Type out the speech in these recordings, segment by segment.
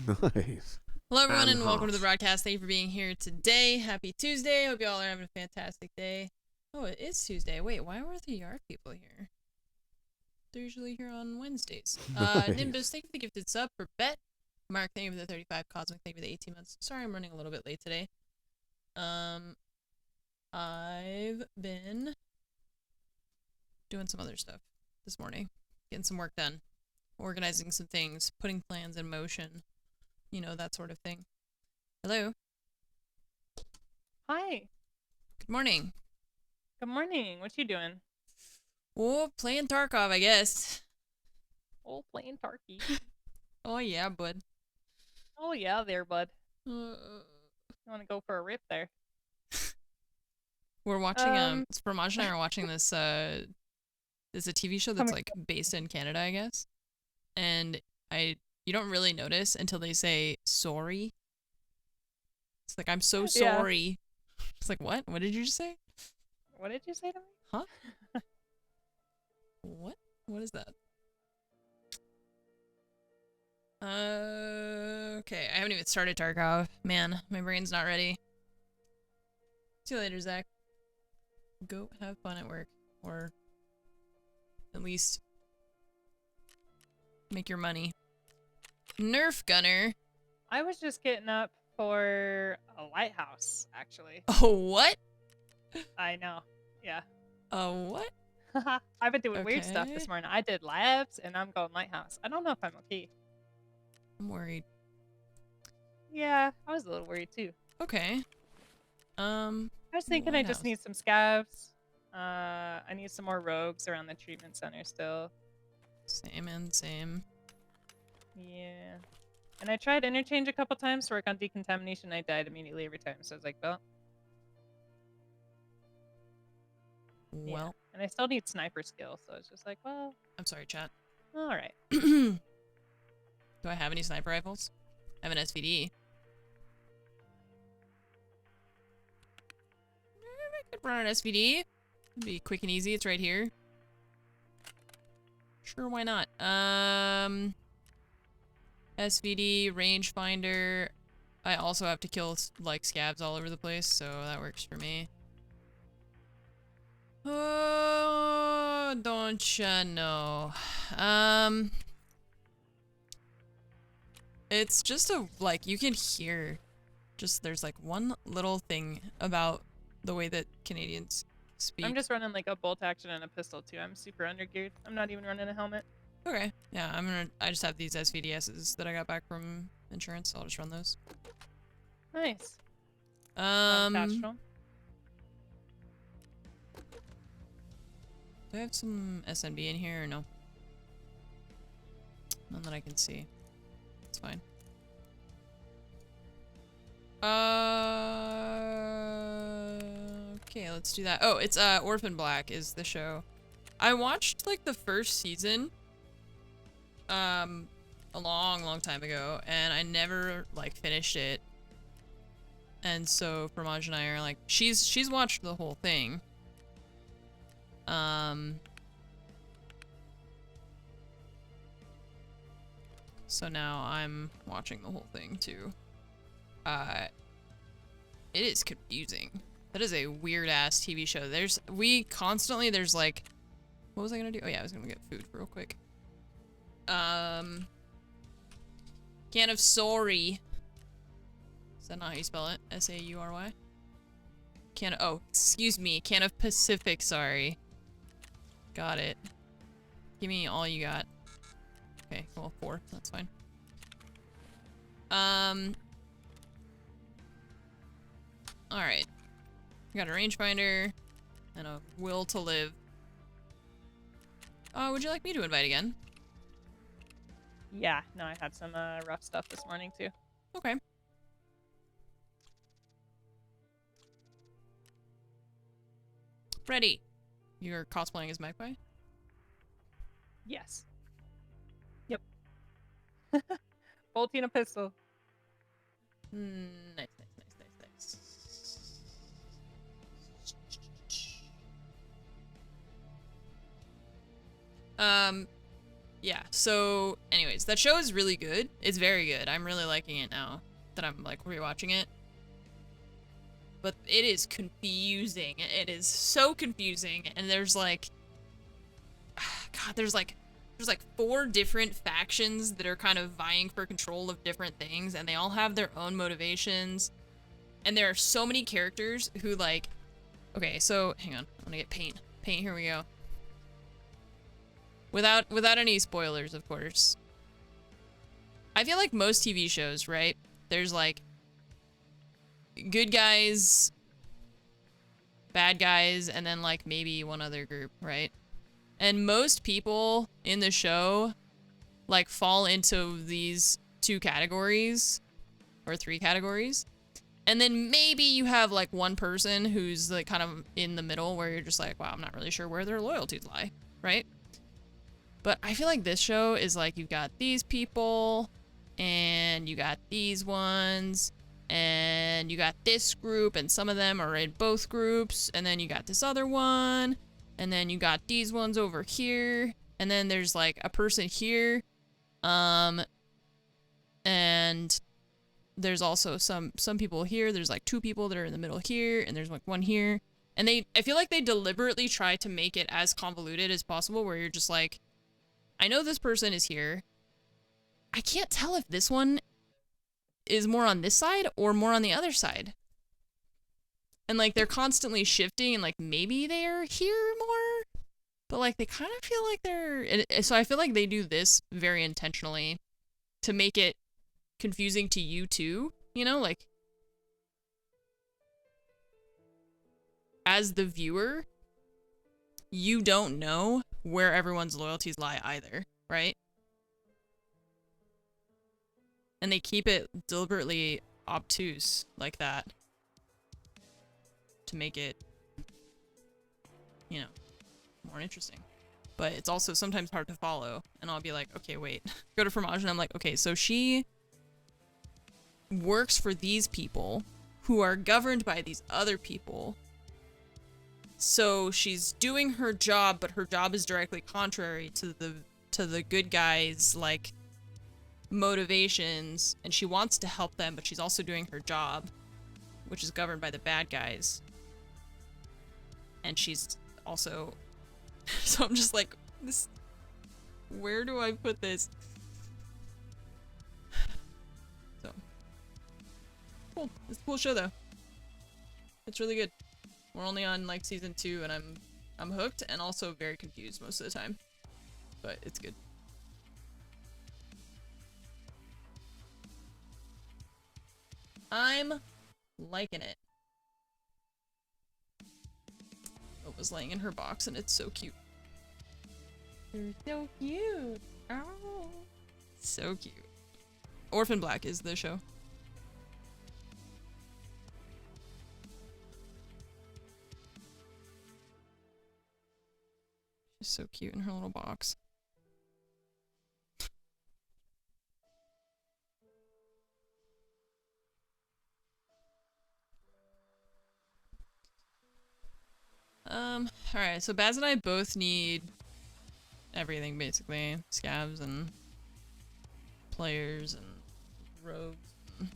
Nice. Hello, everyone, and welcome to the Hoss. broadcast. Thank you for being here today. Happy Tuesday. Hope you all are having a fantastic day. Oh, it is Tuesday. Wait, why were the Yark people here? They're usually here on Wednesdays. Nice. Nimbus, thank you for the gifted sub for Bet. Mark, thank you for the 35. Cosmic, thank you for the 18 months. Sorry, I'm running a little bit late today. I've been doing some other stuff this morning. Getting some work done. Organizing some things. Putting plans in motion. You know, that sort of thing. Hello. Hi. Good morning. Good morning. What you doing? Oh, playing Tarkov, I guess. Oh, playing Tarky. Oh, yeah, bud. Oh yeah, there, bud. Uh, You want to go for a rip there? we're watching, Spurmaj and I are watching this, there's a TV show that's, like, based in Canada, I guess. And you don't really notice until they say, sorry. It's like, I'm so Yeah. sorry. It's like, what? What did you just say? What did you say to me? Huh? What? What is that? Okay, I haven't even started Tarkov. Man, my brain's not ready. See you later, Zach. Go have fun at work. Or at least make your money. Nerf gunner. I was just getting up for a lighthouse, actually. Oh, what? I know. Yeah. Oh, what? I've been doing weird stuff Okay. this morning. I did labs, and I'm going lighthouse. I don't know if I'm okay. I'm worried. Yeah, I was a little worried too. Okay. I was thinking I just lighthouse. need some scavs. I need some more rogues around the treatment center still. Same and same. Yeah. And I tried interchange a couple times to work on decontamination. I died immediately every time. So I was like, well. Well. Yeah. And I still need sniper skill. So it's just like, well. I'm sorry, chat. All right. Do I have any sniper rifles? I have an SVD. I could run an SVD. It'd be quick and easy. It's right here. Sure, why not? SVD, rangefinder. I also have to kill, like, scabs all over the place, so that works for me. Oh, don't ya know. It's just like, you can hear, there's, like, one little thing about the way that Canadians speak. I'm just running, like, a bolt action and a pistol, too. I'm super undergeared. I'm not even running a helmet. Okay. Yeah, I just have these SVDSs that I got back from insurance, so I'll just run those. Nice. Do I have some SNB in here or no? None that I can see. It's fine. Okay, let's do that. Oh, it's Orphan Black is the show. I watched like the first season a long time ago, and I never like finished it. And so Fromage and I are like, she's watched the whole thing. So now I'm watching the whole thing too. It is confusing. That is a weird ass TV show. There's like, what was I gonna do? Oh yeah, I was gonna get food real quick. Can of sorry. Is that not how you spell it? S-A-U-R-Y? Oh, excuse me. Can of Pacific, sorry. Got it. Give me all you got. Okay, well, 4. That's fine. Alright. We got a rangefinder and a will to live. Would you like me to invite again? Yeah, no, I had some rough stuff this morning, too. Okay. Ready. You're cosplaying as Magpie? Yes. Yep. Bolting a pistol. Nice. yeah, so anyways, that show is really good. It's very good. I'm really liking it now that I'm like rewatching it. But it is confusing. It is so confusing. And there's like, God, there's like 4 different factions that are kind of vying for control of different things, and they all have their own motivations. And there are so many characters who like, okay, so hang on, I'm gonna get paint. Paint, here we go. Without any spoilers, of course. I feel like most TV shows, right? There's like good guys, bad guys, and then like maybe one other group, right? And most people in the show like fall into these 2 categories or 3 categories. And then maybe you have like one person who's like kind of in the middle where you're just like, wow, I'm not really sure where their loyalties lie, right? But I feel like this show is like, you've got these people, and you got these ones, and you got this group, and some of them are in both groups, and then you got this other one, and then you got these ones over here, and then there's like a person here, and there's also some people here. There's like 2 people that are in the middle here, and there's like one here. And I feel like they deliberately try to make it as convoluted as possible, where you're just like, I know this person is here. I can't tell if this one is more on this side or more on the other side. And like they're constantly shifting, and like maybe they're here more, but like they kind of feel like they're, so I feel like they do this very intentionally to make it confusing to you too, you know, like as the viewer, you don't know where everyone's loyalties lie either, right? And they keep it deliberately obtuse like that to make it, you know, more interesting. But it's also sometimes hard to follow, and I'll be like, okay, wait. Go to Fromage, and I'm like, okay, so she works for these people who are governed by these other people. So she's doing her job, but her job is directly contrary to the good guys' like motivations, and she wants to help them, but she's also doing her job, which is governed by the bad guys. And she's also so I'm just like, this, where do I put this? So cool. It's a cool show though. It's really good. We're only on like season 2, and I'm hooked and also very confused most of the time. But it's good. I'm liking it. It was laying in her box, and it's so cute. You're so cute. Oh, so cute. Orphan Black is the show. She's so cute in her little box. Alright, so Baz and I both need everything, basically. Scavs and players and rogues and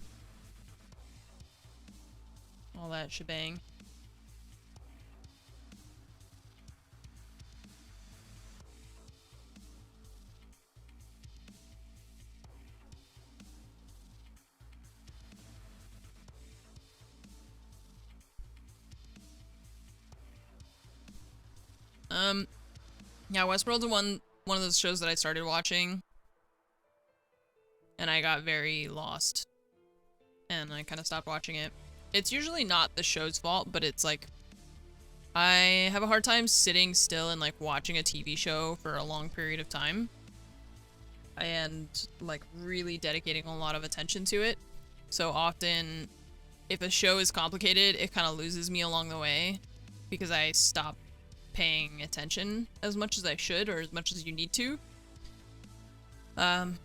all that shebang. Yeah, Westworld's one of those shows that I started watching, and I got very lost, and I kind of stopped watching it. It's usually not the show's fault, but it's like, I have a hard time sitting still and like watching a TV show for a long period of time, and like really dedicating a lot of attention to it. So often, if a show is complicated, it kind of loses me along the way, because I stop paying attention as much as I should, or as much as you need to. And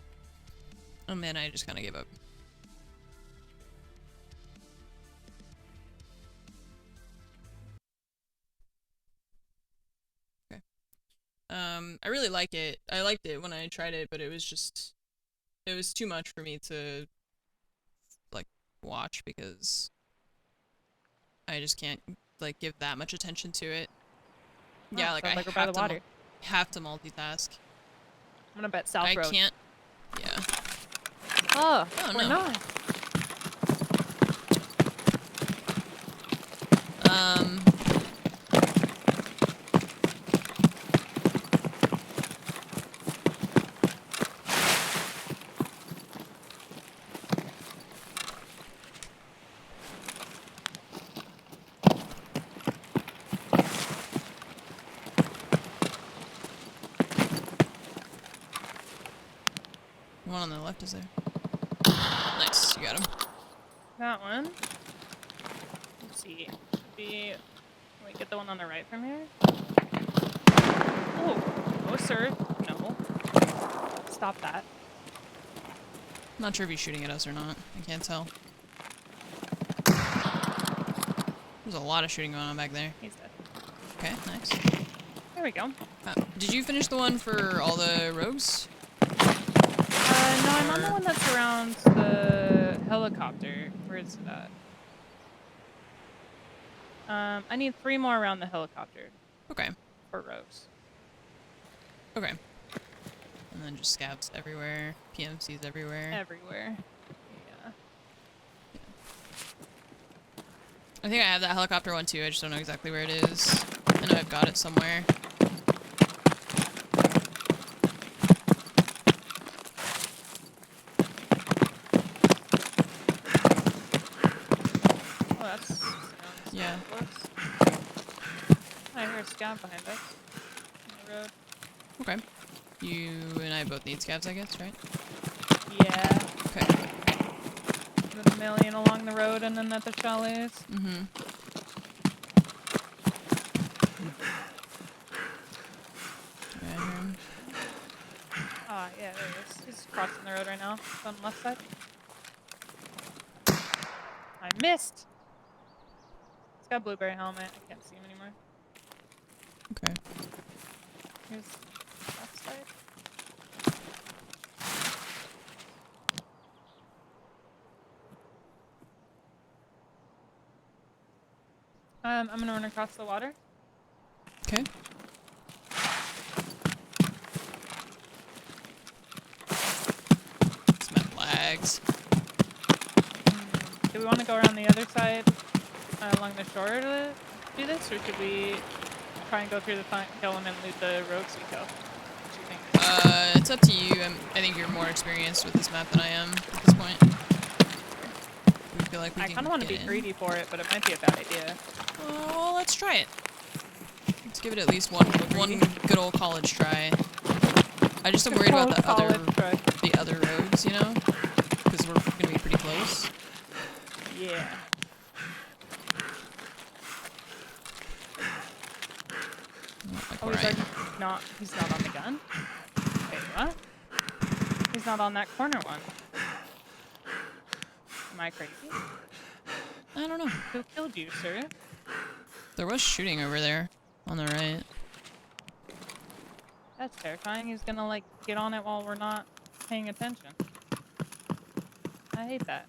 then I just kind of gave up. Okay. I really like it. I liked it when I tried it, but it was too much for me to like watch because I just can't like give that much attention to it. Oh, Yeah, like sounds I like we're by the water. have to multitask. I'm gonna bet South I Road. can't. Yeah. Oh, Oh, we're no. not. The one on the left is there. Nice, you got him. That one. Let's see. Should be. Can we get the one on the right from here? Oh, oh, sir. No. Stop that. Not sure if he's shooting at us or not. I can't tell. There's a lot of shooting going on back there. He's dead. Okay, nice. There we go. Did you finish the one for all the rogues? No, I'm on the one that's around the helicopter. Where is it at? I need 3 more around the helicopter. Okay. For rogues. Okay. And then just scavs everywhere, PMCs everywhere. Everywhere. Yeah. I think I have that helicopter one too, I just don't know exactly where it is. I know I've got it somewhere. Oh, that's... Yeah. Close. I hear a scav behind us. On the road. Okay. You and I both need scavs, I guess, right? Yeah. Okay. With a million along the road and then at the chalets. Mm-hmm. Yeah, I hear him. Ah, yeah, there he is. He's crossing the road right now. It's on the left side. I missed! He's got a blueberry helmet. I can't see him anymore. Okay. Here's left side. I'm gonna run across the water. Okay. This map lags. Do we want to go around the other side along the shore to do this, or should we try and go through the kill and then loot the rogues we kill? What do you think? It's up to you. I think you're more experienced with this map than I am at this point. We feel like we I can kind of want to be get in. greedy for it, but it might be a bad idea. Well, let's try it. Let's give it at least one good old college try. I just am worried about the other roads, you know, because we're gonna be pretty close. Yeah. Oh, he's like he's not on the gun? Wait, what? He's not on that corner one. Am I crazy? I don't know. Who killed you, sir? There was shooting over there on the right. That's terrifying. He's gonna, like, get on it while we're not paying attention. I hate that.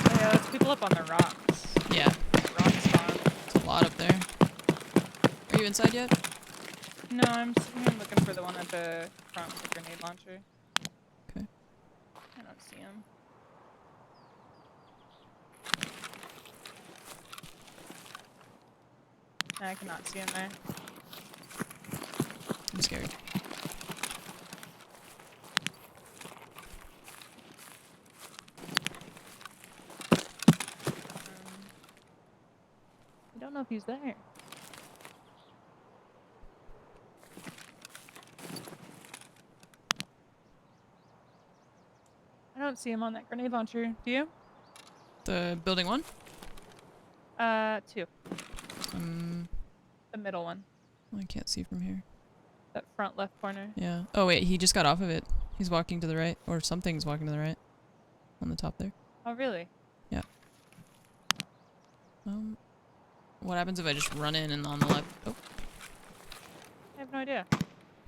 Oh, yeah, there's people up on the rocks. Yeah. Rock spawn. There's a lot up there. Are you inside yet? No, I'm sitting here looking for the one at the front with the grenade launcher. Okay. I don't see him. I cannot see him there. I'm scared. I don't know if he's there. I don't see him on that grenade launcher. Do you? The building one? 2. The middle one. I can't see from here. That front left corner. Yeah. Oh wait, he just got off of it. He's walking to the right, or something's walking to the right. on the top there. Oh, really? Yeah. What happens if I just run in and on the left? Oh. I have no idea.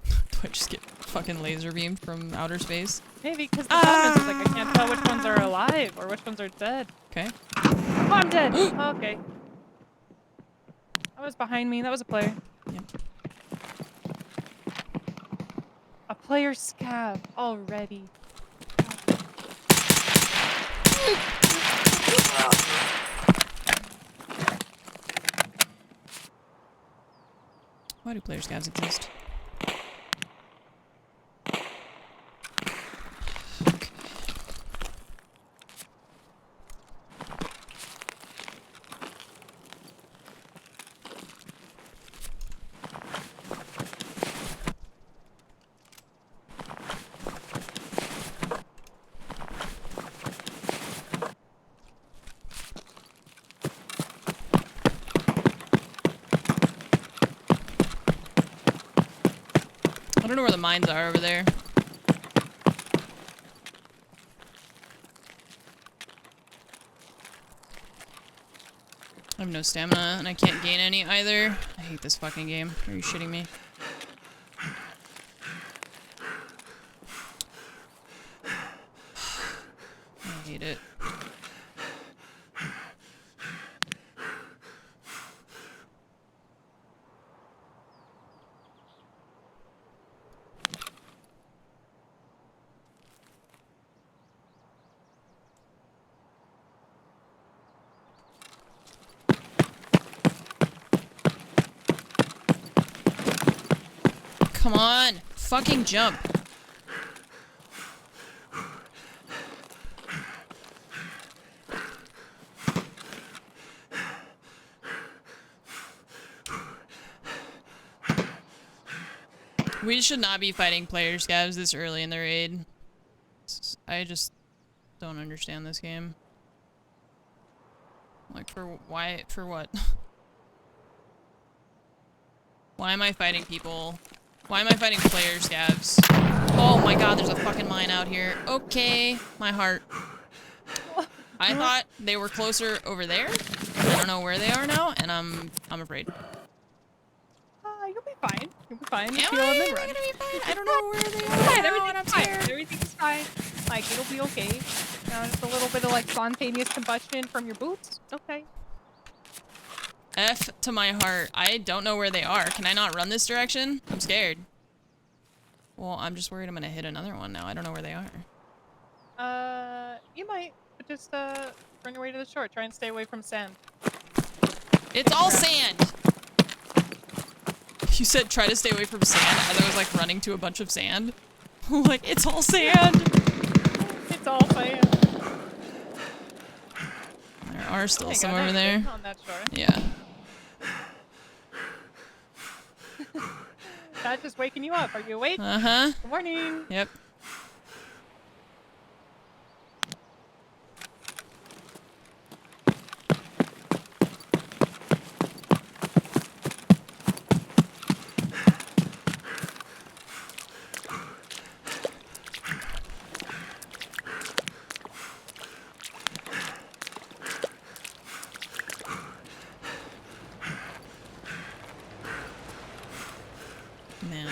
Do I just get fucking laser beamed from outer space? Maybe because the problem is like I can't tell which ones are alive or which ones are dead. Okay. Oh, I'm dead. Oh, okay. That was behind me. That was a player. Yep. A player scav already. Why do player scavs exist? I don't know where the mines are over there. I have no stamina, and I can't gain any either. I hate this fucking game. Are you shitting me? I hate it. Come on! Fucking jump! We should not be fighting player scavs this early in the raid. I just don't understand this game. Like, for why? For what? Why am I fighting people? Why am I fighting player scavs? Oh my god, there's a fucking mine out here. Okay, my heart. I thought they were closer over there. I don't know where they are now, and I'm afraid. You'll be fine. You'll be fine. Am Heal I? and then Am I run. gonna be fine? I don't know where they are Fine, now, and I'm everything's fine. scared. Everything's fine. Like, it'll be okay. You know, just a little bit of, like, spontaneous combustion from your boots. Okay. F to my heart. I don't know where they are. Can I not run this direction? I'm scared. Well, I'm just worried I'm gonna hit another one now. I don't know where they are. You might. But just, run your way to the shore. Try and stay away from sand. It's all sand! You said try to stay away from sand, and I was like running to a bunch of sand. Like, it's all sand! It's all sand. There are still Hey, some go over there, there. on that shore. Yeah. That's just waking you up. Are you awake? Uh-huh. Good morning. Yep. Man.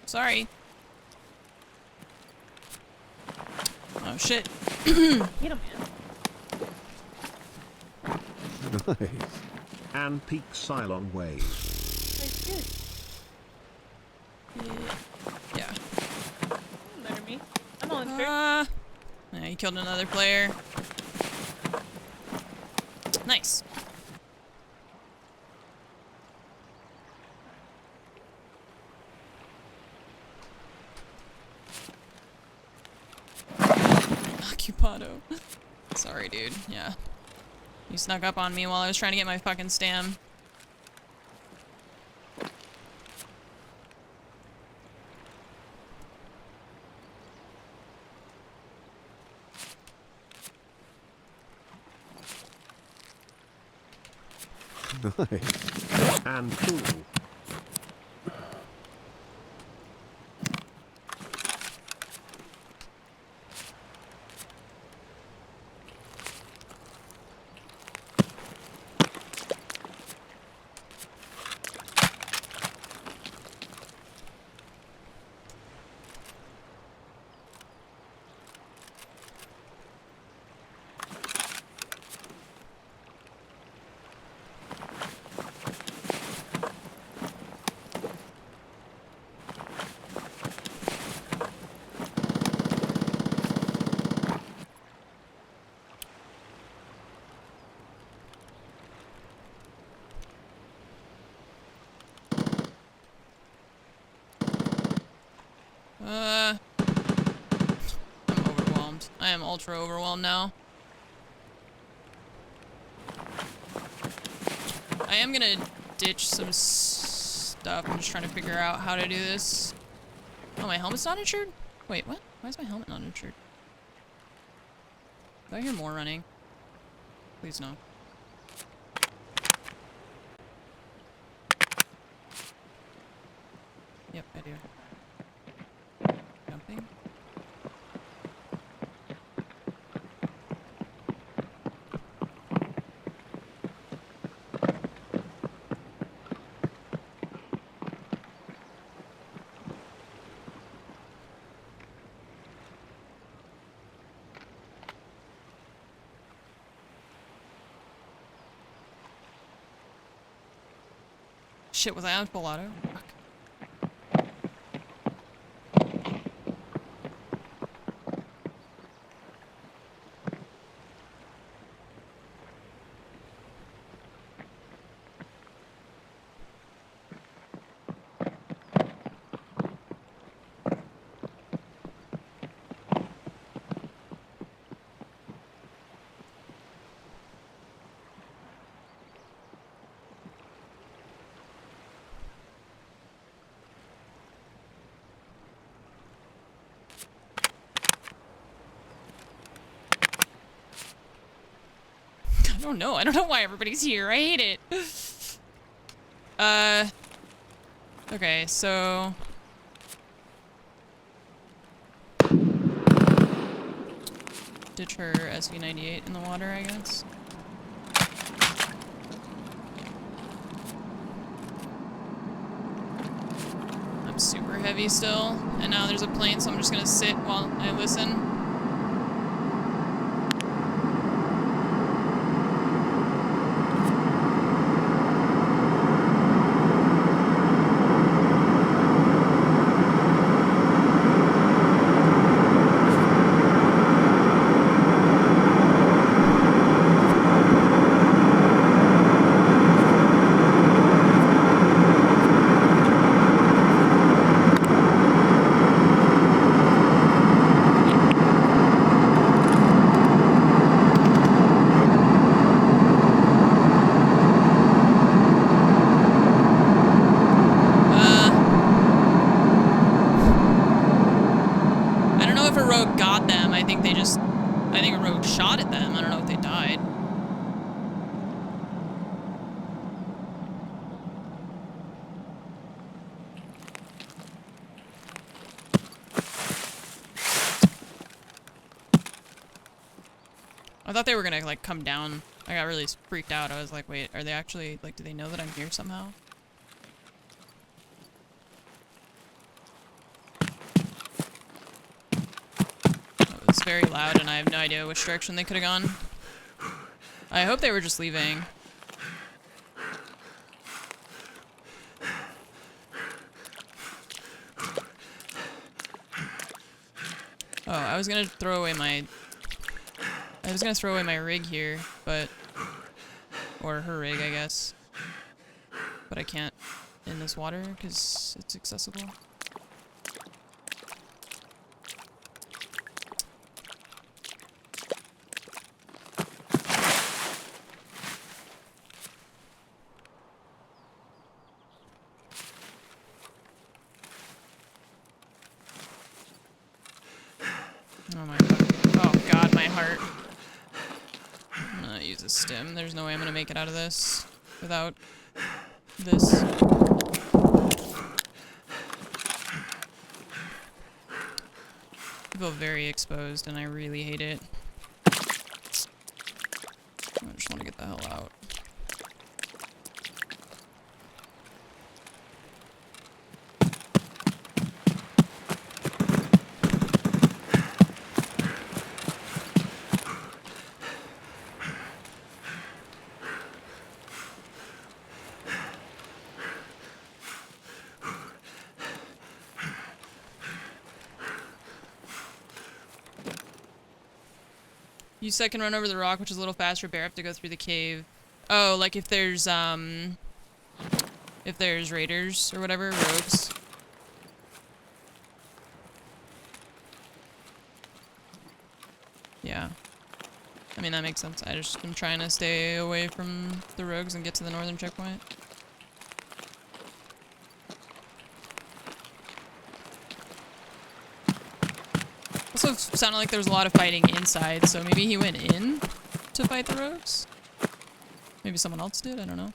Sorry. Oh shit. Get him, man. Nice. And peak Cylon wave. Yeah. Better me. I'm on the Yeah, he killed another player. Nice. Occupado. Sorry, dude. Yeah. You snuck up on me while I was trying to get my fucking stam. Nice. And cool. I'm overwhelmed. I am ultra overwhelmed now. I am gonna ditch some stuff. I'm just trying to figure out how to do this. Oh, my helmet's not insured? Wait, what? Why is my helmet not insured? Do I hear more running? Please no. Yep, I do. Jumping. Shit, was I on full auto? Fuck. I don't know. I don't know why everybody's here. I hate it. Okay, so... ditch her SV-98 in the water, I guess. I'm super heavy still, and now there's a plane, so I'm just gonna sit while I listen. I think a rogue shot at them. I don't know if they died. I thought they were gonna, like, come down. I got really freaked out. I was like, wait, are they actually, like, do they know that I'm here somehow? It was very loud, and I have no idea which direction they could have gone. I hope they were just leaving. Oh, I was gonna throw away my rig here, but... or her rig, I guess. But I can't in this water, because it's accessible. Oh my fucking, oh god, my heart. I'm gonna use a stim. There's no way I'm gonna make it out of this without this. I feel very exposed and I really hate it. I just want to get the hell out. You second run over the rock, which is a little faster. Bear have to go through the cave. Oh, like if there's raiders or whatever, rogues. Yeah. I mean, that makes sense. I just am trying to stay away from the rogues and get to the northern checkpoint. Also sounded like there was a lot of fighting inside, so maybe he went in to fight the rogues? Maybe someone else did, I don't know.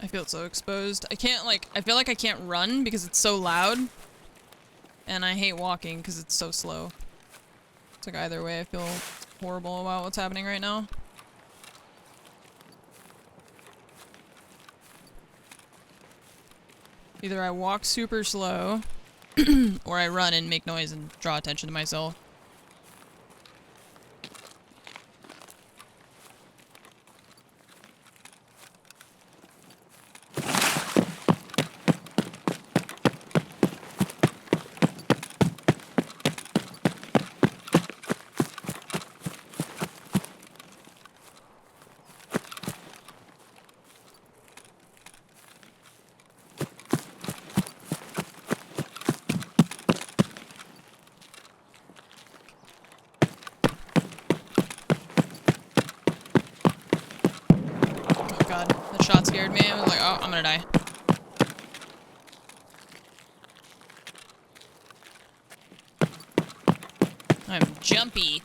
I feel so exposed. I can't, like, I feel like I can't run because it's so loud. And I hate walking because it's so slow. It's like either way, I feel horrible about what's happening right now. Either I walk super slow, or I run and make noise and draw attention to myself. Shot scared me. I was like, oh, I'm gonna die. I'm jumpy.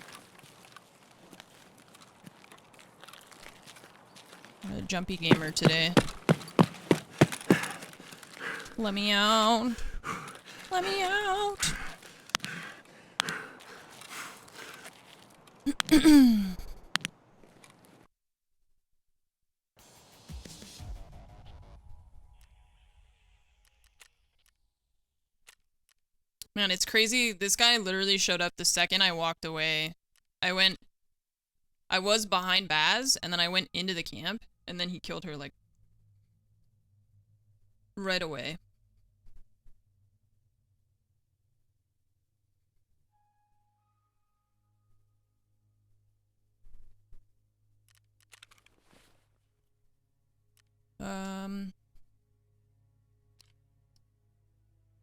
I'm a jumpy gamer today. Let me out. Let me out. Man, it's crazy. This guy literally showed up the second I walked away. I was behind Baz, and then I went into the camp, and then he killed her, like, right away.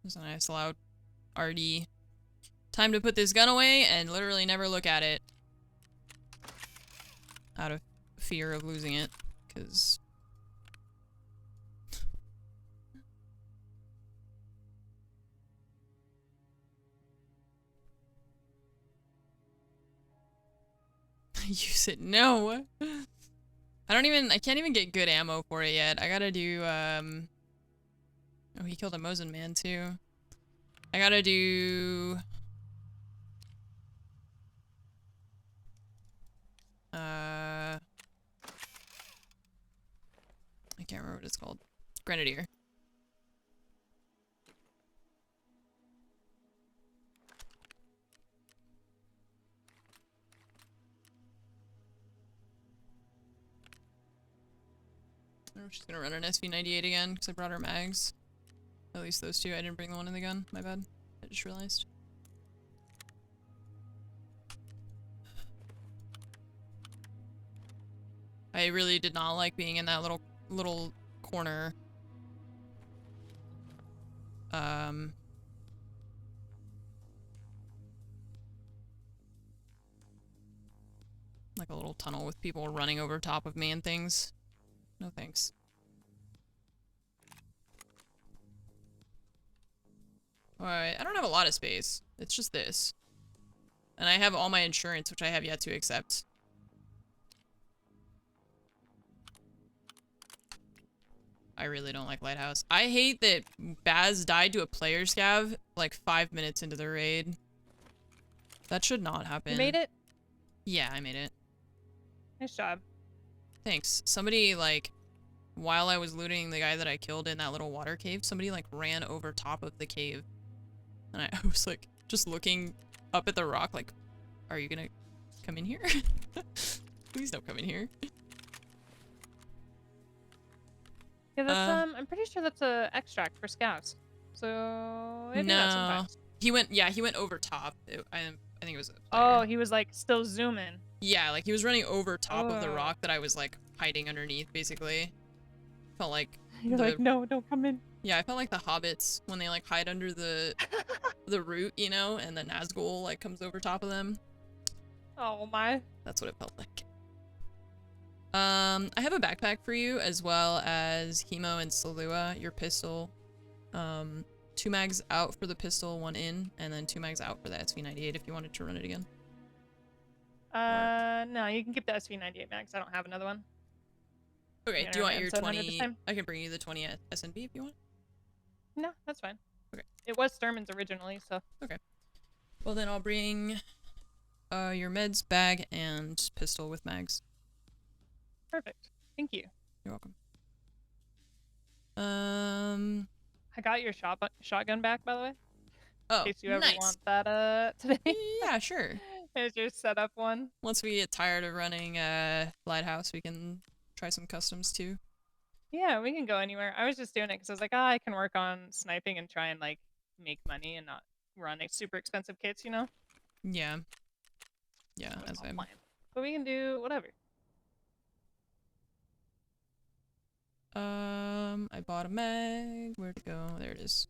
There's a nice loud RD. Time to put this gun away and literally never look at it. Out of fear of losing it, because... Use it, no! I can't even get good ammo for it yet. I gotta do, oh, he killed a Mosin man, too. I gotta do... I can't remember what it's called. Grenadier. I don't know if she's gonna run an SV98 again, because I brought her mags. At least those two. I didn't bring the one in the gun. My bad. I just realized. I really did not like being in that little corner. Like a little tunnel with people running over top of me and things. No thanks. Alright, I don't have a lot of space. It's just this. And I have all my insurance, which I have yet to accept. I really don't like Lighthouse. I hate that Baz died to a player scav like 5 minutes into the raid. That should not happen. You made it? Yeah, I made it. Nice job. Thanks. Somebody, like, while I was looting the guy that I killed in that little water cave, somebody, like, ran over top of the cave. And I was, like, just looking up at the rock, like, are you gonna come in here? Please don't come in here. Yeah, that's, I'm pretty sure that's a extract for scouts. So, I do that No. sometimes. He went over top. I think it was a player. Oh, he was, like, still zooming. Yeah, like, he was running over top of the rock that I was, like, hiding underneath, basically. Felt like... You're like, no, don't come in. Yeah, I felt like the hobbits when they, like, hide under the root, you know, and the Nazgul, like, comes over top of them. Oh, my. That's what it felt like. I have a backpack for you, as well as Hemo and Salua, your pistol. 2 mags out for the pistol, 1 in, and then 2 mags out for the SV98 if you wanted to run it again. No, you can keep the SV98 mags. I don't have another one. Okay, do you want your 700 this 20? time? I can bring you the 20 SNB if you want. No, that's fine. Okay. It was Sturman's originally, so. Okay. Well, then I'll bring your meds, bag, and pistol with mags. Perfect. Thank you. You're welcome. I got your shotgun back, by the way. Oh, In case you ever nice. want that, today. Yeah, sure. It's your setup one. Once we get tired of running Lighthouse, we can try some customs too. Yeah, we can go anywhere. I was just doing it because I was like, oh, I can work on sniping and try and, like, make money and not run super expensive kits, you know? Yeah. Yeah, That was as my I'm... plan. But we can do whatever. I bought a mag. Where'd it go? There it is.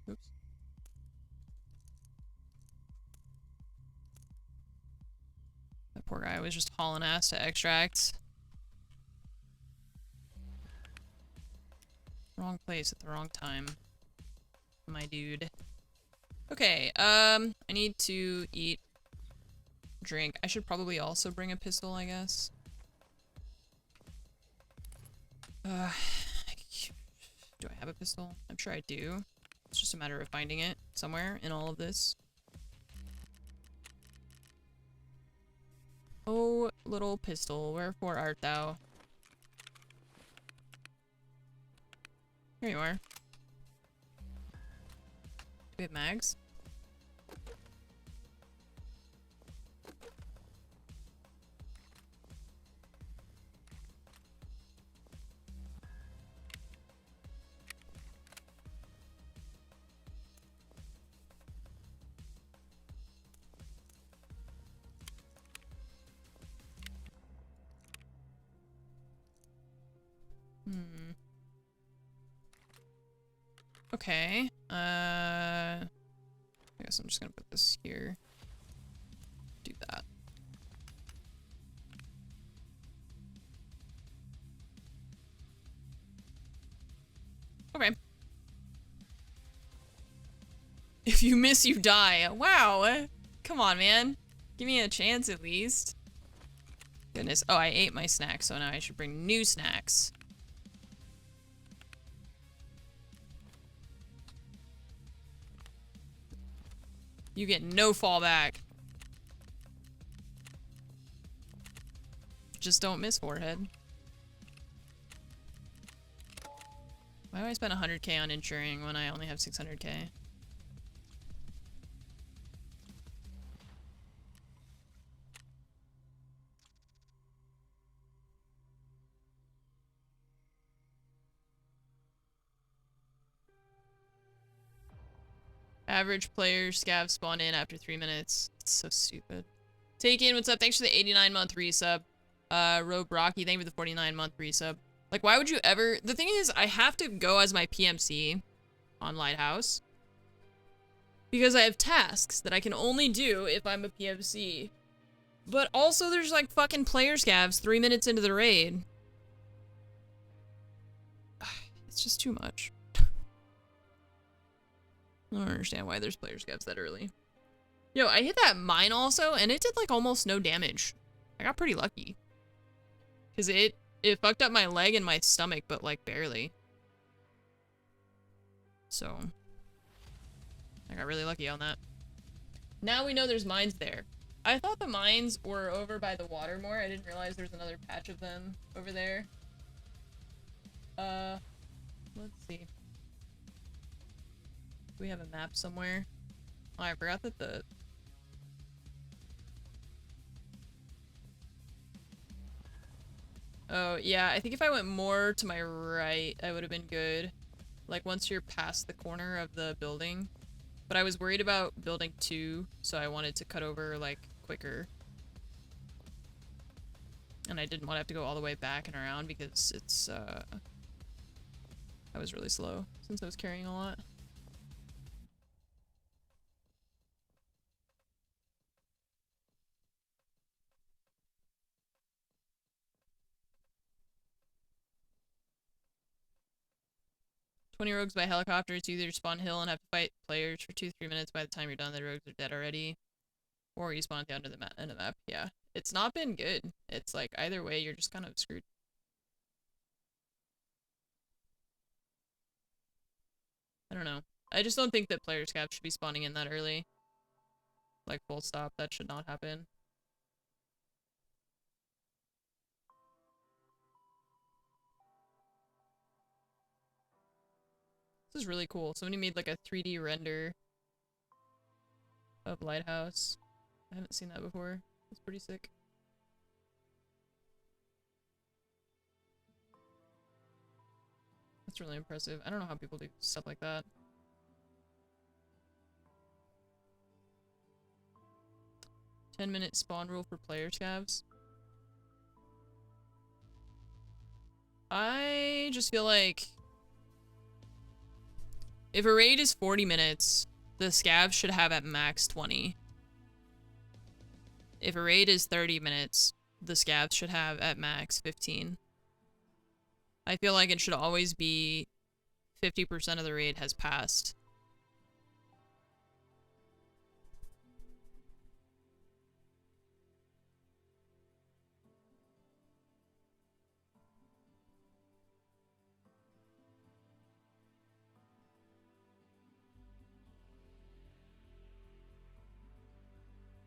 Oops. That poor guy was just hauling ass to extract. Wrong place at the wrong time. My dude. Okay, I need to eat, drink. I should probably also bring a pistol, I guess. Do I have a pistol? I'm sure I do. It's just a matter of finding it somewhere in all of this. Oh, little pistol, wherefore art thou? Here you are. Do we have mags? Okay, I guess I'm just gonna put this here. Do that. Okay. If you miss, you die. Wow. Come on, man. Give me a chance at least. Goodness. Oh, I ate my snacks, so now I should bring new snacks. You get no fallback. Just don't miss, forehead. Why do I spend 100k on insuring when I only have 600k? Average player scav spawn in after 3 minutes. It's so stupid. Taken, what's up? Thanks for the 89-month resub. Robe Rocky, thank you for the 49-month resub. Like, why would you ever... The thing is, I have to go as my PMC on Lighthouse. Because I have tasks that I can only do if I'm a PMC. But also there's like fucking player scavs 3 minutes into the raid. It's just too much. I don't understand why there's player scavs that early. Yo, I hit that mine also, and it did like almost no damage. I got pretty lucky. Because it fucked up my leg and my stomach, but like barely. So, I got really lucky on that. Now we know there's mines there. I thought the mines were over by the water more. I didn't realize there's another patch of them over there. Let's see. Do we have a map somewhere? Oh, I forgot that the... Oh, yeah, I think if I went more to my right, I would have been good. Like, once you're past the corner of the building. But I was worried about building 2, so I wanted to cut over, like, quicker. And I didn't want to have to go all the way back and around because it's, I was really slow since I was carrying a lot. "20 rogues by helicopter. It's either spawn hill and have to fight players for 2-3 minutes. By the time you're done, the rogues are dead already. Or you spawn down to the end of the map." Yeah. It's not been good. It's like, either way, you're just kind of screwed. I don't know. I just don't think that player scavs should be spawning in that early. Like, full stop. That should not happen. This is really cool. Somebody made like a 3D render of Lighthouse. I haven't seen that before. It's pretty sick. That's really impressive. I don't know how people do stuff like that. "10-minute spawn rule for player scavs." I just feel like if a raid is 40 minutes, the scavs should have at max 20. If a raid is 30 minutes, the scavs should have at max 15. I feel like it should always be 50% of the raid has passed.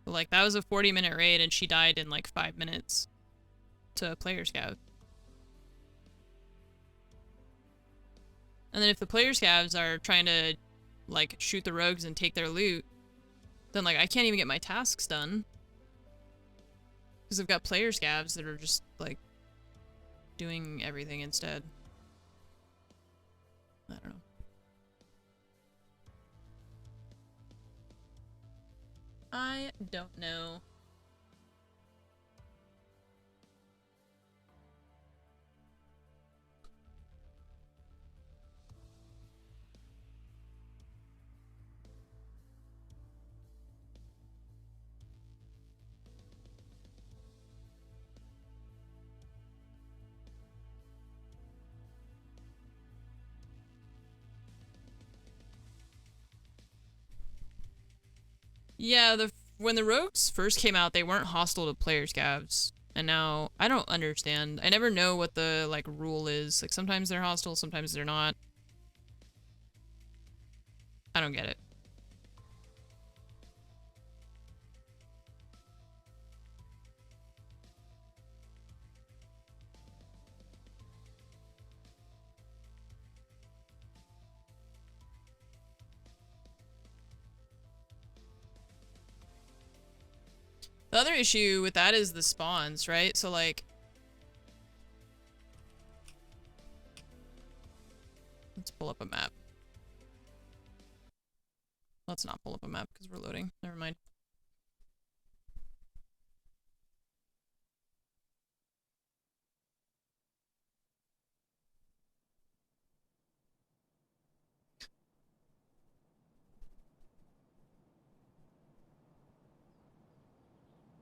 But like, that was a 40-minute raid and she died in like 5 minutes to player scav. And then if the player scavs are trying to like shoot the rogues and take their loot, then like I can't even get my tasks done. Because I've got player scavs that are just like doing everything instead. I don't know. I don't know. Yeah, when the rogues first came out, they weren't hostile to player scavs. And now, I don't understand. I never know what the, like, rule is. Like, sometimes they're hostile, sometimes they're not. I don't get it. The other issue with that is the spawns, right? So, like... Let's pull up a map. let's not pull up a map because we're loading. Never mind.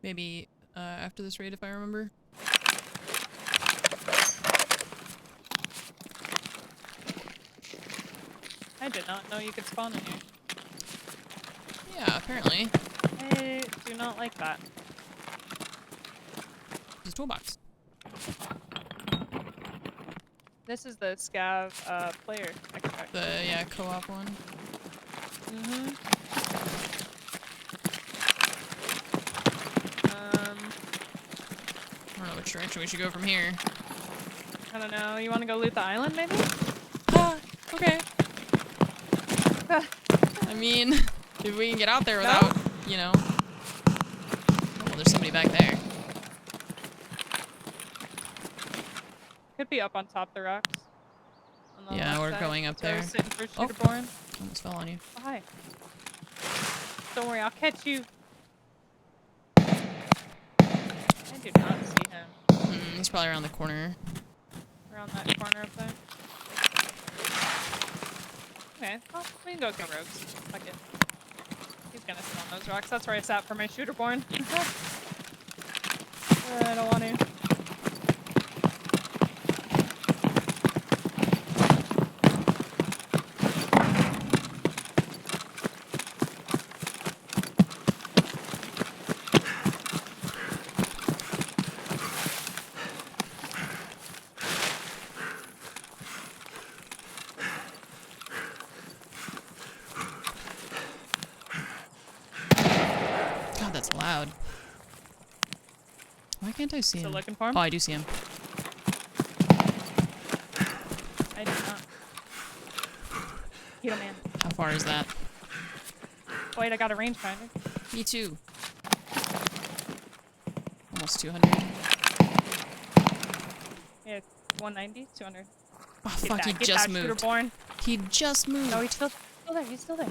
Maybe after this raid, if I remember. I did not know you could spawn in here. Yeah, apparently. I do not like that. There's a toolbox. This is the scav player extract. The, yeah, co-op one. Mm-hmm. I don't know which direction we should go from here. I don't know. You want to go loot the island, maybe? Ah, okay. I mean, if we can get out there without, you know. Oh, well, there's somebody back there. Could be up on top of the rocks. On the Yeah, left we're side. going up That's where I there. was sitting for Oh. Shooterborn. Almost fell on you. Oh, hi. Don't worry, I'll catch you. I do not see him. He's probably around the corner. Around that corner up there. Okay, well, we can go kill rogues. Fuck it. He's gonna sit on those rocks. That's where I sat for my Shooterborn. I don't want to. God, that's loud. Why can't I see Still him? looking for him? Oh, I do see him. I do not. Keto man. How far is that? Wait, I got a rangefinder. Me too. Almost 200. Yeah, 190, 200. Oh, Get fuck, that. he Get just that, moved. Shooterborn. He just moved. No, he's still there. He's still there.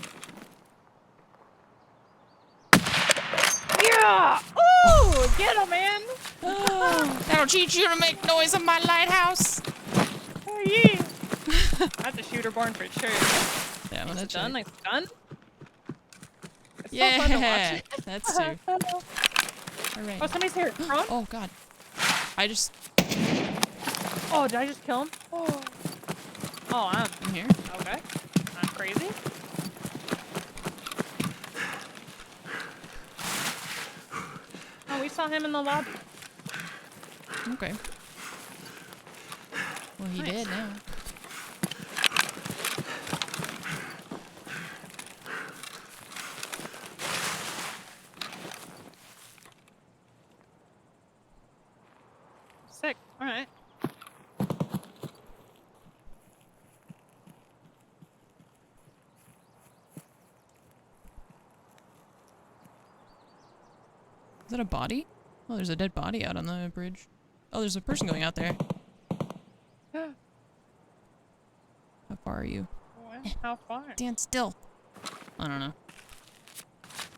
Yeah! Ooh! Get him, man! Oh, that'll teach you to make noise in my lighthouse. Oh, yeah! That's a Shooterborn for sure. Yeah, I'm gonna Nice done. check. Nice done. It's so fun to Yeah, watch. that's two. Alright. Oh, somebody's here. Front? Oh, God. I just... Oh, did I just kill him? Oh. Oh, I'm here. okay. I'm crazy. Oh, we saw him in the lobby. Okay. Well, he Nice. did now. Sick. All right. Is that a body? Oh, there's a dead body out on the bridge. Oh, there's a person going out there. How far are you? How far? Stand still. I don't know.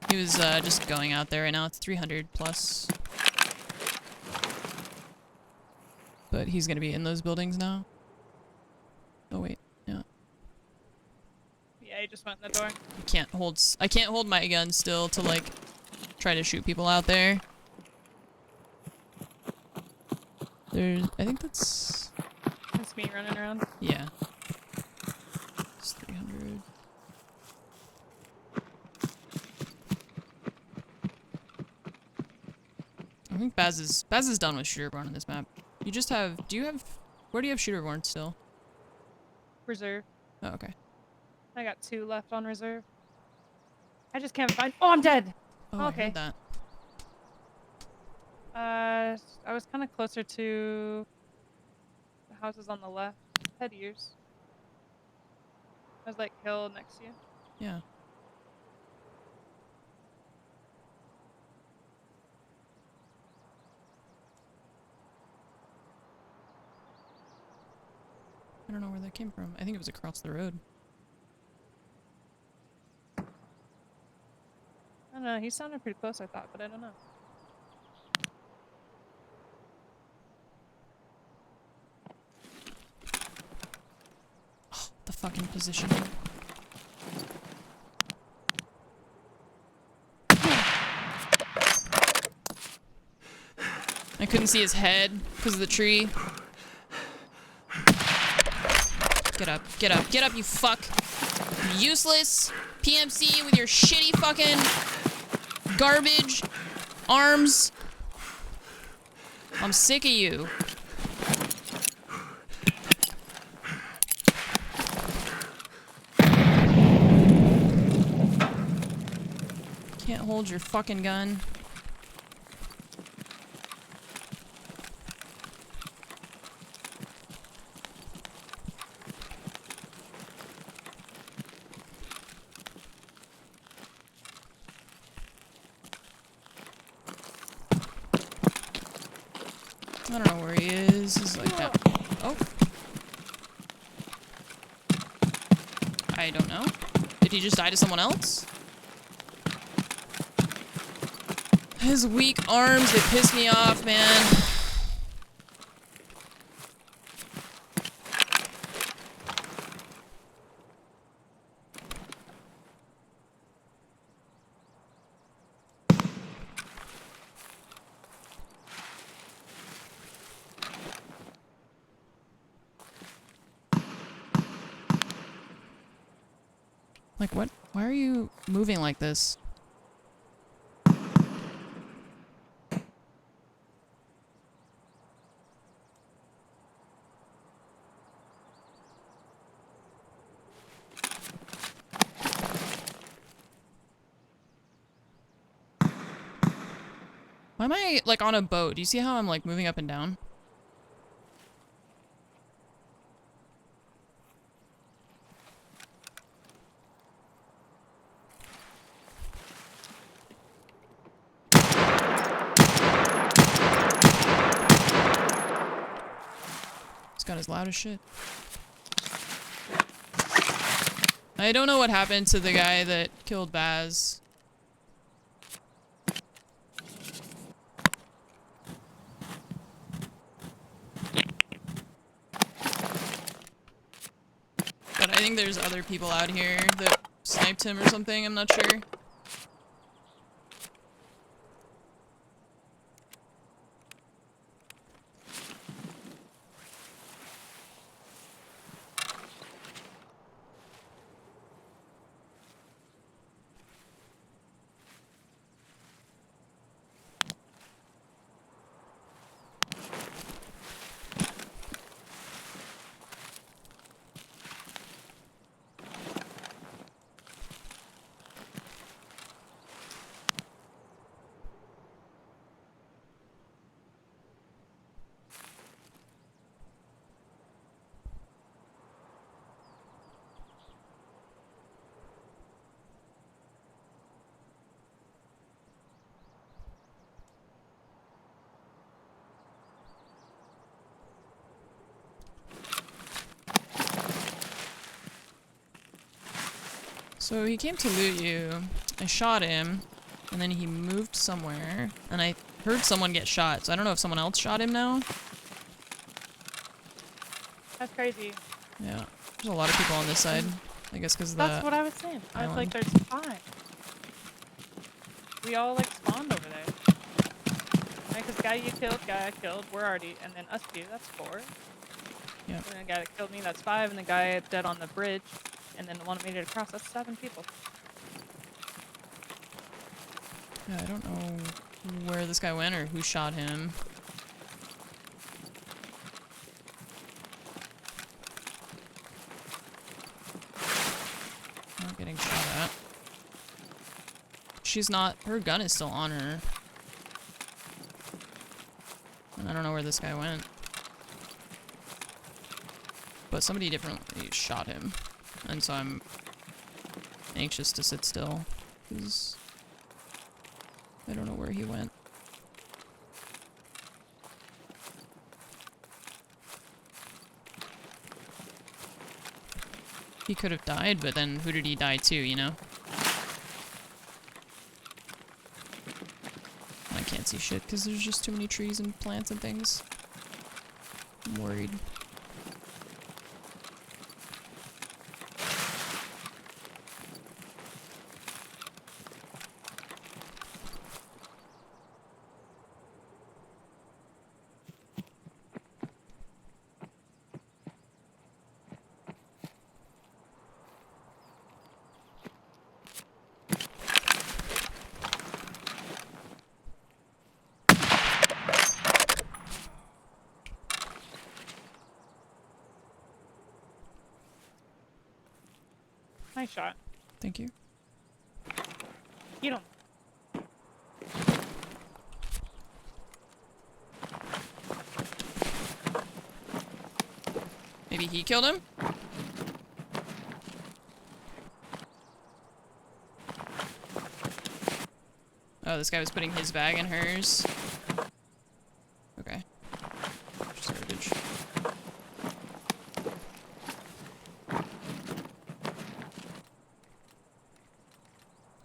He was just going out there right now. It's 300 plus. But he's gonna be in those buildings now. Oh wait, yeah. Yeah, he just went in the door. I can't hold my gun still to like try to shoot people out there. I think that's... It's me running around. Yeah. It's 300. I think Baz is done with Shooterborn on this map. You just have... Where do you have Shooterborn still? Reserve. Oh, okay. I got 2 left on reserve. I just can't find. Oh, I'm dead. Oh, I Okay. heard that. I was kind of closer to the houses on the left. Had ears. I was like hill next to you. Yeah. I don't know where that came from. I think it was across the road. don't know. He sounded pretty close, I thought, but I don't know. Oh, the fucking positioning. I couldn't see his head because of the tree. Get up, get up, get up, you fuck. Useless PMC with your shitty fucking garbage arms. I'm sick of you. Can't hold your fucking gun. I don't know where he is. He's like that. Oh. I don't know. Did he just die to someone else? His weak arms, they piss me off, man. Like, what? Why are you moving like this? Why am I, like, on a boat? Do you see how I'm, like, moving up and down? This gun is loud as shit. I don't know what happened to the guy that killed Baz. But I think there's other people out here that sniped him or something, I'm not sure. So he came to loot you. I shot him, and then he moved somewhere, and I heard someone get shot, so I don't know if someone else shot him now. That's crazy. Yeah, there's a lot of people on this side. I guess because That's what I was saying. I was like, there's 5. We all, like, spawned over there. Right, because guy you killed, guy I killed, we're already, and then us 2, that's 4. Yeah. And then the guy that killed me, that's 5, and the guy dead on the bridge, and then the one that made it across, that's 7 people. Yeah, I don't know where this guy went or who shot him. Not getting shot at. She's not, her gun is still on her. And I don't know where this guy went. But somebody differently shot him. And so I'm anxious to sit still. Because I don't know where he went. He could have died, but then who did he die to, you know? can't see shit because there's just too many trees and plants and things. I'm worried. Nice shot. Thank you. You don't. Maybe he killed him? Oh, this guy was putting his bag in hers. Okay. Just garbage.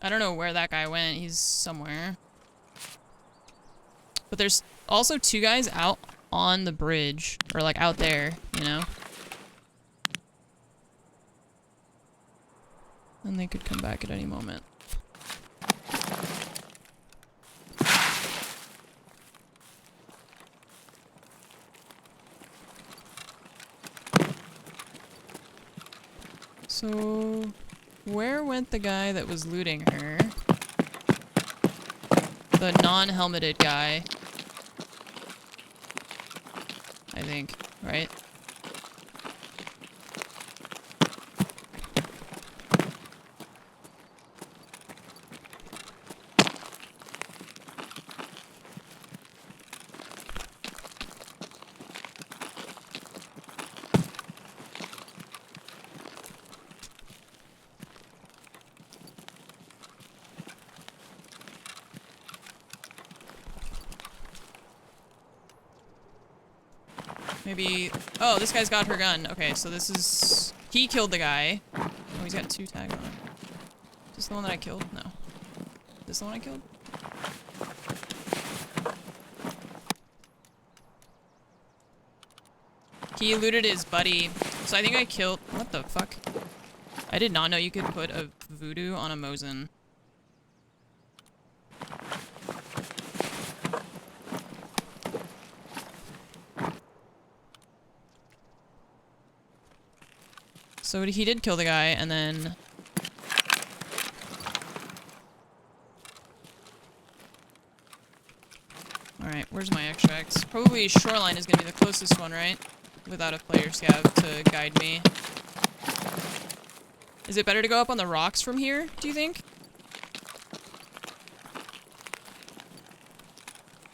I don't know where that guy went. He's somewhere. But there's also two guys out on the bridge. Or like out there, you know? And they could come back at any moment. So, where went the guy that was looting her? The non-helmeted guy. I think, right? Maybe... Oh, this guy's got her gun. Okay, so this is... He killed the guy. Oh, he's got 2 tags on him. Is this the one that I killed? No. Is this the one I killed? He looted his buddy. So I think I killed... What the fuck? I did not know you could put a voodoo on a Mosin. So he did kill the guy, and then... Alright, where's my extracts? Probably Shoreline is gonna be the closest one, right? Without a player scav to guide me. Is it better to go up on the rocks from here, do you think?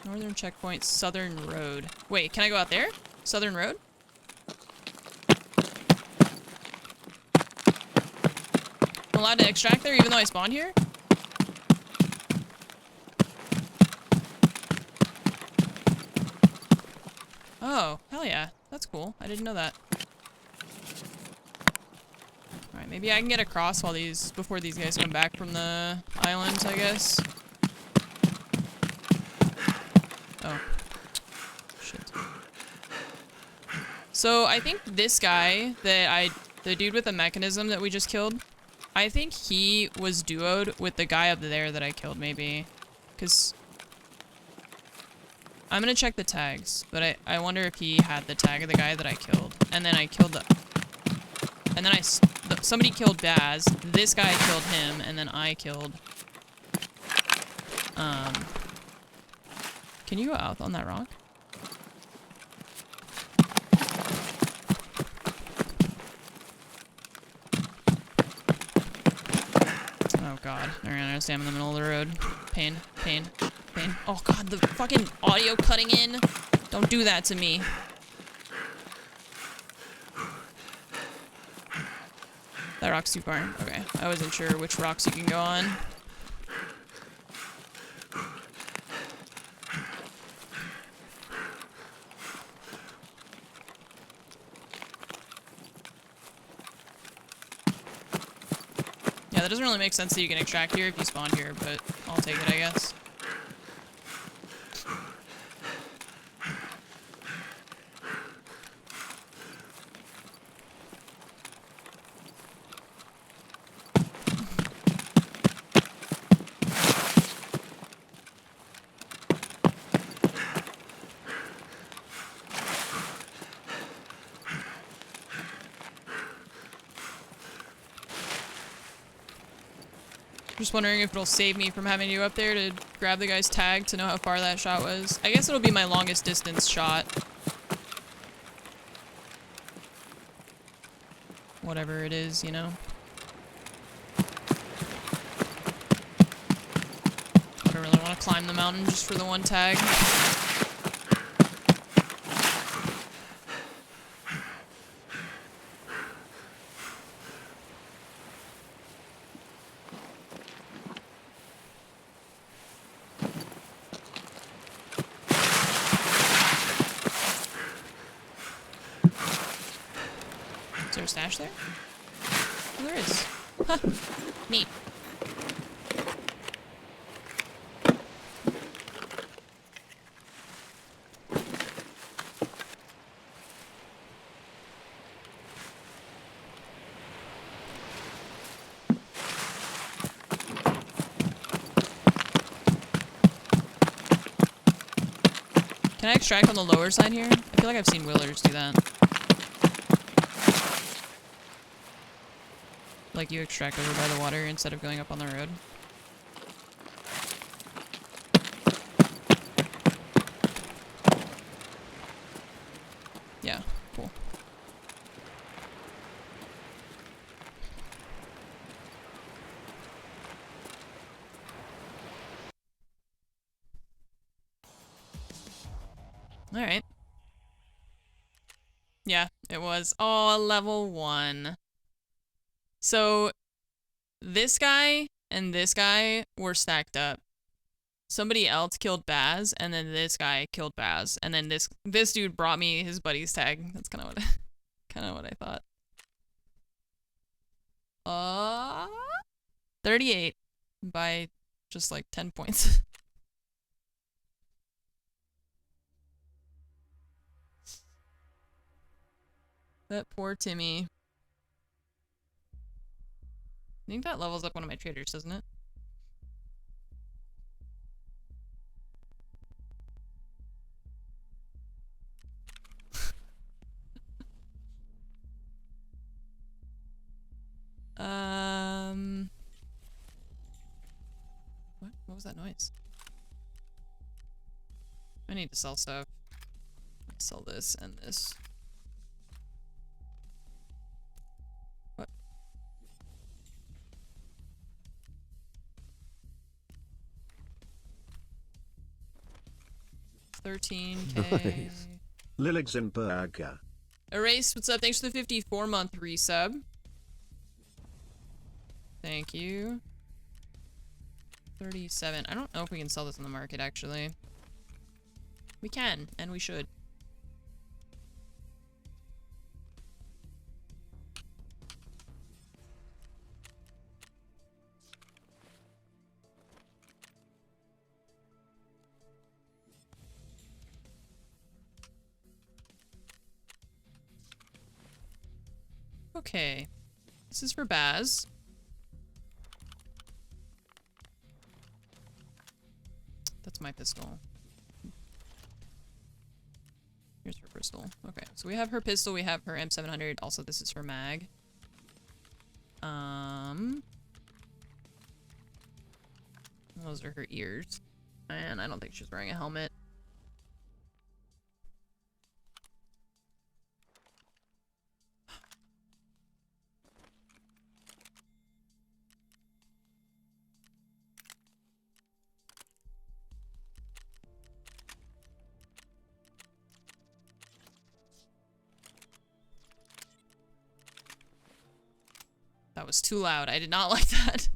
Northern checkpoint, Southern Road. Wait, can I go out there? Southern Road? I'm allowed to extract there even though I spawned here? Oh, hell yeah. That's cool. I didn't know that. Alright, maybe I can get across while before these guys come back from the island, I guess. Oh. Shit. So, I think this guy the dude with the mechanism that we just killed, I think he was duoed with the guy up there that I killed, maybe. Because... I'm gonna check the tags, but I wonder if he had the tag of the guy that I killed. And then I killed the... And then somebody killed Baz, this guy killed him, and then I killed... Can you go out on that rock? Oh god. Alright, I stand in the middle of the road. Pain, pain, pain. Oh god, the fucking audio cutting in. Don't do that to me. That rock's too far. Okay. I wasn't sure which rocks you can go on. Yeah, that doesn't really make sense that you can extract here if you spawned here, but I'll take it, I guess. Just wondering if it'll save me from having to go up there to grab the guy's tag to know how far that shot was. I guess it'll be my longest distance shot. Whatever it is, you know? I don't really want to climb the mountain just for the one tag. Is there a stash there? Oh, there is. Huh. Neat. Can I extract on the lower side here? I feel like I've seen Willers do that. Like you extract over by the water instead of going up on the road. Yeah, cool. Alright. Yeah, it was. Oh, level 1. So, this guy and this guy were stacked up. Somebody else killed Baz, and then this guy killed Baz, and then this dude brought me his buddy's tag. That's kind of what I thought. 38 by just like 10 points. That poor Timmy. I think that levels up one of my traders, doesn't it? What was that noise? I need to sell stuff. Sell this and this. What? 13K. Nice. Lilligsenberger. Erase, what's up? Thanks for the 54-month resub. Thank you. 37. I don't know if we can sell this on the market, actually. We can, and we should. Okay. This is for Baz. That's my pistol. Here's her pistol. Okay, so we have her pistol, we have her M700. Also, this is for Mag. Those are her ears. And I don't think she's wearing a helmet. That was too loud. I did not like that.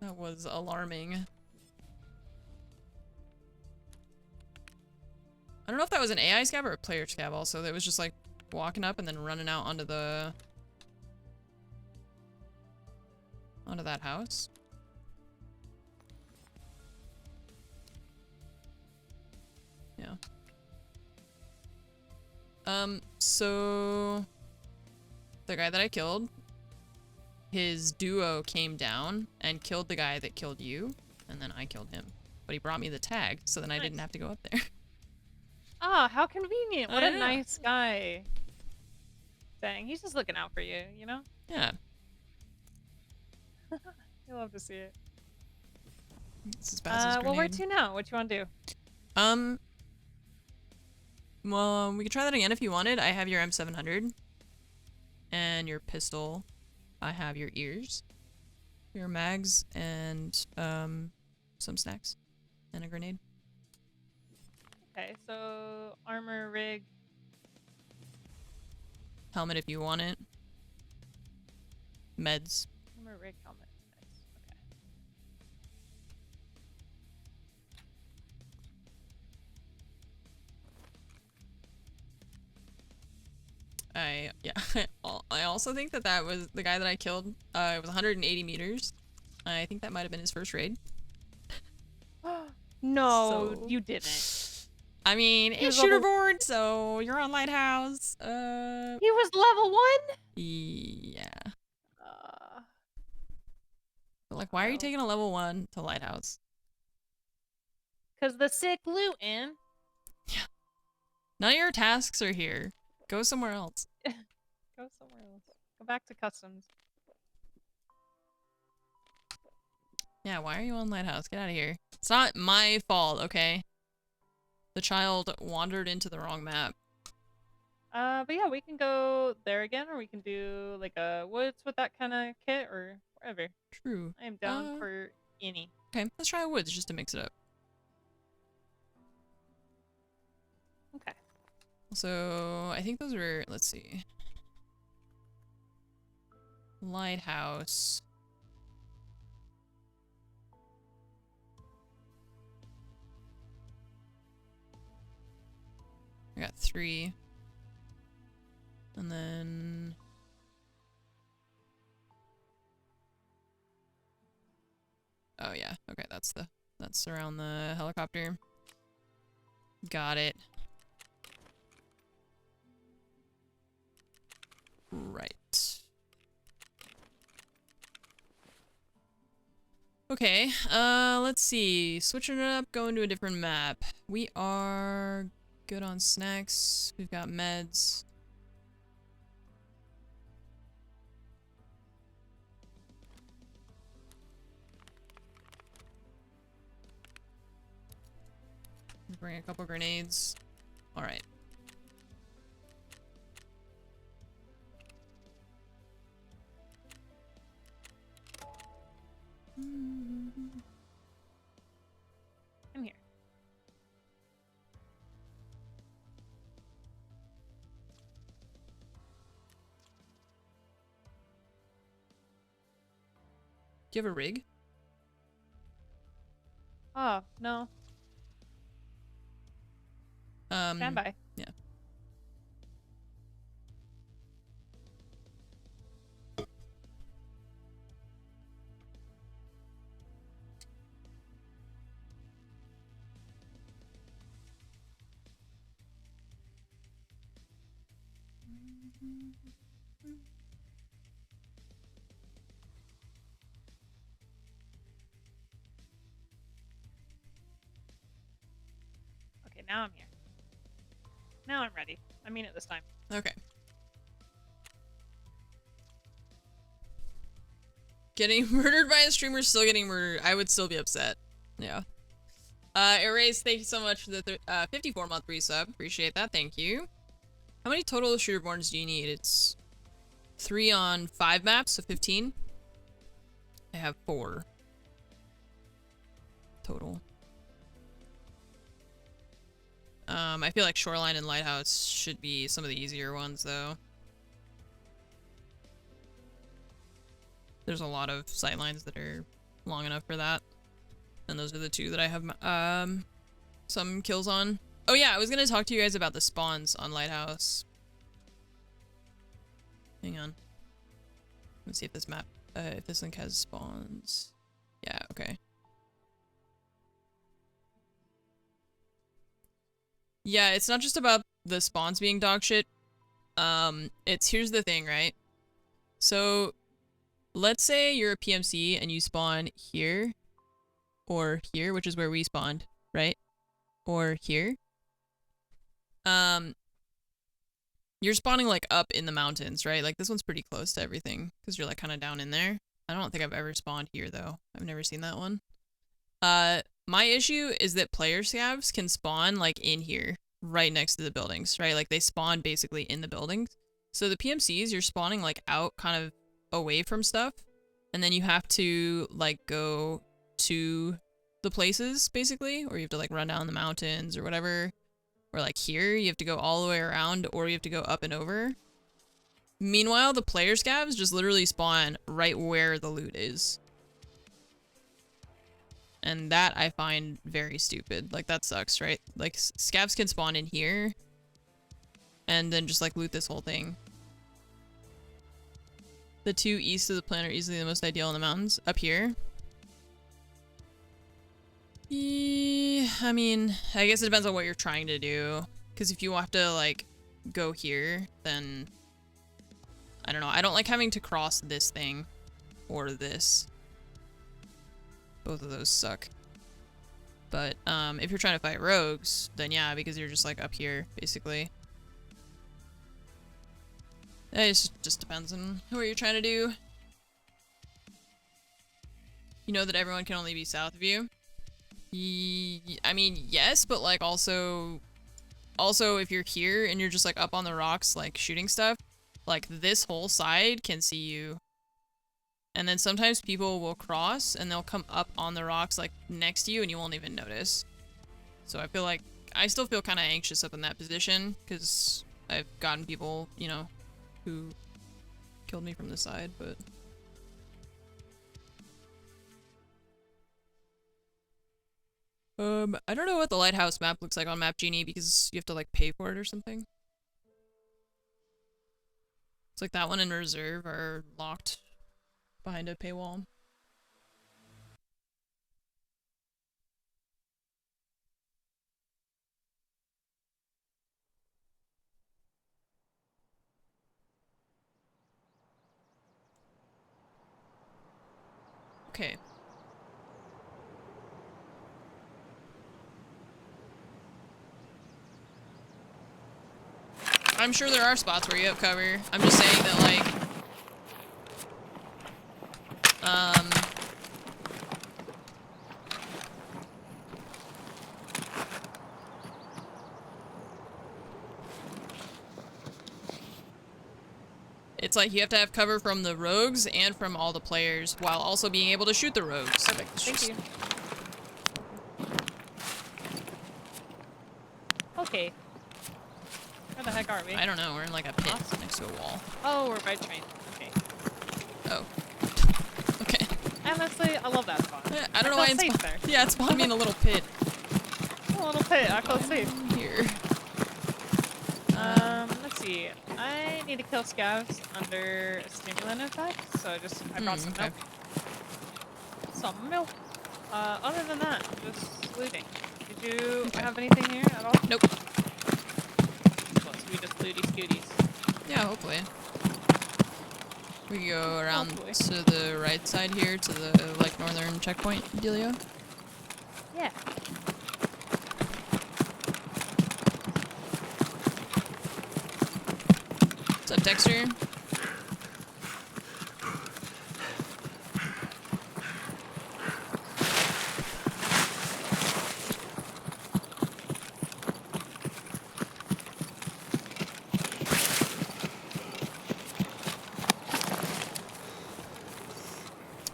That was alarming. I don't know if that was an AI scab or a player scab also. That was just like walking up and then running out onto the... onto that house. Yeah. So... the guy that I killed, his duo came down and killed the guy that killed you, and then I killed him. But he brought me the tag, so then I didn't have to go up there. Oh, how convenient. What a know. nice guy. Dang, he's just looking out for you, you know? Yeah. love to see it. It's as bad as a Well, where grenade. to now? What you want to do? Well, we could try that again if you wanted. I have your M700. And your pistol. I have your ears. Your mags and, some snacks. And a grenade. Okay, so armor, rig. Helmet if you want it. Meds. Armor, rig, helmet. Nice. Okay. I also think that was the guy that I killed. It was 180 meters. I think that might have been his first raid. No, So- you didn't. I mean, He it's was shooter level- board, so you're on Lighthouse. He was level 1? Yeah. Uh, But like, why are you Oh. taking a level 1 to Lighthouse? Cause the sick looting. None of your tasks are here. Go somewhere else. Go somewhere else. Go back to customs. Yeah, why are you on Lighthouse? Get out of here. It's not my fault, okay? The child wandered into the wrong map. But yeah, we can go there again, or we can do like a woods with that kind of kit, or wherever. True. I am down for any. Okay, let's try woods just to mix it up. Okay. So, I think those were, let's see. Lighthouse. I got 3. And then... Oh yeah, okay, that's around the helicopter. Got it. Right. Okay, let's see. Switching it up, going to a different map. We are good on snacks. We've got meds. Bring a couple grenades. All right. I'm here. Do you have a rig? Oh, no. Stand by. Yeah. Okay, now I'm here. Now I'm ready. I mean it this time. Okay. Getting murdered by a streamer, still getting murdered. I would still be upset. Yeah. Erase, thank you so much for the 54-month resub. Appreciate that. Thank you. How many total shooter borns do you need? It's 3 on 5 maps, so 15. I have 4 total. I feel like Shoreline and Lighthouse should be some of the easier ones, though. There's a lot of sightlines that are long enough for that. And those are the 2 that I have some kills on. Oh yeah, I was gonna talk to you guys about the spawns on Lighthouse. Hang on. Let's see if this map, if this link has spawns. Yeah, okay. Yeah, it's not just about the spawns being dog shit. Here's the thing, right? So, let's say you're a PMC and you spawn here, or here, which is where we spawned, right? Or here. You're spawning like up in the mountains, right? Like this one's pretty close to everything because you're like kind of down in there. I don't think I've ever spawned here though. I've never seen that one. My issue is that player scavs can spawn like in here, right next to the buildings, right? Like they spawn basically in the buildings. So the PMCs, you're spawning like out kind of away from stuff. And then you have to like go to the places basically, or you have to like run down the mountains or whatever. Or like here, you have to go all the way around, or you have to go up and over. Meanwhile, the player scavs just literally spawn right where the loot is. And that I find very stupid. Like, that sucks, right? Like, scavs can spawn in here. And then just, like, loot this whole thing. The two east of the planet are easily the most ideal in the mountains. Up here. Yeah, I mean, I guess it depends on what you're trying to do. Because if you have to, like, go here, then... I don't know. I don't like having to cross this thing. Or this. Both of those suck. But, if you're trying to fight rogues, then yeah, because you're just, like, up here, basically. It just depends on what you're trying to do. You know that everyone can only be south of you? I mean, yes, but, like, also, if you're here and you're just, like, up on the rocks, like, shooting stuff, like, this whole side can see you. And then sometimes people will cross and they'll come up on the rocks like next to you and you won't even notice. So I feel like I still feel kind of anxious up in that position because I've gotten people, you know, who killed me from the side, but... I don't know what the lighthouse map looks like on Map Genie because you have to like pay for it or something. It's like that one and Reserve are locked behind a paywall. Okay. I'm sure there are spots where you have cover. I'm just saying that, like, it's like you have to have cover from the rogues and from all the players while also being able to shoot the rogues. Perfect. Thank you. Okay. Where the heck are we? I don't know. We're in like a pit next to a wall. Oh, we're by train. Okay. Oh. Okay. Honestly, I love that spot. I don't know why it's safe there. Yeah, it spawned me in a little pit. A little pit. I feel safe. Here. Let's see. I need to kill scavs under a stimulant effect, so I brought some milk. Some milk. Other than that, just looting. Did you have anything here at all? Nope. So we just looty scooties. Yeah, hopefully. We can go around to the right side here to the like northern checkpoint dealio. Yeah. What's up, Dexter?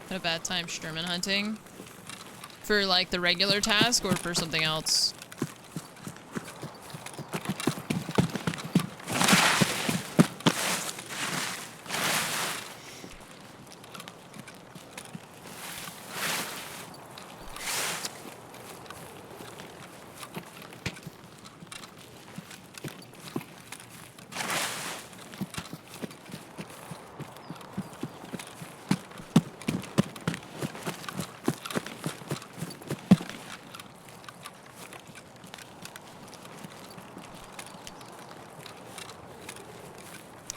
Had a bad time Sturman hunting? For like the regular task or for something else?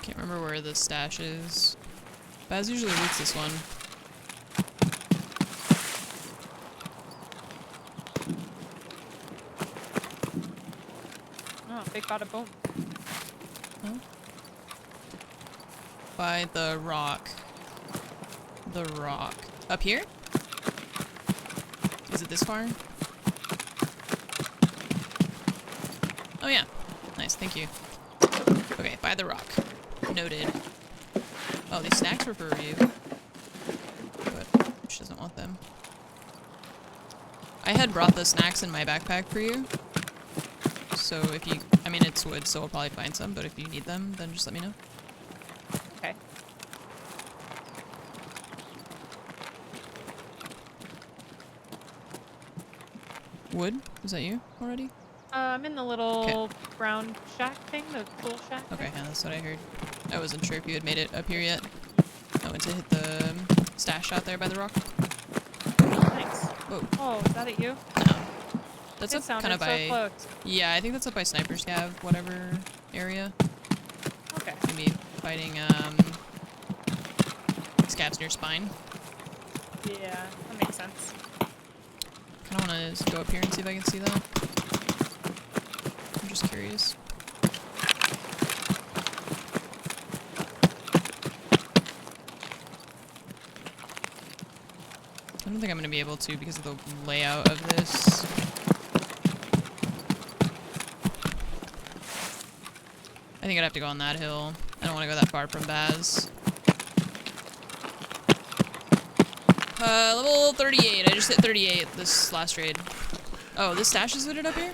Can't remember where the stash is. Baz usually loots this one. Oh, big bada boom. Huh? By the rock. the rock. Up here? Is it this far? Oh yeah. Nice, thank you. Okay, by the rock. Noted. Oh, these snacks were for you. But she doesn't want them. I had brought the snacks in my backpack for you. So if you... I mean, it's wood, so we'll probably find some, but if you need them, then just let me know. Okay. Wood? Is that you already? I'm in the little brown shack thing, the tool shack. Okay, yeah, that's what I heard. I wasn't sure if you had made it up here yet. I went to hit the stash out there by the rock. Thanks. Whoa. Oh, is that at you? No. That's It up sounded kind of so by... close. Yeah, I think that's up by Sniper's Cav, whatever area. Okay. Maybe fighting, scabs near spine. Yeah, that makes sense. Kinda wanna just go up here and see if I can see that. I'm just curious. I don't think I'm gonna be able to because of the layout of this. I think I'd have to go on that hill. I don't want to go that far from Baz. Level 38. I just hit 38 this last raid. Oh, this stash is looted up here?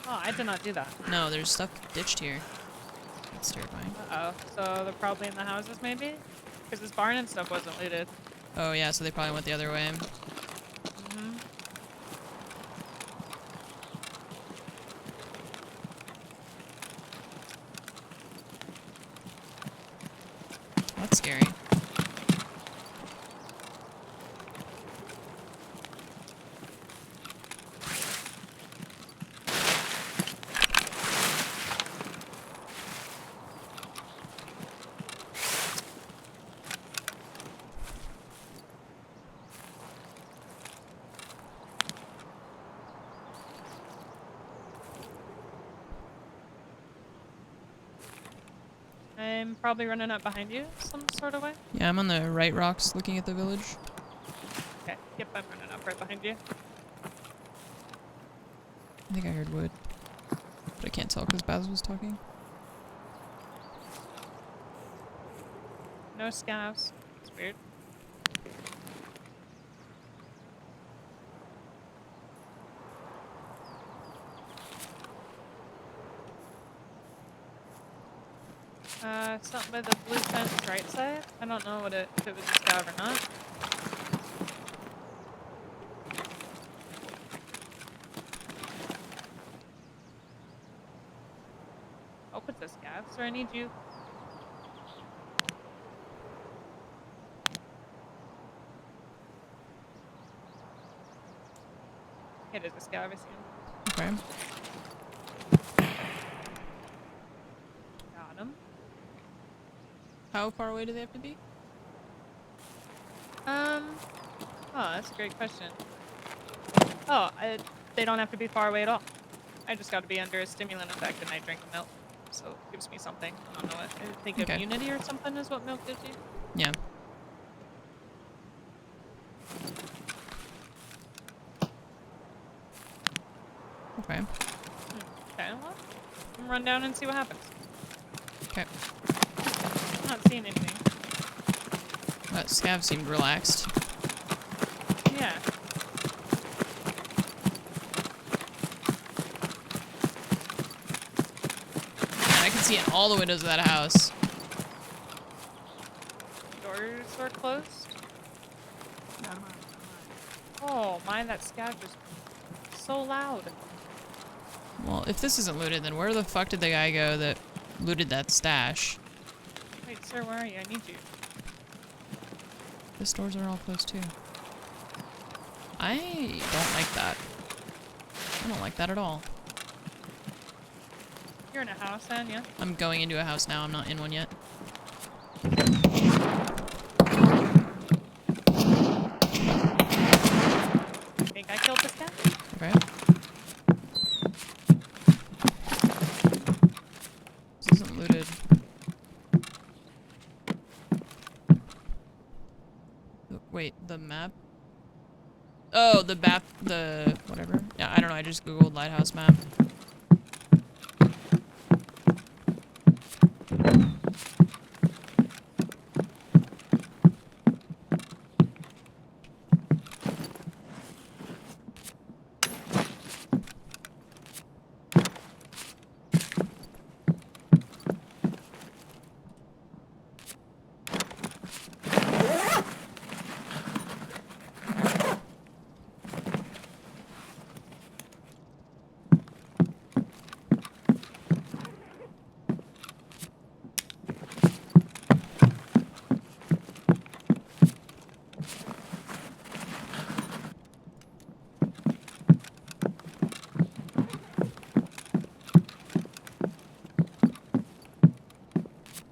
Oh, I did not do that. No, there's stuff ditched here. That's terrifying. Uh-oh. So they're probably in the houses, maybe? Because this barn and stuff wasn't looted. Oh yeah, so they probably went the other way. Mm-hmm. That's scary. I'm probably running up behind you some sort of way. Yeah, I'm on the right rocks looking at the village. Okay. Yep, I'm running up right behind you. I think I heard wood. But I can't tell because Baz was talking. No scavs. It's weird. Something by the blue fence right side. I don't know what if it was a scav or not. I'll put the scavs, or I need you. It is a scav, I see him. Okay. Got him. How far away do they have to be? Oh, that's a great question. Oh, they don't have to be far away at all. I just got to be under a stimulant effect and I drink milk. So it gives me something. I don't know what. I think Okay. immunity or something is what milk gives you. Yeah. Okay. Okay, well, I'm run down and see what happens. Okay. I'm not seeing anything. That scav seemed relaxed. Yeah. And I can see in all the windows of that house. Doors are closed. Oh my, that scav is so loud. Well, if this isn't looted, then where the fuck did the guy go that looted that stash? Wait, sir, where are you? I need you. The stores are all closed too. I don't like that. I don't like that at all. You're in a house then, yeah? I'm going into a house now. I'm not in one yet. I think I killed this guy. Okay. This isn't looted. Wait, the map? Oh, the whatever. Yeah, I don't know. I just googled lighthouse map.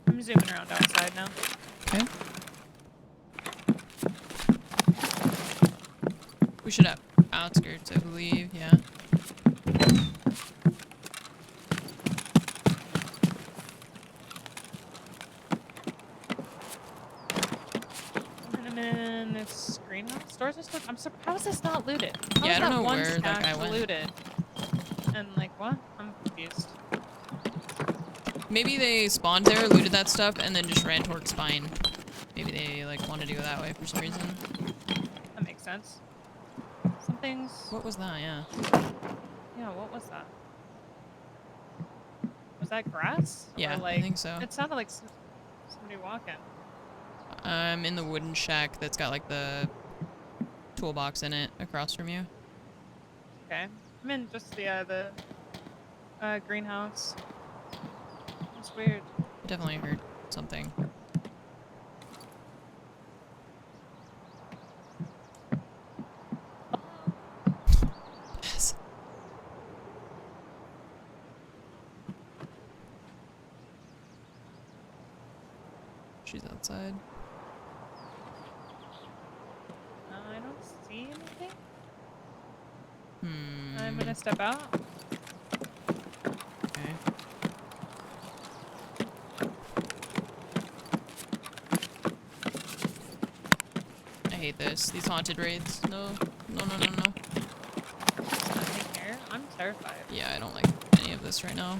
I'm zooming around outside now. Okay. We should have outskirts, I believe. Yeah. I'm in this greenhouse. Stores are still. I'm surprised. How is this not looted? How Yeah, is I don't that know one where that stack guy went. looted? And like what? I'm confused. Maybe they spawned there, looted that stuff, and then just ran towards Spine. Maybe they like want to do it that way for some reason. That makes sense. Something's. What was that? Yeah. Yeah, what was that? Was that grass? Yeah, Or, like, I think so. It sounded like somebody walking. I'm in the wooden shack that's got like the toolbox in it across from you. Okay. I'm in just the greenhouse. It's weird. Definitely heard something. Yes. She's outside. I don't see anything. Hmm. I'm gonna step out. Okay. I hate this. These haunted raids. No. No, no, no, no. There's nothing here. I'm terrified. Yeah, I don't like any of this right now.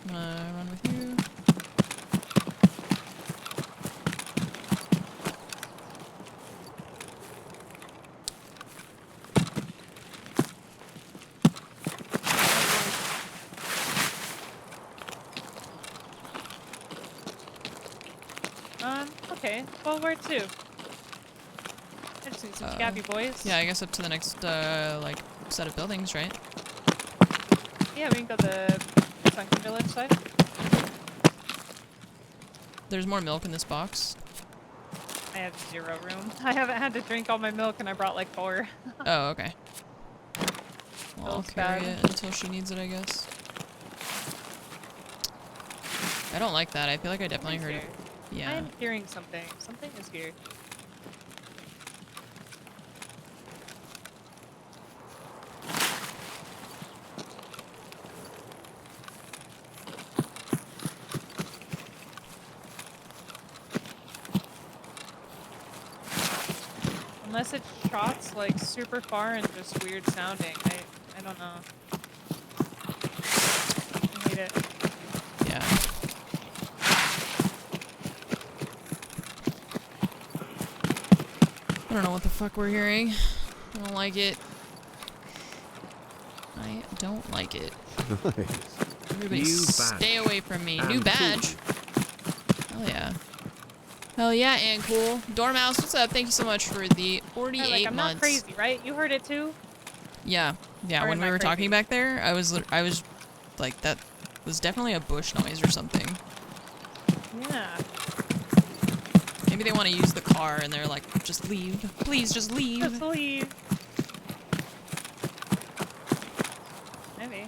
I'm gonna run with you. Okay. Well, where to? I just need some scabby boys. Yeah, I guess up to the next, like, set of buildings, right? Yeah, we can go the Sunken Village side. There's more milk in this box. I have 0 room. I haven't had to drink all my milk and I brought like 4. Oh, okay. Well, I'll Feels carry bad. it until she needs it, I guess. I don't like that. I feel like I definitely heard it. Yeah. I'm hearing something. Something is here. Unless it shots like super far and just weird sounding. I don't know. I hate it. Yeah. I don't know what the fuck we're hearing. I don't like it. I don't like it. Nice. Everybody New stay badge. away from me. And New badge. Hell yeah. Hell yeah, and cool. Dormouse, what's up? Thank you so much for the 48 Like, I'm months. not crazy, right? You heard it too? Yeah. Yeah, Or when am we I were crazy? talking back there, I was like, that was definitely a bush noise or something. Yeah. Maybe they want to use the car and they're like, just leave. Please, just leave. Just leave. Maybe.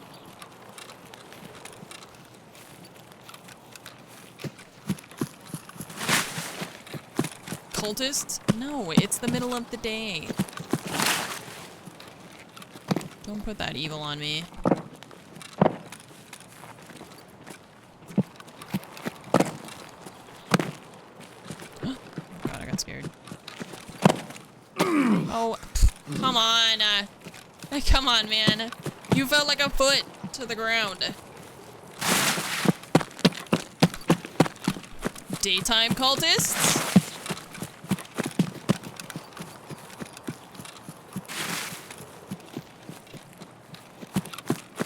Cultists? No, it's the middle of the day. Don't put that evil on me. God, I got scared. Oh, come on. Come on, man. You felt like a foot to the ground. Daytime cultists?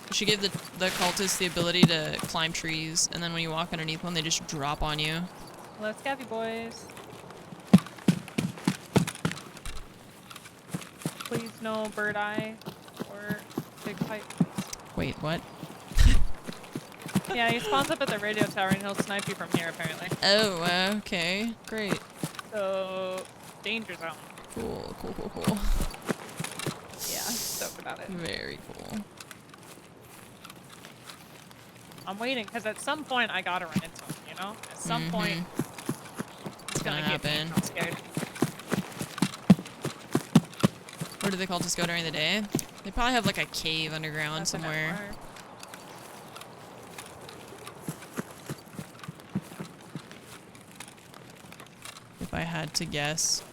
You should give the cultists the ability to climb trees, and then when you walk underneath one, they just drop on you. Let's have you boys. Please no bird eye or big pipe. Wait, what? Yeah, he spawns up at the radio tower and he'll snipe you from here apparently. Oh, okay. Great. So, danger zone. Cool, cool, cool, cool. Yeah, I'm stoked about it. Very cool. I'm waiting, because at some point I gotta run into him, you know? At some point, it's gonna happen. I'm scared. Where do the cultists go during the day? They probably have like a cave underground That's somewhere. If I had to guess.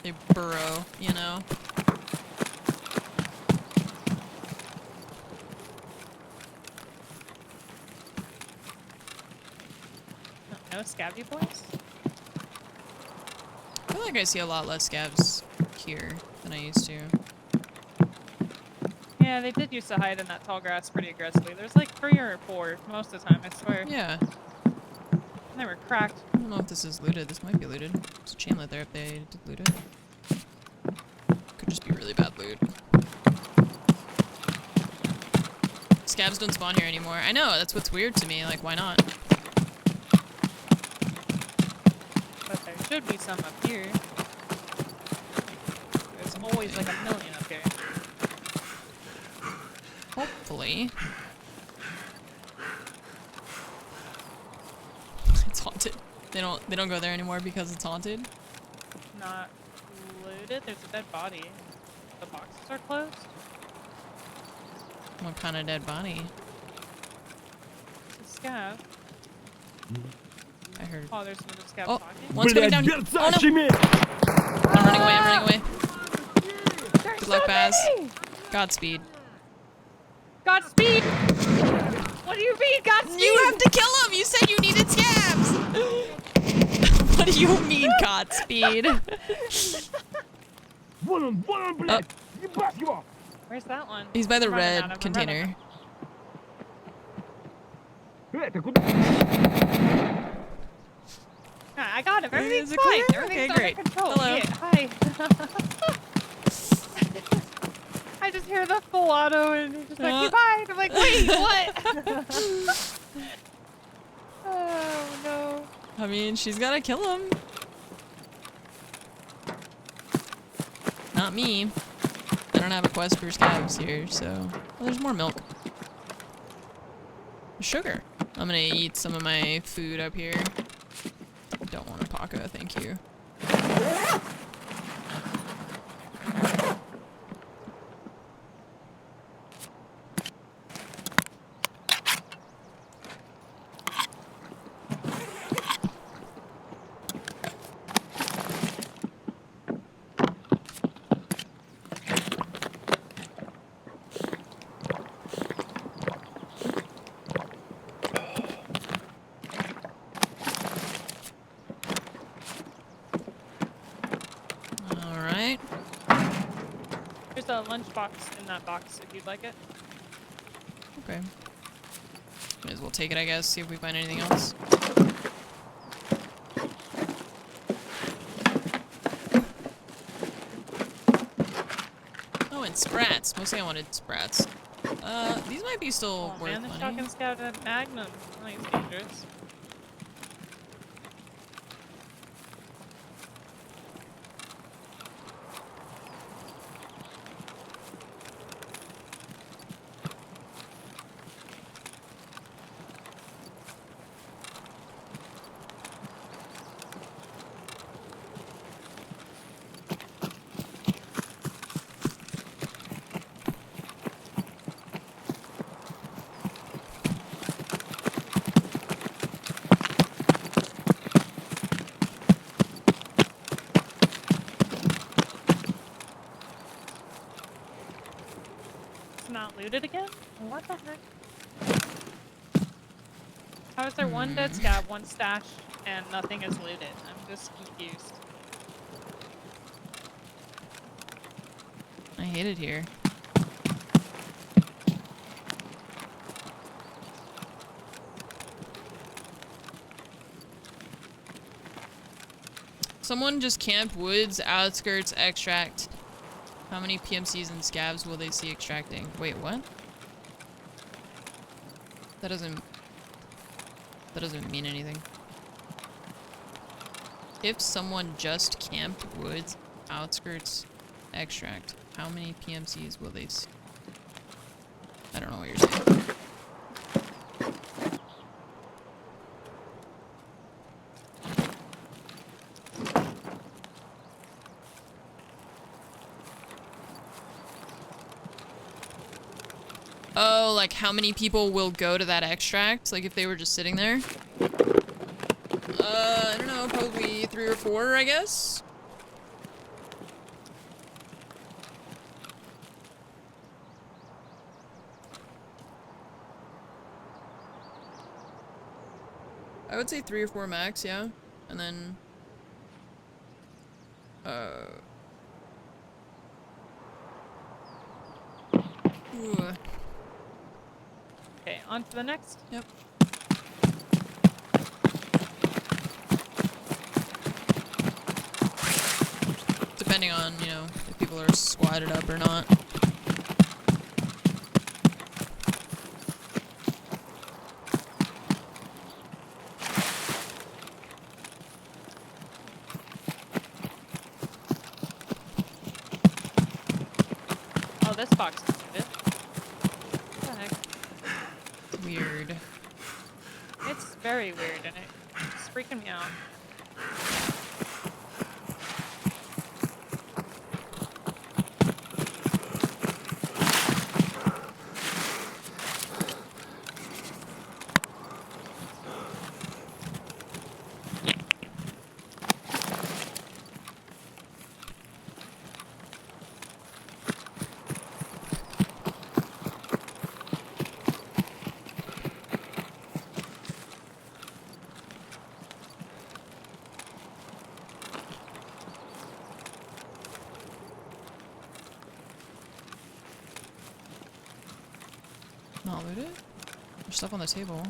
They burrow, you know? No scabby boys? I feel like I see a lot less scavs here than I used to. Yeah, they did used to hide in that tall grass pretty aggressively. There's like 3 or 4 most of the time, I swear. Yeah. They were cracked. I don't know if this is looted. This might be looted. There's a chainlet there if they did loot it. Could just be really bad loot. Scabs don't spawn here anymore. I know, that's what's weird to me. Like, why not? But there should be some up here. There's always like a million up here. Hopefully. It's haunted. They don't go there anymore because it's haunted. Not looted. There's a dead body. The boxes are closed. What kind of dead body? It's a scab. I heard. Oh, there's another scab Oh, talking. one's coming down here. Oh no! I'm running away. I'm running away. Good luck, Baz. Godspeed. Godspeed! What do you mean, Godspeed? You have to kill him! You said you needed scabs! What do you mean, Godspeed? Where's that one? He's by the I'm running out, red I'm container. I got him. Everything's Is it fine. clear? Everything's Okay, under great. control. Hello. Yeah, hi. I just hear the full auto and he's just like, you died. I'm like, wait, what? Oh, no. I mean, she's gotta kill him. Not me. I don't have a quest for scabs here, so... Well, there's more milk. Sugar. I'm gonna eat some of my food up here. Don't want a Paco, thank you. There's a lunchbox in that box if you'd like it. Okay. Might as well take it, I guess, see if we find anything else. Oh, and sprats. Mostly I wanted sprats. These might be still Oh worth man, the money. shotgun scout at Magnum. I think it's dangerous. looted again? What the heck? How is there one dead scab, one stash, and nothing is looted? I'm just confused. I hate it here. Someone just camp woods, outskirts, extract. How many PMCs and scabs will they see extracting? Wait, what? That doesn't mean anything. If someone just camped woods, outskirts, extract, how many PMCs will they see? I don't know what you're saying. Oh, like how many people will go to that extract? Like if they were just sitting there? I don't know, probably 3 or 4, I guess? I would say 3 or 4 max, yeah. And then... Ooh. Okay, on to the next. Yep. Depending on, you know, if people are squatted up or not. Oh, this box is looted. What the heck? Weird. It's very weird, and it's freaking me out. Not looted? There's stuff on the table.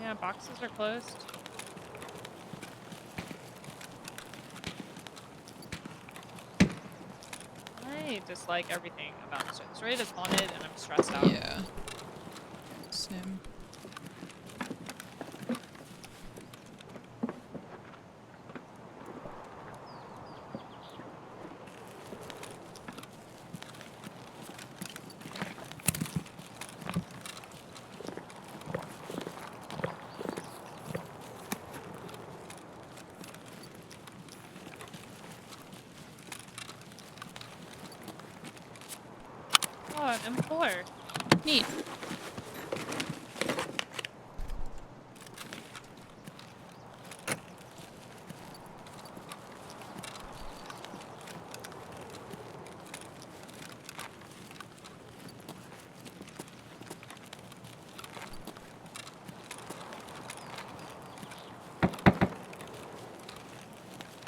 Yeah, boxes are closed. I dislike everything about this. It's ready to haunted, and I'm stressed out. Yeah. Same. Oh, an M4. Neat.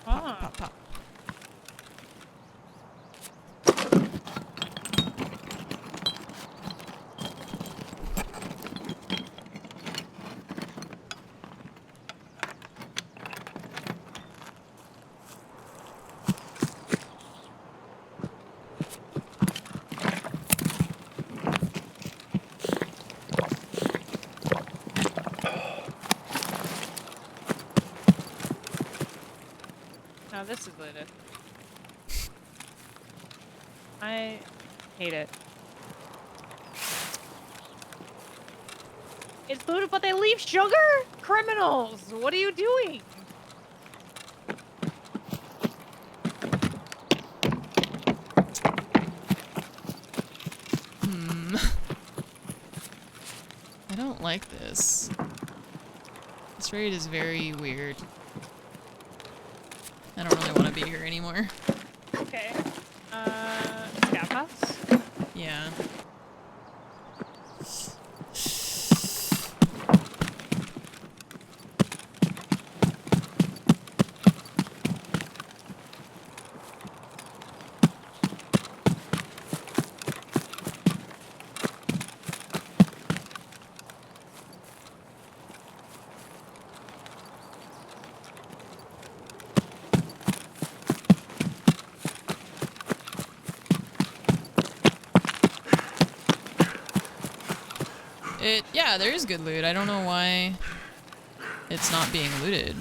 Ah. Pop, pop. Now this is looted. I hate it. It's looted, but they leave sugar? Criminals! What are you doing? I don't like this. This raid is very weird. I don't really want to be here anymore. Okay. Scab house? Yeah. Yeah, there is good loot. I don't know why it's not being looted.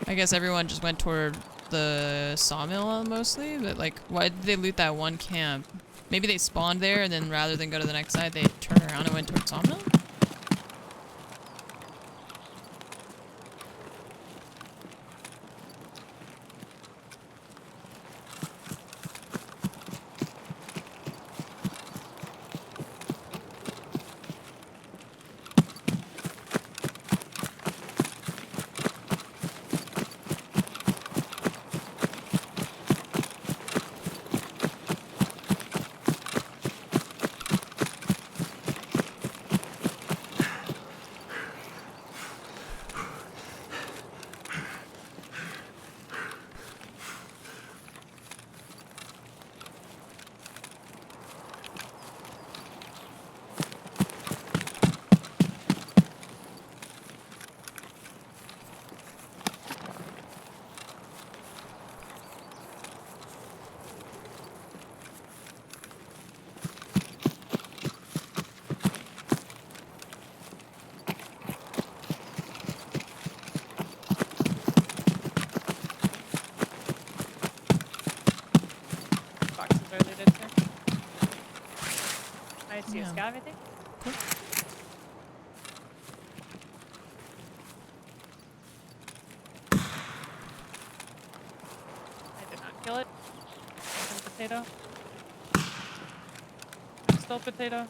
I guess everyone just went toward the sawmill mostly, but like, why did they loot that one camp? Maybe they spawned there and then rather than go to the next side, they turned around and went toward sawmill? Boxes are looted too. I see a Yeah. scav, I think. Cool. I did not kill it. Some potato. Still potato.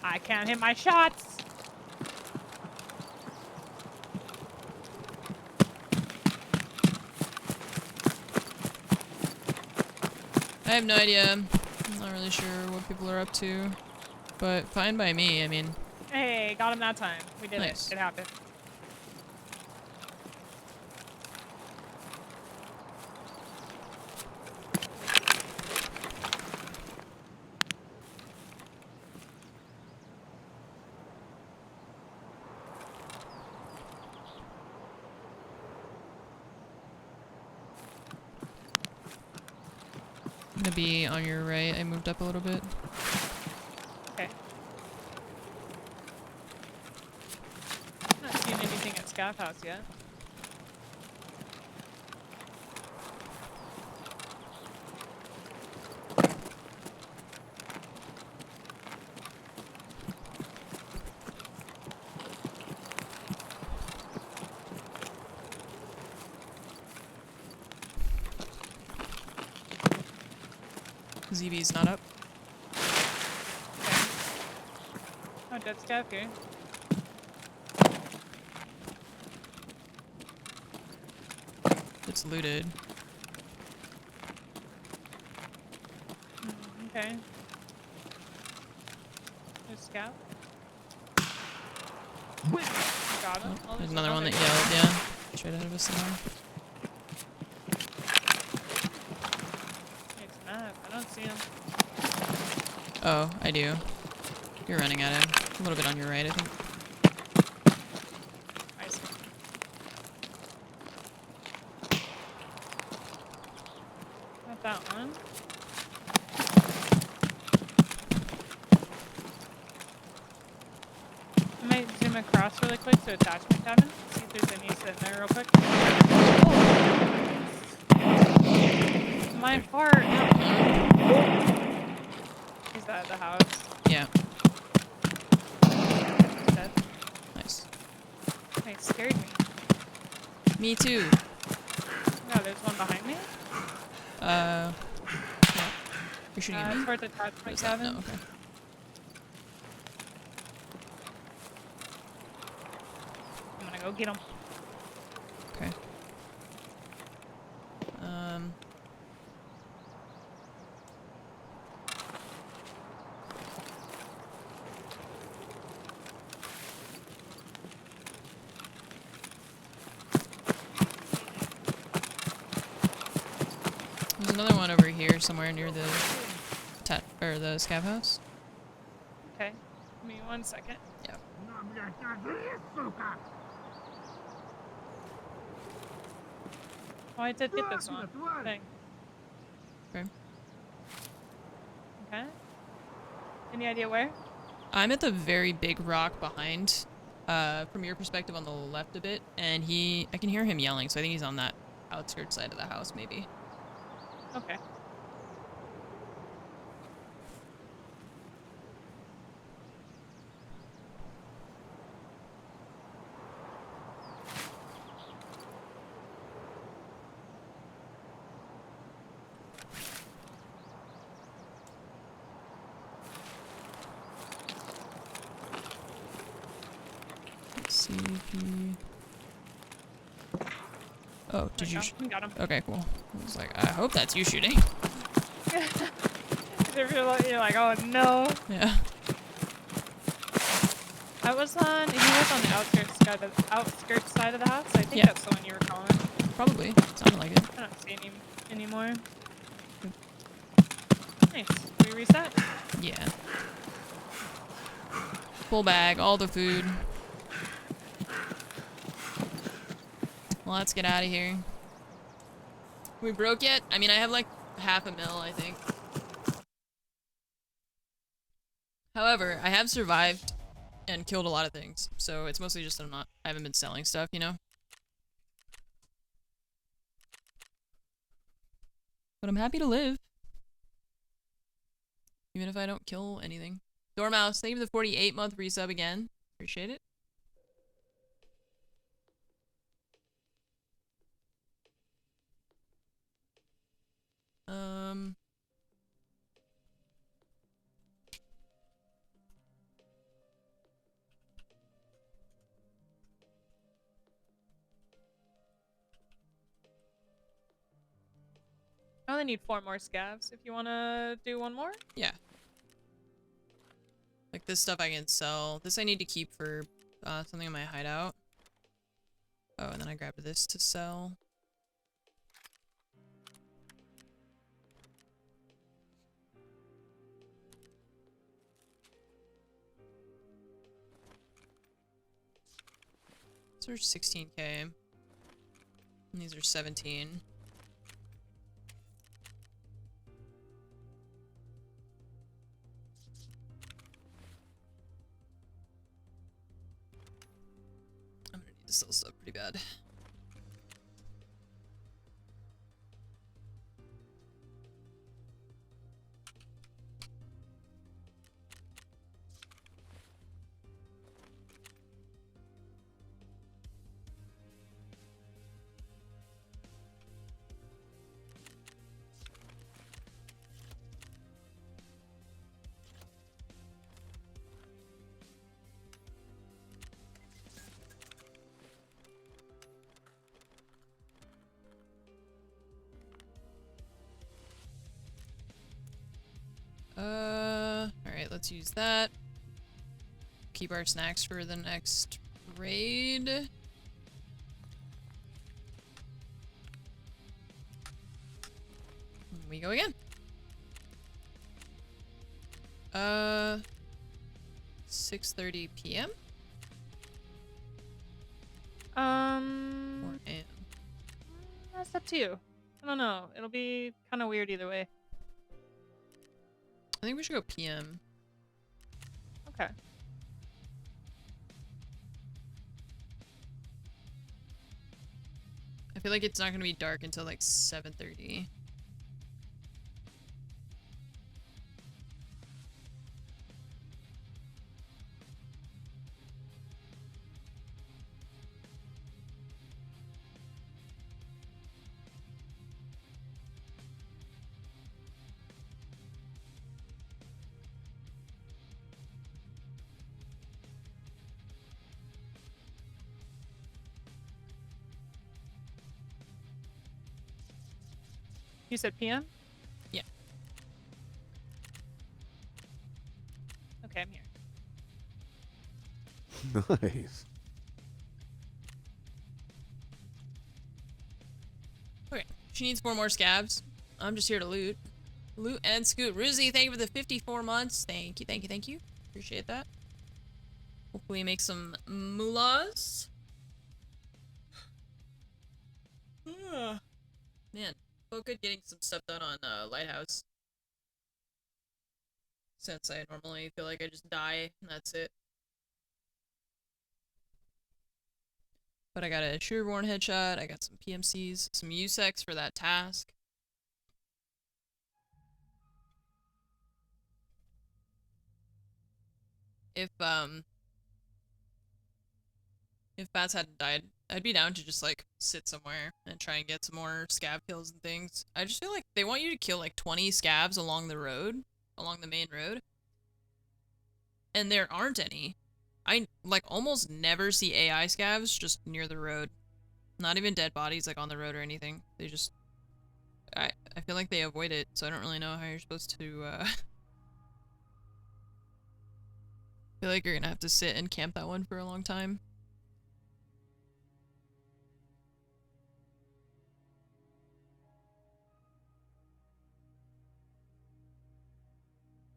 I can't hit my shots! I have no idea. I'm not really sure what people are up to, but fine by me. I mean, Hey, got him that time. We did Nice. it. It happened. I'm gonna be on your right. I moved up a little bit. Okay. Not seen anything at Scav House yet. ZB's not up. Okay. Oh, dead Scav here. It's looted. Okay. There's Scav. Got him. Oh, There's another one that yelled, yeah. Straight out of us somewhere. It's mad. I don't see him. Oh, I do. You're running at him. A little bit on your right, I think. I see. Not that one. I might zoom across really quick to attachment cabin. See if there's any sitting there real quick. Oh! My fart! Is that the house? Yeah. He's dead. Nice. They scared me. Me too. No, there's one behind me. Yeah. You're shooting at me? Towards What attachment is that? cabin. No, okay. I'm gonna go get him. Okay. There's another one over here somewhere near the the scav house. Okay. Give me 1 second. Yeah. Oh, I did get this one. Thing. Okay. Okay. Any idea where? I'm at the very big rock behind, from your perspective on the left a bit, and I can hear him yelling, so I think he's on that outskirts side of the house, maybe. Okay. Let's see if he... Oh, did you... We got him. Okay, cool. I was like, I hope that's you shooting. You're like, oh no. Yeah. He was on the outskirts side of the house. I think Yeah. that's the one you were calling. Probably. Sounded like it. I don't see him anymore. Nice. We reset? Yeah. Full bag, all the food. Well, let's get out of here. We broke yet? I mean, I have like half a mil, I think. However, I have survived and killed a lot of things, so it's mostly just I haven't been selling stuff, you know? But I'm happy to live. Even if I don't kill anything. Dormouse, thank you for the 48-month resub again. Appreciate it. I only need 4 more scavs if you want to do one more. Yeah. Like this stuff I can sell. This I need to keep for something in my hideout. Oh, and then I grabbed this to sell. These are 16k. And these are 17. I'm gonna need to sell stuff pretty bad. Alright, let's use that. Keep our snacks for the next raid. Here we go again. 6:30 p.m. Or AM. That's up to you. I don't know. It'll be kind of weird either way. I think we should go PM. Okay. I feel like it's not gonna be dark until like 7:30. You said PM? Yeah. Okay, I'm here. Nice. Okay. She needs 4 more scabs. I'm just here to loot. Loot and scoot. Ruzi, thank you for the 54 months. Thank you, thank you, thank you. Appreciate that. Hopefully make some moolahs. Man, felt good getting some stuff done on Lighthouse. since I normally feel like I just die and that's it. But I got a Shooterborn headshot, I got some PMCs, some USECs for that task. If Bats hadn't died, I'd be down to just like sit somewhere and try and get some more scav kills and things. I just feel like they want you to kill like 20 scavs along the road, along the main road. And there aren't any. I like almost never see AI scavs just near the road. Not even dead bodies like on the road or anything. They just I feel like they avoid it, so I don't really know how you're supposed to feel like you're gonna have to sit and camp that one for a long time.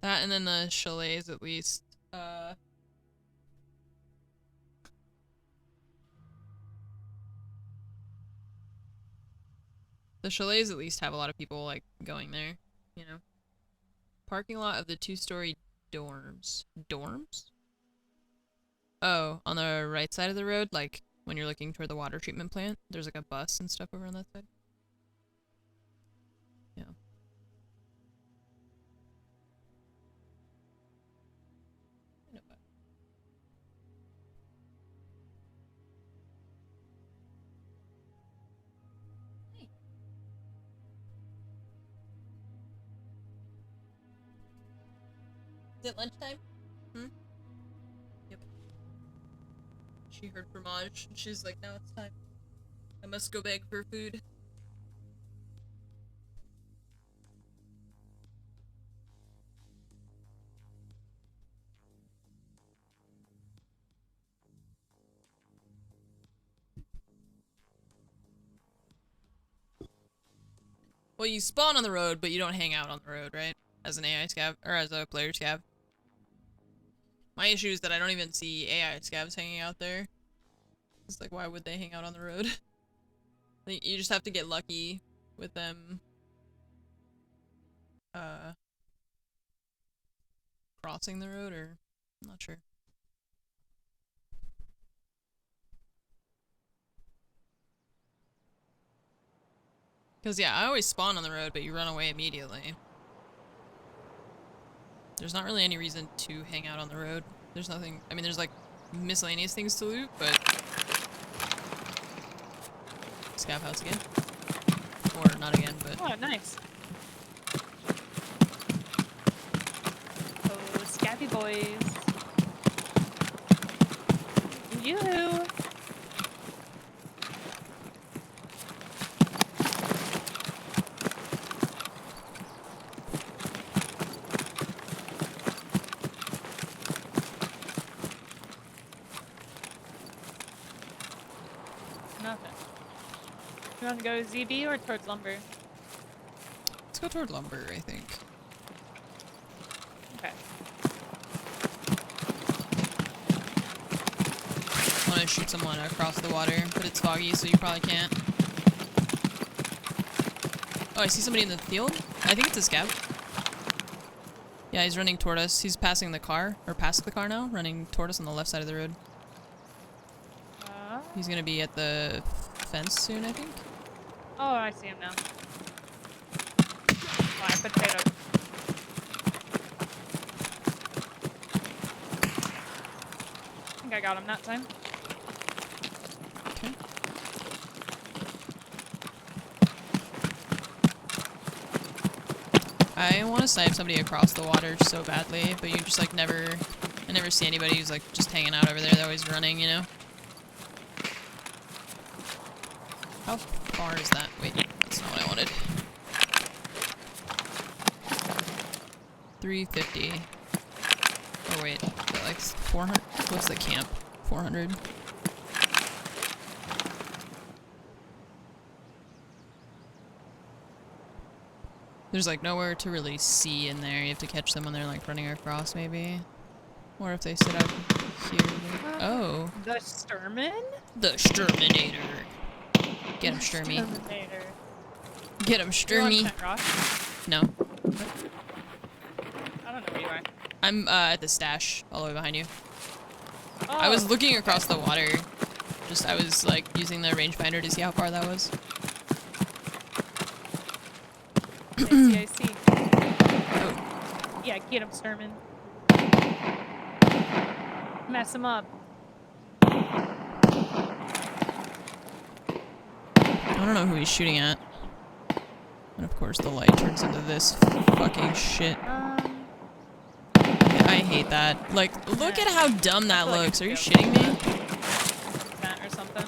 That and then the chalets at least. The chalets at least have a lot of people like going there, you know. Parking lot of the 2-story dorms. Dorms? Oh, on the right side of the road, like when you're looking toward the water treatment plant, there's like a bus and stuff over on that side. Yeah. Is it lunchtime? Hmm? Yep. She heard fromage, and she's like, now it's time. I must go beg for food. Well, you spawn on the road, but you don't hang out on the road, right? As an AI scav, or as a player scav. My issue is that I don't even see AI scavs hanging out there. It's like, why would they hang out on the road? You just have to get lucky with them crossing the road, or I'm not sure. Because yeah, I always spawn on the road, but you run away immediately. There's not really any reason to hang out on the road. There's nothing, I mean, there's like miscellaneous things to loot, but scav house again. Or not again, but Oh, nice. Oh, scabby boys. Yoo-hoo! Nothing. You want to go ZB or towards lumber? let's go toward lumber, I think. Okay. I want to shoot someone across the water, but it's foggy, so you probably can't. Oh, I see somebody in the field. I think it's a scav. Yeah, he's running toward us. He's passing the car, or past the car now, running toward us on the left side of the road. He's gonna be at the fence soon, I think. Oh, I see him now. Oh, I potato. I think I got him that time. Okay. I want to snipe somebody across the water so badly, but you just like I never see anybody who's like just hanging out over there. They're always running, you know? How far is that? Wait, that's not what I wanted. 350. Oh wait, is that like 400? What's the camp? 400? There's like nowhere to really see in there. You have to catch them when they're like running across, maybe. Or if they sit out here. Oh. The Sturman? The Sturminator. Get him, Sturmy. Exterminator. Get him, Sturmy. Rock? No. I don't know where you are. I'm at the stash all the way behind you. Oh, I was looking across the water. I was like using the rangefinder to see how far that was. I see. Oh, Yeah, get him, Sturman. Mess him up. I don't know who he's shooting at. And of course the light turns into this fucking shit. I hate that. Like, look at how dumb that looks. Are you shitting me? Or something.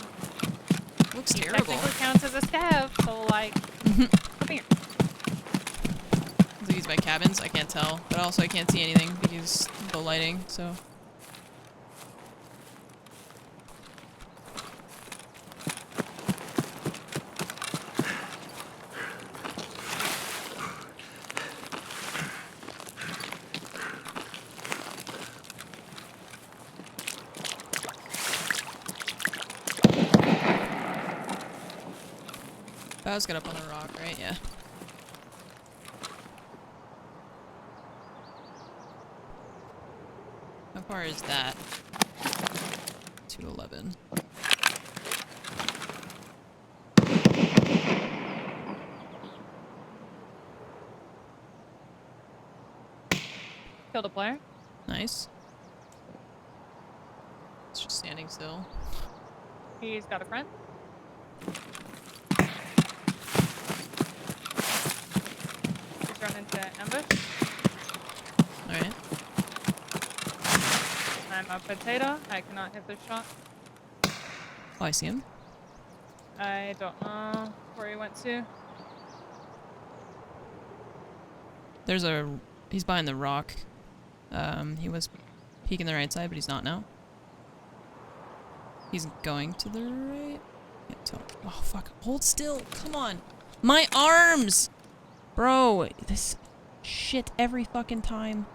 Looks He terrible. technically counts as a scav, so like, come here. Are these my cabins? I can't tell. But also I can't see anything because of the lighting, so. Bow's got up on the rock, right? Yeah. How far is that? 211. Killed a player. Nice. It's just standing still. He's got a friend. He's run into ambush. Alright. I'm a potato. I cannot hit this shot. Oh, I see him. I don't know where he went to. He's behind the rock. He was peeking the right side, but he's not now. He's going to the right. Can't tell. Oh, fuck. Hold still. Come on. My arms! Bro, this shit every fucking time.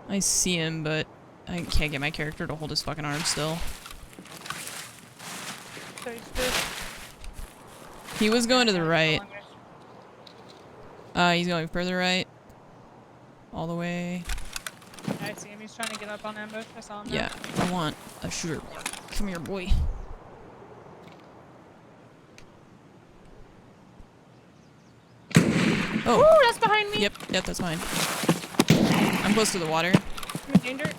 I see him, but I can't get my character to hold his fucking arms still. So he's just He was going to the right. He's going further right. All the way. I see him. He's trying to get up on ambush. I saw him. Yeah, I want a shooter. Come here, boy. Oh. Ooh, that's behind me. Yep, that's mine. I'm close to the water. I'm in danger.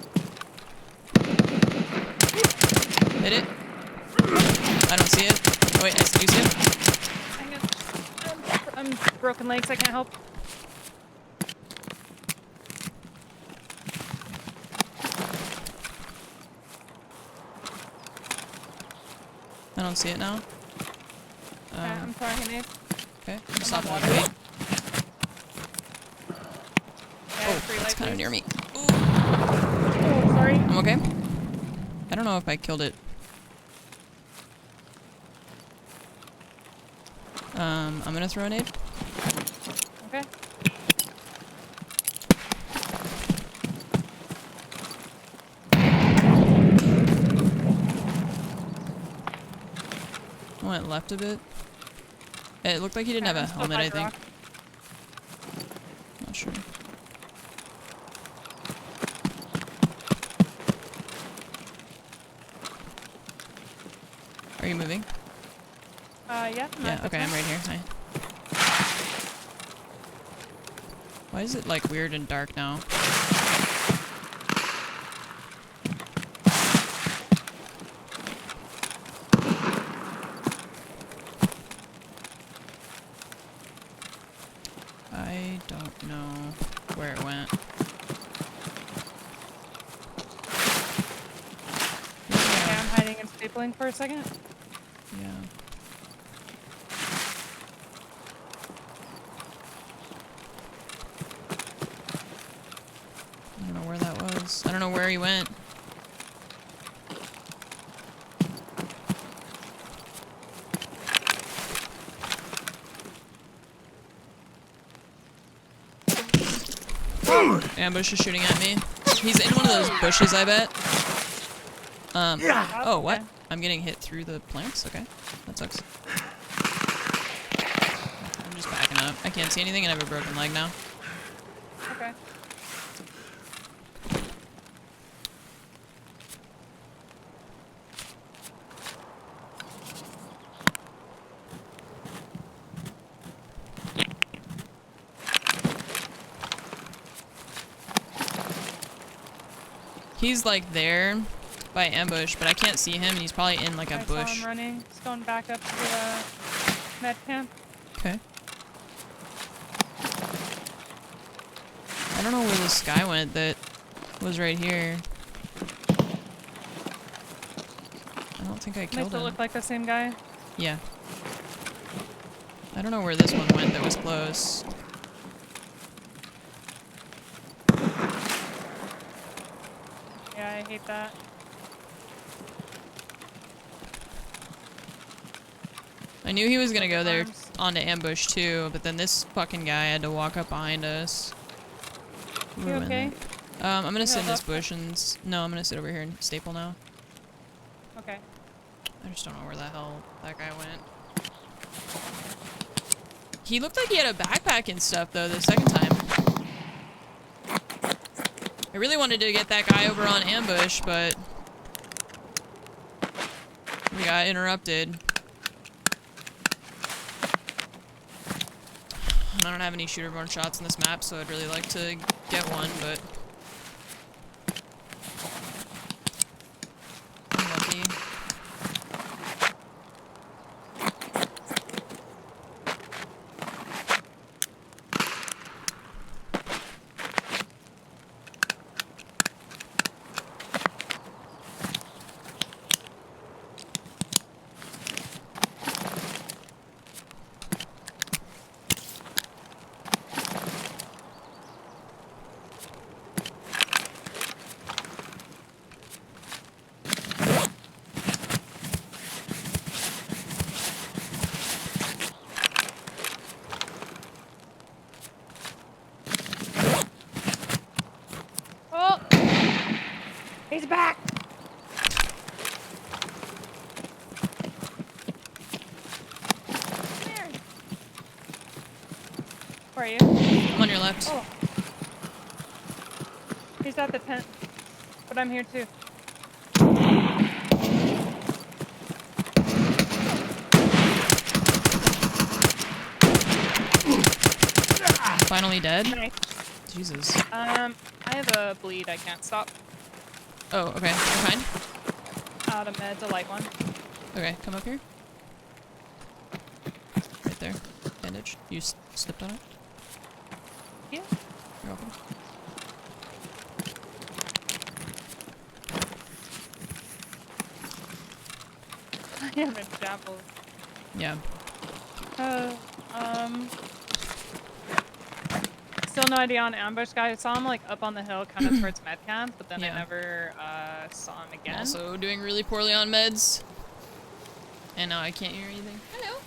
Hit it. I don't see it. Oh wait, I do see it. Hang on. I'm broken legs. I can't help. I don't see it now. Okay, I'm throwing a nade. Okay, I'm stop on that. water. Wait. Yeah, Oh, free it's light kind of boost. near me. Oh, sorry. I'm okay. I don't know if I killed it. I'm gonna throw a nade. Okay. I went left a bit. It looked like he didn't have a I'm still helmet, by I the think. rock. Not sure. Are you moving? Yeah. Yeah, okay, I'm right here. Hi. Why is it like weird and dark now? I don't know where it went. Okay, I'm hiding and stapling for a second. Yeah. I don't know where that was. I don't know where he went. Ambush is shooting at me. He's in one of those bushes, I bet. Oh, what? Okay. I'm getting hit through the planks? Okay. That sucks. I'm just backing up. I can't see anything and I have a broken leg now. Okay. He's like there by ambush, but I can't see him, and he's probably in like a I bush. saw him running. He's going back up to med camp. Okay. I don't know where this guy went that was right here. I don't think I killed Makes it him. look like the same guy. Yeah. I don't know where this one went that was close. Yeah, I hate that. I knew he was gonna go there Arms. onto ambush too, but then this fucking guy had to walk up behind us. You Ruin okay? it. I'm gonna sit in held this up? bush and no, I'm gonna sit over here and staple now. Okay. I just don't know where the hell that guy went. He looked like he had a backpack and stuff though the second time. I really wanted to get that guy over on ambush, but we got interrupted. I don't have any shooter-borne shots in this map, so I'd really like to get one, but lucky. Oh! He's back! Come here. Where are you? I'm on your left. Oh. He's at the tent. But I'm here too. Finally dead? Nice. Jesus. I have a bleed I can't stop. Oh, okay. What kind? Out of meds, a light one. Okay, come up here. Right there. Bandage. You slipped on it? Yeah. You're welcome. I haven't dabbled. Yeah. Still no idea on ambush guy. I saw him like up on the hill kind of towards med camp, but then Yeah. I never saw him again. Also doing really poorly on meds. And now I can't hear anything. Hello.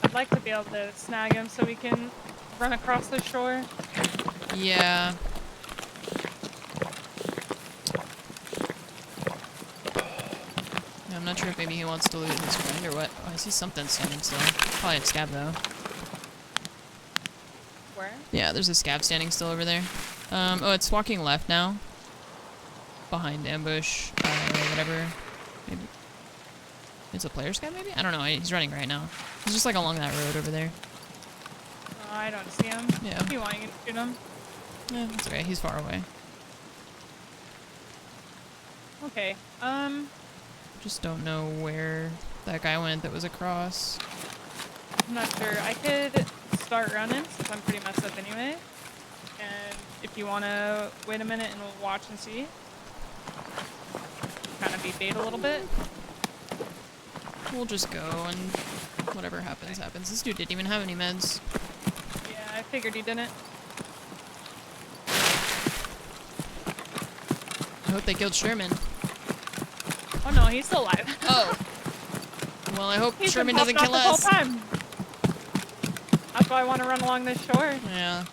I'd like to be able to snag him so we can run across the shore. Yeah. I'm not sure if maybe he wants to loot his friend or what. Oh, I see something standing still. Probably a scab though. Where? Yeah, there's a scab standing still over there. Oh, it's walking left now. Behind ambush, whatever. Maybe. It's a player scab maybe? I don't know, he's running right now. He's just like along that road over there. Oh, I don't see him. Yeah. You want to shoot him? Yeah, that's okay, he's far away. Okay. Just don't know where that guy went that was across. I'm not sure. I could start running since I'm pretty messed up anyway. And if you want to wait a minute and we'll watch and see. Kind of be bait a little bit. We'll just go and whatever happens, happens. This dude didn't even have any meds. Yeah, I figured he didn't. I hope they killed Sherman. Oh no, he's still alive. Oh. Well, I hope He's Sherman been doesn't popping kill off us. the whole time. That's why I want to run along this shore. Yeah.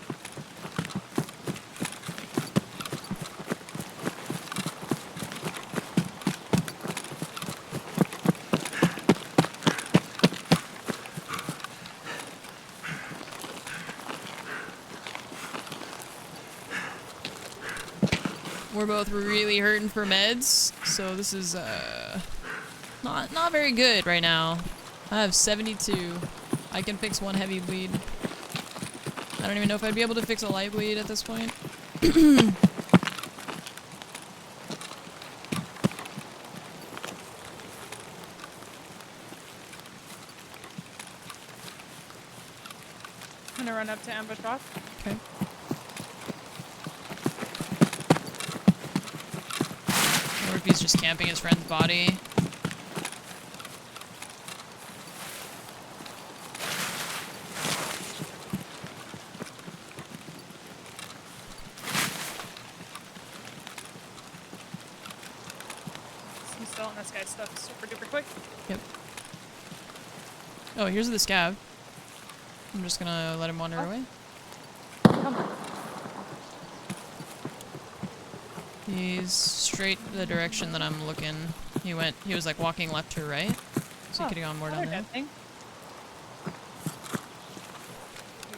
We're both really hurting for meds, so this is not very good right now. I have 72. I can fix one heavy bleed. I don't even know if I'd be able to fix a light bleed at this point. I'm gonna run up to ambush rock. Okay. Or if he's just camping his friend's body. He's still on this guy's stuff super duper quick. Yep. Oh, here's the scav. I'm just gonna let him wander away. Come on. He's straight the direction that I'm looking. He was like walking left to right. So he could have gone more down there. Thing.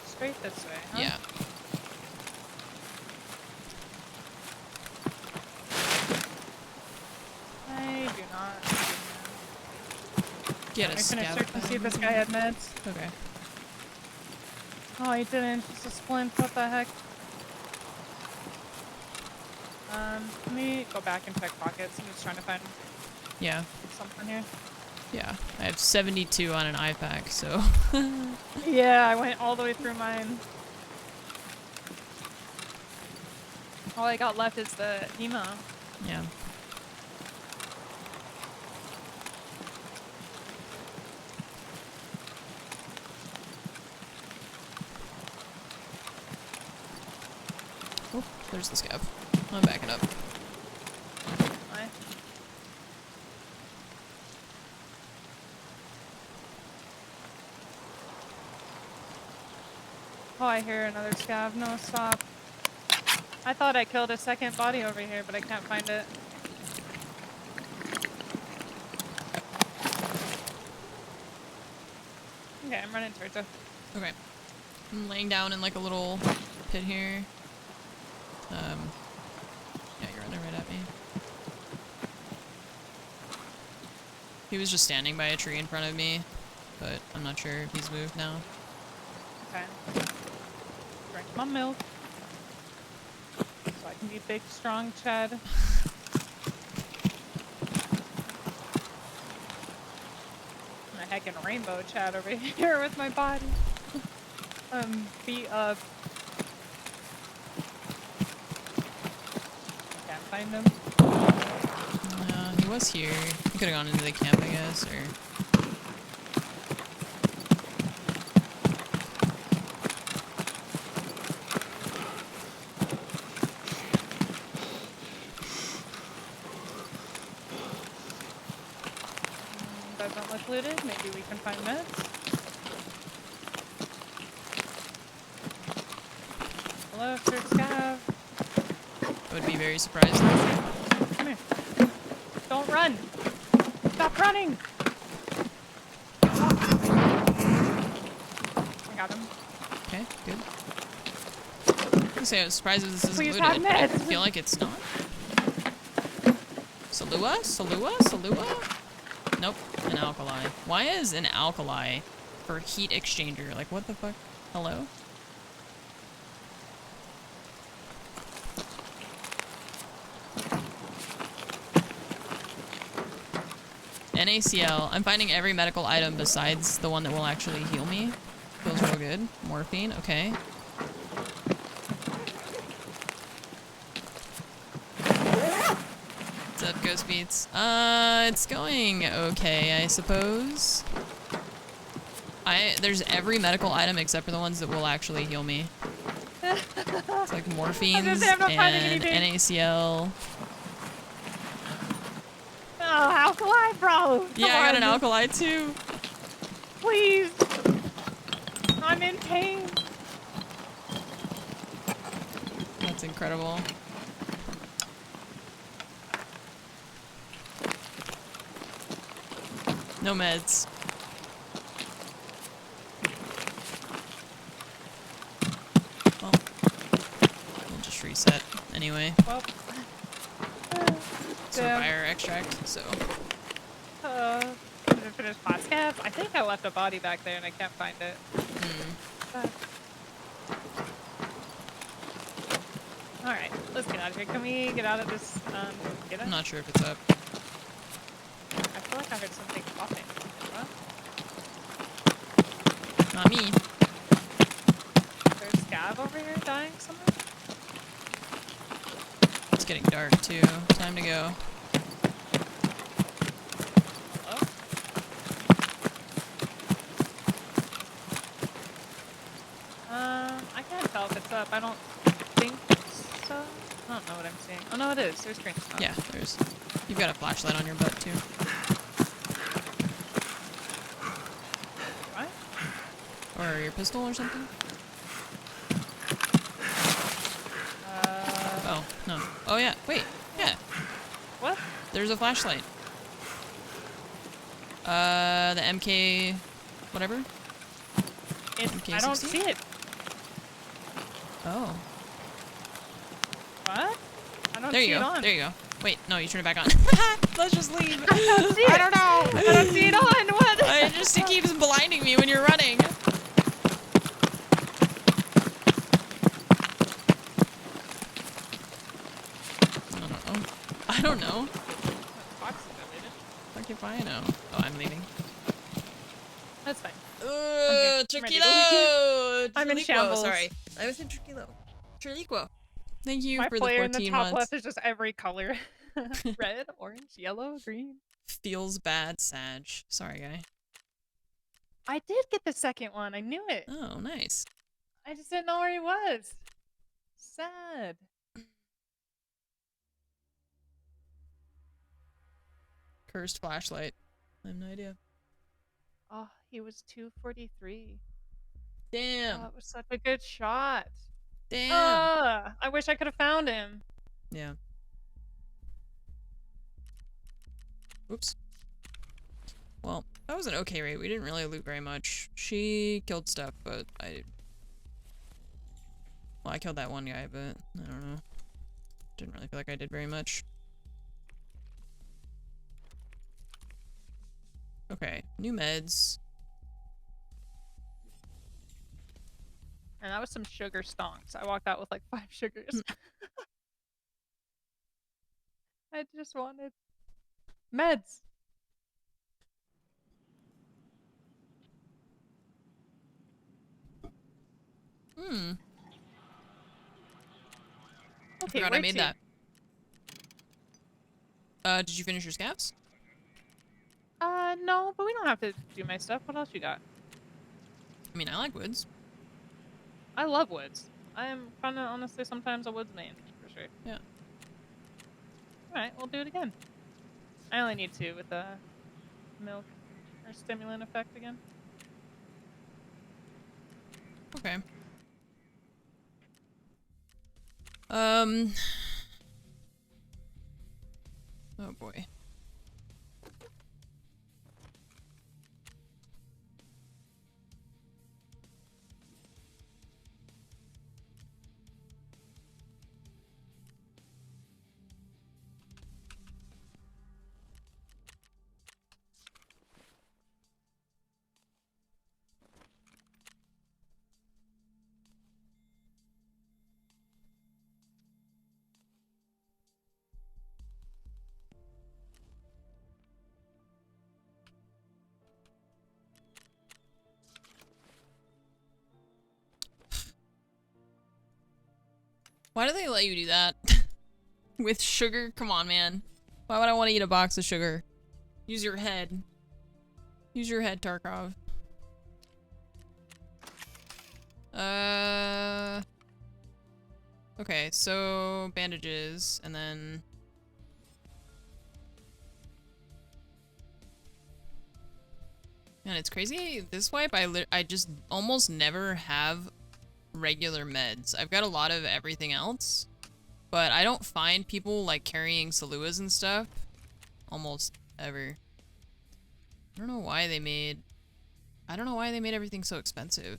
Straight this way, huh? Yeah. I do not. Get a I'm gonna scav. check to see if this guy had meds. Okay. Oh, he didn't. Just a splint. What the heck? Let me go back and check pockets. I'm just trying to find Yeah. something here. Yeah. I have 72 on an iPack, so. Yeah, I went all the way through mine. All I got left is the emo. Yeah. Oh, there's the scav. I'm backing up. Why? Oh, I hear another scav. No, stop. I thought I killed a second body over here, but I can't find it. Okay, I'm running towards it. Okay. I'm laying down in like a little pit here. Yeah, you're running right at me. He was just standing by a tree in front of me, but I'm not sure if he's moved now. Okay. Drink my milk. So I can be big, strong Chad. I'm a heckin' rainbow Chad over here with my body. Beat up. Can't find him. He was here. He could have gone into the camp, I guess, or... Doesn't look looted. Maybe we can find meds. Hello, Sir Scav. I would be very surprised. Come here. Don't run. Stop running. I got him. Okay, good. I was surprised if this is Please looted, have but I meds. feel like it's not. Salua? Salua? Salua? Nope, an alkali. Why is an alkali for heat exchanger? Like, what the fuck? Hello? NaCl. I'm finding every medical item besides the one that will actually heal me. Feels real good. Morphine, okay. What's up, Ghost Beats? It's going okay, I suppose. There's every medical item except for the ones that will actually heal me. It's like morphines and NaCl. Oh, alkali, bro. Yeah, I got an alkali too. Please. I'm in pain. That's incredible. No meds. Well, we'll just reset anyway. Well. So fire extract, so. Did I finish podcast? I think I left a body back there and I can't find it. Alright, out of here. Can we get out of this? Get I'm it? not sure if it's up. I feel like I heard something popping. What? Not me. There's scav over here dying somewhere? It's getting dark too. Time to go. Hello? I can't tell if it's up. I don't think so. I don't know what I'm seeing. Oh no, it is. There's green smoke. Yeah, there's. You've got a flashlight on your butt too. Right? Or your pistol or something? Oh, no. Oh yeah, wait. Yeah. What? There's a flashlight. The MK... whatever? I don't see it. Oh. What? I don't There see you it go. on. There you go. Wait, no, you turn it back on. Let's just leave. I don't see it. I don't know. I don't see it on. What? It keeps blinding me when you're running. I don't know. Fuck if I know. Oh, I'm leaving. That's fine. Tranquilo! I'm in Tranquilo, shambles. Sorry. I was in Tranquilo. Tranquilo. Thank you My for the player 14 in the top months. left is just every color. Red, orange, yellow, green. Feels bad, Sag. Sorry, guy. I did get the second one. I knew it. Oh, nice. I just didn't know where he was. Sad. Cursed flashlight. I have no idea. Oh, he was 243. Damn. Oh, it was such a good shot. Damn. I wish I could have found him. Yeah. Oops. Well, that was an okay raid. We didn't really loot very much. She killed stuff, but well, I killed that one guy, but I don't know. Didn't really feel like I did very much. Okay, new meds. And that was some sugar stonks. I walked out with like 5 sugars. I just wanted meds. Hmm. Okay, Forgot I where made to? that. Did you finish your scavs? No, but we don't have to do my stuff. What else you got? I mean, I like woods. I love woods. I am kind of honestly sometimes a woods main, for sure. Yeah. Alright, we'll do it again. I only need 2 with the milk or stimulant effect again. Okay. Oh boy. Why do they let you do that? With sugar? Come on, man. Why would I want to eat a box of sugar? Use your head. Use your head, Tarkov. Okay, so bandages, and then... Man, it's crazy. This wipe, I just almost never have regular meds. I've got a lot of everything else, but I don't find people like carrying Saluas and stuff almost ever. I don't know why they made everything so expensive.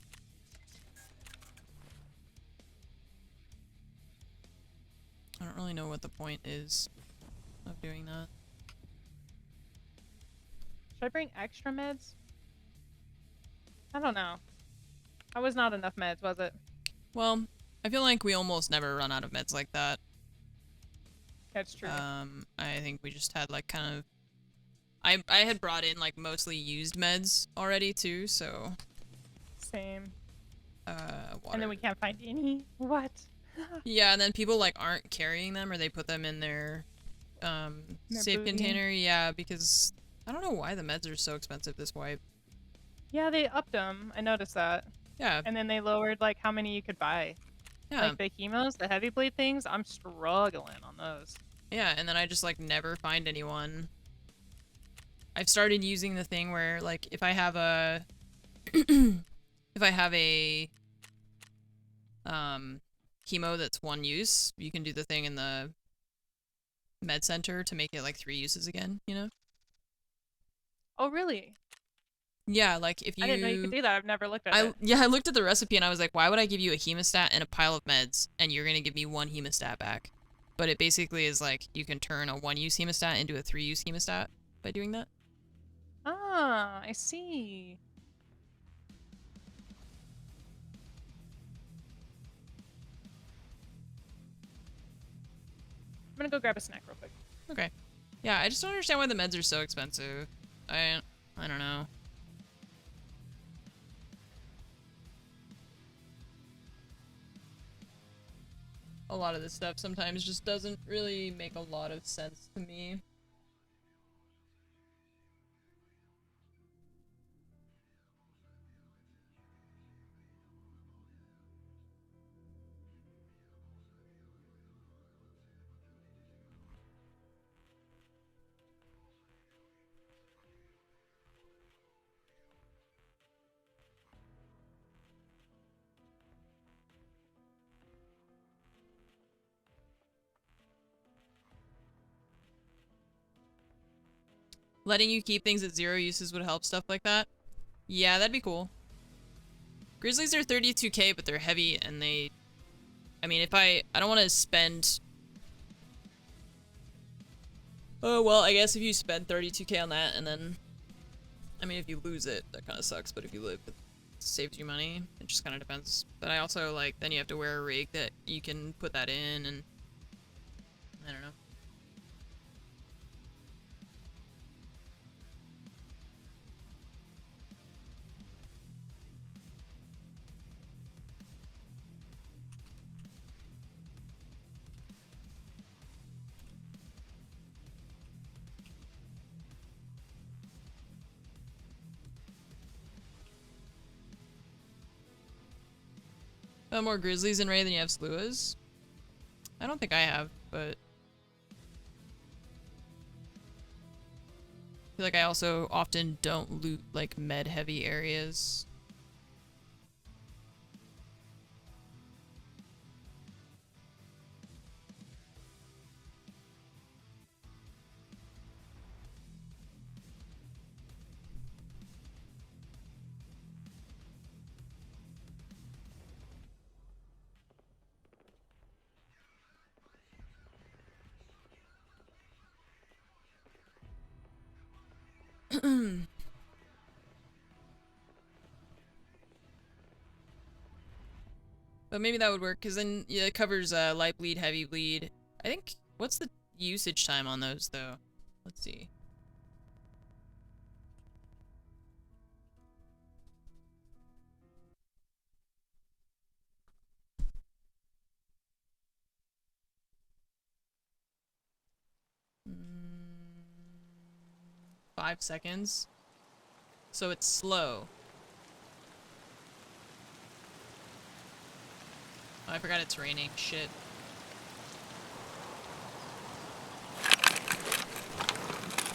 I don't really know what the point is of doing that. Should I bring extra meds? I don't know. That was not enough meds, was it? Well, I feel like we almost never run out of meds like that. That's true. I think we just had like kind of I had brought in like mostly used meds already too, so Same. water. And then we can't find any. What? Yeah, and then people like aren't carrying them or they put them in their safe booty. container. Yeah, because I don't know why the meds are so expensive this wipe. Yeah, they upped them. I noticed that. Yeah. And then they lowered like how many you could buy. Yeah. Like the hemos, the heavy blade things, I'm struggling on those. Yeah, and then I just like never find anyone. I've started using the thing where like if I have a if I have a chemo that's one use, you can do the thing in the med center to make it like 3 uses again, you know? Oh, really? Yeah, like if you I didn't know you could do that. I've never looked at it. Yeah, I looked at the recipe and I was like, why would I give you a hemostat and a pile of meds and you're gonna give me 1 hemostat back? But it basically is like you can turn a 1-use hemostat into a 3-use hemostat by doing that. Ah, I see. I'm gonna go grab a snack real quick. Okay. Yeah, I just don't understand why the meds are so expensive. I don't know. A lot of this stuff sometimes just doesn't really make a lot of sense to me. Letting you keep things at 0 uses would help, stuff like that. Yeah, that'd be cool. Grizzlies are 32k, but they're heavy, and they... I mean, if I don't want to spend... Oh, well, I guess if you spend 32k on that, and then... I mean, if you lose it, that kind of sucks, but if you live, it saves you money. It just kind of depends. But I also, like, then you have to wear a rig that you can put that in, and... I don't know. More grizzlies in Ray than you have sluas? I don't think I have, but... I feel like I also often don't loot, like, med-heavy areas. But maybe that would work, because then yeah, it covers light bleed, heavy bleed. I think, what's the usage time on those, though? Let's see. Mm, 5 seconds. So it's slow. Oh, I forgot it's raining. Shit.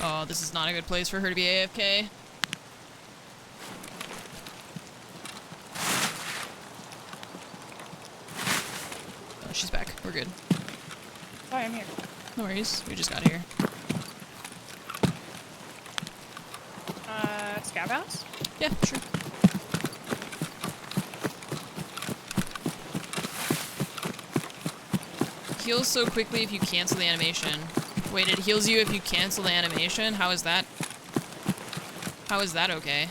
Oh, this is not a good place for her to be AFK. Oh, she's back. We're good. Sorry, I'm here. No worries. We just got here. Scav house? Yeah, sure. Heals so quickly if you cancel the animation. Wait, it heals you if you cancel the animation? How is that? How is that okay?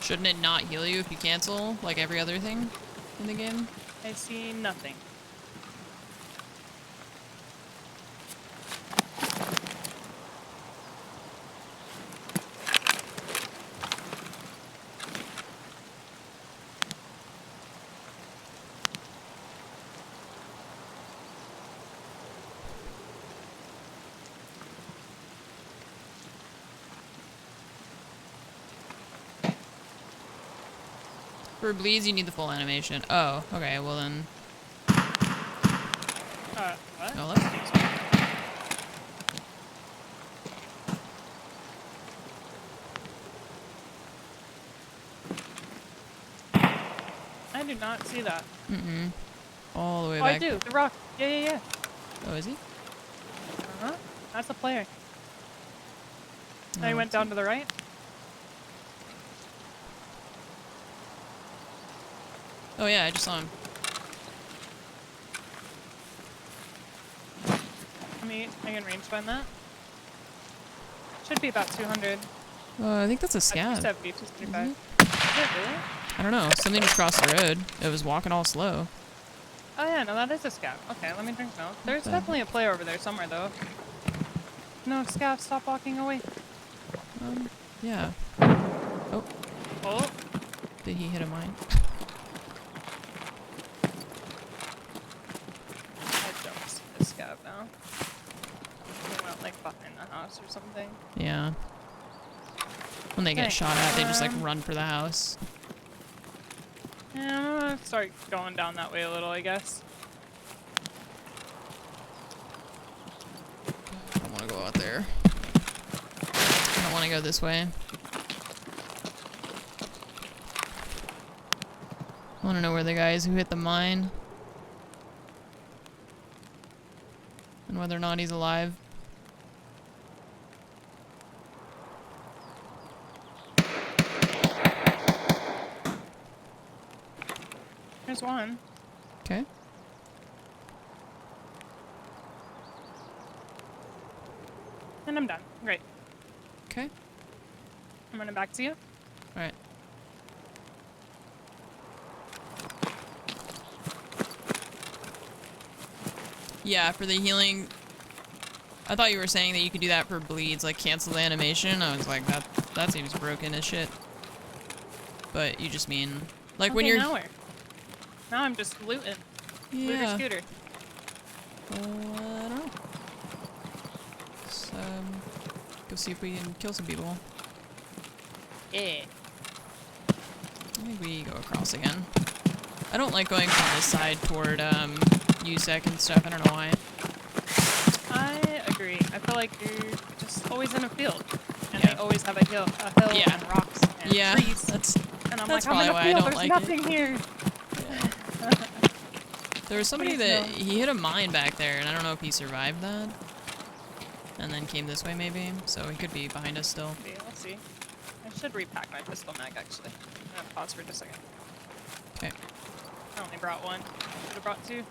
Shouldn't it not heal you if you cancel, like every other thing in the game? I see nothing. For bleeds, you need the full animation. Oh, okay, well then. What? Oh, that's useful. I do not see that. Mm-mm. All the way Oh, back. I do. The rock. Yeah, yeah, yeah. Oh, is he? Uh-huh. That's the player. No, Now he went it's down to the right. Oh yeah, I just saw him. I can range find that. Should be about 200. I think that's a scav. 270, 235. Mhm. Is it really? I don't know. Something just crossed the road. It was walking all slow. Oh yeah, no, that is a scav. Okay, let me drink milk. There's Okay. definitely a player over there somewhere, though. No, scav, stop walking away. Yeah. Oh, Did he hit a mine? I don't see this scav now. He went, like, behind the house or something. Yeah. When they get Okay, shot at, they just like run for the house. Yeah, I'm gonna start going down that way a little, I guess. I don't want to go out there. I don't want to go this way. I want to know where the guy is who hit the mine. And whether or not he's alive. There's one. Okay. And I'm done. Great. Okay. I'm running back to you. Alright. Yeah, for the healing... I thought you were saying that you could do that for bleeds, like cancel the animation. I was like, that seems broken as shit. But you just mean... Like Okay, when you're... now where? Now I'm just looting. Looter Yeah. scooter. I don't know. Let's, go see if we can kill some people. Yeah. I think we go across again. I don't like going from this side toward, USEC and stuff. I don't know why. I agree. I feel like you're just always in a field. And Yeah. they always have a hill Yeah. and rocks and Yeah, trees. that's And I'm that's like, I'm in probably a why I field, don't there's like nothing here. There was somebody Please that no. he hit a mine back there, and I don't know if he survived that. And then came this way, maybe. So he could be behind us still. Okay, let's see. I should repack my pistol mag, actually. I'm gonna pause for just a second. Okay. I only brought one. Should have brought two.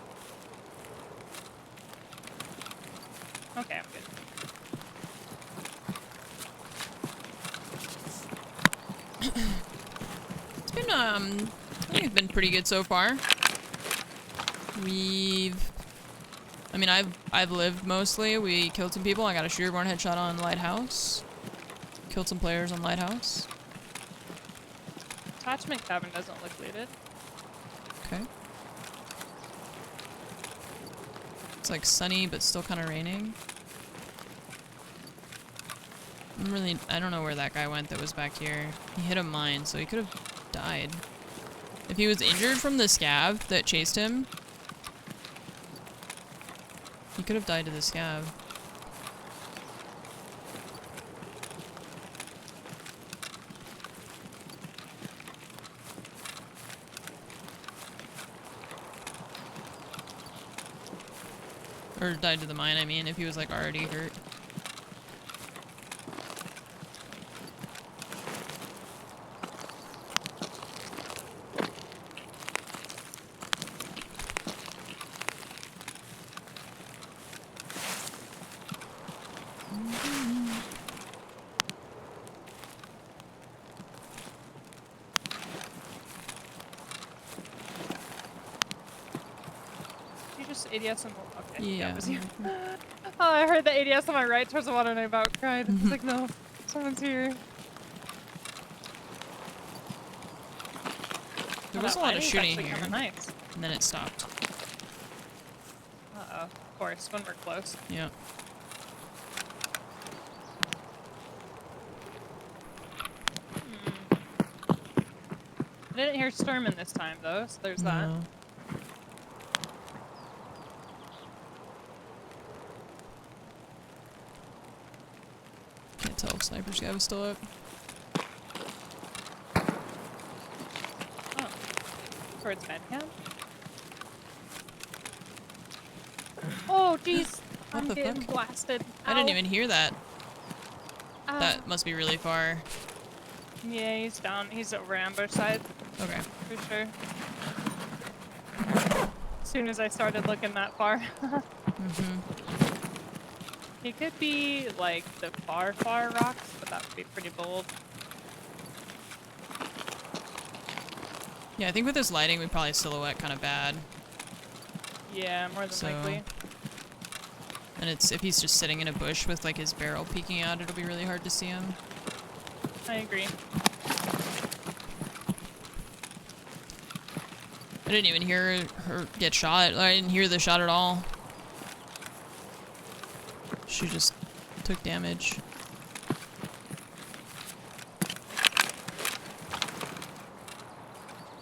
Okay, I'm good. It's been, I think it's been pretty good so far. I mean, I've lived mostly. We killed some people. I got a shooter-born headshot on Lighthouse. Killed some players on Lighthouse. Attachment cabin doesn't look looted. Okay. It's like sunny, but still kind of raining. I don't know where that guy went that was back here. He hit a mine, so he could have died. If he was injured from the scav that chased him, he could have died to the scav. Or died to the mine, I mean, if he was like already hurt. just ADS on the... Okay, Yeah. that was you. Oh, I heard the ADS on my right towards the water and I about cried. I was like, no, someone's here. There was a lot of shooting here. here, Nice. and then it stopped. Uh-oh. Of course, when we're close. Yeah. I didn't hear Stormin this time, though, so there's that. No. Can't tell if Sniper's guy was still up. Oh. Towards medcam? Oh, jeez! I'm the getting fuck? blasted. I didn't Ow. even hear that. Ow. That must be really far. Yeah, he's down. He's over ambush side, Okay. for sure. As soon as I started looking that far. He could be, like, the far rocks, but that would be pretty bold. Yeah, I think with this lighting, we probably silhouette kind of bad. Yeah, more than likely. And it's if he's just sitting in a bush with like his barrel peeking out, it'll be really hard to see him. I agree. I didn't even hear her get shot. I didn't hear the shot at all. She just took damage.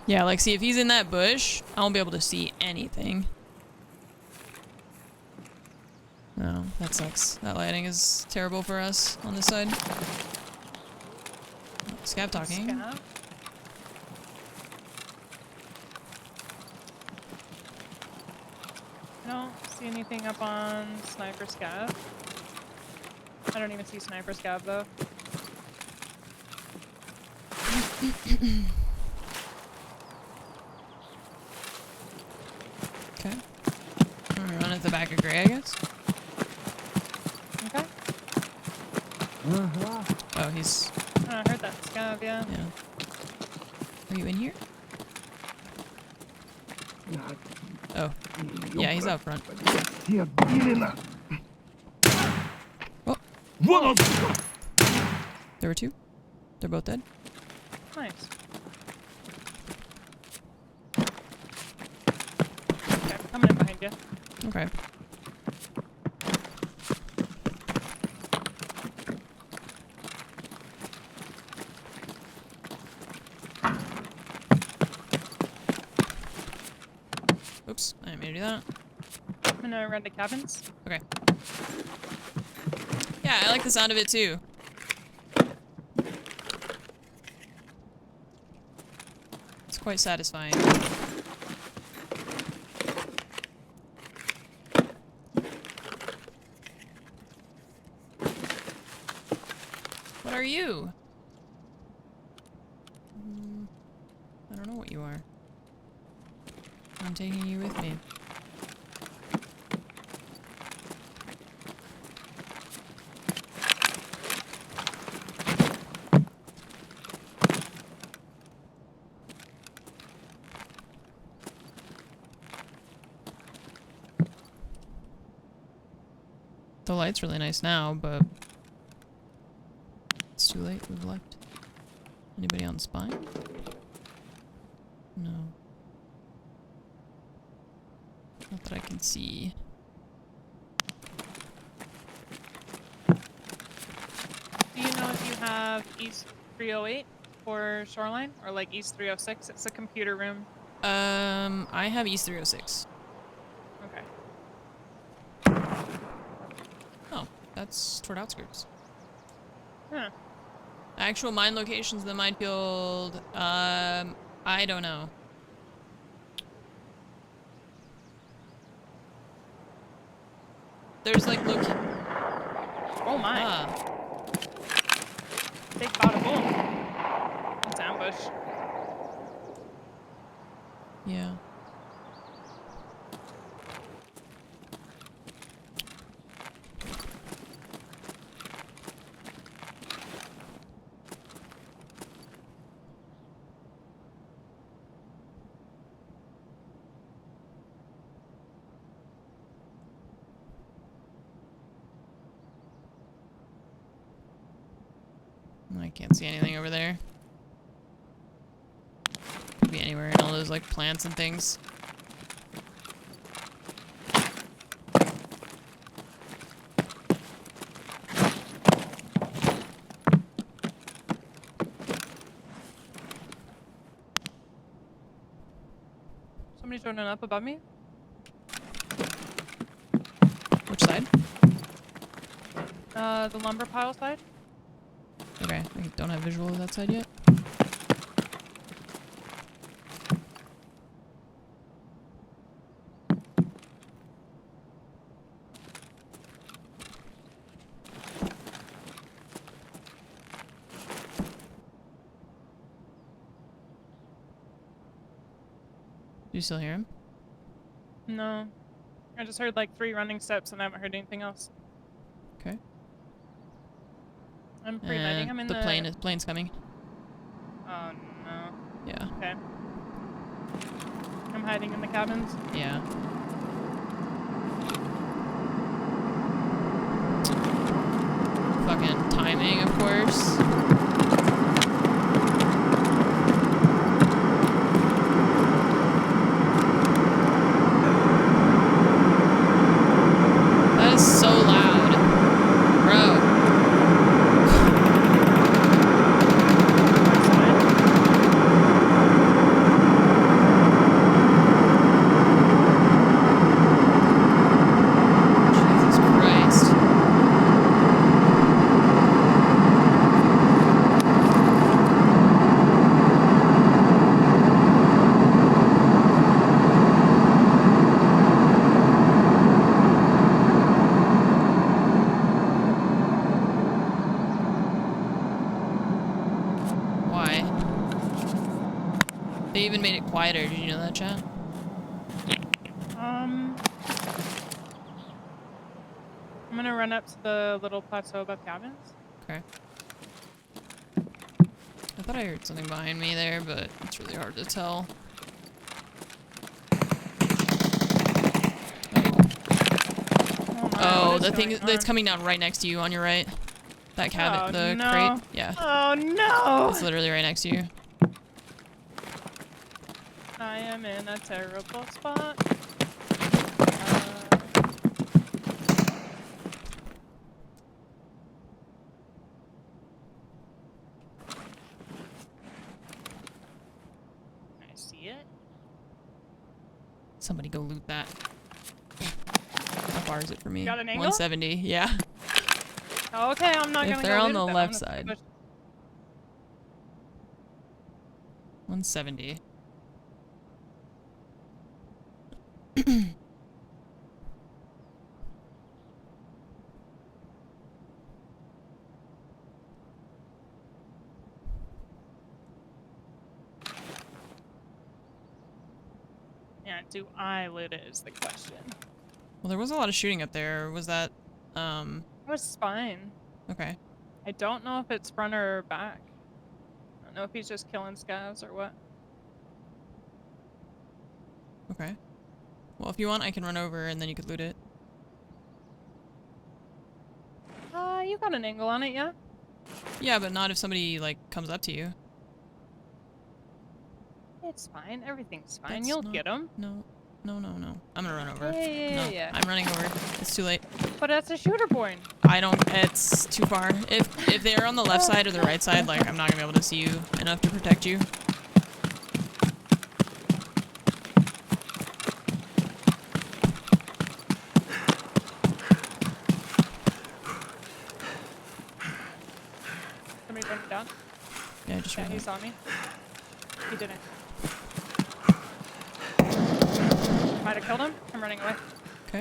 Yeah, like see if he's in that bush, I won't be able to see anything. No, that sucks. That lighting is terrible for us on this side. Oh, Scav talking. Scav? I don't see anything up on Sniper Scav. I don't even see Sniper Scav though. Okay. I'm gonna run at the back of Gray, I guess. Okay. Oh, he's... I heard that Scav, yeah. yeah. Are you in here? Oh. Yeah, he's out front. Oh. There were two? They're both dead? Nice. Okay, I'm coming in behind you. Okay. Oops, I didn't mean to do that. I'm gonna run to cabins. Okay. Yeah, I like the sound of it too. It's quite satisfying. What are you? I don't know what you are. I'm taking you with me. The light's really nice now, but it's too late. We've left. Anybody on spine? No. Not that I can see. Do you know if you have East 308 for Shoreline? Or like East 306? It's a computer room. I have East 306. Okay. Oh, that's toward outskirts. Huh. Actual mine locations in the minefield, I don't know. There's like Oh my. Ah, Big bada boom. It's ambush. yeah. can't see anything over there. Could be anywhere in all those like plants and things. Somebody's running up above me. Which side? The lumber pile side. Okay, I don't have visual of that side yet. Do you still hear him? No. I just heard like 3 running steps and I haven't heard anything else. Okay. I'm pre-lighting. I'm in the plane's coming. Oh no. Yeah. Okay. I'm hiding in the cabins. Yeah. Fucking timing, of course. That is so loud. Bro. Jesus Christ. Why? They even made it quieter. Did you know that, chat? I'm gonna run up to the little plateau above cabins. Okay. I thought I heard something behind me there, but it's really hard to tell. Oh, the thing that's coming down right next to you on your right. That cabin, the crate. Yeah. Oh no! It's literally right next to you. I am in a terrible spot. I see it. Somebody go loot that. How far is it for me? Got an angle? 170, yeah. Oh, okay, I'm not If gonna they're go on loot the them. left I'm gonna side. push- 170. Yeah, do I loot it is the question. Well, there was a lot of shooting up there. Was that, It was fine. okay. I don't know if it's front or back. I don't know if he's just killing scavs or what. Okay. Well, if you want, I can run over and then you could loot it. You got an angle on it, yeah? Yeah, but not if somebody, like, comes up to you. It's fine. Everything's fine. That's You'll not- get them. No. No, no, no. I'm gonna run over. Yeah, no, yeah. I'm running over. It's too late. But that's a shooter point. I don't, it's too far. If they're on the left side or the right side, like, I'm not gonna be able to see you enough to protect you. Somebody turned it down. Yeah, just Yeah, right he now. saw me. He didn't. Might have killed him. I'm running away. Okay.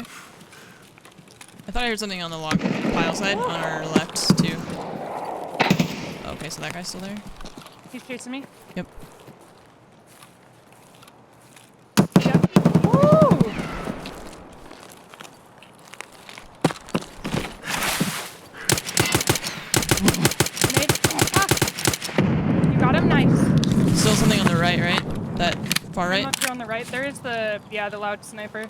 I thought I heard something on the log pile side on our left, too. Okay, so that guy's still there? He's chasing me. Yep. Yeah. Woo! You got him? Nice. Still something on the right? That far I'm right? up here on the right. There is the loud sniper.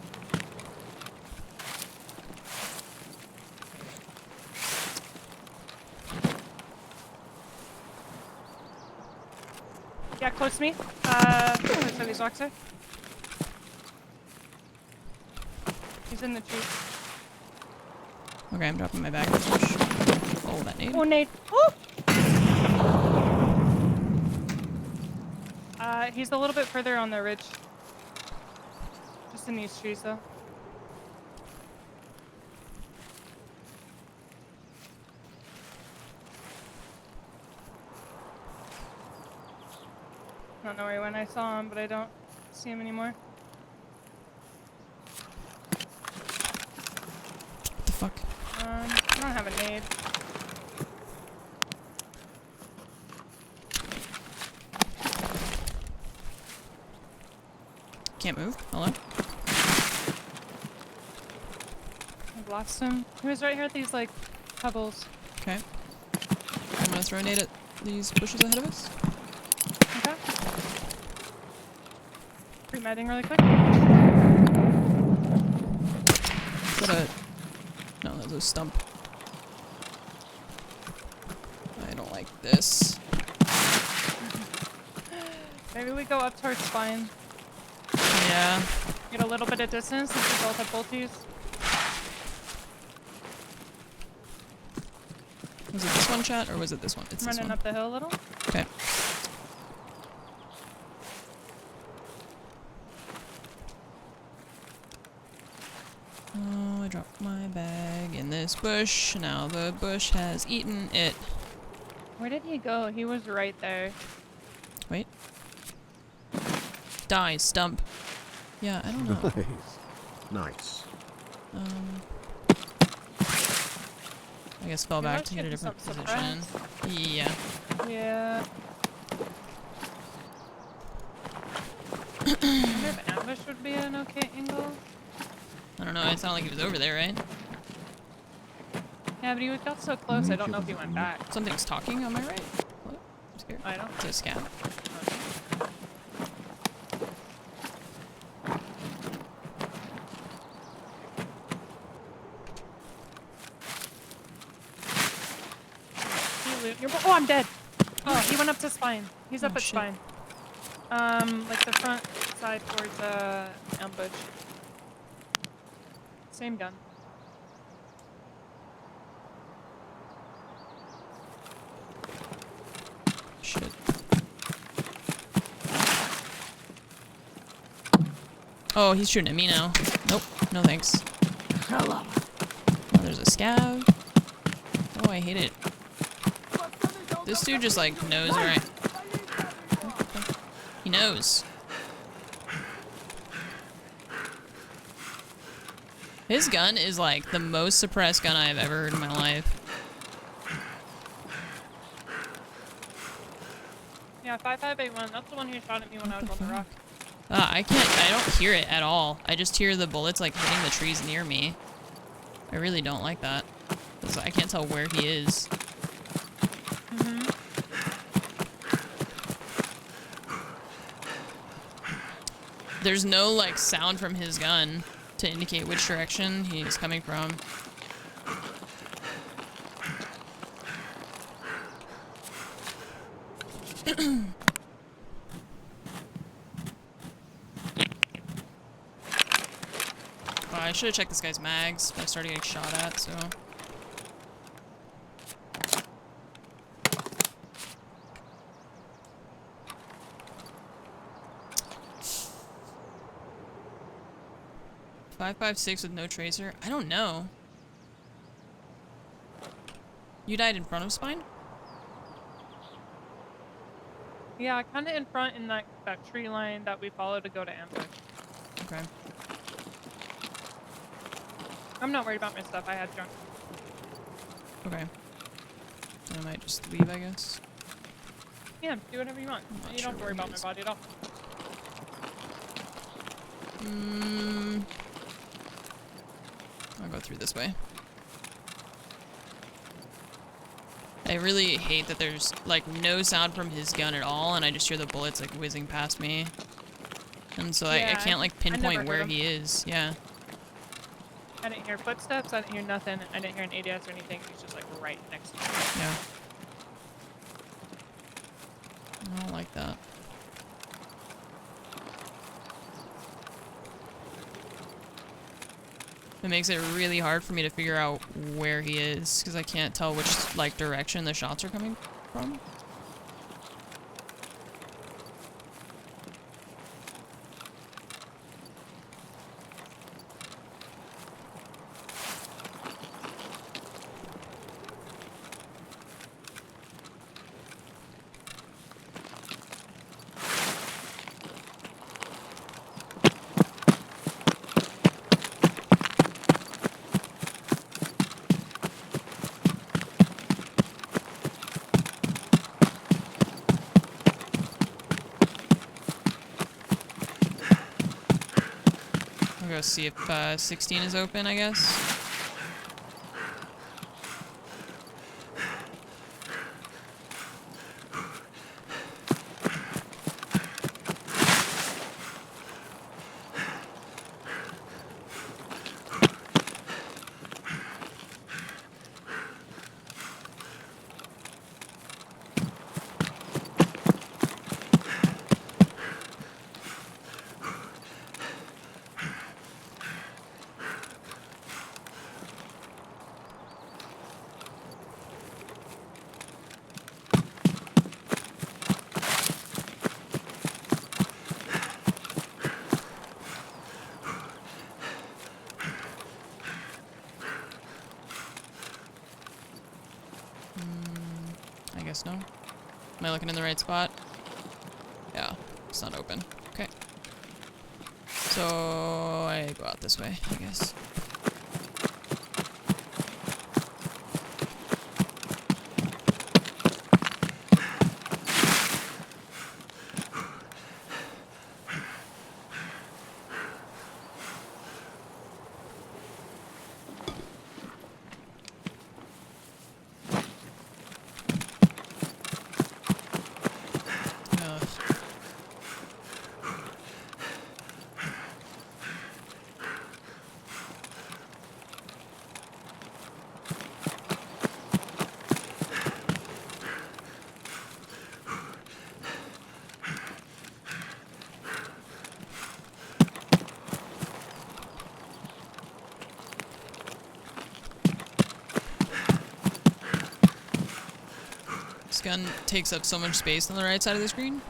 Yeah, close to me. So these rocks are. He's in the tree. Okay, I'm dropping my bag. Oh, that nade. Oh, Nate. Oh! He's a little bit further on the ridge. Just in these trees, though. I don't know where he went. I saw him, but I don't see him anymore. What the fuck? I don't have a nade. Can't move? Hello? I've lost him. He was right here at these, like, pebbles. Okay. I'm gonna throw a nade at these bushes ahead of us. Okay. Pre-medding really quick. Is that a... No, that was a stump. I don't like this. Maybe we go up towards spine. Yeah. Get a little bit of distance since we both have bolties. Was it this one, chat, or was it this one? It's this Running one. up the hill a little. Okay. Oh, I dropped my bag in this bush. Now the bush has eaten it. Where did he go? He was right there. Wait. Die, stump. Yeah, I don't know. Nice. I guess fall Yeah, back let's to get a get different some position. Yeah. Yeah. I wonder if ambush would be an okay angle. I don't know, it sounded like he was over there, right? Yeah, but he got so close, I don't know if he went back. Something's talking on my right. What? I'm scared. I don't. It's a scout. Oh, I'm dead. Oh, he went up to spine. He's up Oh, at shit. spine. Like the front side towards ambush. Same gun. Shit. Oh, he's shooting at me now. Nope. No thanks. Oh, there's a scav. Oh, I hate it. This dude just like knows where I... He knows. His gun is like the most suppressed gun I've ever heard in my life. Yeah, 5581. That's the one who shot at me when I was on the rock. I don't hear it at all. I just hear the bullets like hitting the trees near me. I really don't like that. 'Cause I can't tell where he is. There's no like sound from his gun to indicate which direction he's coming from. I should have checked this guy's mags, but I started getting shot at, so. .556 with no tracer? I don't know. You died in front of Spine? Yeah, kind of in front in that tree line that we followed to go to ambush. Okay. I'm not worried about my stuff. I had junk. Okay. Then I might just leave, I guess. Yeah, do whatever you want. I'm not You sure don't have to worry where about he my is. body at all. I'll go through this way. I really hate that there's like no sound from his gun at all, and I just hear the bullets like whizzing past me. And so I Yeah, can't like I never pinpoint heard where him. he is. Yeah. I didn't hear footsteps. I didn't hear nothing. I didn't hear an ADS or anything. He's just like right next to me. Yeah. I don't like that. It makes it really hard for me to figure out where he is, because I can't tell which, like, direction the shots are coming from. I'll go see if 16 is open, I guess. I guess no. Am I looking in the right spot? Yeah, it's not open. Okay. So I go out this way, I guess. Ugh. This gun takes up so much space on the right side of the screen.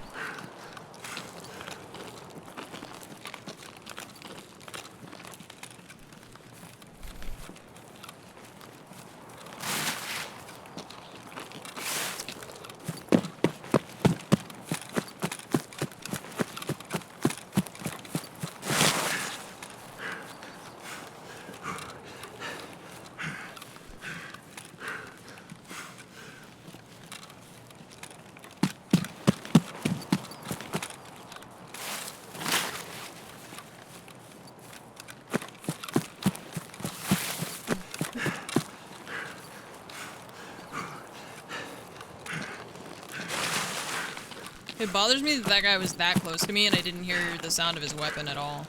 It bothers me that that guy was that close to me and I didn't hear the sound of his weapon at all.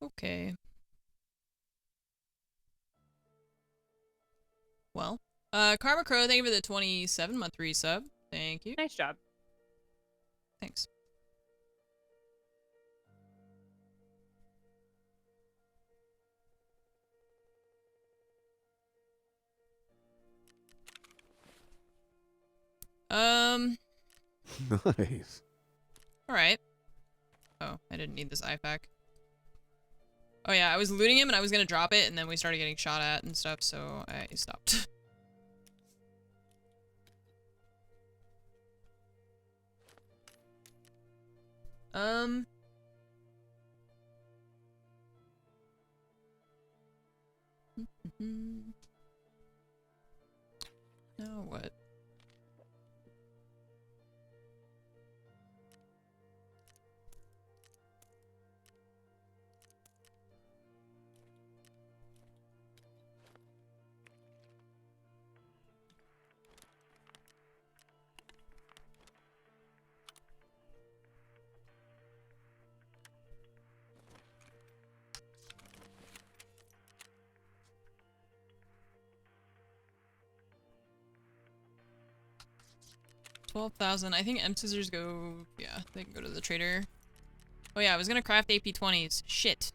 Okay. Well, Karma Crow, thank you for the 27-month resub. Thank you. Nice job. Thanks. Nice. Alright. Oh, I didn't need this IFAK. Oh yeah, I was looting him and I was gonna drop it and then we started getting shot at and stuff, so I stopped. Now what? 12,000. I think M scissors go. Yeah, they can go to the trader. Oh yeah, I was gonna craft AP20s. Shit.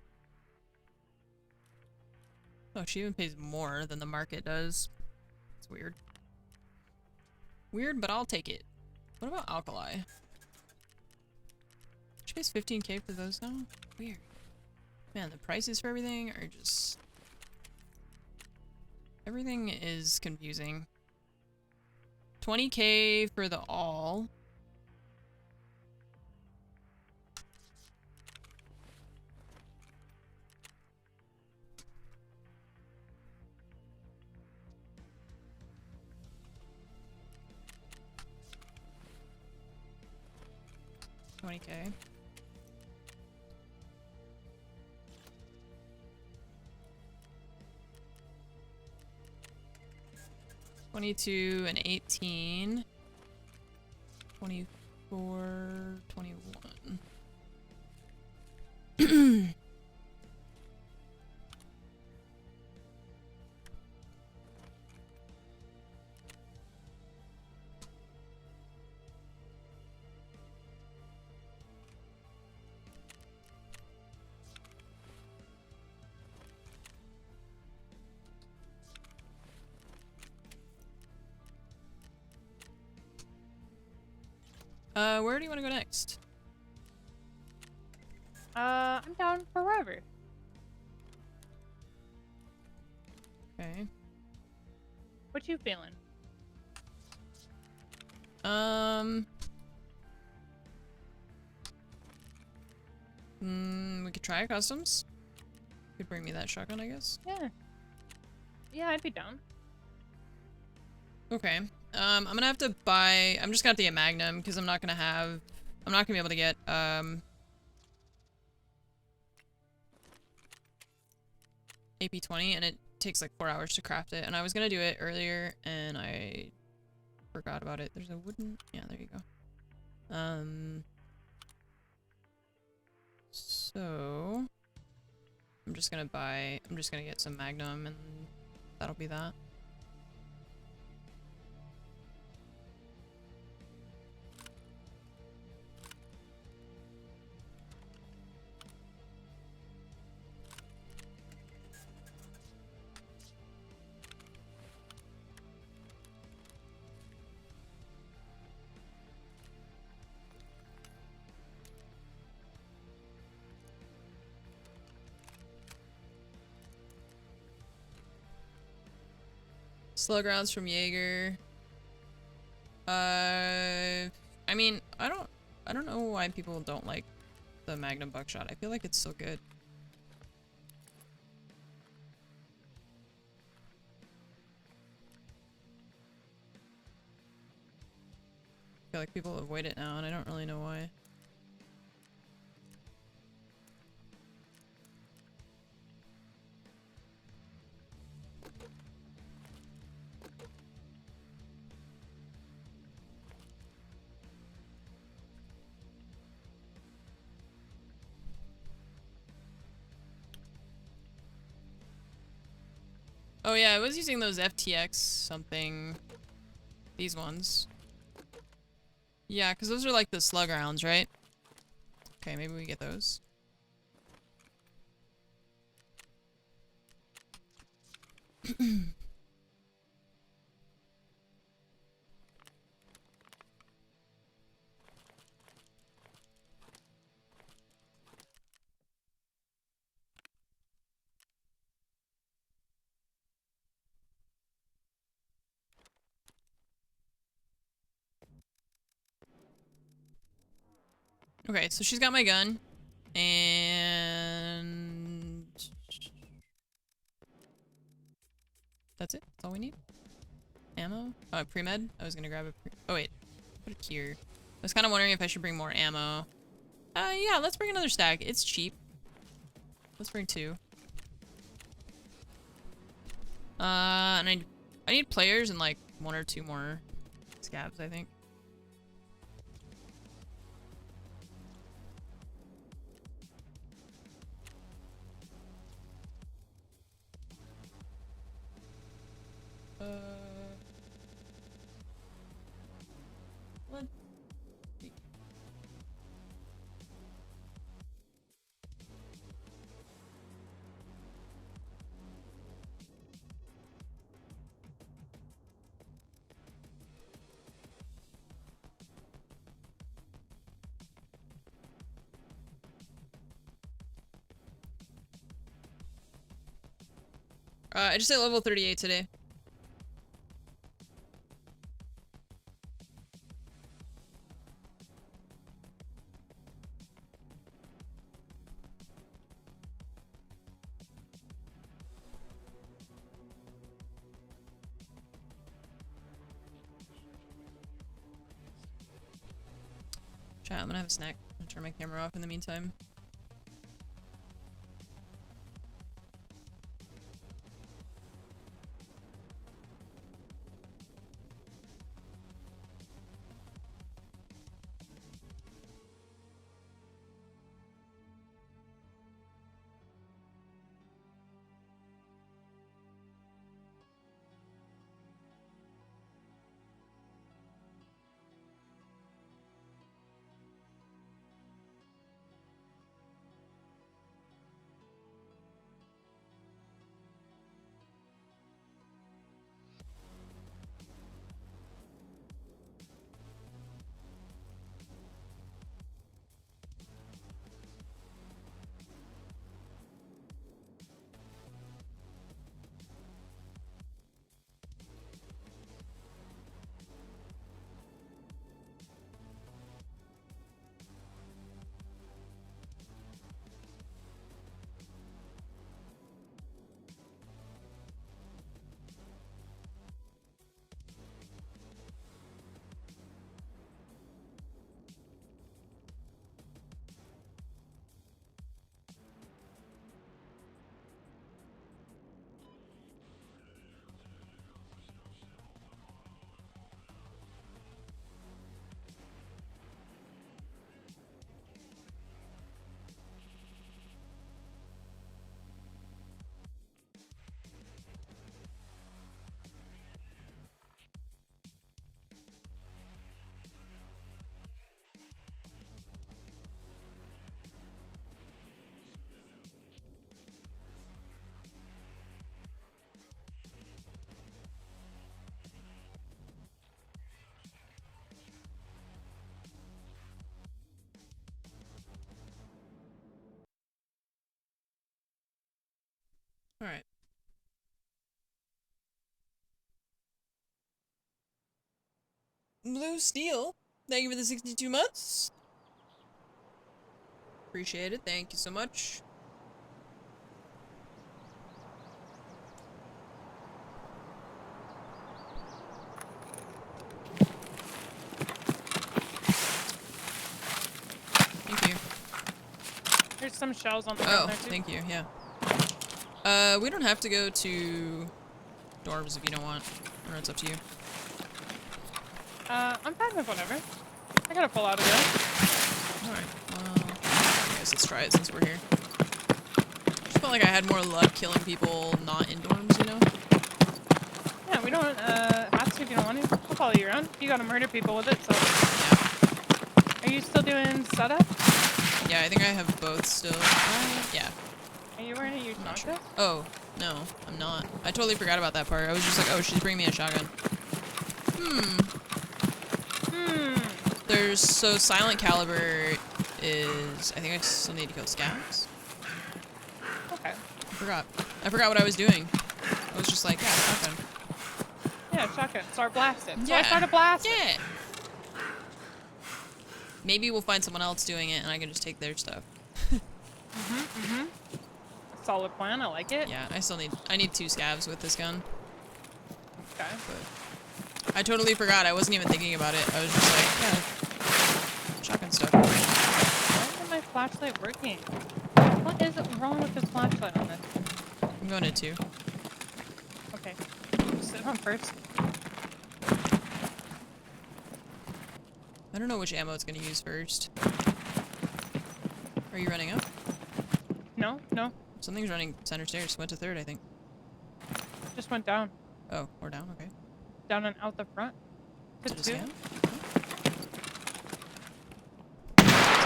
Oh, she even pays more than the market does. It's weird. Weird, but I'll take it. What about alkali? She pays 15k for those now? Weird. Man, the prices for everything are just... Everything is confusing. 20k for the all. $20k. $22 and 18. 24, 21. Where do you want to go next? I'm down forever. Okay. What you feeling? We could try customs. Could bring me that shotgun, I guess. Yeah. Yeah, I'd be down. Okay. I'm gonna have to buy... I'm just gonna have to get Magnum, because I'm not gonna be able to get, AP20, and it takes like 4 hours to craft it. And I was gonna do it earlier, and I forgot about it. There's a wooden... Yeah, there you go. So... I'm just gonna get some Magnum, and that'll be that. Slug rounds from Jaeger. I mean, I don't know why people don't like the Magnum buckshot. I feel like it's so good. I feel like people avoid it now, and I don't really know why. Oh yeah, I was using those FTX something. These ones. Yeah, because those are like the slug rounds, right? Okay, maybe we get those. Okay, so she's got my gun. And... That's it? That's all we need? Ammo? Oh, pre-med? I was gonna grab a oh wait. Put it here. I was kind of wondering if I should bring more ammo. Yeah, let's bring another stack. It's cheap. Let's bring 2. And I need players and like 1 or 2 more scabs, I think. I just hit level 38 today. Chat, I'm gonna have a snack. I'm gonna turn my camera off in the meantime. Alright. Blue Steel, thank you for the 62 months. Appreciate it, thank you so much. Thank you. There's some shells on the ground there too. Thank you, yeah. We don't have to go to dorms if you don't want, or it's up to you. I'm fine with whatever. I gotta pull out of there. Alright, well, I guess let's try it since we're here. Just felt like I had more luck killing people not in dorms, you know? Yeah, we don't have to if you don't want to. We'll follow you around. You gotta murder people with it, so. Yeah. Are you still doing setup? Yeah, I think I have both still. Yeah. Are you wearing a Munition? Sure. Oh, no, I'm not. I totally forgot about that part. I was just like, oh, she's bringing me a shotgun. There's, so Silent Caliber is, I think I still need to kill scouts. Okay. I forgot what I was doing. I was just like, yeah, shotgun. Yeah, shotgun. Start blasting. So Yeah. I started blasting. Yeah. Maybe we'll find someone else doing it and I can just take their stuff. Solid plan, I like it. Yeah, I need 2 scavs with this gun. Okay. But I totally forgot. I wasn't even thinking about it. I was just like, yeah, shotgun stuff. Why isn't my flashlight working? What is wrong with this flashlight on this? I'm going to 2. Okay. Sit on first. I don't know which ammo it's going to use first. Are you running up? No, no. Something's running center stairs. Went to 3rd, I think. Just went down. Oh, we're down? Okay. Down and out the front. Is it a Two. scav?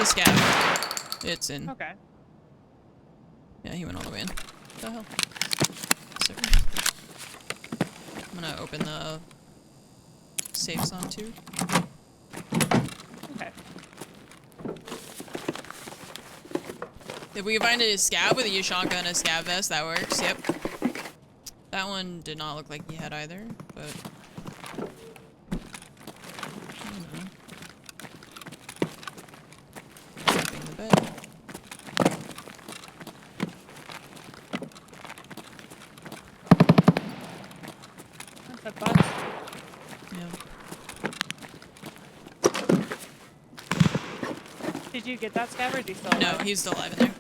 It's a scav. It's in. Okay. Yeah, he went all the way in. What the hell? Sir. I'm gonna open the safes on 2. Okay. If we can find a scav with a shotgun and a scav vest, that works. Yep. That one did not look like he had either, but... I don't know. Jumping the bed. That's a bus. Yeah. Did you get that scav or is he still No, alive? he's still alive in there.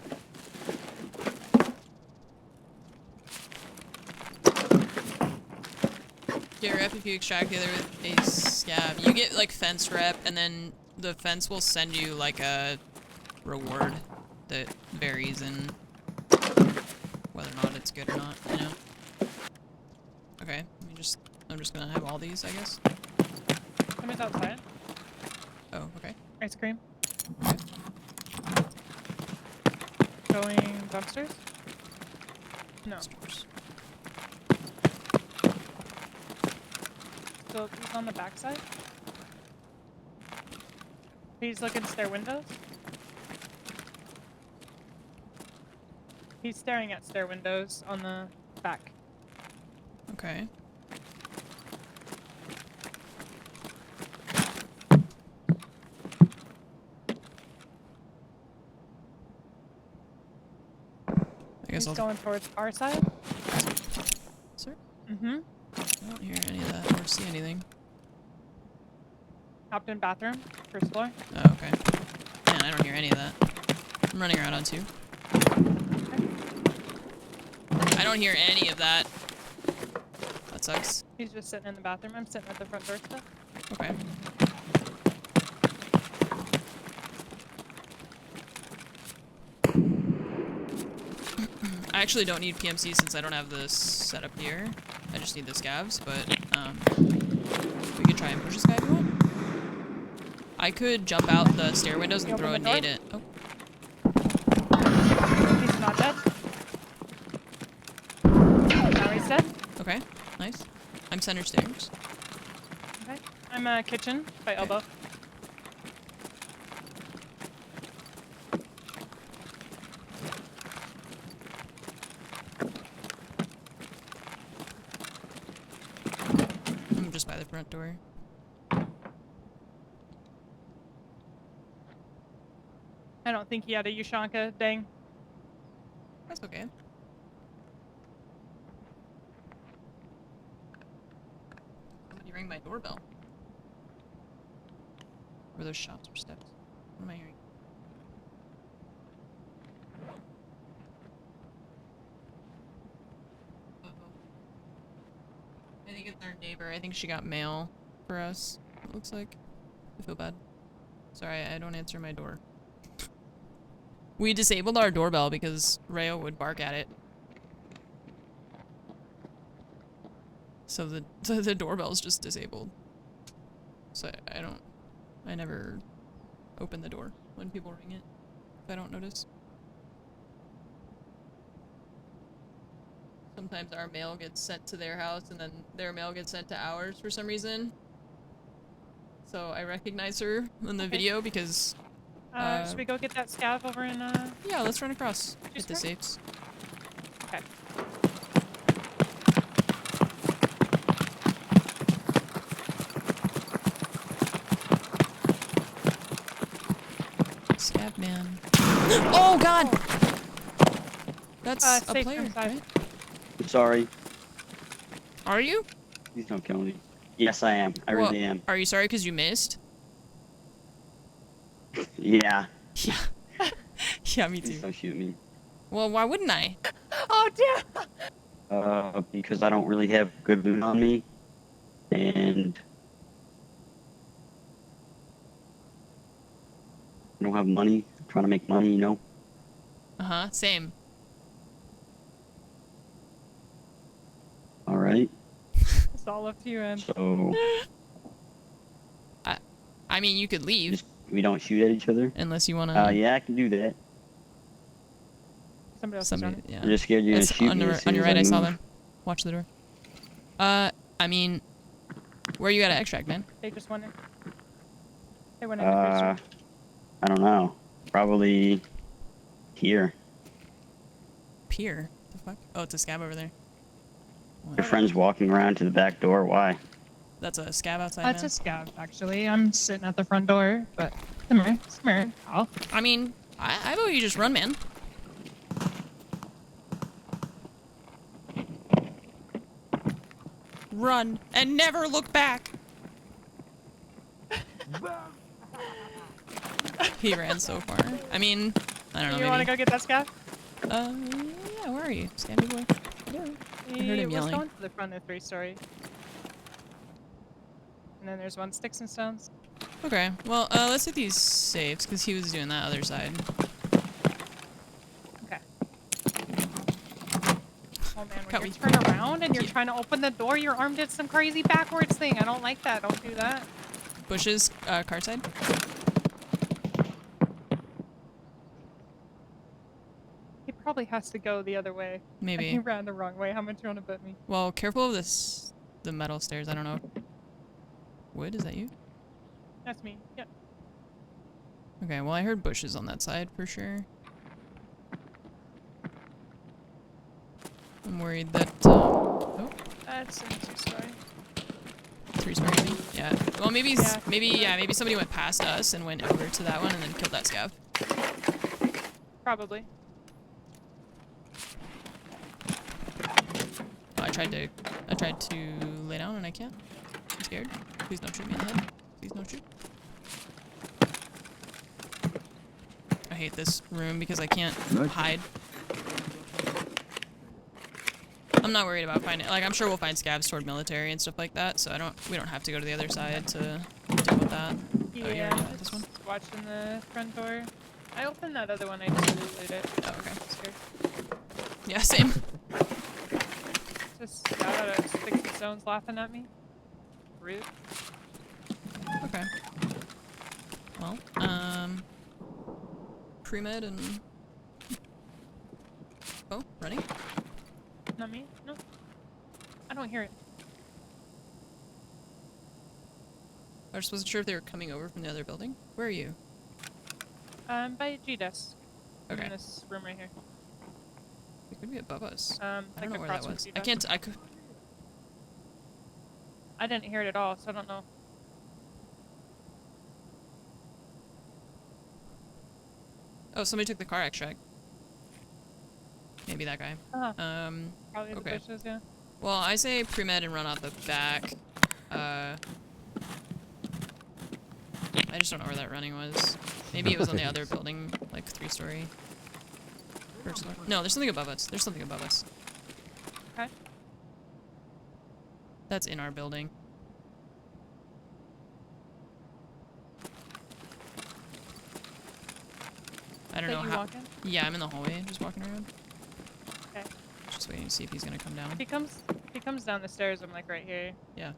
Get rep if you extract the other with a scab. You get like fence rep, and then the fence will send you like a reward that varies in whether or not it's good or not, you know? Okay, I'm just gonna have all these, I guess. Somebody's outside. Oh, okay. Ice cream. Okay. Going dumpsters? No. Stores. So he's on the backside. He's looking at stair windows. He's staring at stair windows on the back. Okay. I guess He's I'll... going towards our side. Sir? Mm-hmm. I don't hear any of that or see anything. Hopped in bathroom, first floor. Oh, okay. Man, I don't hear any of that. I'm running around on 2. I don't hear any of that. That sucks. He's just sitting in the bathroom. I'm sitting at the front door still. Okay. I actually don't need PMC since I don't have this set up here. I just need the scavs, but we could try and push this guy if you want. I could jump out the stair windows and You throw a open the door? nade in. Oh, He's not dead. Now he's dead. okay. Nice. I'm center stairs. Okay. I'm kitchen by Okay. elbow. I'm just by the front door. I don't think he had a Yushanka. Dang. That's okay. Somebody ring my doorbell. Were those shots or steps? What am I hearing? Uh-oh. I think it's our neighbor. I think she got mail for us. It looks like. I feel bad. Sorry, I don't answer my door. We disabled our doorbell because Rayo would bark at it. So the doorbell's just disabled. So I never open the door when people ring it, if I don't notice. Sometimes our mail gets sent to their house and then their mail gets sent to ours for some reason. So I recognize her in the video because... Should we go get that scav over in, yeah, let's run across. Hit the square? safes. Okay. Scab man. Oh god! That's a safe player, inside. right? I'm sorry. Are you? Please don't kill me. Yes, I am. I Well, really am. Are you sorry because you missed? Yeah. Yeah. Yeah, me Please too. don't shoot me. Well, why wouldn't I? Oh, damn! Because I don't really have good loot on me. And... I don't have money. I'm trying to make money, you know? Uh-huh, same. Alright. It's all up to you, Ed. So... I mean, you could leave, just, we don't shoot at each other? unless you wanna... Yeah, I can do that. Somebody else is Somebody, running. yeah. I'm just scared you're gonna It's shoot on me your, as soon on your as right, I saw move. them. Watch the door. I mean... Where you at at extract, man? They just went in. They went in the freezer. I don't know. Probably... here. Pier? The fuck? Oh, it's a scab over there. Your friend's walking around to the back door. Why? That's a scab outside, That's man. a scav, actually. I'm sitting at the front door, but come here, come here. Oh. I mean, I vote you just run, man. Run and never look back. He ran so far. I mean, I don't know. You want to go get that scav? Yeah. Where are you, Scabby boy? Yeah. I heard him was yelling. going to the front of the 3-story. And then there's one sticks and stones. Okay. Well, let's hit these saves because he was doing that other side. Okay. Oh man, when Cut you me. turn around and you're trying to open the door, your arm did some crazy backwards thing. I don't like that. Don't do that. Bushes, car side. He probably has to go the other way. Maybe. And he ran the wrong way. How much you want to bet me? Well, careful of this. The metal stairs. I don't know. Wood, is that you? That's me. Yep. Okay. Well, I heard bushes on that side for sure. I'm worried that. Oh. That's in the 2-story. 3-story. Yeah. Well, maybe Yeah. maybe somebody went past us and went over to that one and then killed that scav. Probably. Oh, I tried to lay down and I can't. I'm scared. Please don't shoot me in the head. Please don't shoot. I hate this room because I can't hide. I'm not worried about finding, like, I'm sure we'll find scavs toward military and stuff like that, so we don't have to go to the other side to deal with that. Yeah, Oh, you already got this one? watching the front door. I opened that other one, I just deleted it. Oh, okay. I'm scared. Yeah, same. Just got a sticks and stones laughing at me. Rude. Okay. Well, pre-med and... Oh, running? Not me? No. I don't hear it. I just wasn't sure if they were coming over from the other building. Where are you? By G desk. Okay. In this room right here. It could be above us. I I don't know where that was. I could... I didn't hear it at all, so I don't know. Oh, somebody took the car extract. Maybe that guy. Probably the okay. bushes, yeah. Well, I say pre-med and run out the back. I just don't know where that running was. Maybe it was on the other building, like 3-story. First floor. No, there's something above us. There's something above us. Okay. That's in our building. I don't know how. Walking? Yeah, I'm in the hallway, just walking around. Okay. Just waiting to see if he's gonna come down. If he comes down the stairs, I'm like right here. Yeah.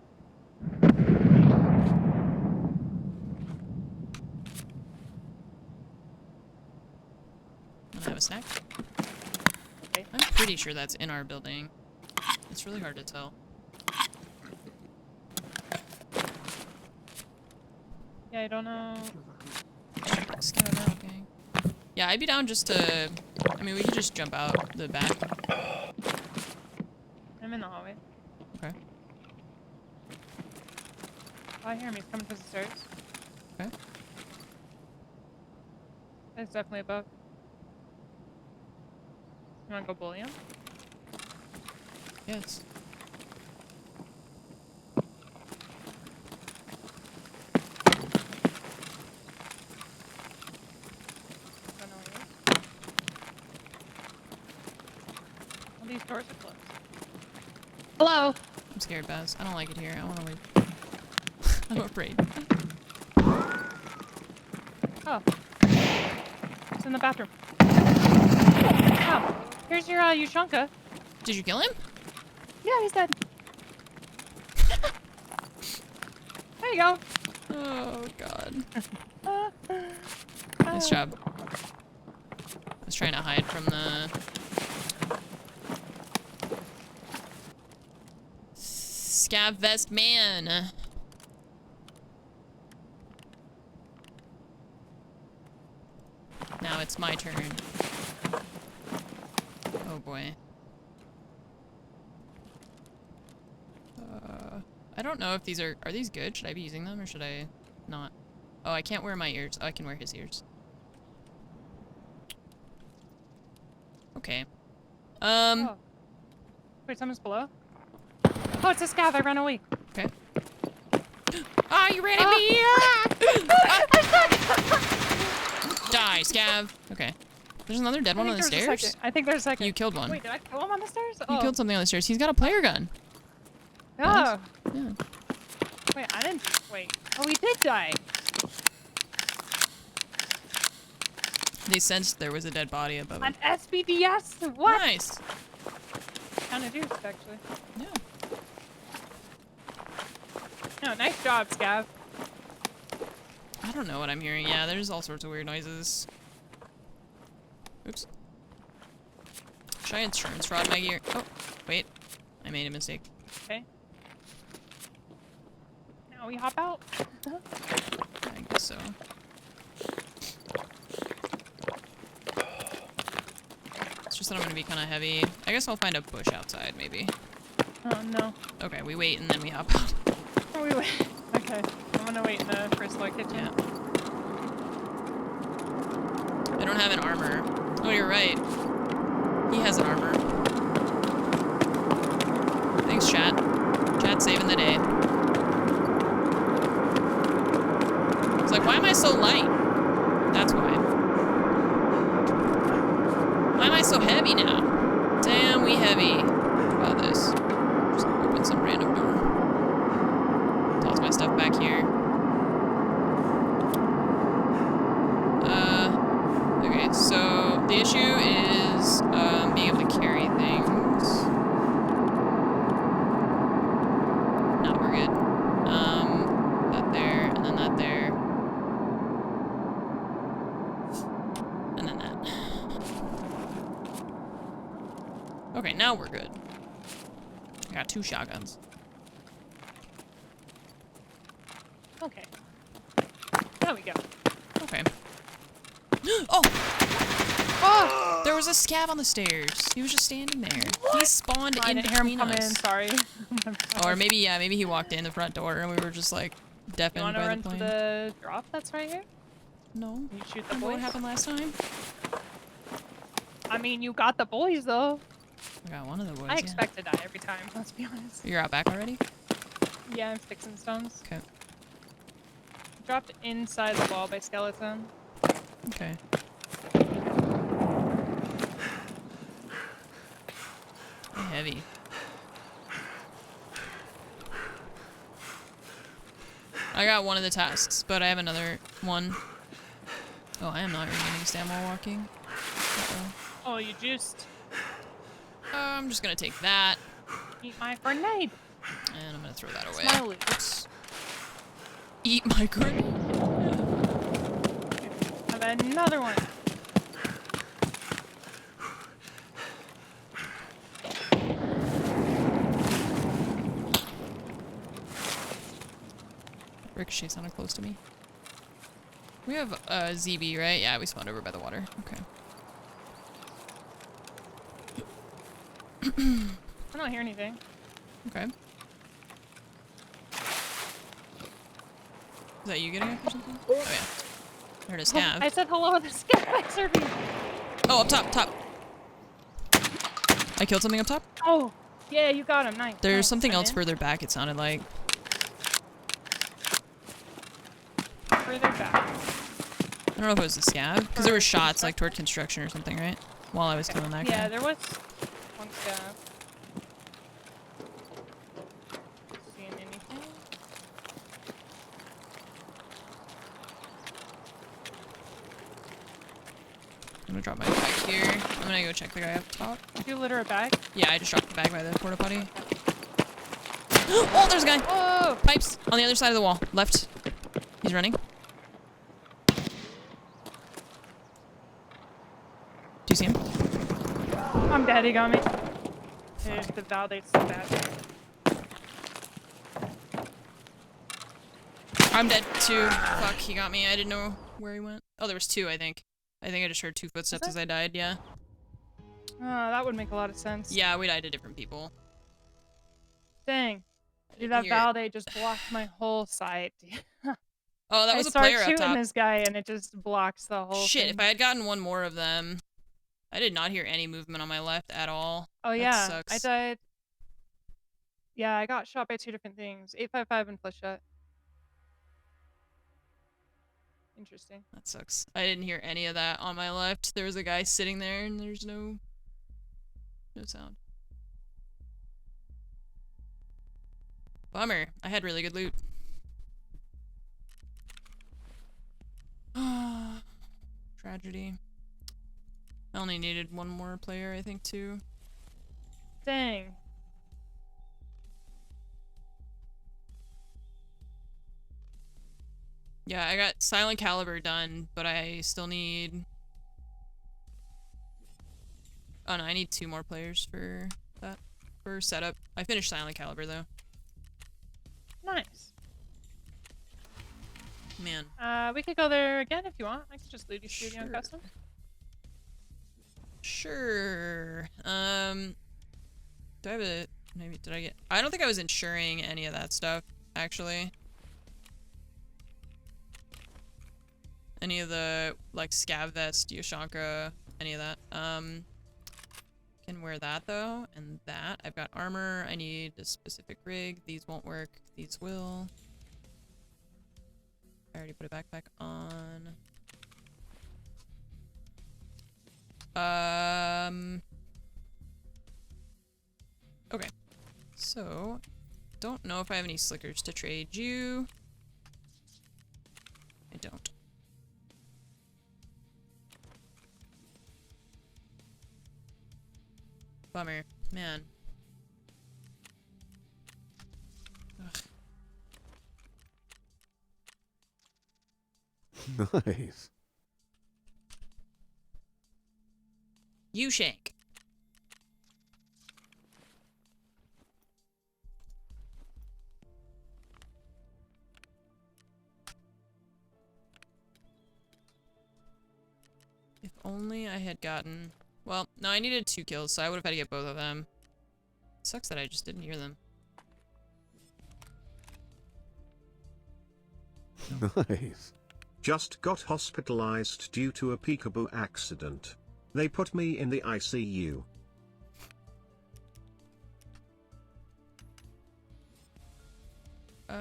Wanna have a snack? Okay. I'm pretty sure that's in our building. It's really hard to tell. Yeah, I don't know. Scout out, gang. Yeah, I'd be down just to... I mean, we could just jump out the back. I'm in the hallway. Okay. Oh, I hear him. He's coming to the stairs. Okay. It's definitely above. You wanna go bully him? Yes. I don't know where he is. All these doors are closed. Hello. I'm scared, Baz. I don't like it here. I want to leave. I'm afraid. Oh. It's in the bathroom. Oh. Here's your Yushanka. Did you kill him? Yeah, he's dead. There you go. Oh, God. Uh, Nice job. I was trying to hide from the... Scav vest man. Now it's my turn. Oh boy. don't know if these are these good? Should I be using them or should I not? Oh, I can't wear my ears. Oh, I can wear his ears. Okay. Oh. Wait, someone's below? Oh, it's a scav. I ran away. Okay. Ah, you ran at me! Die, scav. Okay. There's another dead one on the stairs? I think there's a second. You killed one. Wait, did I kill him on the stairs? You killed something on the stairs. He's got a player gun. Oh. Yeah. Wait, I didn't. Wait. Oh, he did die. They sensed there was a dead body above An him. SBDS? What? Nice. Kind of juiced, actually. Yeah. No, nice job, Scav. I don't know what I'm hearing. Yeah, there's all sorts of weird noises. Oops. Try insurance fraud my gear. Oh, wait. I made a mistake. Okay. Now we hop out. I guess so. It's just that I'm gonna be kind of heavy. I guess I'll find a bush outside, maybe. Oh, no. Okay, we wait and then we hop out. Oh, we wait. Okay. I'm gonna wait in the first floor kitchen. Yeah. I don't have an armor. Oh, you're right. He has an armor. Thanks, chat. Chat saving the day. It's like, why am I so light? That's why. Why am I so heavy now? Damn, we heavy. What about this? Just open some random door. Toss my stuff back here. Okay, so the issue is being able to carry things. No, we're good. That there, and then that there. And then that. Okay, now we're good. I got 2 shotguns. Okay. There we go. Okay. Oh! Oh! There was a scav on the stairs. He was just standing there. He spawned in between us. Sorry. Or maybe, yeah, maybe he walked in the front door and we were just like deafened You by wanna run the to plane. the drop that's right here? No. You shoot the Remember what boys? happened last time? I mean, you got the boys though. I got one of the boys. I yeah. expect to die every time, let's be honest. You're out back already? Yeah, I'm fixing stones. Okay. Dropped inside the wall by skeleton. Okay. Heavy. I got one of the tasks, but I have another one. Oh, I am not regaining stamina while walking. Uh-oh. Oh, you juiced. I'm just gonna take that. Eat my grenade. And I'm gonna throw that away. My loot. Oops. Eat my grenade. Have another one. Ricochet sounded close to me. We have ZB, right? Yeah, we spawned over by the water. Okay. I don't hear anything. Okay. Is that you getting up or something? Oh yeah. I heard a scav. I said hello to the scav serving. Oh, up top, top. I killed something up top? Oh, yeah, you got him. Nice. There's nice. something I'm else in. further back, it sounded like. Further back. I don't know if it was a scav, because there were shots like toward construction or something, right? While I was killing that guy. Yeah, there was one scav. Seeing anything? I'm gonna drop my bag here. I'm gonna go check the guy up top. Did you litter a bag? Yeah, I just dropped the bag by the porta potty. Oh, there's a guy! Oh! Pipes on the other side of the wall. Left. He's running. Do you see him? I'm dead, he got me. It just validates the bad. I'm dead too. Fuck, he got me. I didn't know where he went. Oh, there was 2, I think. I think I just heard 2 footsteps as I died, yeah. Oh, that would make a lot of sense. Yeah, we died to different people. Dang. Dude, that validate just blocked my whole site. Oh, that was I a player start up shooting top. this guy and it just blocks the whole Shit, thing. if I had gotten one more of them. I did not hear any movement on my left at all. Oh That yeah, sucks. I died. Yeah, I got shot by 2 different things. 855 and flesh shot. Interesting. That sucks. I didn't hear any of that on my left. There was a guy sitting there and there's no sound. Bummer. I had really good loot. Tragedy. I only needed one more player, I think, too. Dang. Yeah, I got Silent Caliber done, but I still need... Oh no, I need 2 more players for that. For setup. I finished Silent Caliber, though. Nice. Man. We could go there again if you want. I could just leave you studio and custom. Sure. Do I have a... Maybe, did I get... I don't think I was insuring any of that stuff, actually. Any of the, like, scav vest, Yoshanka, any of that. Can wear that, though, and that. I've got armor. I need a specific rig. These won't work. These will. I already put a backpack on. Okay. So, don't know if I have any slickers to trade you. I don't. Bummer. Man. Ugh. Nice. You shank. If only I had gotten... Well, no, I needed 2 kills, so I would have had to get both of them. Sucks that I just didn't hear them. Nice. Just got hospitalized due to a peekaboo accident. They put me in the ICU. Okay.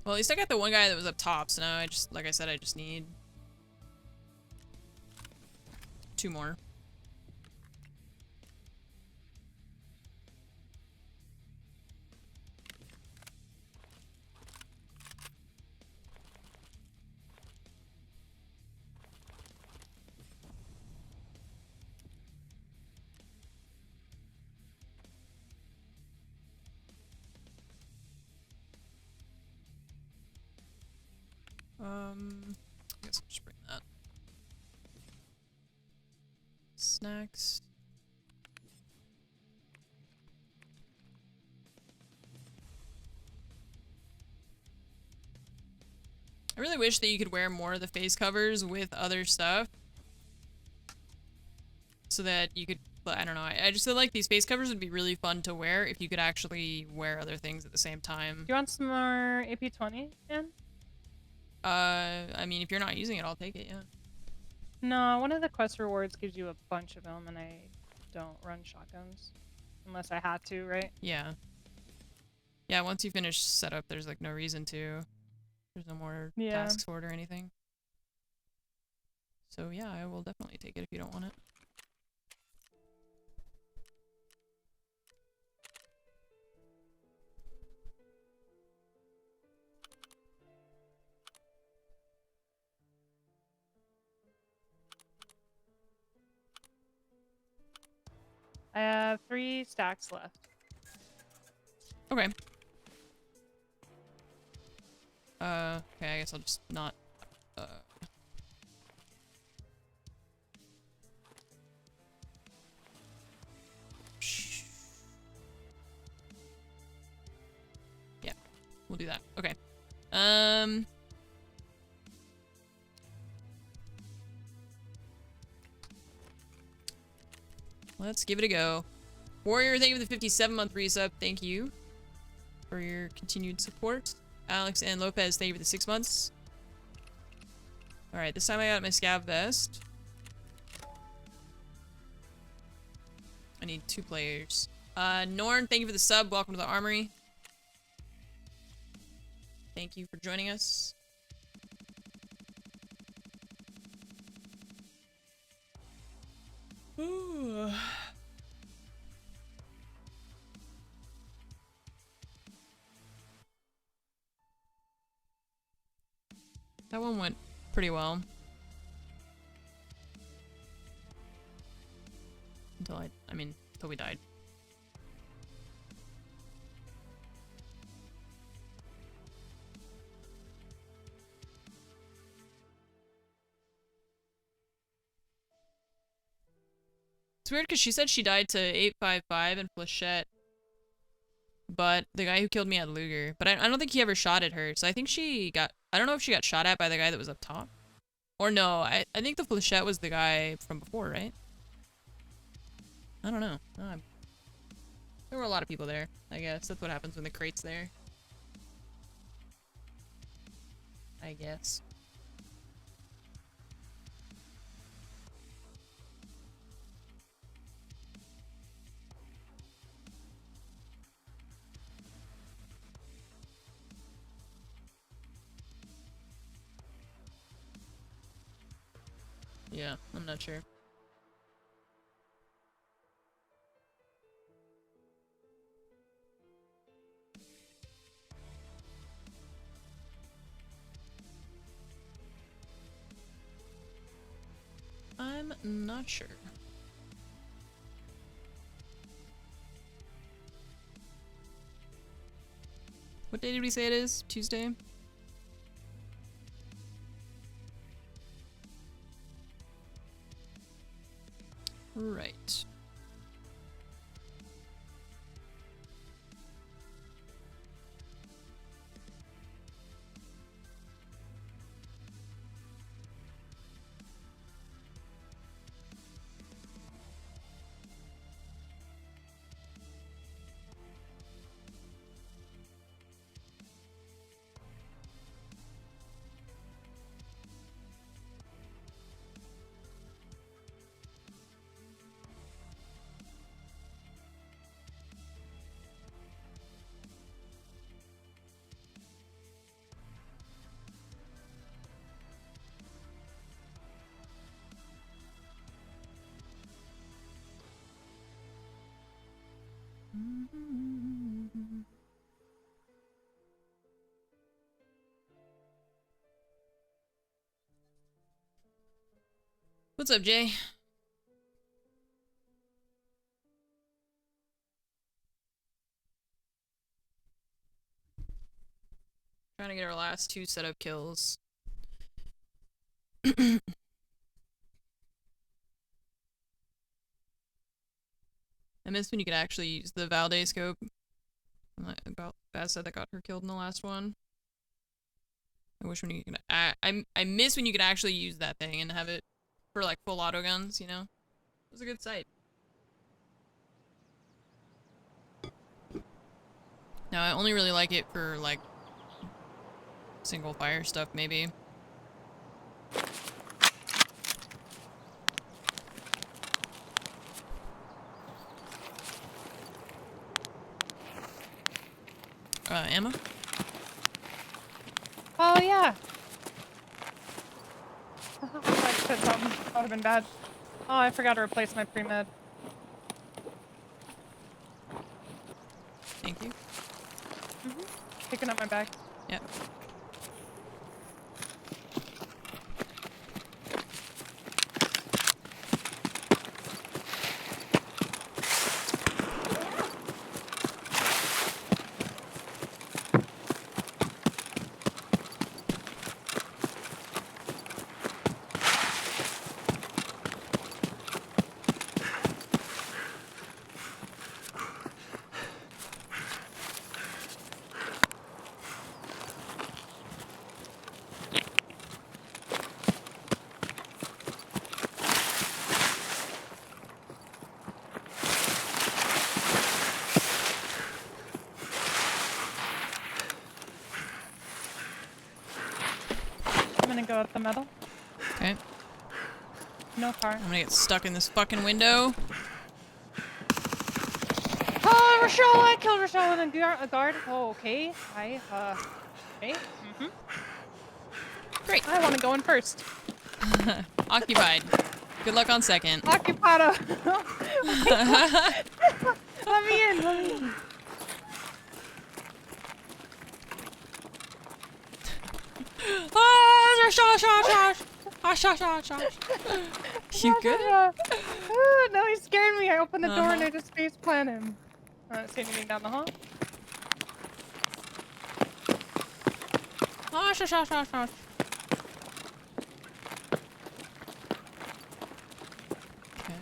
Well, at least I got the one guy that was up top, so now I just, like I said, I just need 2 more. I guess I'll just bring that. Snacks. I really wish that you could wear more of the face covers with other stuff. So that you could, I don't know, I just feel like these face covers would be really fun to wear if you could actually wear other things at the same time. Do you want some more AP20, Dan? I mean, if you're not using it, I'll take it, yeah. No, one of the quest rewards gives you a bunch of them, and I don't run shotguns. Unless I had to, right? Yeah. Yeah, once you finish setup, there's like no reason to. There's no more tasks for it or anything. So yeah, I will definitely take it if you don't want it. I have 3 stacks left. Okay. Okay, I guess I'll just not, yeah, we'll do that. Okay. let's give it a go. Warrior, thank you for the 57-month resub. Thank you for your continued support. Alex and Lopez, thank you for the 6 months. Alright, this time I got my scav vest. I need 2 players. Norn, thank you for the sub. Welcome to the armory. Thank you for joining us. Ooh. That one went pretty well. Until until we died. It's weird because she said she died to 855 and Flechette. But the guy who killed me had Luger. But I don't think he ever shot at her. So I think she got... I don't know if she got shot at by the guy that was up top. Or no, I think the Flechette was the guy from before, right? I don't know. There were a lot of people there, I guess. That's what happens when the crate's there. I guess. Yeah, I'm not sure. I'm not sure. What day did we say it is? Tuesday? Right. What's up, Jay? Trying to get our last 2 setup kills. I miss when you could actually use the Valde scope. About Baz that got her killed in the last one. I wish when you could. I miss when you could actually use that thing and have it for like full auto guns. You know, it was a good sight. Now I only really like it for like single fire stuff, maybe. Ammo? Oh, yeah. I said something. That would have been bad. Oh, I forgot to replace my pre-med. Thank you. Picking up my bag. Yep. out the metal. Okay. No car. I'm gonna get stuck in this fucking window. Oh, Rochelle! I killed Rochelle with a guard. Oh, okay. Okay. Great. I want to go in first. Occupied. Good luck on second. Occupado. Let me in. Let me in. You good? No, he scared me. I opened the door and I just face plant him. I don't see anything down the hall. Okay.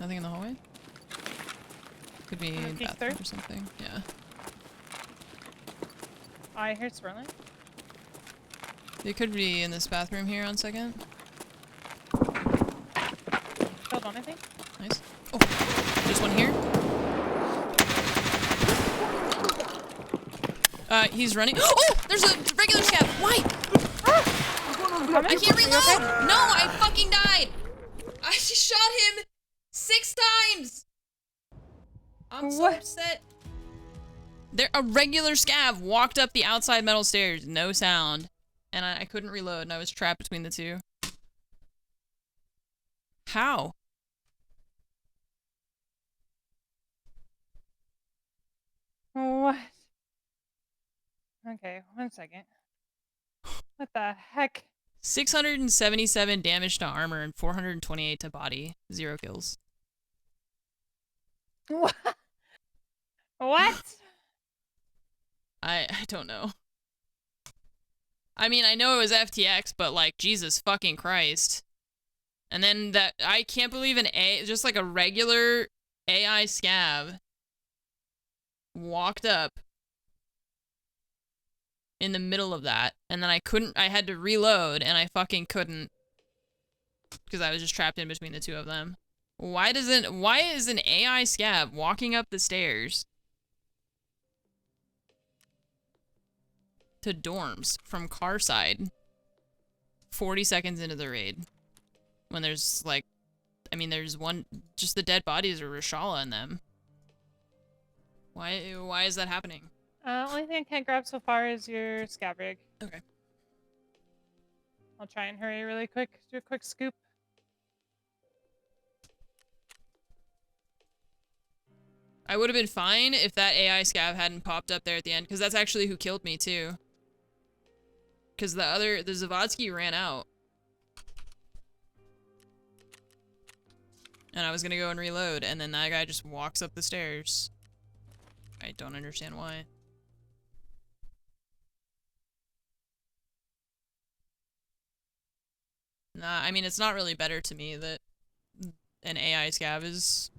Nothing in the hallway? Could be Wanna peek bathroom through? or something. Yeah. I hear swirling. It could be in this bathroom here on second. Killed anything? Nice. Oh, there's one here. He's running. Oh, there's a regular scav. Why? I can't reload. No, I fucking died. I just shot him 6 times. I'm so upset. A regular scav walked up the outside metal stairs, no sound, and I couldn't reload, and I was trapped between the two. How? What? Okay, 1 second. What the heck? 677 damage to armor and 428 to body. 0 kills. What? What? I don't know. I mean, I know it was FTX, but like, Jesus fucking Christ. And then that, I can't believe just like a regular AI scav walked up in the middle of that, and then I had to reload, and I fucking couldn't, because I was just trapped in between the two of them. Why is an AI scav walking up the stairs to dorms from car side 40 seconds into the raid, when there's like, I mean, there's just the dead bodies of Rashala in them. Why is that happening? Only thing I can't grab so far is your scav rig. Okay. I'll try and hurry really quick. Do a quick scoop. I would have been fine if that AI scav hadn't popped up there at the end, because that's actually who killed me too. Because the Zavodsky ran out. And I was gonna go and reload, and then that guy just walks up the stairs. I don't understand why. Nah, I mean, it's not really better to me that an AI scav is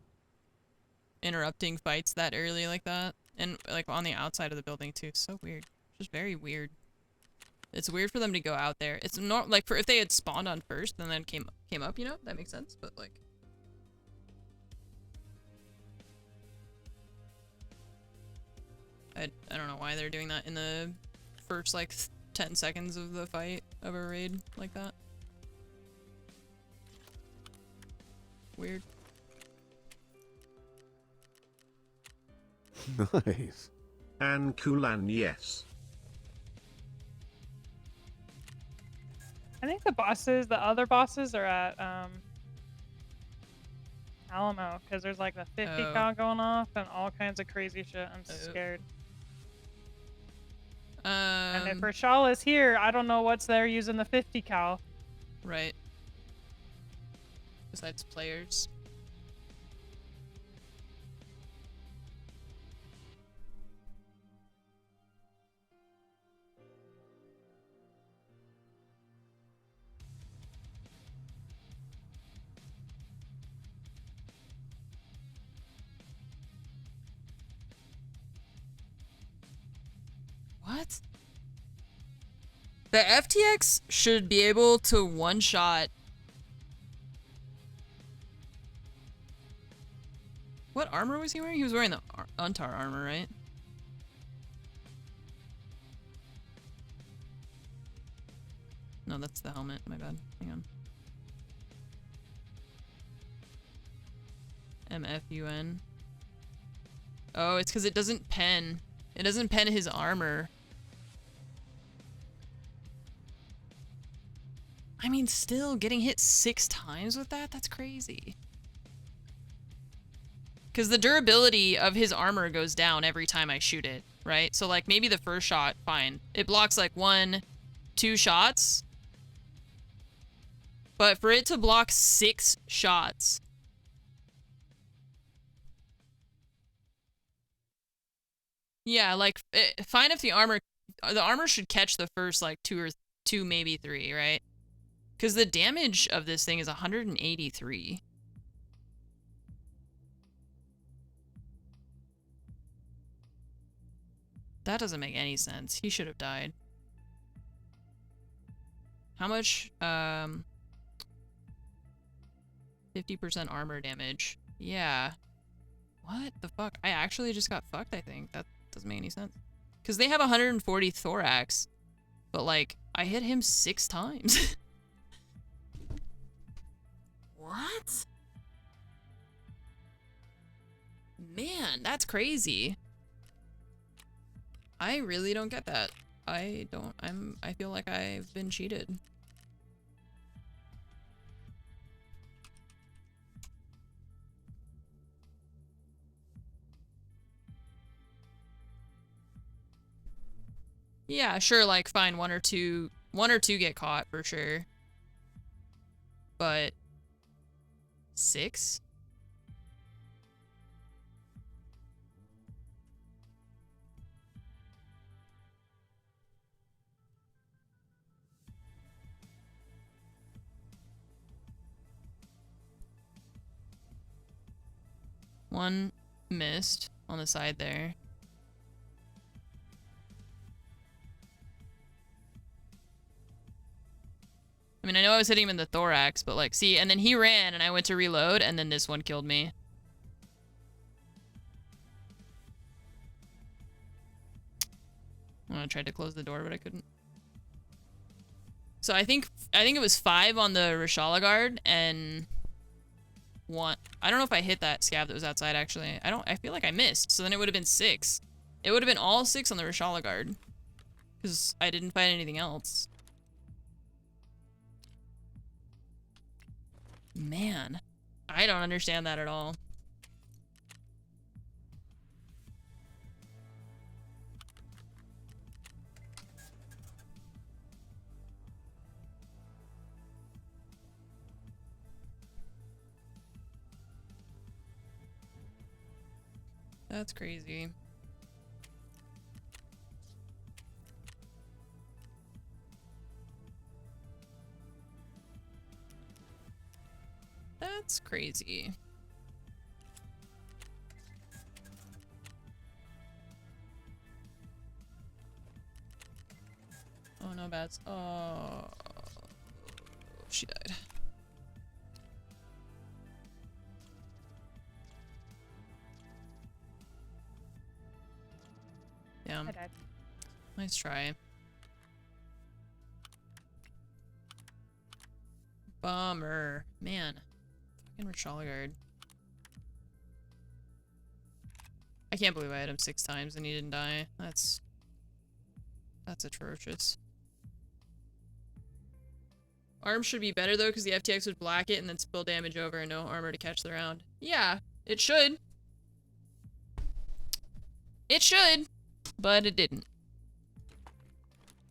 interrupting fights that early like that. And, like, on the outside of the building, too. So weird. Just very weird. It's weird for them to go out there. It's not, like, if they had spawned on first and then came up, you know? That makes sense, but, like... I don't know why they're doing that in the first, like, 10 seconds of the fight of a raid like that. Weird. Nice. And Kulan, yes. I think the other bosses are at, Alamo, because there's like the 50 cal going off and all kinds of crazy shit. I'm scared. And if Rashala is here, I don't know what's there using the 50 cal. Right. Besides players. What? The FTX should be able to one-shot... What armor was he wearing? He was wearing the Untar armor, right? No, that's the helmet. My bad. Hang on. MFUN. Oh, it's because it doesn't pen. It doesn't pen his armor. I mean, still, getting hit 6 times with that? That's crazy. Because the durability of his armor goes down every time I shoot it, right? So, like, maybe the first shot, fine. It blocks, like, 1, 2 shots. But for it to block 6 shots... Yeah, like, fine if the armor should catch the first, like, 2, maybe 3, right? Because the damage of this thing is 183. That doesn't make any sense. He should have died. How much? 50% armor damage. Yeah. What the fuck? I actually just got fucked, I think. That doesn't make any sense. Because they have 140 thorax. But, like, I hit him 6 times. What? Man, that's crazy. I really don't get that. I feel like I've been cheated. Yeah, sure, like, fine, one or two get caught, for sure. But... 6? One missed on the side there. I mean, I know I was hitting him in the thorax, but like, see, and then he ran and I went to reload and then this one killed me. I tried to close the door, but I couldn't. So I think it was 5 on the Reshala guard and 1. I don't know if I hit that scav that was outside actually. I feel like I missed. So then it would have been 6. It would have been all 6 on the Reshala guard. Because I didn't find anything else. Man, I don't understand that at all. That's crazy. That's crazy. Oh, no bats. Oh, she died. Yeah. I died. Nice try. Bummer. Man. Fucking Reshala guard. I can't believe I hit him 6 times and he didn't die. That's atrocious. Arms should be better though, because the FTX would black it and then spill damage over and no armor to catch the round. Yeah, it should. It should, but it didn't.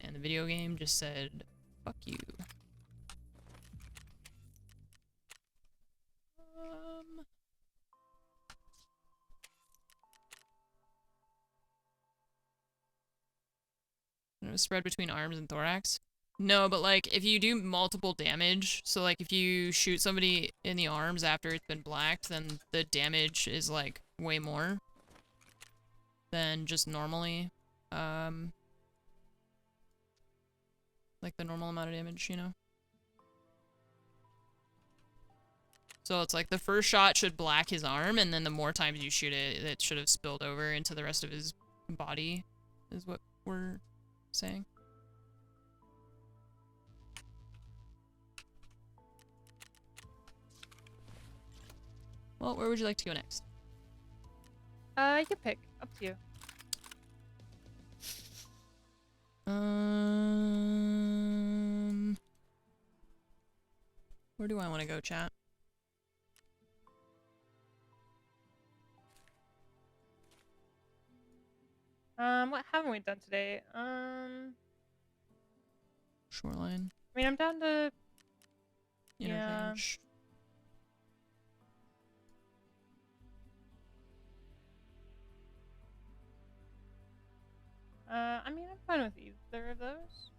And the video game just said, fuck you. And it was spread between arms and thorax. No, but like if you do multiple damage, so like if you shoot somebody in the arms after it's been blacked, then the damage is like way more than just normally. Like the normal amount of damage, you know? So it's like the first shot should black his arm, and then the more times you shoot it, it should have spilled over into the rest of his body, is what we're saying. Well, where would you like to go next? You pick. Up to you. Where do I want to go, chat? What haven't we done today? Shoreline. I mean, I'm down to... Yeah. Interchange. I mean, I'm fine with either of those.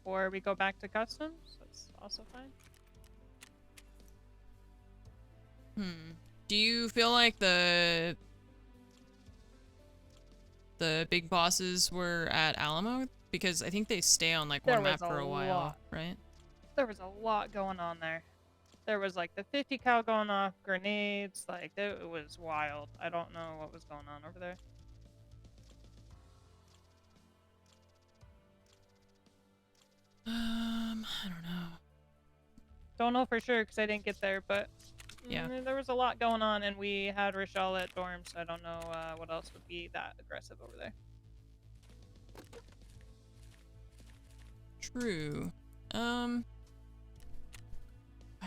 Or we go back to customs. That's also fine. Do you feel like the big bosses were at Alamo? Because I think they stay on like one map for a while, right? There was a lot going on there. There was like the 50 cal going off, grenades, like it was wild. I don't know what was going on over there. I don't know. Don't know for sure because I didn't get there, but yeah, there was a lot going on, and we had Rochelle at dorms. So I don't know what else would be that aggressive over there. True. I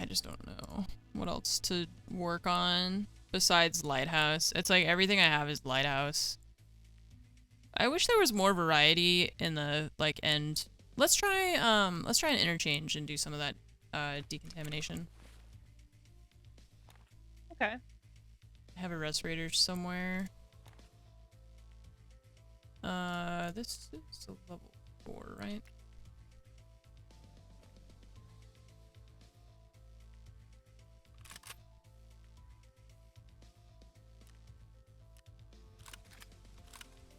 just don't know what else to work on besides Lighthouse. It's like everything I have is Lighthouse. I wish there was more variety in the like end. Let's try an interchange and do some of that decontamination. Okay. I have a respirator somewhere. This is a level 4, right?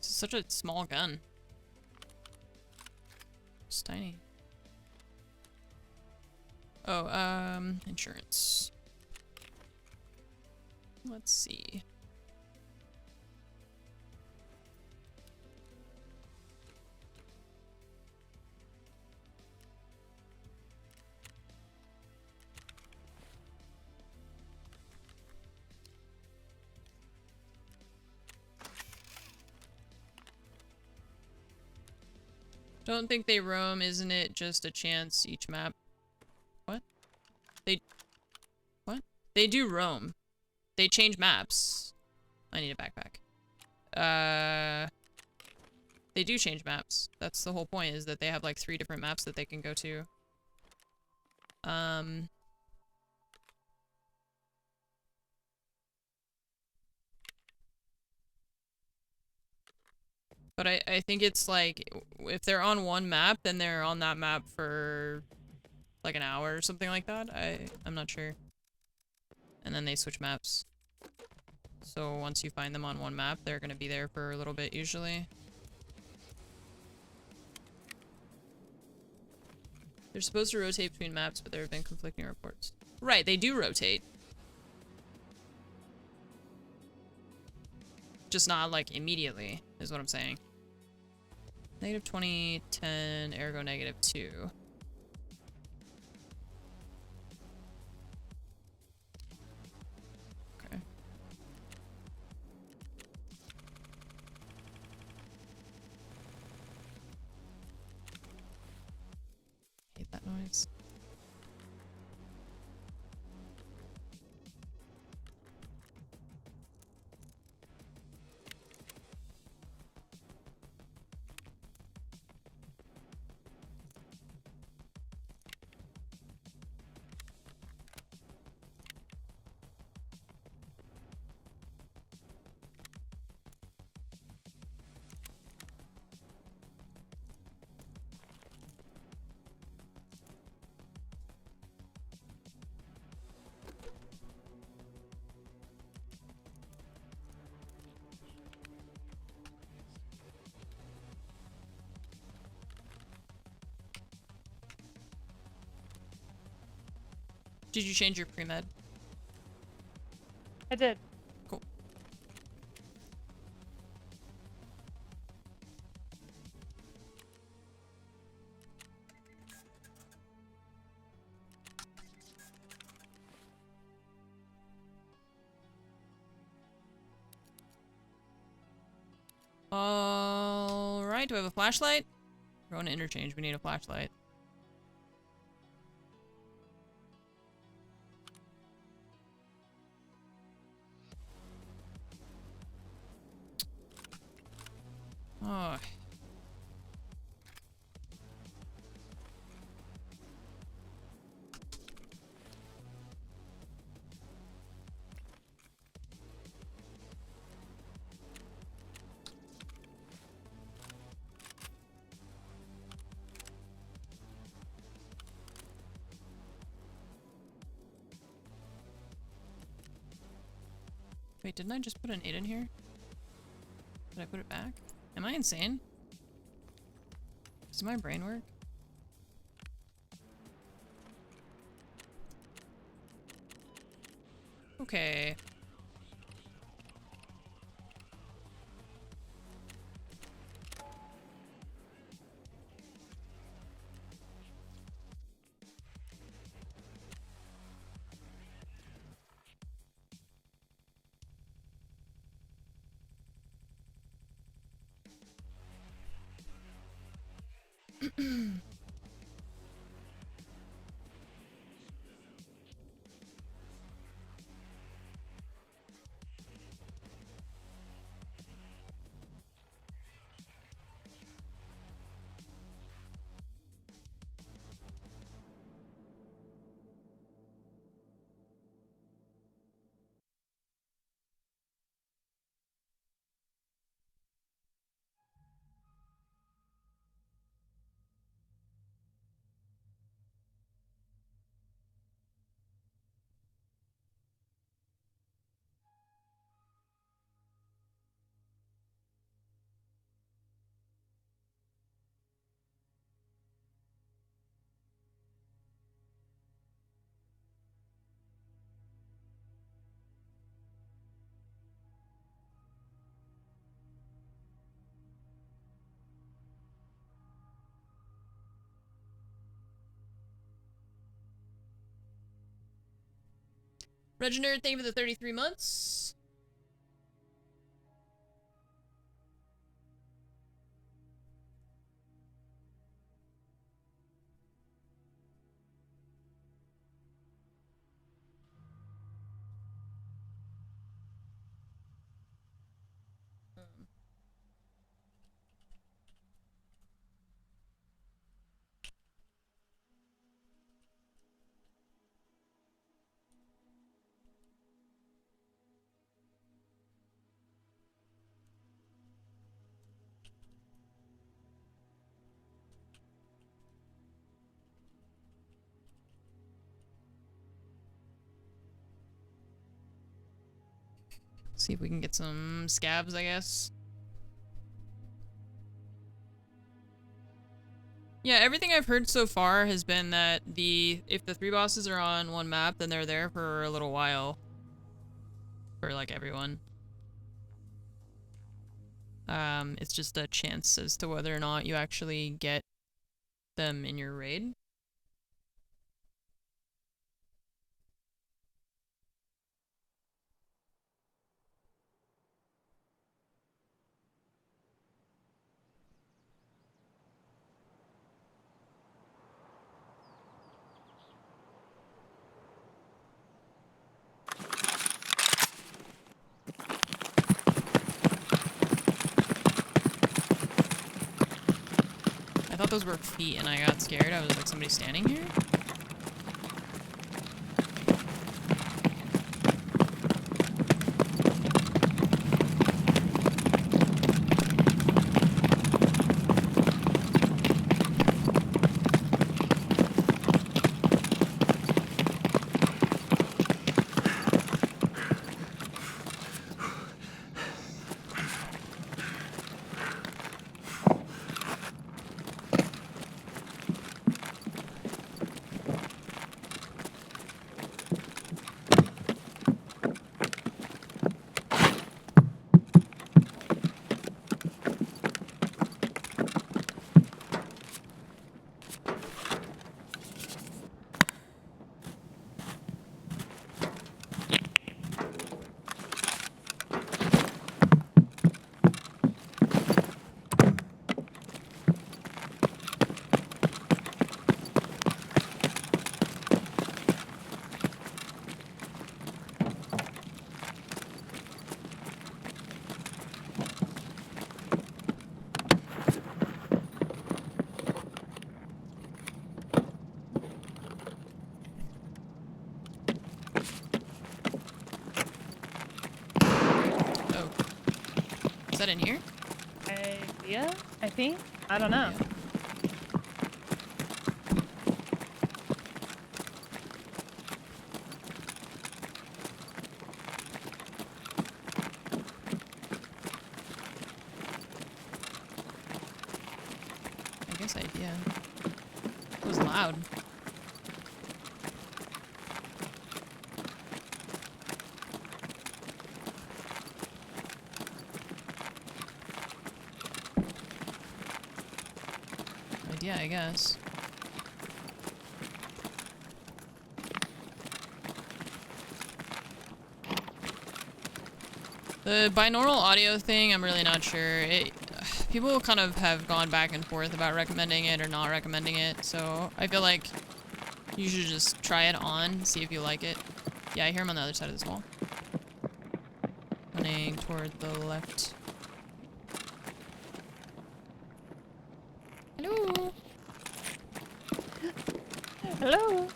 This is such a small gun. It's tiny. Oh, insurance. Let's see. Don't think they roam, isn't it just a chance each map? What? What? They do roam. They change maps. I need a backpack. They do change maps. That's the whole point, is that they have like 3 different maps that they can go to. But I think it's like, if they're on one map, then they're on that map for like an hour or something like that. I'm not sure. And then they switch maps. So once you find them on one map, they're gonna be there for a little bit usually. They're supposed to rotate between maps, but there have been conflicting reports. Right, they do rotate. Just not like immediately, is what I'm saying. Negative 20, 10, ergo negative 2. Okay. Hate that noise. Did you change your pre-med? I did. Cool. Alright, do I have a flashlight? We're going to interchange, we need a flashlight. Oh. Wait, didn't I just put an 8 in here? Did I put it back? Am I insane? Does my brain work? Okay. Reginerd, thank you for the 33 months. See if we can get some scabs, I guess. Yeah, everything I've heard so far has been that if the 3 bosses are on one map, then they're there for a little while. For, like, everyone. It's just a chance as to whether or not you actually get them in your raid. I thought those were feet and I got scared. I was like, somebody standing here? that in here? Idea? I think? I don't know. Yeah. I guess idea. It was loud. Idea, I guess. The binaural audio thing, I'm really not sure. People kind of have gone back and forth about recommending it or not recommending it, so I feel like you should just try it on, see if you like it. Yeah, I hear him on the other side of this wall. Running toward the left. Hello? Hello?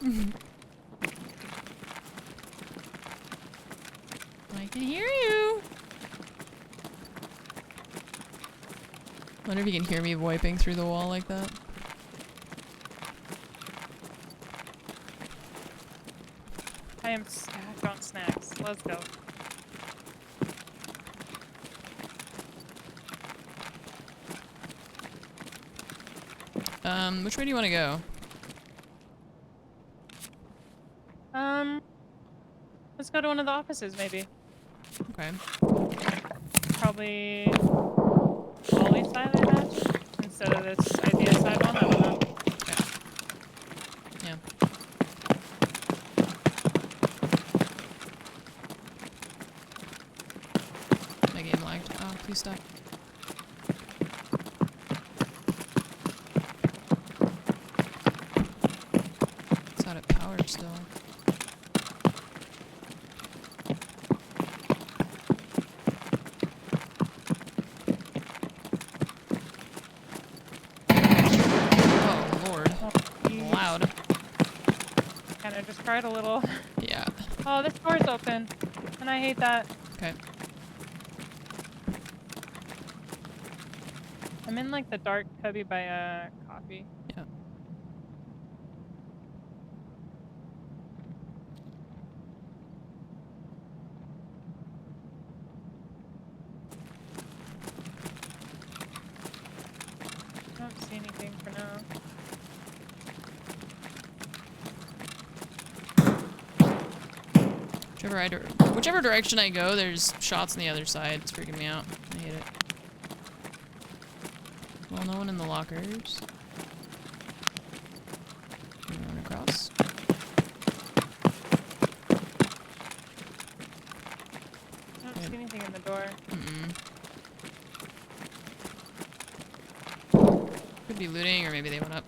I can hear you! Wonder if you can hear me wiping through the wall like that. I am stacked on snacks. Let's go. Which way do you want to go? Let's go to one of the offices, maybe. Okay. Probably Ollie side, I imagine, instead of this idea side one. I don't know. Okay. Yeah. My game lagged. Oh, please stop. It's out of power still. Oh, Lord. Oh, geez. Loud. Kind of just cried a little. Yeah. Oh, this door's open, and I hate that. Okay. I'm in like the dark cubby by coffee. Yeah. I don't see anything for now. Whichever direction I go, there's shots on the other side. It's freaking me out. I hate it. Well, no one in the lockers. Run across. I don't see anything in the door. Could be looting, or maybe they went up.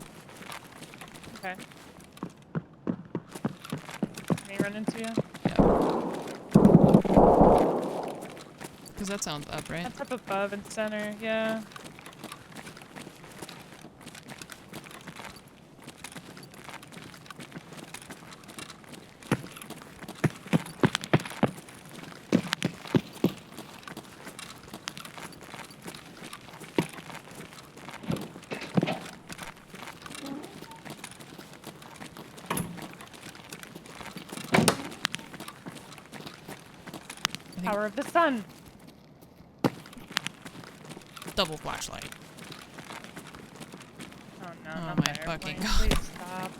Okay. Can he run into you? Yeah. Because that sounds up, right? That's up above and center, yeah. Power of the sun! Double flashlight. Oh no, Oh not my the fucking airplane. God. Please stop.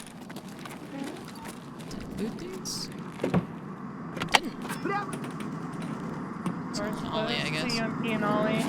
Did it loot these? It didn't. It's Doors an Ollie, I closed. guess. See UMP and Ollie.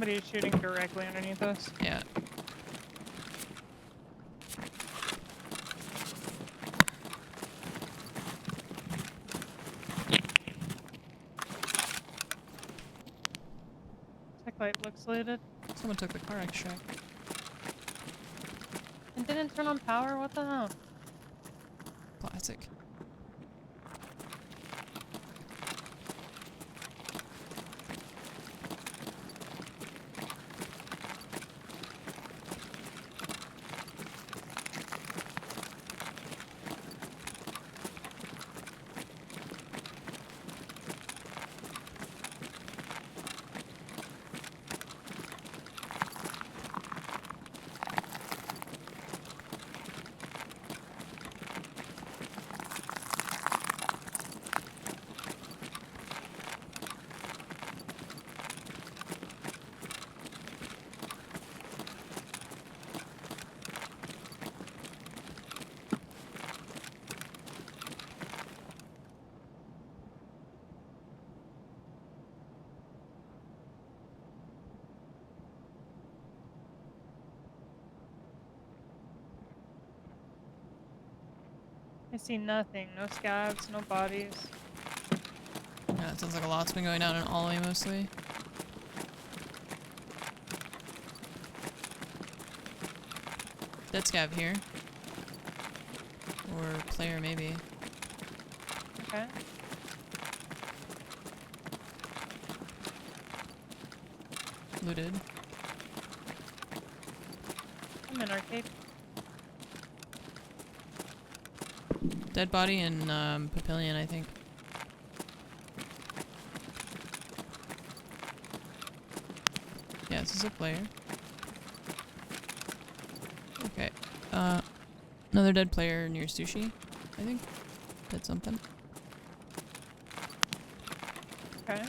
Somebody's shooting directly underneath us. Yeah. Tech light looks looted. Someone took the car extract. And didn't turn on power? What the hell? Classic. I see nothing. No scabs, no bodies. Yeah, it sounds like a lot's been going down in Ollie mostly. Dead scab here. Or player maybe. Okay. Looted. I'm in arcade. Dead body and Papillion, I think. Yeah, this is a player. Okay. Another dead player near sushi, I think. Did something. Okay.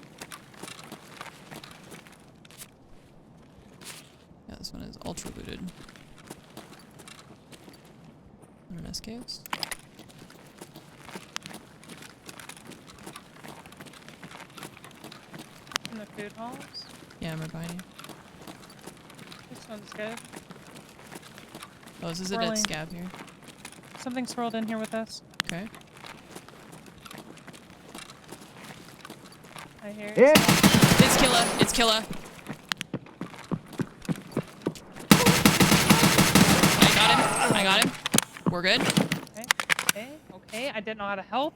Yeah, this one is ultra looted. And an SKS. In the food halls. Yeah, I'm right behind you. This one's good. Oh, this is a Swirling. dead scab here. Something swirled in here with us. Okay. I hear it. Yeah. It's killer. It's killer. I got him. We're good. Okay. Okay. Okay. I didn't know how to help.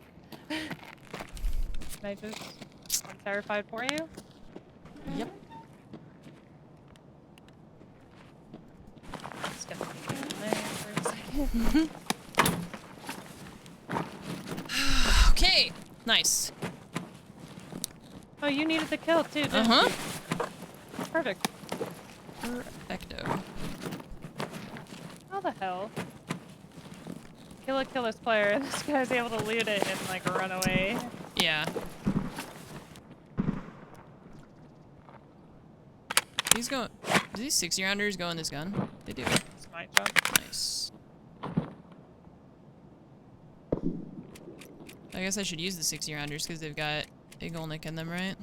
I'm terrified for you. Yep. Just gonna be in there for a second. Okay. Nice. Oh, you needed the kill too, didn't Uh-huh. you? Perfect. Perfecto. How the hell? Kill this player, and this guy's able to loot it and like run away. Yeah. These go. Do these 60-rounders go in this gun? They do. It's my job. Nice. I guess I should use the 60-rounders because they've got Eagle Nick in them, right?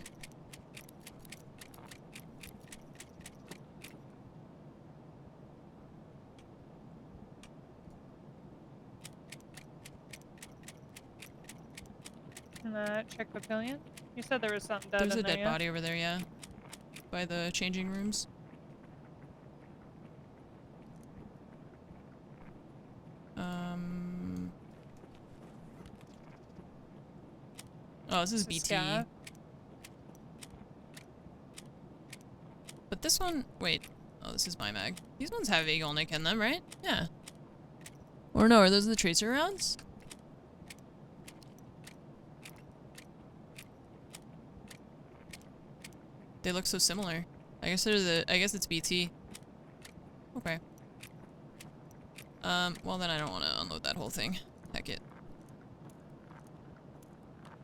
Check Papillion. You said there was something dead There's in a there, dead yeah? body over there, yeah. By the changing rooms. Oh, this is It's a BT. scav. But this one, wait. Oh, this is my mag. These ones have Eagle Nick in them, right? Yeah. Or no, are those the tracer rounds? They look so similar. I guess they're the. I guess it's BT. Okay. Well then I don't want to unload that whole thing. Heck it.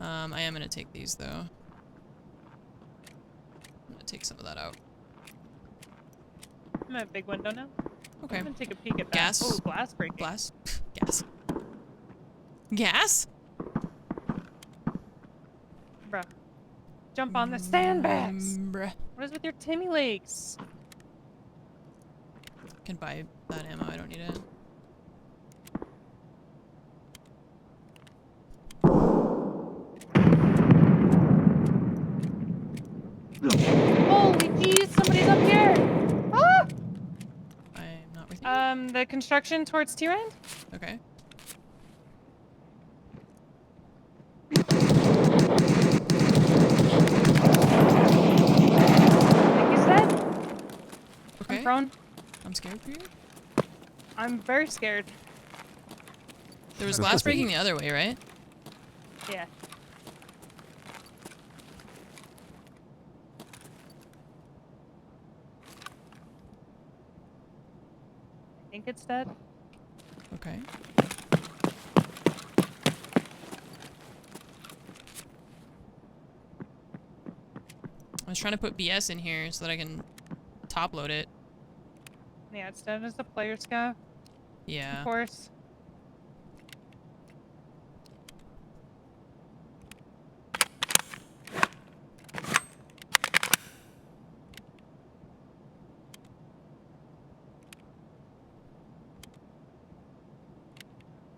I am gonna take these though. I'm gonna take some of that out. I'm at a big window now. Okay. I'm gonna take a peek at that. Gas. Oh, glass breaking. Glass? Gas. Gas? Bruh. jump on the sandbags. Bruh. What is with your Timmy legs? Can buy that ammo, I don't need it. Holy jeez, somebody's up here! Ah! I'm not with you. The construction towards T-Rand? Okay. I think he's dead. Okay. I'm prone. I'm scared for you. I'm very scared. There was glass breaking the other way, right? Yeah. I think it's dead. Okay. I was trying to put BS in here so that I can top load it. Yeah, it's dead as a player scav, Yeah. of course.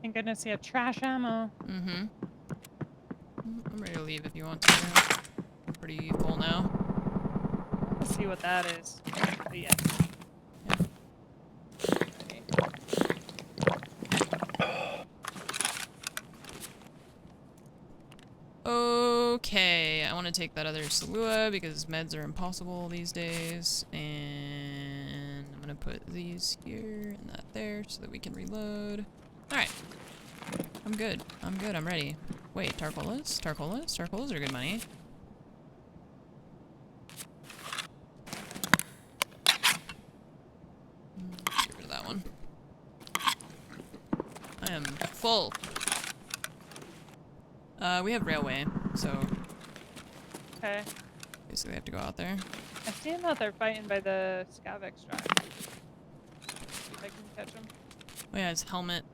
Thank goodness he had trash ammo. Mm-hmm. I'm ready to leave if you want to. I'm pretty full now. Let's see what that is. But yeah. Okay, I want to take that other Salua because meds are impossible these days. And I'm going to put these here and that there so that we can reload. Alright. I'm good. I'm good. I'm ready. Wait, Tarkolas? Tarkolas? Tarkolas are good money. Get rid of that one. I am full. We have railway, so Okay. basically I have to go out there. I see him out there fighting by the scav extract. See if I can catch him. Oh yeah, his helmet.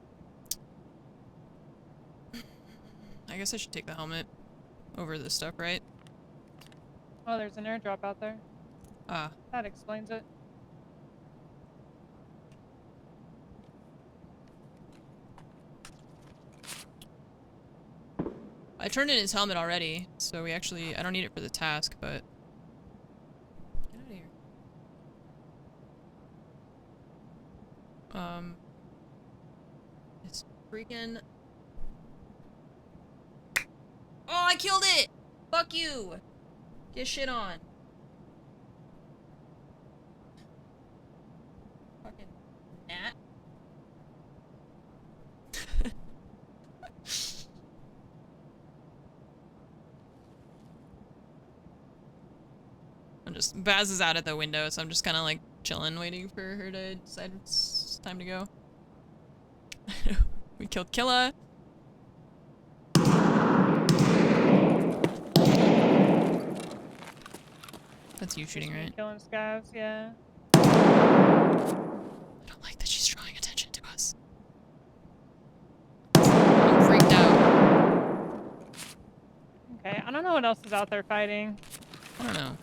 I guess I should take the helmet over this stuff, right? Oh, there's an airdrop out there. Ah, That explains it. I turned in his helmet already, so we actually, I don't need it for the task, but... Get out of here. It's freaking... Oh, I killed it! Fuck you! Get shit on. Fucking gnat. I'm just, Baz is out at the window, so I'm just kind of like chilling, waiting for her to decide it's time to go. We killed Killa. That's you shooting, right? Killing scavs, yeah. I don't like that she's drawing attention to us. I'm freaked out. Okay, I don't know what else is out there fighting. I don't know.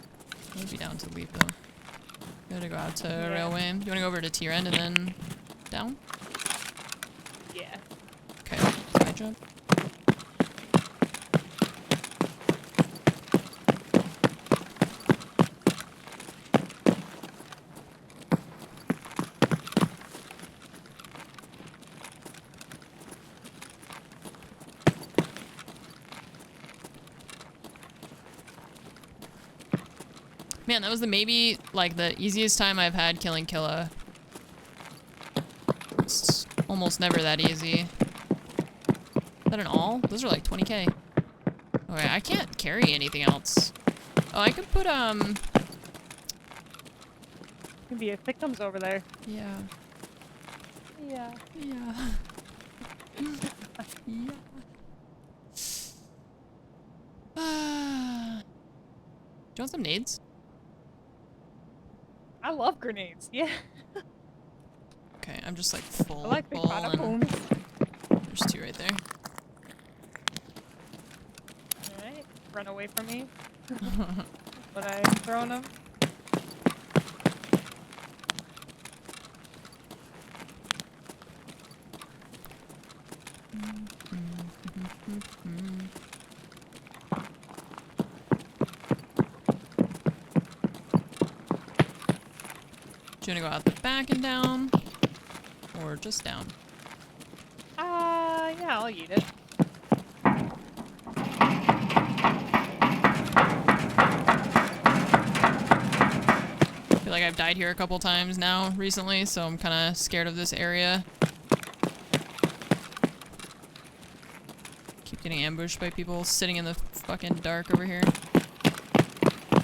I would be down to leave though. Gotta go out to railway. You wanna go over to T-Rend and then down? Yeah. Okay, so I jump. Man, that was maybe like the easiest time I've had killing Killa. It's almost never that easy. Is that an all? Those are like 20k. Okay, I can't carry anything else. Oh, I could put Could be a victims over there. yeah. Yeah. Yeah. Yeah. Do you want some nades? I love grenades. Yeah. Okay, I'm just like full. I like big full bada and booms. there's two right there. Alright. run away from me. But I'm throwing them. Do you wanna go out the back and down? Or just down? Yeah, I'll eat it. I feel like I've died here a couple times now recently, so I'm kind of scared of this area. Keep getting ambushed by people sitting in the fucking dark over here.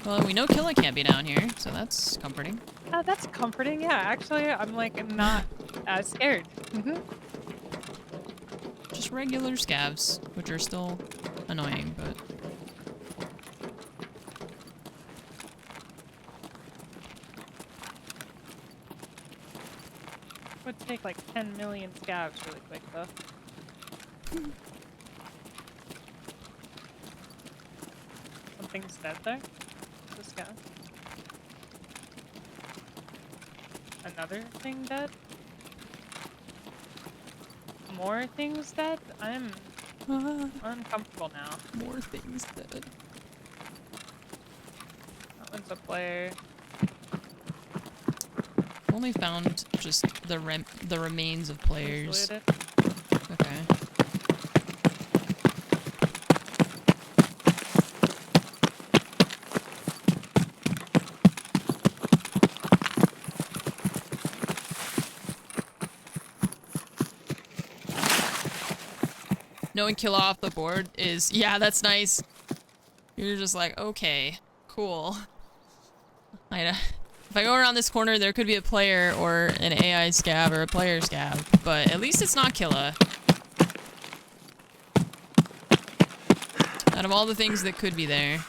Well, we know Killa can't be down here, so that's comforting. That's comforting. Yeah, actually, I'm like not as scared. Just regular scavs, which are still annoying, but... Would take like 10 million scavs really quick though. Something's dead there. The scav. Another thing dead. More things dead. I'm uncomfortable now. More things dead. That one's a player. I've only found just the remains of players. Isolated. Okay. Knowing Killa off the board is, yeah, that's nice. You're just like, okay, cool. If I go around this corner, there could be a player or an AI scav or a player scav, but at least it's not Killa. Out of all the things that could be there.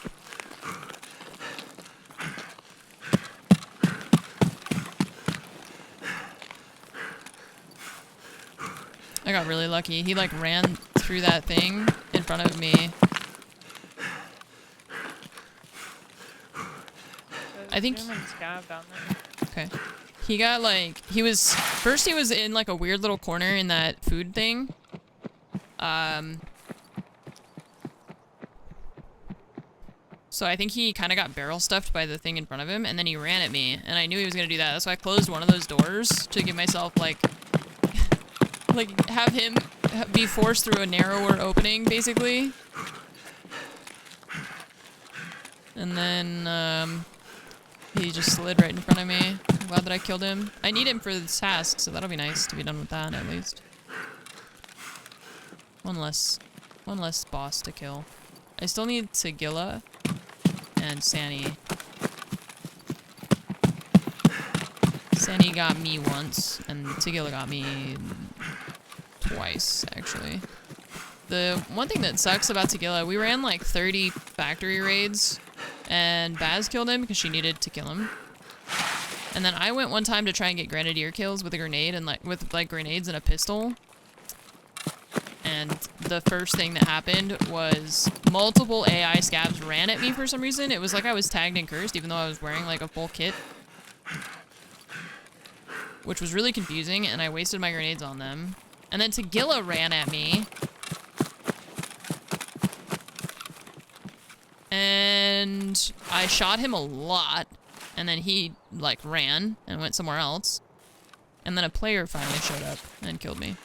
I got really lucky. He like ran through that thing in front of me. I think... Scav down there. Okay. He got like... First he was in like a weird little corner in that food thing. So I think he kind of got barrel stuffed by the thing in front of him, and then he ran at me, and I knew he was gonna do that. That's why I closed one of those doors to give myself like... like, have him be forced through a narrower opening, basically. And then, he just slid right in front of me. I'm glad that I killed him. I need him for this task, so that'll be nice to be done with that, at least. One less boss to kill. I still need Sigilla and Sani. Sani got me once, and Sigilla got me twice, actually. The one thing that sucks about Sigilla, we ran like 30 factory raids, and Baz killed him because she needed to kill him. And then I went one time to try and get grenadier kills with a grenade and with grenades and a pistol. And the first thing that happened was multiple AI scavs ran at me for some reason. It was like I was tagged and cursed even though I was wearing like a full kit. Which was really confusing, and I wasted my grenades on them. And then Sigilla ran at me. And I shot him a lot. And then he, like, ran and went somewhere else. And then a player finally showed up and killed me.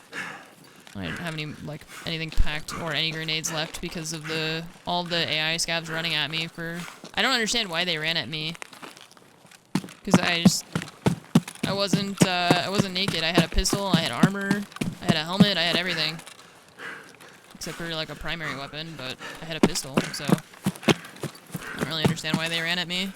I didn't have any, like, anything packed or any grenades left because of all the AI scavs running at me for... I don't understand why they ran at me. Because I wasn't naked. I had a pistol, I had armor, I had a helmet, I had everything. Except for, like, a primary weapon, but I had a pistol, so... I don't really understand why they ran at me.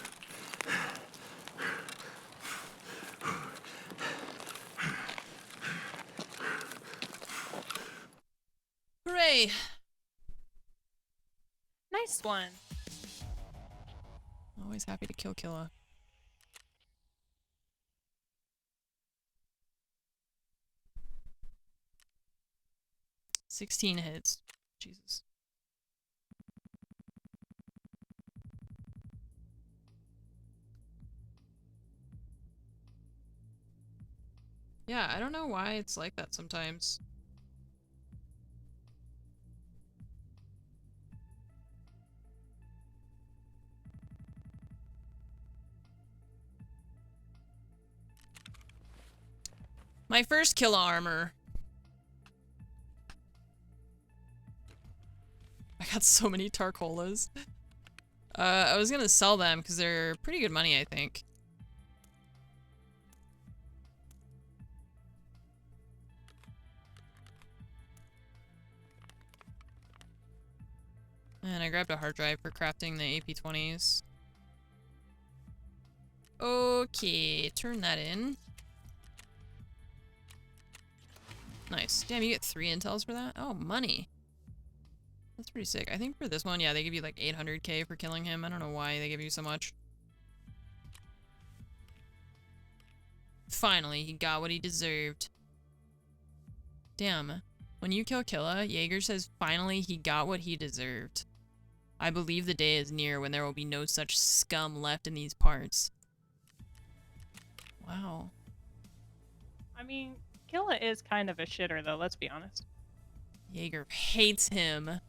Hooray! Nice one. Always happy to kill Killa. $16 hits. Jesus. Yeah, I don't know why it's like that sometimes. My first kill armor. I got so many Tarkolas. I was gonna sell them because they're pretty good money, I think. And I grabbed a hard drive for crafting the AP-20s. Okay, turn that in. Nice. Damn, you get 3 intels for that? Oh, money. That's pretty sick. I think for this one, yeah, they give you like 800k for killing him. I don't know why they give you so much. Finally, he got what he deserved. Damn. When you kill Killa, Jaeger says finally he got what he deserved. I believe the day is near when there will be no such scum left in these parts. Wow. I mean, Killa is kind of a shitter, though, let's be honest. Jaeger hates him. It's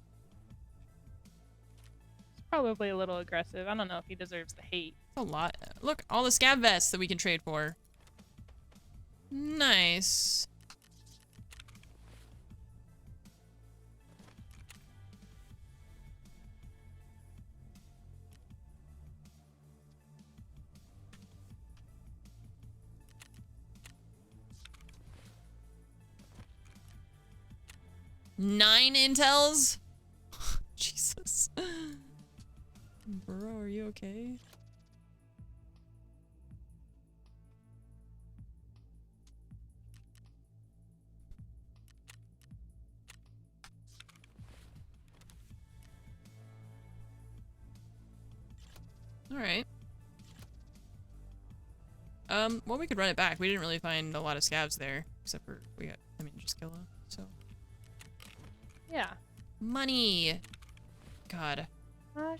probably a little aggressive. I don't know if he deserves the hate. A lot. Look, all the scab vests that we can trade for. Nice. Nine intels? Jesus. Bro, are you okay? Alright. Well, we could run it back. We didn't really find a lot of scabs there. Except for, we got, I mean, just Killa, so. Yeah. Money! God.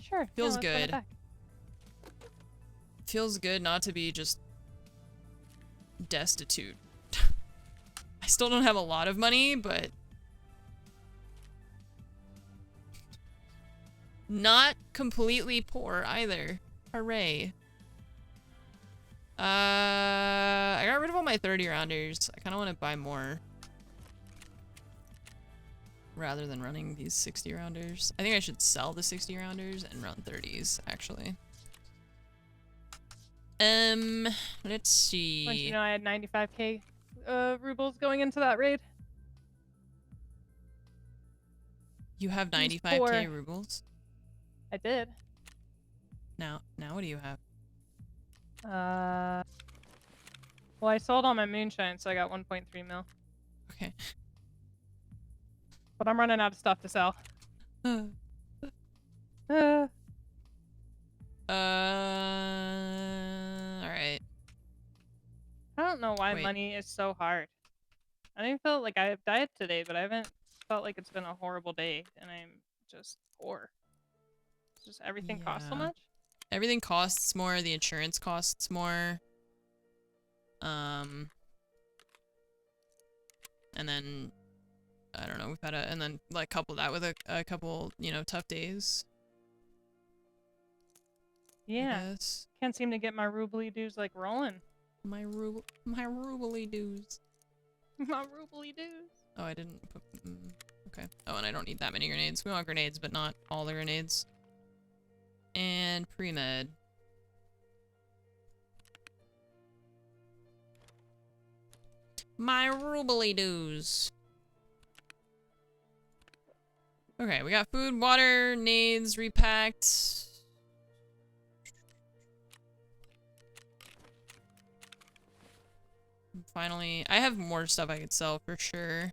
Sure. Feels let's run it good. back. Feels good not to be just destitute. I still don't have a lot of money, but not completely poor either. Hooray. I got rid of all my 30 rounders. I kind of want to buy more rather than running these 60 rounders. I think I should sell the 60 rounders and run 30s actually. Let's see. Once you know I had 95k rubles going into that raid. You have He's 95k poor. rubles? I did. Now what do you have? Well, I sold all my moonshine, so I got 1.3 mil. Okay. But I'm running out of stuff to sell. Alright. I don't know why Wait. money is so hard. I didn't feel like I have died today, but I haven't felt like it's been a horrible day, and I'm just poor. It's just everything costs so Yeah. much. Everything costs more, the insurance costs more. And then I don't know, we've had and then like couple that with a couple, you know, tough days. I Yeah. guess. Can't seem to get my rubly dues like rolling. My rubly dues. My rubly dues. Oh, I didn't put okay. Oh, and I don't need that many grenades. We want grenades, but not all the grenades. And pre-med. My rubly dues. Okay, we got food, water, nades, repacked. Finally, I have more stuff I could sell for sure.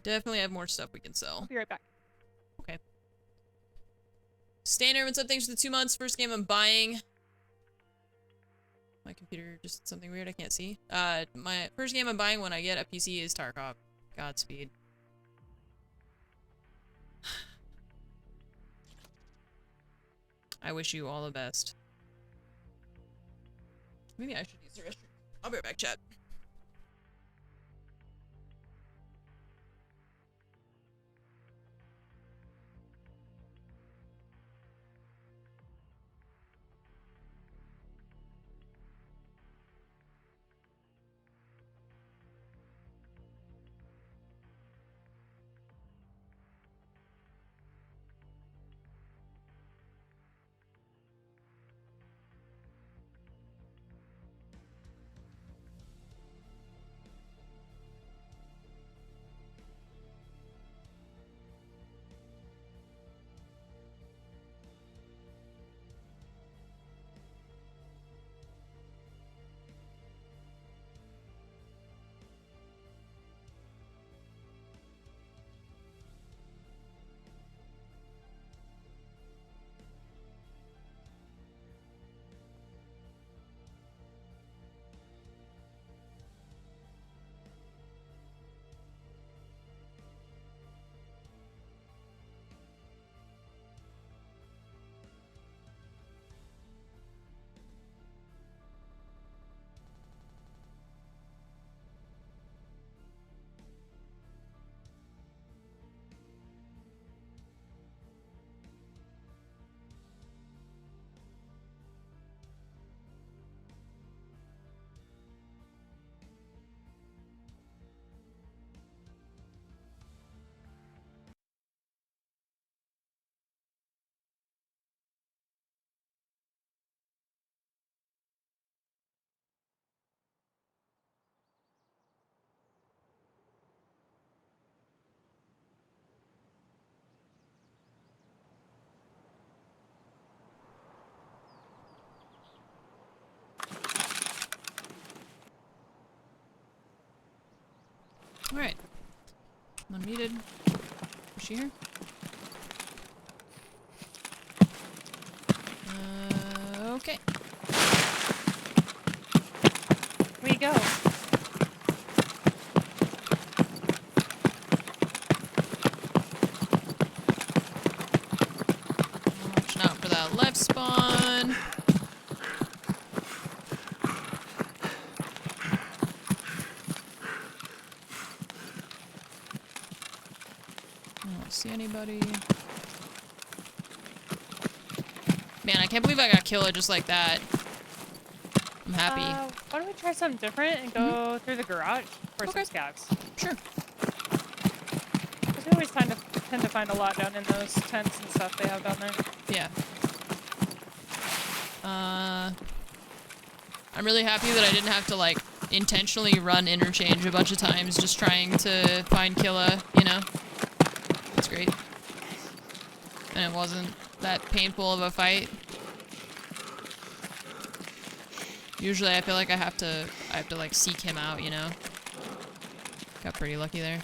Definitely have more stuff we can sell. I'll be right back. Okay. Standard, what's up? Thanks for the 2 months. First game I'm buying. My computer just did something weird I can't see. My first game I'm buying when I get a PC is Tarkov. Godspeed. I wish you all the best. Maybe I should use the restroom. I'll be right back, chat. Alright. Unmuted. Is she here? Okay. Where you go? Watching out for that left spawn. I don't see anybody. Man, I can't believe I got killed just like that. I'm happy. Why don't we try something different and go through the garage for some scavs? Sure. Because we always tend to find a lot down in those tents and stuff they have down there. Yeah. I'm really happy that I didn't have to, like, intentionally run interchange a bunch of times just trying to find Killa, you know? That's great. And it wasn't that painful of a fight. Usually I feel like I have to like seek him out, you know? Got pretty lucky there.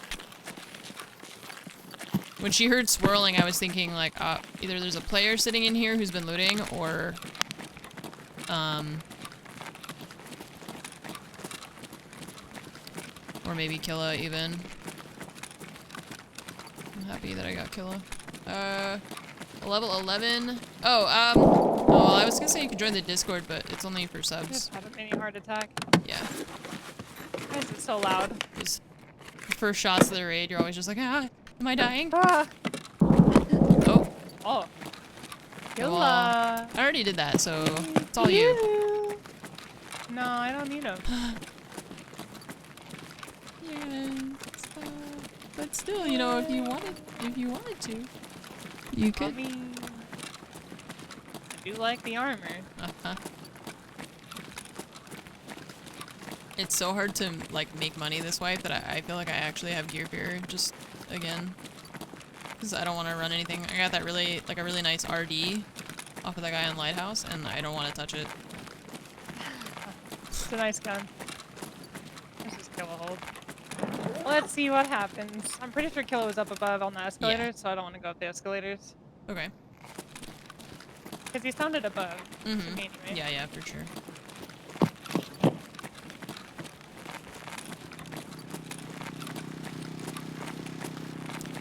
When she heard swirling, I was thinking like, either there's a player sitting in here who's been looting, or maybe Killa even. I'm happy that I got Killa. Level 11. Oh, well, I was gonna say you could join the Discord, but it's only for I subs. just had a mini heart attack. Yeah. Why is it so loud? Because the first shots of the raid, you're always just like, am I dying? Ah! Oh. Oh. Yeah, well, I already did that, so it's all you. No, I don't need them. Yeah, but still, you know, if you wanted to, you could. I mean, I do like the armor. It's so hard to like make money this way that I feel like I actually have gear fear just again, because I don't want to run anything. I got that really a really nice RD off of that guy on Lighthouse, and I don't want to touch it. It's a nice gun. Let's just kill a hold. Let's see what happens. I'm pretty sure Killa was up above on the escalator, so I don't want to go up the escalators. Okay. Because he sounded above. Mm-hmm. To me, anyway. Yeah, for sure.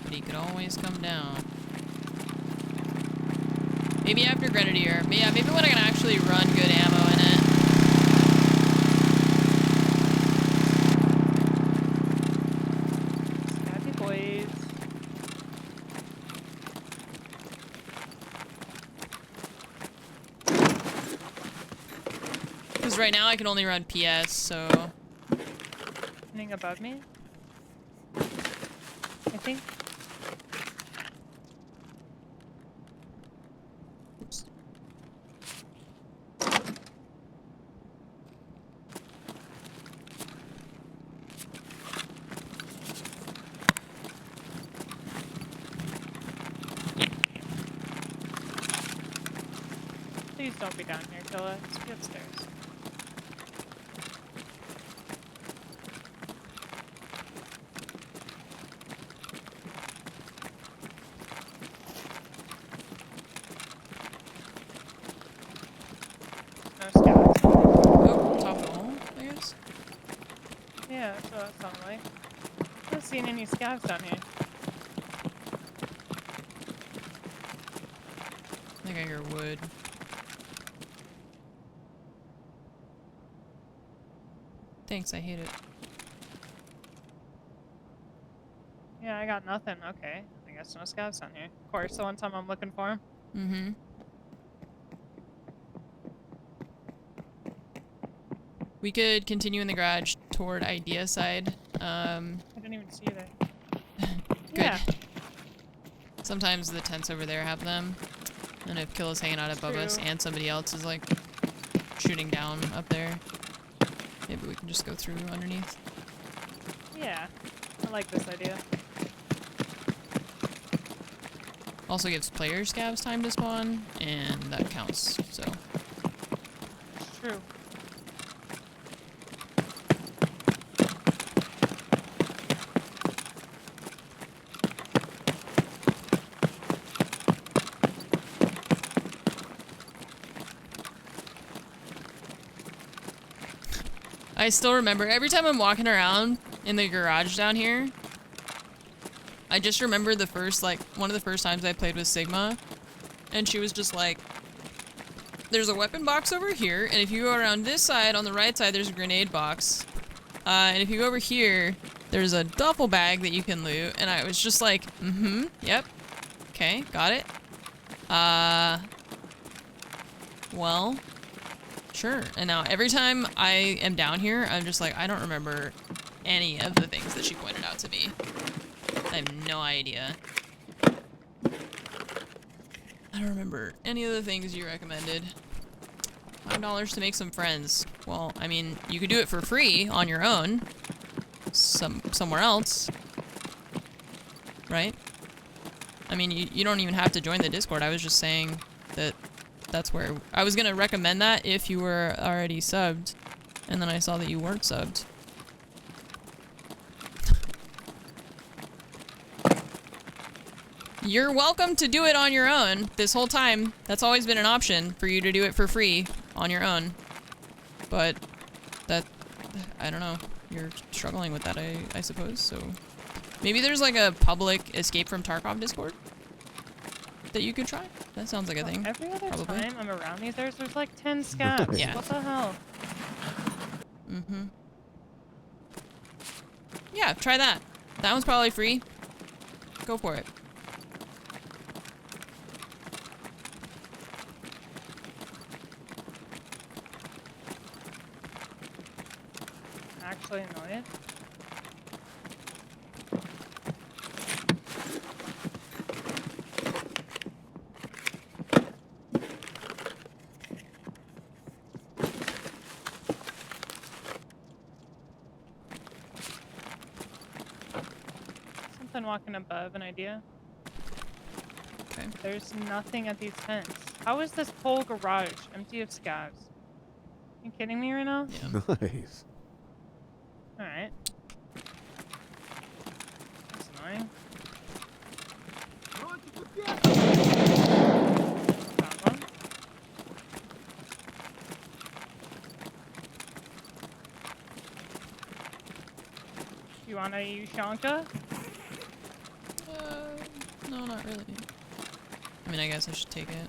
But he could always come down. Maybe after Grenadier. But yeah, maybe when I can actually run good ammo in it. Happy boys. Because right now I can only run PS, so... Anything above me? I think. Oops. Please don't be down here, Killa. Just be upstairs. No scouts. Oh, top of the hole, I guess? Yeah, that's what that sounded like. I haven't seen any scouts down here. I think I hear wood. Thanks, I hate it. Yeah, I got nothing. Okay. I guess no scouts down here. Of course, the one time I'm looking for them. Mm-hmm. We could continue in the garage toward idea side. I didn't even see you there. Good. Yeah. Sometimes the tents over there have them. And if Killa's hanging out above us True. and somebody else is like shooting down up there, maybe we can just go through underneath. Yeah. I like this idea. Also gives player scavs time to spawn, and that counts, so. It's true. I still remember, every time I'm walking around in the garage down here, I just remember the first, like, one of the first times I played with Sigma, and she was just like, there's a weapon box over here, and if you go around this side, on the right side, there's a grenade box. And if you go over here, there's a duffel bag that you can loot, and I was just like, mm-hmm, yep, okay, got it. Well, sure. And now every time I am down here, I'm just like, I don't remember any of the things that she pointed out to me. I have no idea. I don't remember any of the things you recommended. $5 to make some friends. Well, I mean, you could do it for free on your own. Somewhere else. Right? I mean, you don't even have to join the Discord. I was just saying that that's where... I was gonna recommend that if you were already subbed. And then I saw that you weren't subbed. You're welcome to do it on your own this whole time. That's always been an option for you to do it for free on your own. But that, I don't know. You're struggling with that, I suppose, so. Maybe there's like a public Escape from Tarkov Discord that you could try. That sounds like a thing. Every other Probably. time I'm around these, there's like 10 scabs. Yeah. What the hell? Mm-hmm. Yeah, try that. That one's probably free. Go for it. Actually annoyed. Something walking above, an idea. Okay. There's nothing at these tents. How is this whole garage empty of scabs? You kidding me right now? Yeah. Nice. Alright. That's annoying. Found one. You want a Ushanka? No, not really. I mean, I guess I should take it.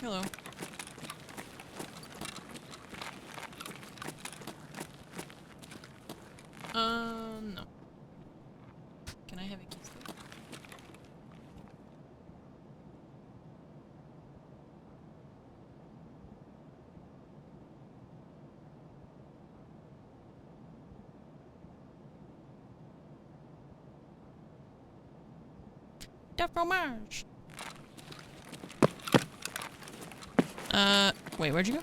Hello. No. Can I have a key stick? De fromage! Wait, where'd you go?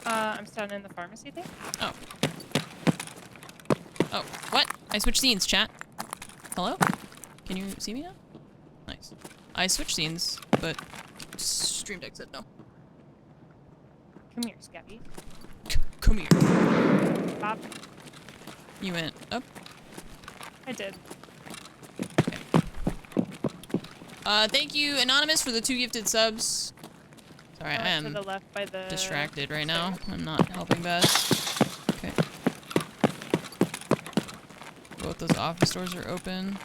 I'm standing in the pharmacy thing. Oh. Oh, what? I switched scenes, chat. Hello? Can you see me now? Nice. I switched scenes, but Stream Deck said no. Come here, Scabby. Come here. Bob. You went up? I did. Okay. Thank you, Anonymous, for the 2 gifted subs. Sorry, I To am the left by the distracted right now. stairs. I'm not helping Beth. Okay. Both those office doors are open.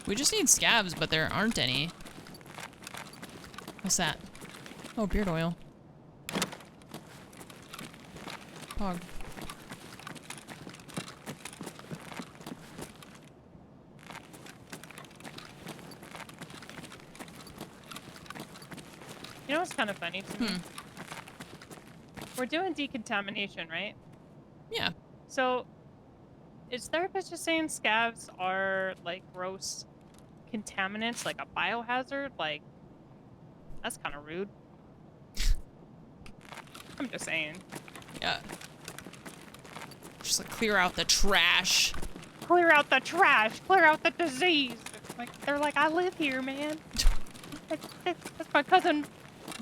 We just need scabs, but there aren't any. What's that? Oh, beard oil. Pog. You know what's kind of funny to me? We're doing decontamination, right? Yeah. So, is therapist just saying scabs are like gross contaminants, like a biohazard? Like, that's kind of rude. I'm just saying. Yeah. Just like clear out the trash. Clear out the trash. Clear out the disease. Like they're like, I live here, man. That's my cousin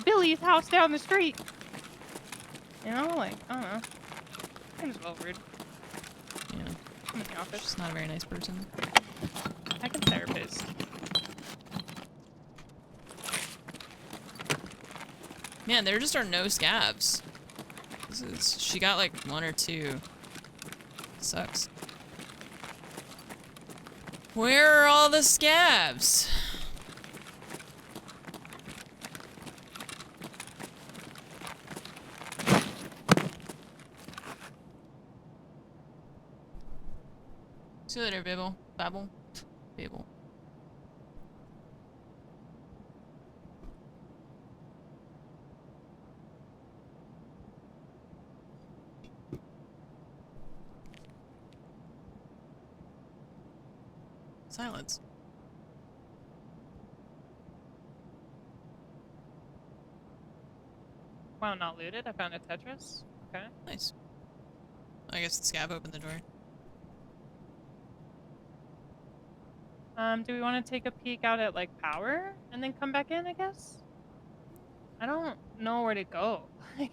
Billy's house down the street. You know, like I don't know. Seems a little rude. Yeah. I'm in the office. Just not a very nice person. I can therapist. Man, there just are no scabs. She got like 1 or 2. Sucks. Where are all the scabs? See you later, Bibble. Babble. Babble. Silence. Wow, not looted. I found a Tetris. Okay. Nice. I guess the scab opened the door. Do we want to take a peek out at like power and then come back in? I guess. I don't know where to go. It'd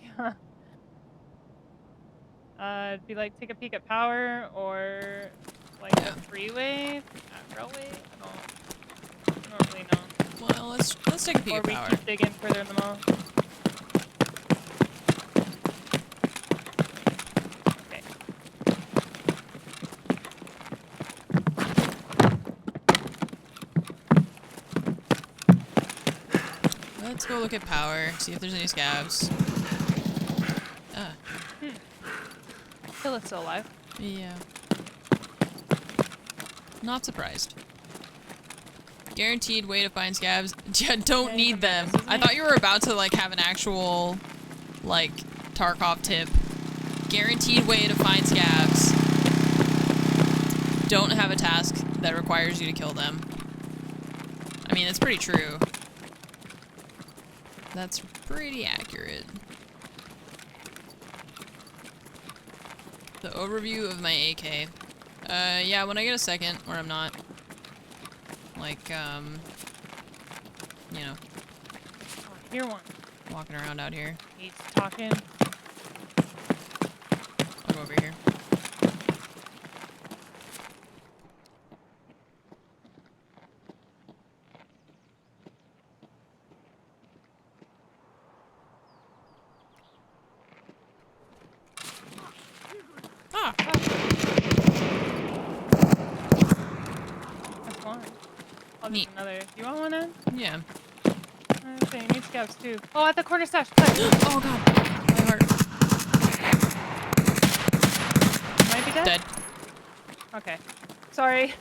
be like take a peek at power or like Yeah. the freeway, railway. I don't really know. Well, let's take a peek Or at we power. keep digging further in the mall. Okay. Let's go look at power, see if there's any scabs. Ah, Still, it's still alive. yeah. Not surprised. Guaranteed way to find scabs. Yeah, don't Okay, need come them. here, this is I me. thought you were about to like have an actual like Tarkov tip. Guaranteed way to find scabs. Don't have a task that requires you to kill them. I mean, it's pretty true. That's pretty accurate. The overview of my AK. Yeah, when I get a second, or I'm not, like, you know, Oh, here one. walking around out here. He's talking. I'll go over here. Oh, there's Neat. another. You want one then? Yeah. Okay, you need scouts too. Oh, at the corner stash. Play. Oh god. My heart. Might be dead. Dead. Okay. Sorry.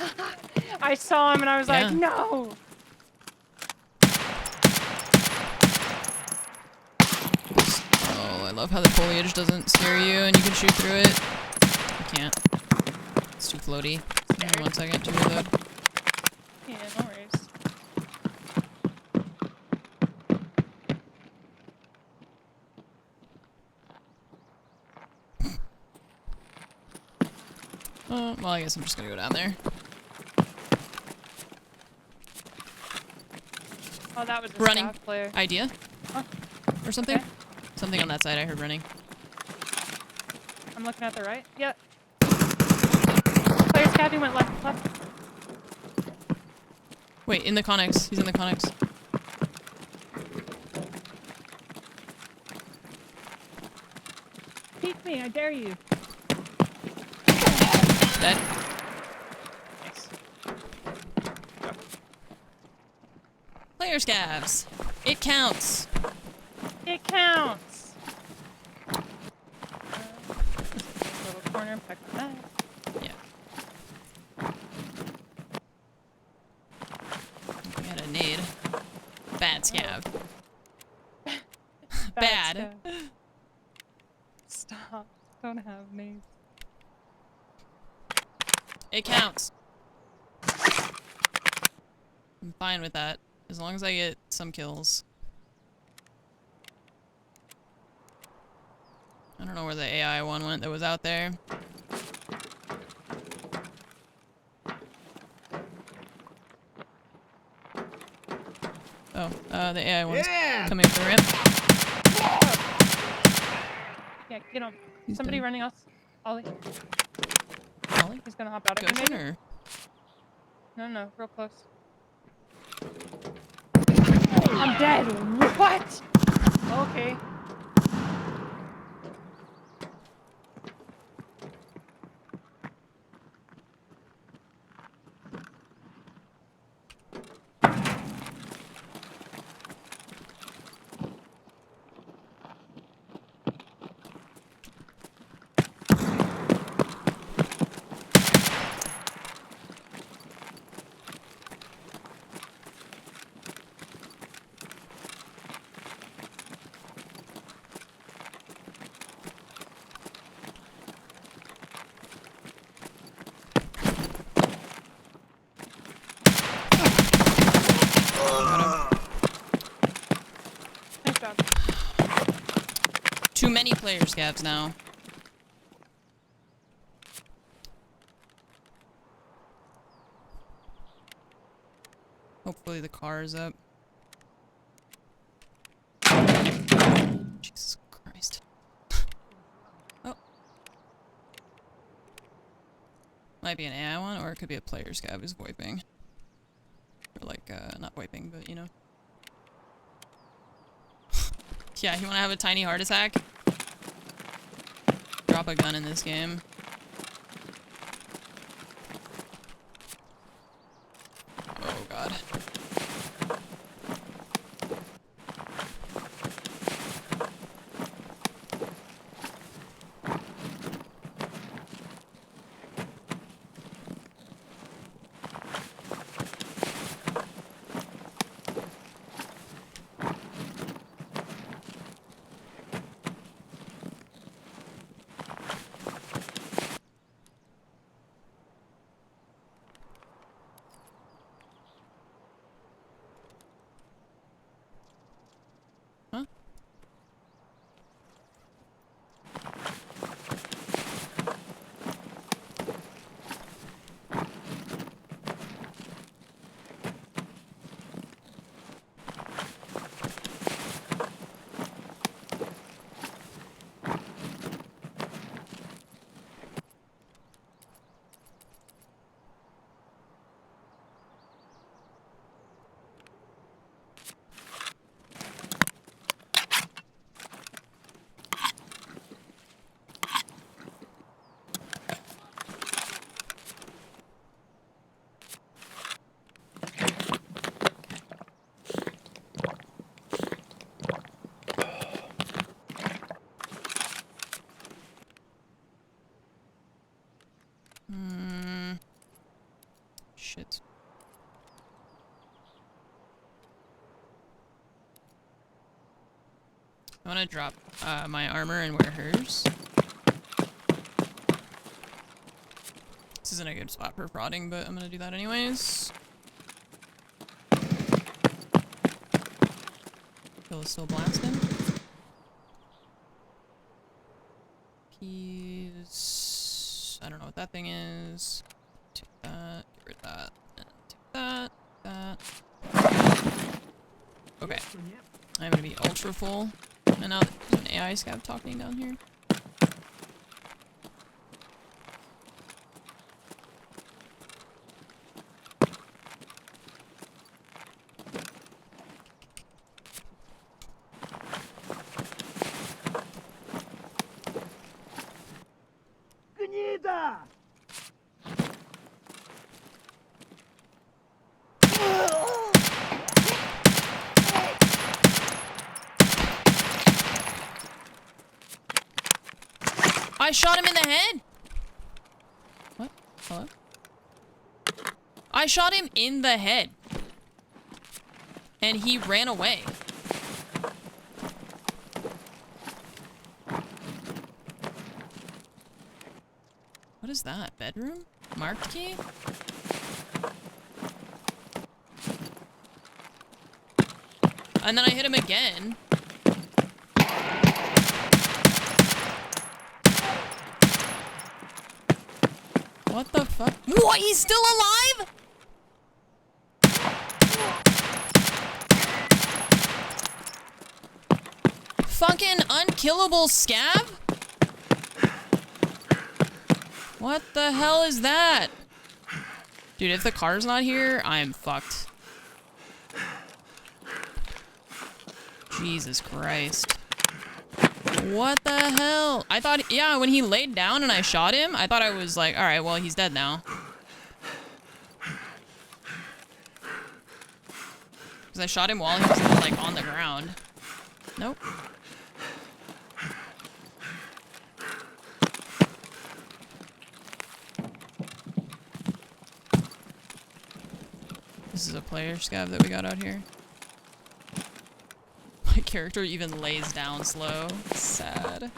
I saw him and I was Yeah. like, no. Oh, I love how the foliage doesn't scare you and you can shoot through it. You can't. It's too floaty. Give me 1 second to reload. Yeah, no worries. Well, I guess I'm just gonna go down there. Oh, that was a Running. scout player. Idea? Oh, Or something? okay. Something on that side I heard running. I'm looking at the right. Yep. Player scouting went left. Left. Wait, in the Connex. He's in the Connex. Peek me, I dare you. Dead. Nice. Player scavs. It counts. It counts. Little corner, peck on that. Yeah. We had a nade. Bad scav. Bad. Stuff. Stop. Don't have nades. It counts. I'm fine with that. As long as I get some kills. I don't know where the AI one went that was out there. Oh, the AI one's coming up the ramp. Yeah, get on. He's Somebody dead. running us. Ollie. Ollie? He's gonna hop out of Goshen me. or? No, real close. I'm dead. What? Okay. Nice job. Too many player scavs now. Hopefully the car is up. Jesus Christ. Oh. Might be an AI one, or it could be a player scav who's VoIPing. Or like, not VoIPing, but you know. Yeah, you wanna have a tiny heart attack? Drop a gun in this game. Oh god. shit. I want to drop my armor and wear hers. This isn't a good spot for frauding, but I'm gonna do that anyways. Kill is still blasting. Keys. I don't know what that thing is. Take that. Get rid of that. And take that. That. Okay. I'm gonna be ultra full. And now there's an AI scav talking down here. I shot him in the head! What? Hello? I shot him in the head. And he ran away. What is that? Bedroom? Marked key? And then I hit him again. What the fuck? What? He's still alive? Fucking unkillable scav? What the hell is that? Dude, if the car's not here, I'm fucked. Jesus Christ. What the hell? I thought, yeah, when he laid down and I shot him, I thought I was like, alright, well, he's dead now. Because I shot him while he was, like, on the ground. Nope. This is a player scav that we got out here. My character even lays down slow. Sad.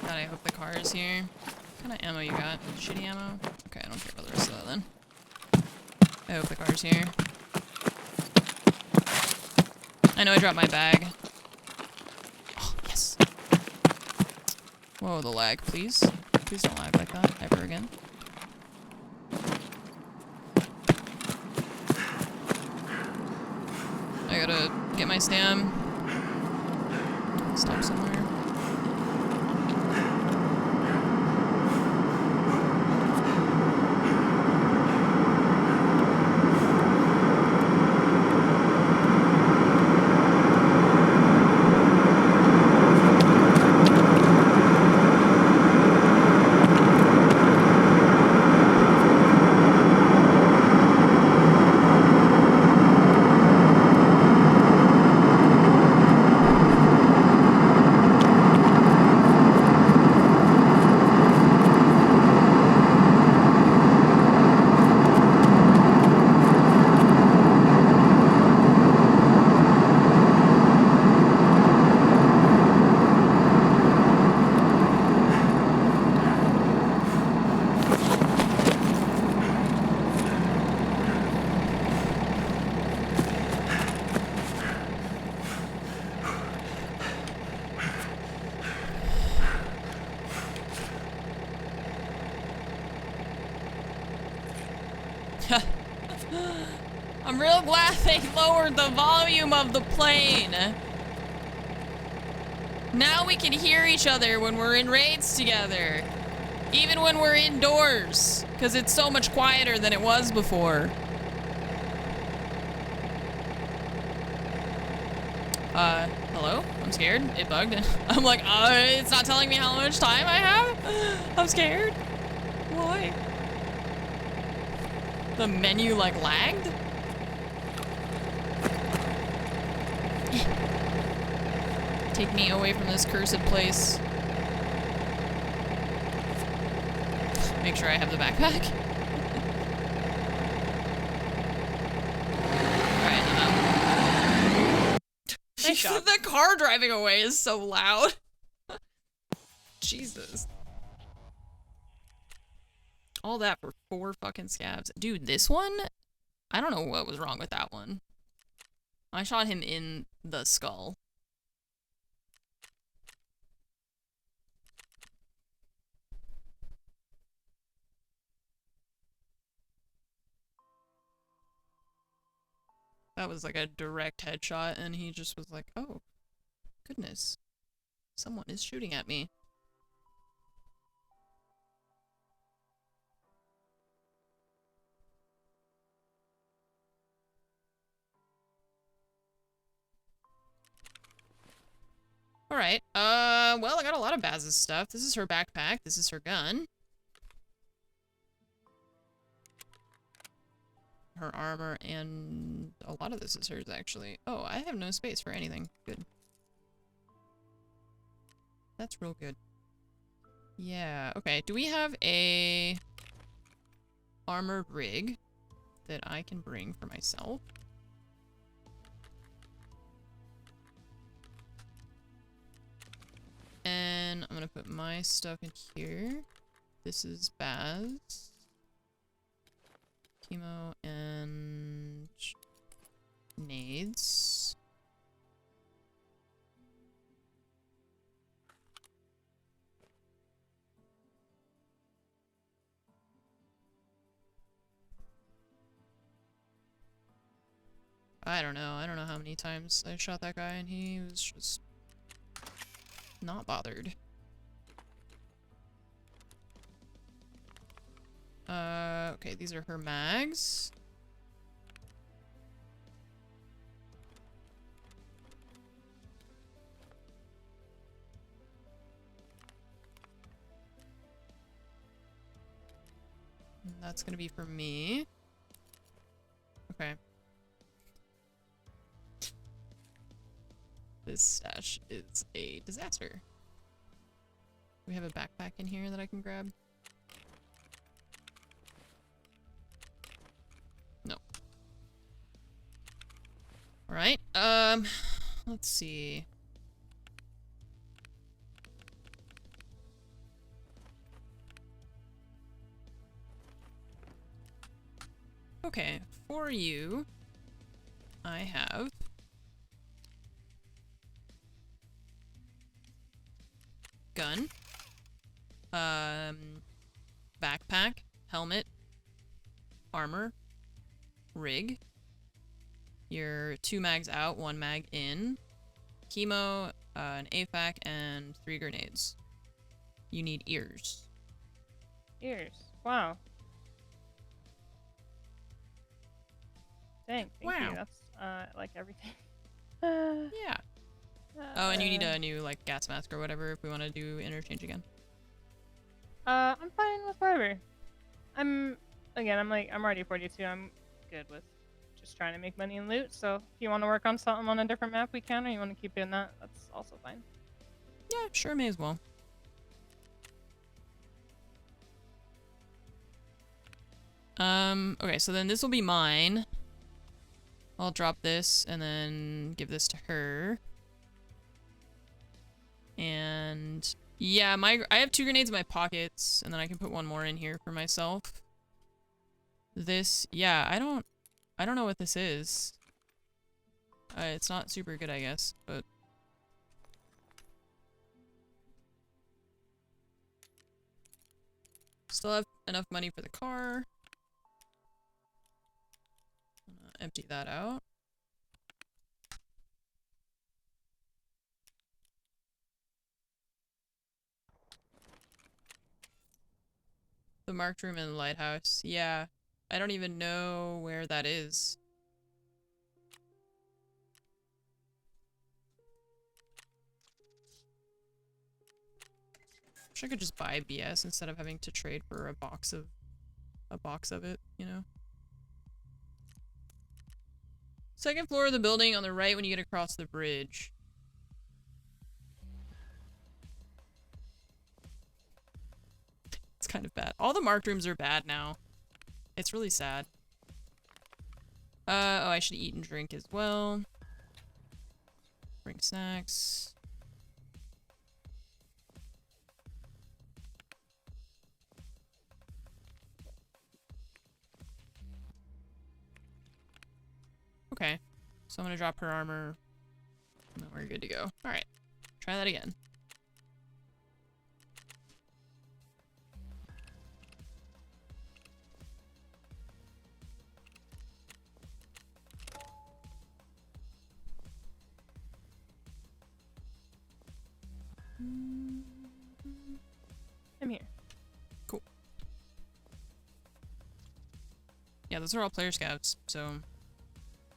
God, I hope the car is here. What kind of ammo you got? Shitty ammo? Okay, I don't care about the rest of that then. I hope the car's here. I know I dropped my bag. Oh, yes. Whoa, the lag, please. Please don't lag like that ever again. I gotta get my stam. Stop somewhere. I'm real glad they lowered the volume of the plane. Now we can hear each other when we're in raids together. Even when we're indoors. Because it's so much quieter than it was before. Hello? I'm scared. It bugged. I'm like, it's not telling me how much time I have? I'm scared. Why? The menu, like, lagged? Take me away from this cursed place. Make sure I have the backpack. Alright, Nice job. the car driving away is so loud. Jesus. All that for 4 fucking scabs. Dude, this one, I don't know what was wrong with that one. I shot him in the skull. That was like a direct headshot, and he just was like, oh, goodness. Someone is shooting at me. Alright, well, I got a lot of Baz's stuff. This is her backpack, this is her gun. Her armor, and a lot of this is hers, actually. Oh, I have no space for anything. Good. That's real good. Yeah, okay. Do we have a armored rig that I can bring for myself? And I'm gonna put my stuff in here. This is Baz. Chemo and nades. I don't know. I don't know how many times I shot that guy and he was just not bothered. Okay, these are her mags. And that's gonna be for me. Okay. This stash is a disaster. Do we have a backpack in here that I can grab? No. Alright, let's see. Okay, for you, I have gun, backpack, helmet, armor, rig, your 2 mags out, 1 mag in, chemo, an AFAC, and 3 grenades. You need ears. Ears. Wow. Dang, thank Wow. you. That's, like everything. Yeah. Oh, and you need a new, like, gas mask or whatever if we want to do interchange again. I'm fine with whatever. I'm already 42. I'm good with just trying to make money and loot. So if you want to work on something on a different map, we can, or you want to keep doing that, that's also fine. Yeah, sure, may as well. Okay, so then this will be mine. I'll drop this and then give this to her. And yeah, I have 2 grenades in my pockets, and then I can put 1 more in here for myself. This, yeah, I don't know what this is. It's not super good, I guess, but still have enough money for the car. Empty that out. The marked room in the lighthouse. Yeah. I don't even know where that is. Wish I could just buy BS instead of having to trade for a box of it, you know? Second floor of the building on the right when you get across the bridge. It's kind of bad. All the marked rooms are bad now. It's really sad. Oh, I should eat and drink as well. Bring snacks. Okay. So I'm gonna drop her armor. And then we're good to go. Alright. Try that again. I'm here. Cool. Yeah, those are all player scouts, so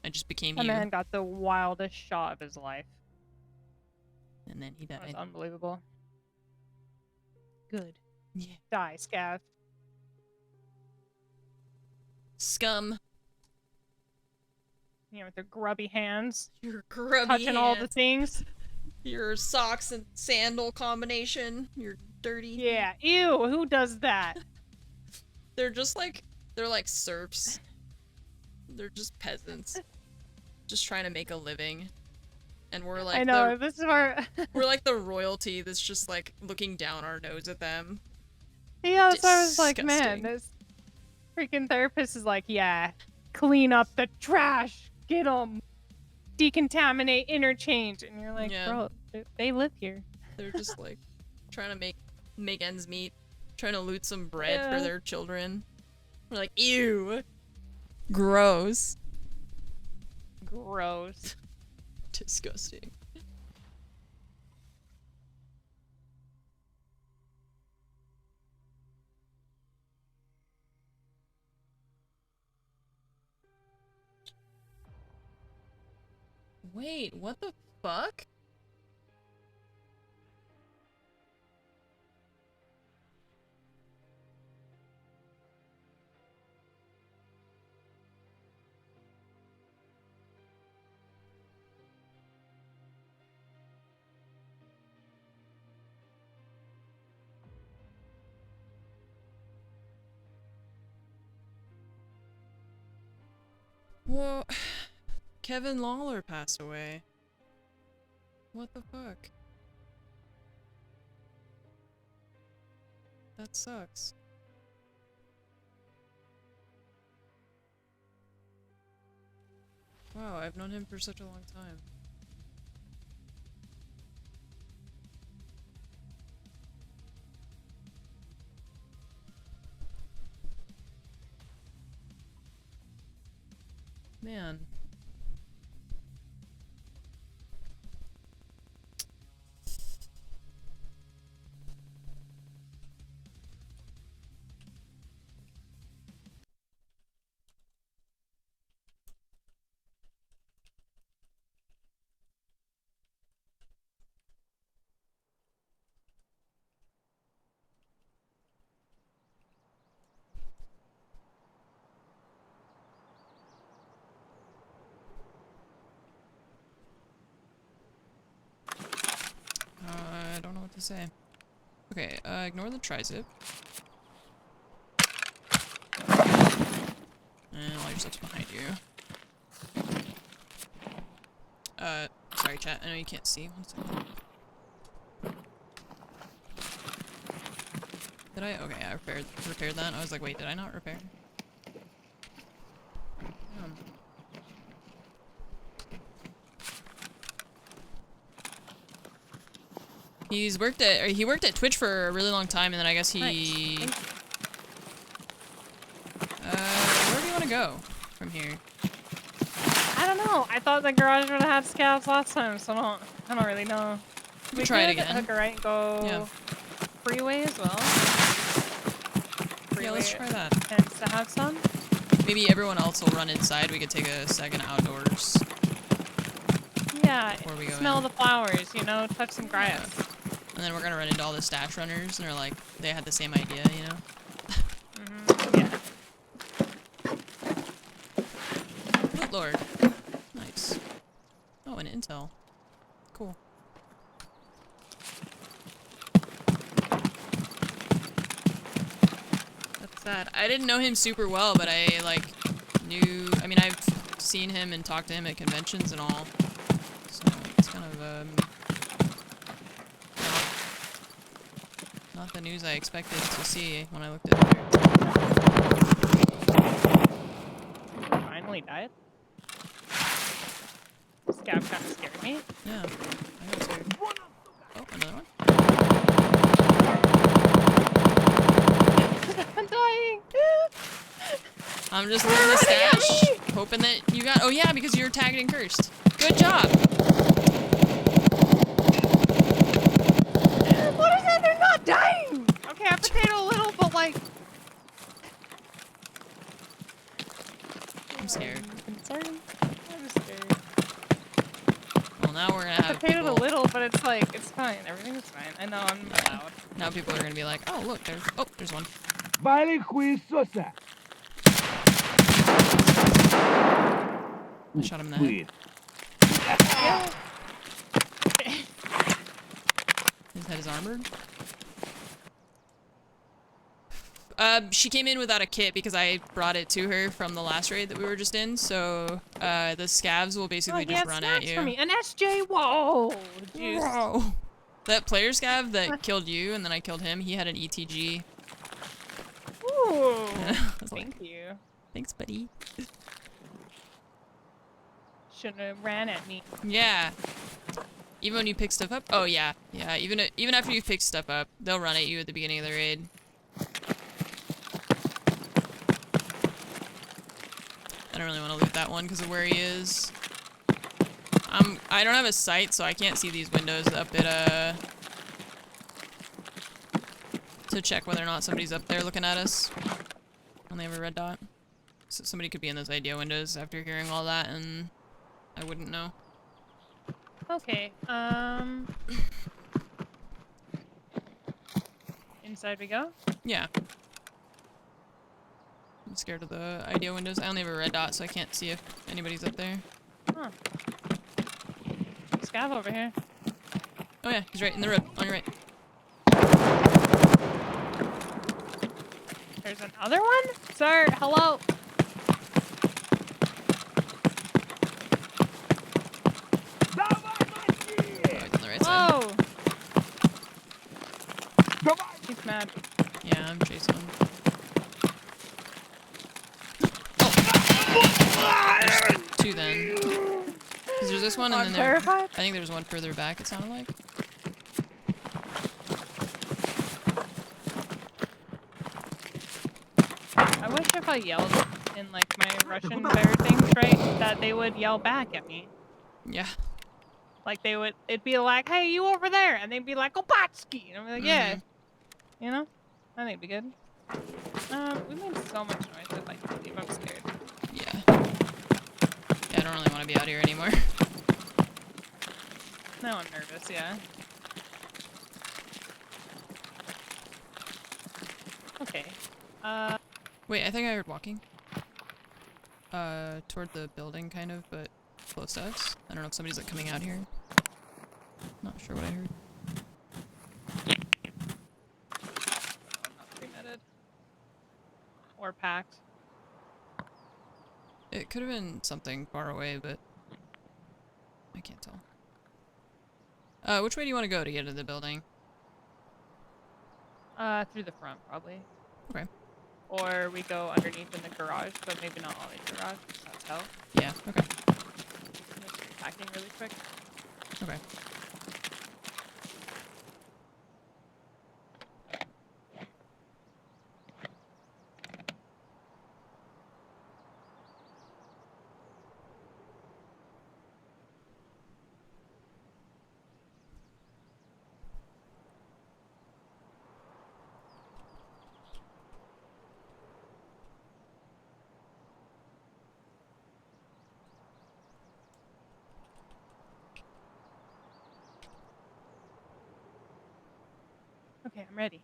I just became That you. man got the wildest shot of his life. And then he That was died. unbelievable. Good. Yeah. Die, Scav. Scum. You know, with their grubby hands. Your grubby Touching all the hands. things. Your socks and sandal combination. You're dirty. Yeah. Ew, who does that? They're just like, they're like serfs. They're just peasants. Just trying to make a living. And we're like, I know, this is where... we're like the royalty that's just like looking down our nose at them. Yeah, so I was like, Disgusting. man, this freaking therapist is like, yeah, clean up the trash, get them, decontaminate, interchange. And you're like, Yeah. bro, they live here. They're just like trying to make ends meet, trying to loot some bread for Yeah. their children. We're like, ew, gross, Gross. disgusting. Wait, what the fuck? Whoa. Kevin Lawler passed away. What the fuck? That sucks. Wow, I've known him for such a long time. Man. I don't know what to say. Okay, ignore the tri-zip. And all your stuff's behind you. Sorry chat, I know you can't see. One second. Did I? Okay, I repaired that. I was like, wait, did I not repair? He worked at Twitch for a really long time, and then I guess he. Nice. Where do you want to go from here? I don't know. I thought the garage would have had scavs last time, so I don't really know. We try it could again. Hook a right and go Yeah. freeway as well. Yeah, let's Freeway try that. tends to have some. Maybe everyone else will run inside. We could take a second outdoors. Yeah, Before we go smell in. the flowers, you know, touch some grass. And then we're gonna run into all the stash runners, and they're like, they had the same idea, you know? Yeah. Good lord. Nice. Oh, an intel. Cool. sad. I didn't know him super well, but I like knew. I mean, I've seen him and talked to him at conventions and all. So it's kind of not the news I expected to see when I looked at Twitter. Finally died. Scab kind of scared me. Yeah, I got scared. Oh, another one. I'm dying. I'm just leaving the stash, hoping that you got. Oh yeah, because you're tagged and cursed. Good job. What is that? They're not dying. Okay, I potato a little, but like. I'm scared. I'm scared. Well, now we're gonna have Potatoed a people. little, but it's like it's fine. Everything's fine. I know I'm loud. Now people are gonna be like, oh look, there's one. Vale, juiciosa. I shot him in the head. Weird. His head is armored. She came in without a kit because I brought it to her from the last raid that we were just in. So the scavs will basically just run at you. For me. An SJ. Whoa. Juice. Bro. That player scav that killed you and then I killed him, he had an ETG. Ooh. I was like, Thank you. thanks, buddy. Shouldn't have ran at me. Yeah. Even when you pick stuff up? Oh, yeah. Yeah, even after you pick stuff up, they'll run at you at the beginning of the raid. I don't really want to loot that one because of where he is. I don't have a sight, so I can't see these windows up at, to check whether or not somebody's up there looking at us. Only have a red dot. So somebody could be in those idea windows after hearing all that, and I wouldn't know. Okay. Inside we go. Yeah. I'm scared of the idea windows. I only have a red dot, so I can't see if anybody's up there. Huh. Scav over here. Oh yeah, he's right in the road, on your right. There's another one? Sir, hello. Oh, he's on the right side. Whoa. He's mad. Yeah, I'm chasing him. There's two then. Because there's this one and I'm then there. terrified. I think there's one further back, it sounded like. I wish if I yelled in like my Russian bear things, right, that they would yell back at me. Yeah. Like they would, it'd be like, "Hey, you over there," and they'd be like, "Opatsky," and I'm like, "Yeah," you know, I think it'd be good. We made so much noise that like, leave. I'm scared. Yeah. Yeah, I don't really want to be out here anymore. Now I'm nervous. Yeah. Okay. Wait, I think I heard walking. Toward the building, kind of, but close to us. I don't know if somebody's like coming out here. Not sure what I heard. Not pre-meted. Or packed. It could have been something far away, but I can't tell. Which way do you want to go to get to the building? Through the front, probably. Okay. Or we go underneath in the garage, but maybe not all the garage. That's hell. Yeah, okay. I'm just packing really quick. Okay. Okay, I'm ready.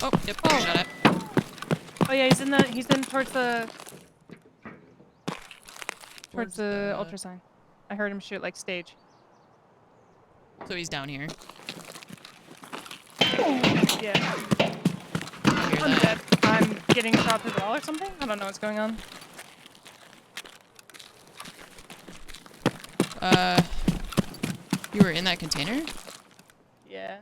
Oh, yep, I shot it. Oh yeah, he's in towards the ultra sign. I heard him shoot like stage. So he's down here. Yeah. I hear I'm that. dead. I'm getting shot through the wall or something? I don't know what's going on. You were in that container? Yeah.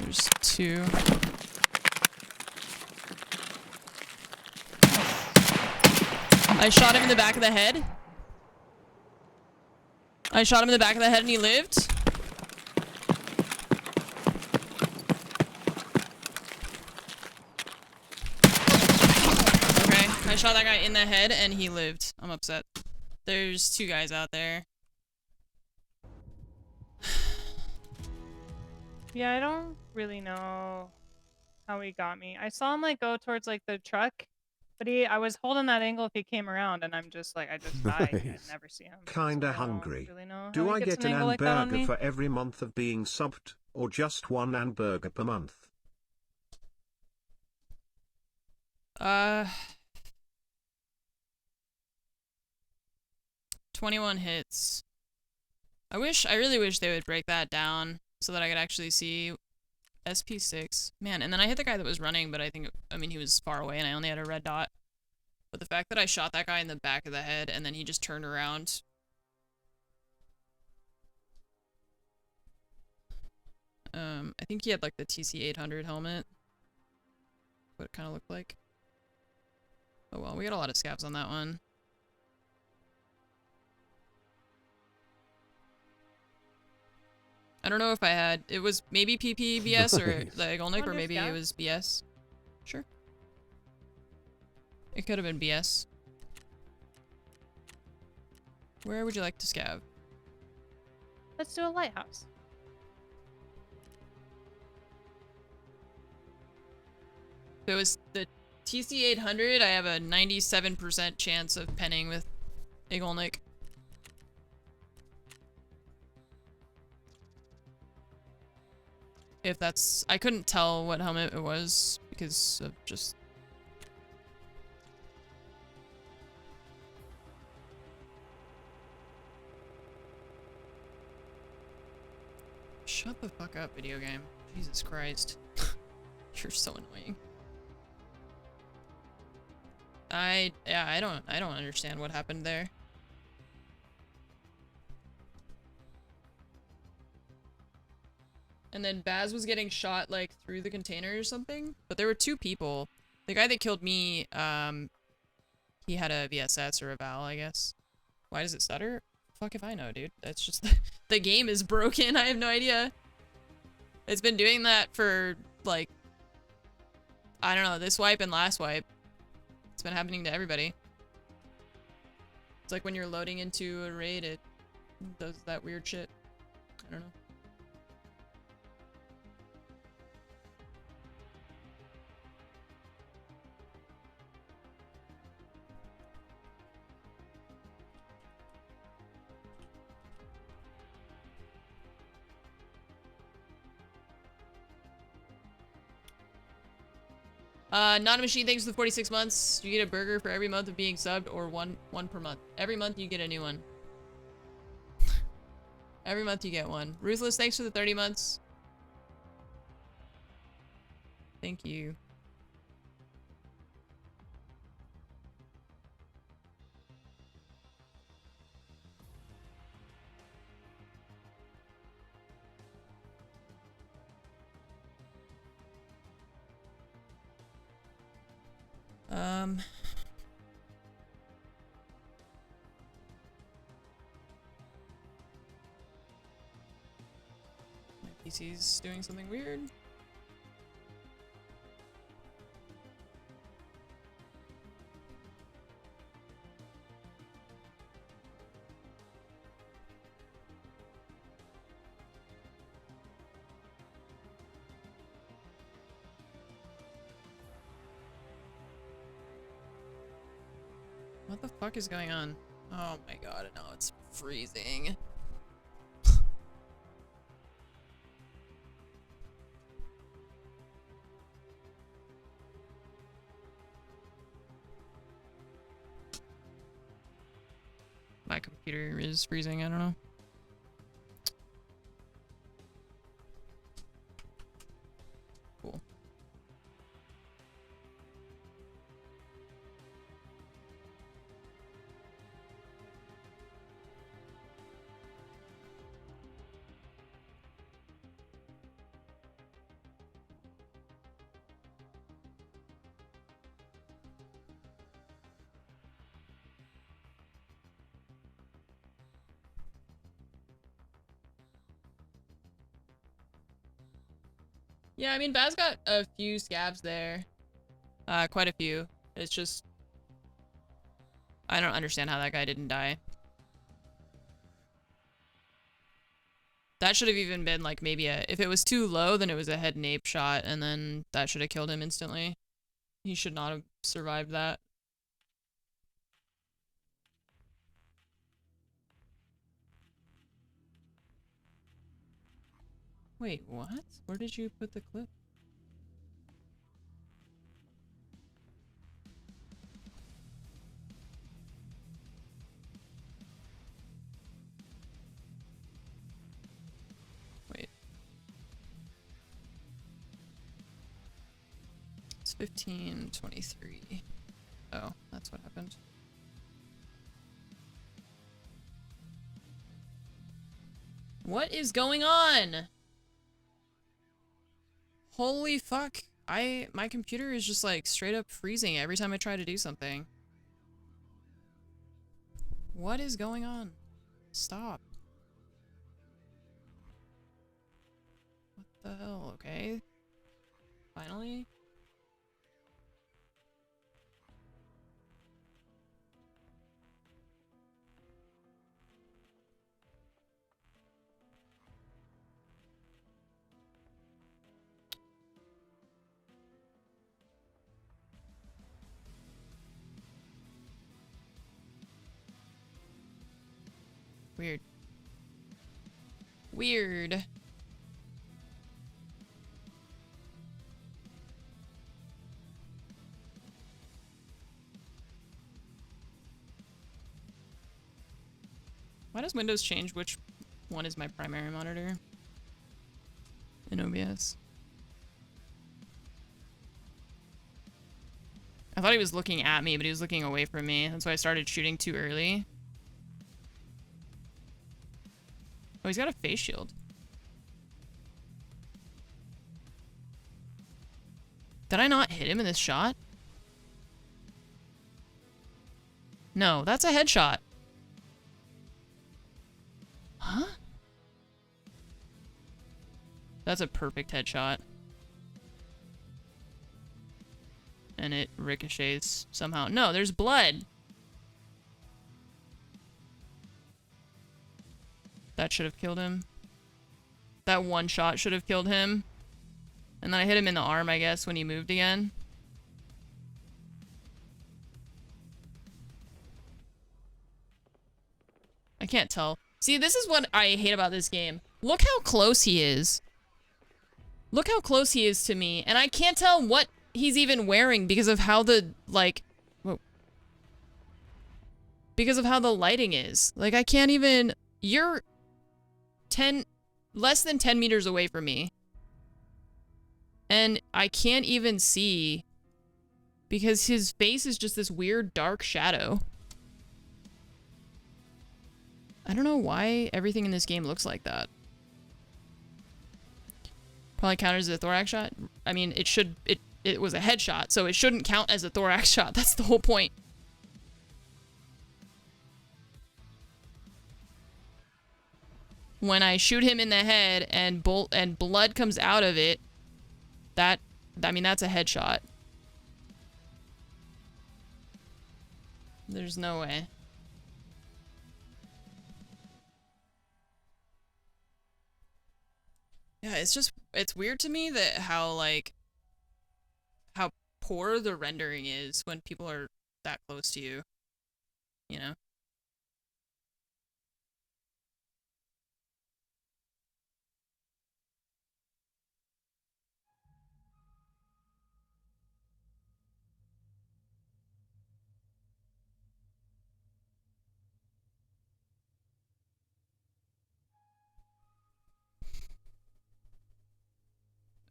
There's two. I shot him in the back of the head. I shot him in the back of the head and he lived. Okay, I shot that guy in the head and he lived. I'm upset. There's two guys out there. Yeah, I don't really know how he got me. I saw him like go towards like the truck, but I was holding that angle if he came around, and I'm just like, I just died. I Nice. never see him. Kinda I don't hungry. really know Do how I he gets get an an angle like that on hamburger me. for every month of being subbed, or just one hamburger per month? 21 hits. I really wish they would break that down so that I could actually see SP6. Man, and then I hit the guy that was running, but I mean, he was far away and I only had a red dot. But the fact that I shot that guy in the back of the head and then he just turned around. I think he had like the TC-800 helmet. What it kind of looked like. Oh well, we got a lot of scabs on that one. I don't know if I had, it was maybe PPBS or Nice. the Igolnik, or Wonder maybe it scout. was BS. Sure. It could have been BS. Where would you like to scav? Let's do a lighthouse. If it was the TC-800, I have a 97% chance of penning with Igolnik. If that's... I couldn't tell what helmet it was because of just... Shut the fuck up, video game. Jesus Christ. You're so annoying. I don't understand what happened there. And then Baz was getting shot like through the container or something, but there were two people. The guy that killed me, he had a VSS or a Val, I guess. Why does it stutter? Fuck if I know, dude. That's just the game is broken. I have no idea. It's been doing that for like, I don't know, this wipe and last wipe. It's been happening to everybody. It's like when you're loading into a raid, it does that weird shit. I don't know. Not a machine, thanks for the 46 months. You get a burger for every month of being subbed, or one per month. Every month you get a new one. Every month you get one. Ruthless, thanks for the 30 months. Thank you. My PC's doing something weird. What the fuck is going on? Oh my god, now it's freezing. My computer is freezing, I don't know. Cool. Yeah, I mean, Baz got a few scabs there. Quite a few. It's just... I don't understand how that guy didn't die. That should have even been, like, maybe a... If it was too low, then it was a head and ape shot, and then that should have killed him instantly. He should not have survived that. Wait, what? Where did you put the clip? Wait. It's 15:23. Oh, that's what happened. What is going on? Holy fuck. My computer is just like straight up freezing every time I try to do something. What is going on? Stop. What the hell? Okay. Finally? Weird. Weird. Why does Windows change which one is my primary monitor in OBS? I thought he was looking at me, but he was looking away from me. That's why I started shooting too early. Oh, he's got a face shield. Did I not hit him in this shot? No, that's a headshot. Huh? That's a perfect headshot. And it ricochets somehow. No, there's blood. That should have killed him. That one shot should have killed him. And then I hit him in the arm, I guess, when he moved again. I can't tell. See, this is what I hate about this game. Look how close he is. Look how close he is to me. And I can't tell what he's even wearing because of how the, like... Whoa. Because of how the lighting is. Like, I can't even... You're... less than 10 meters away from me. And I can't even see because his face is just this weird dark shadow. I don't know why everything in this game looks like that. Probably counters as a thorax shot. I mean, it was a headshot, so it shouldn't count as a thorax shot. That's the whole point. When I shoot him in the head and blood comes out of it, I mean, that's a headshot. There's no way. Yeah, it's weird to me that how poor the rendering is when people are that close to you, you know?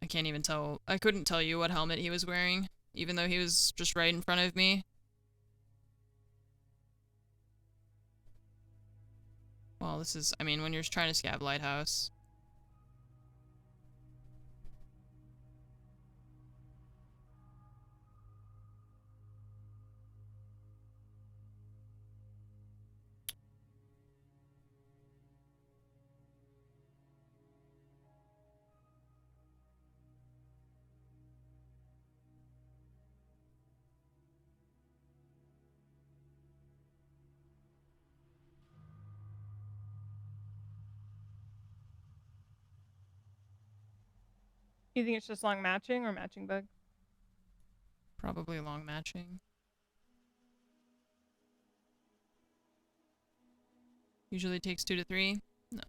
I can't even tell. I couldn't tell you what helmet he was wearing, even though he was just right in front of me. Well, this is, I mean, when you're trying to scab Lighthouse. You think it's just long matching or matching bug? Probably long matching. Usually takes 2 to 3. No.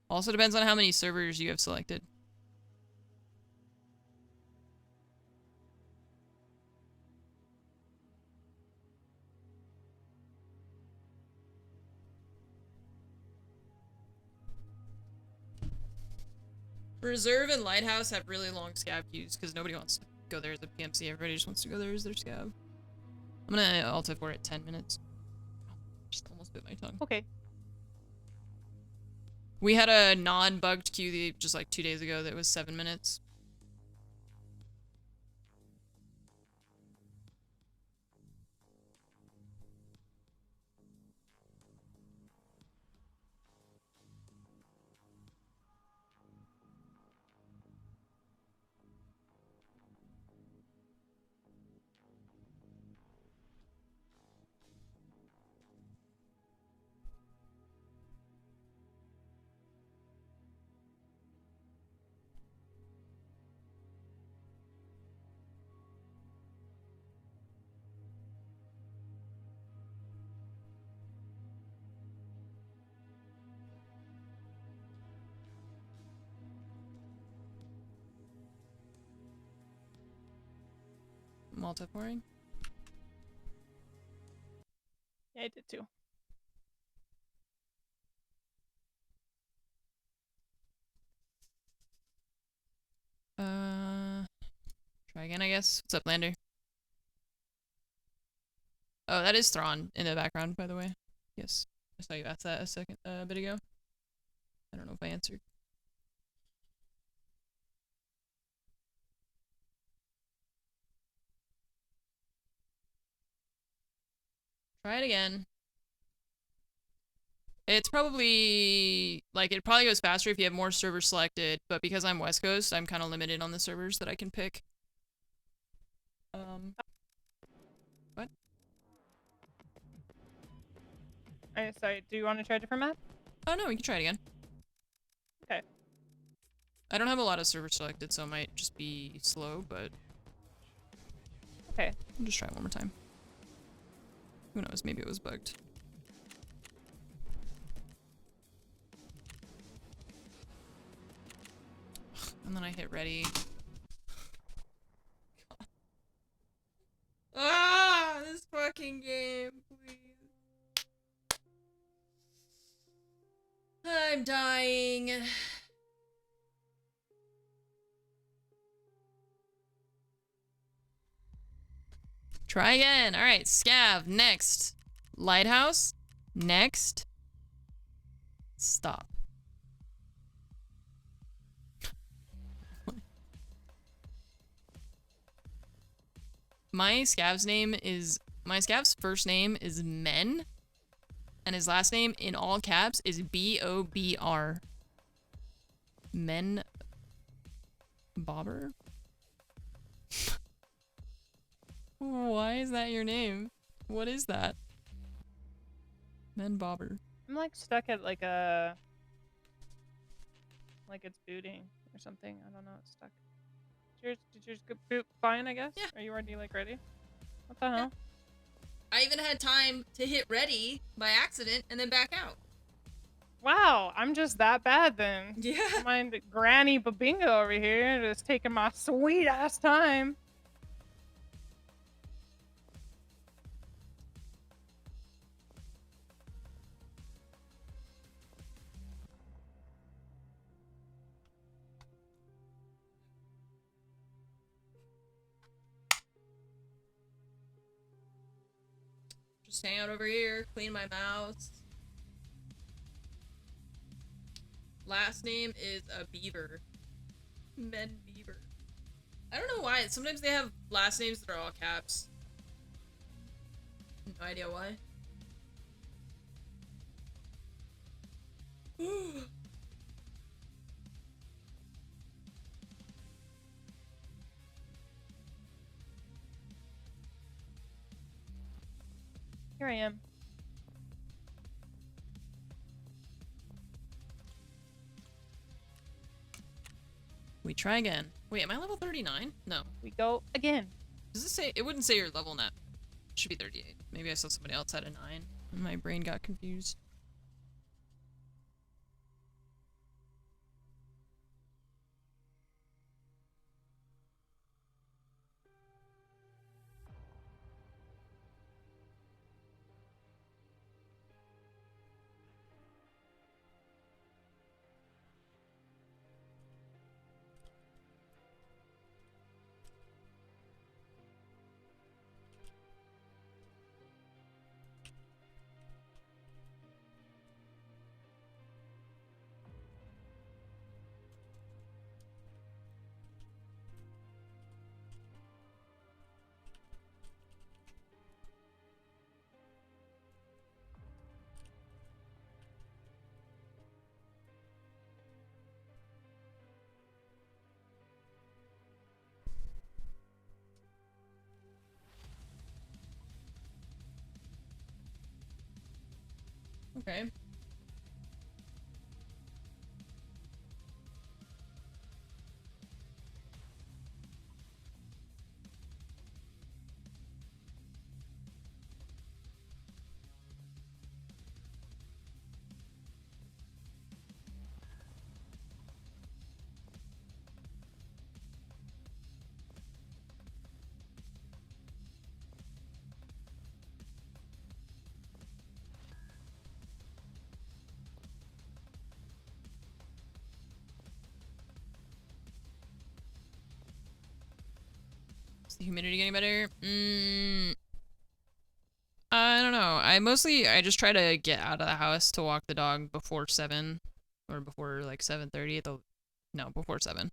Also depends on how many servers you have selected. Reserve and Lighthouse have really long scab queues because nobody wants to go there as a PMC. Everybody just wants to go there as their scab. I'm gonna alt F4 at 10 minutes. Just almost bit my tongue. Okay. We had a non-bugged queue just like 2 days ago that was 7 minutes. Multi-pouring. Yeah, I did too. Try again, I guess. What's up, Lander? Oh, that is Thrawn in the background, by the way. Yes. I saw you ask that a bit ago. I don't know if I answered. Try it again. It's probably, like, it probably goes faster if you have more servers selected, but because I'm West Coast, I'm kind of limited on the servers that I can pick. What? Sorry, do you want to try a different map? Oh, no, we can try it again. Okay. I don't have a lot of servers selected, so it might just be slow, but... Okay. I'll just try it one more time. Who knows, maybe it was bugged. And then I hit ready. Ah, this fucking game, please. I'm dying. Try again. All right, scav, next. Lighthouse, next. Stop. My scav's first name is Men, and his last name in all caps is B-O-B-R. Men Bobber? Why is that your name? What is that? Men Bobber. I'm like stuck at like a... Like it's booting or something. I don't know, it's stuck. Did yours boot fine, I guess? Yeah. Are you already like ready? What the hell? I even had time to hit ready by accident and then back out. Wow, I'm just that bad then. Yeah. Mind Granny Babinga over here just taking my sweet ass time. Just hang out over here, clean my mouse. Last name is a Beaver. Men Beaver. I don't know why. Sometimes they have last names that are all caps. No idea why. Here I am. We try again. Wait, am I level 39? No. We go again. Does this say... It wouldn't say your level net. It should be 38. Maybe I saw somebody else at a 9. And my brain got confused. Okay. Is the humidity getting better? I don't know. I just try to get out of the house to walk the dog before 7 or before like 7:30 at the no, before 7.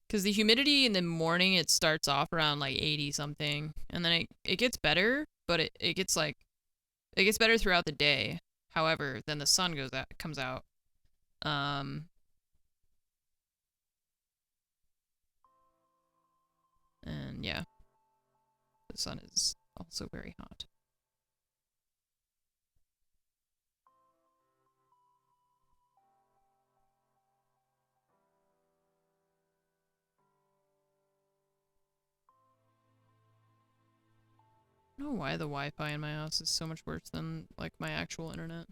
Cuz the humidity in the morning it starts off around like 80 something and then it gets better, but it gets better throughout the day. However, then the sun comes out. And yeah. The sun is also very hot. I don't know why the Wi-Fi in my house is so much worse than like my actual internet.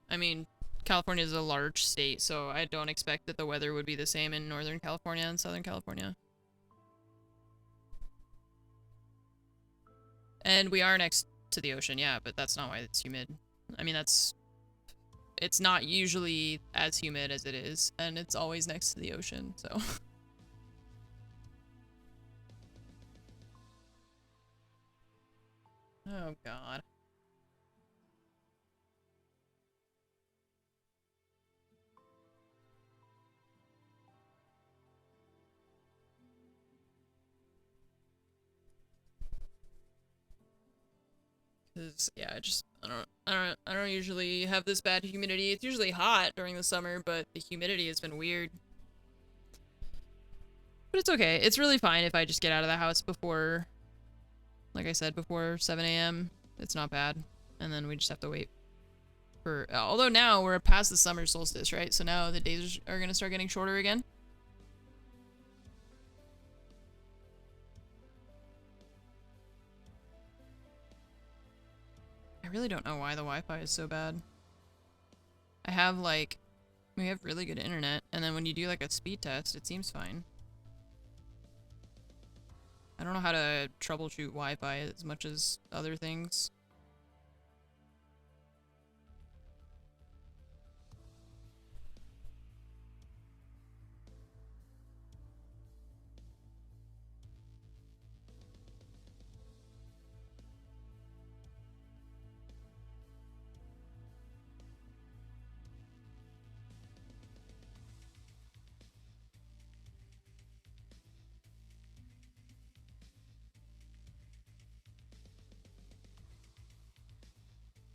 I mean, California is a large state, so I don't expect that the weather would be the same in Northern California and Southern California. And we are next to the ocean, yeah, but that's not why it's humid. I mean, it's not usually as humid as it is, and it's always next to the ocean, so. Oh, God. Cause yeah, I don't usually have this bad humidity. It's usually hot during the summer, but the humidity has been weird. But it's okay. It's really fine if I just get out of the house before, like I said, before 7 a.m. It's not bad. And then we just have to wait for, although now we're past the summer solstice, right? So now the days are gonna start getting shorter again. I really don't know why the Wi-Fi is so bad. I have like, we have really good internet, and then when you do like a speed test, it seems fine. I don't know how to troubleshoot Wi-Fi as much as other things.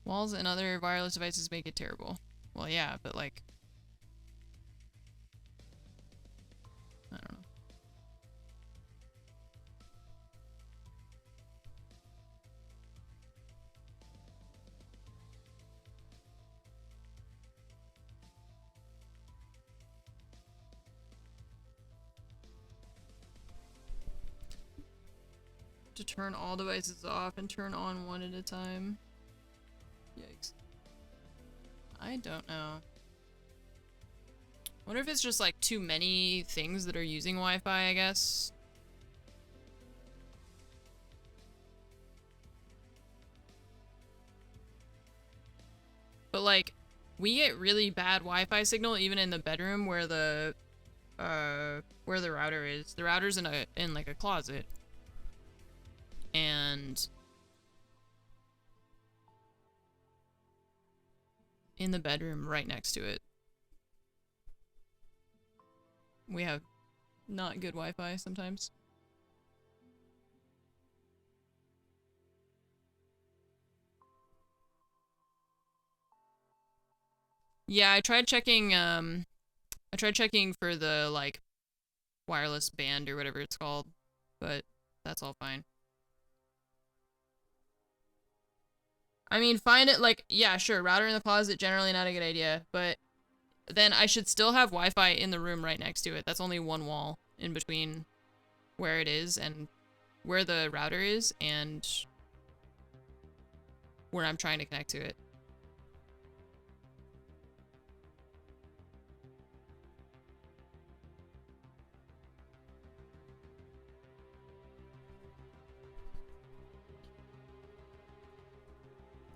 Walls and other wireless devices make it terrible. Well, yeah, but like, I don't know. To turn all devices off and turn on one at a time. Yikes. I don't know. Wonder if it's just like too many things that are using Wi-Fi, I guess. But like, we get really bad Wi-Fi signal even in the bedroom where the router is. The router's in like a closet. And in the bedroom right next to it, we have not good Wi-Fi sometimes. Yeah, I tried checking for the like wireless band or whatever it's called, but that's all fine. I mean, find it like, yeah, sure, router in the closet, generally not a good idea, but then I should still have Wi-Fi in the room right next to it. That's only one wall in between where it is and where the router is and where I'm trying to connect to it.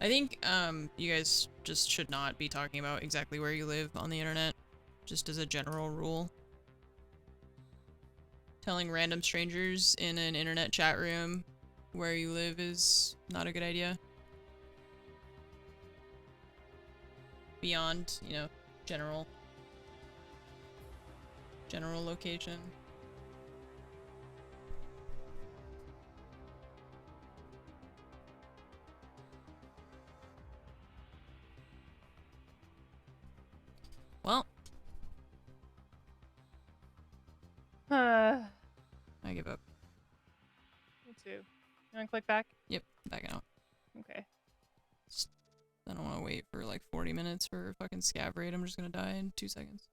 I think, you guys just should not be talking about exactly where you live on the internet, just as a general rule. Telling random strangers in an internet chat room where you live is not a good idea. Beyond, you know, general location. Well, Me I give up. too. You wanna click back? Yep, backing out. Okay. I don't want to wait for like 40 minutes for a fucking scav raid. I'm just gonna die in 2 seconds.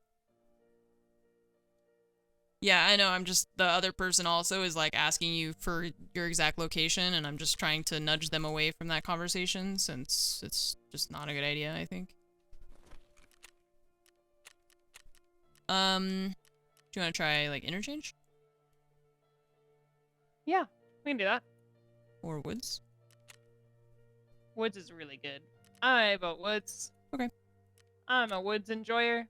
Yeah, I know, I'm just, the other person also is like asking you for your exact location, and I'm just trying to nudge them away from that conversation since it's just not a good idea, I think. Do you want to try like interchange? Yeah, we can do that. Or woods? Woods is really good. I vote Woods. Okay. I'm a Woods enjoyer.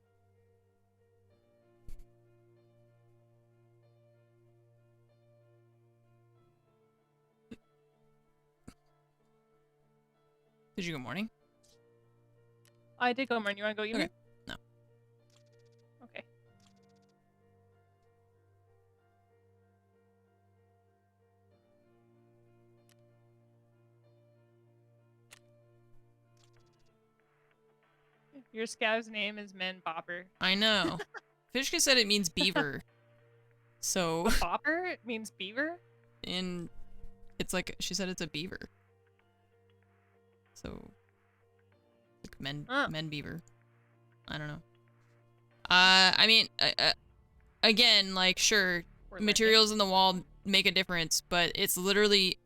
Did you go morning? I did go morning. You want to go evening? Okay. No. Okay. Your scav's name is Men Bopper. I know. Fishka said it means beaver. So Bopper means beaver? it's like she said it's a beaver. So like men beaver. I don't know. I mean, again, like sure, materials in the wall make a difference, but it's literally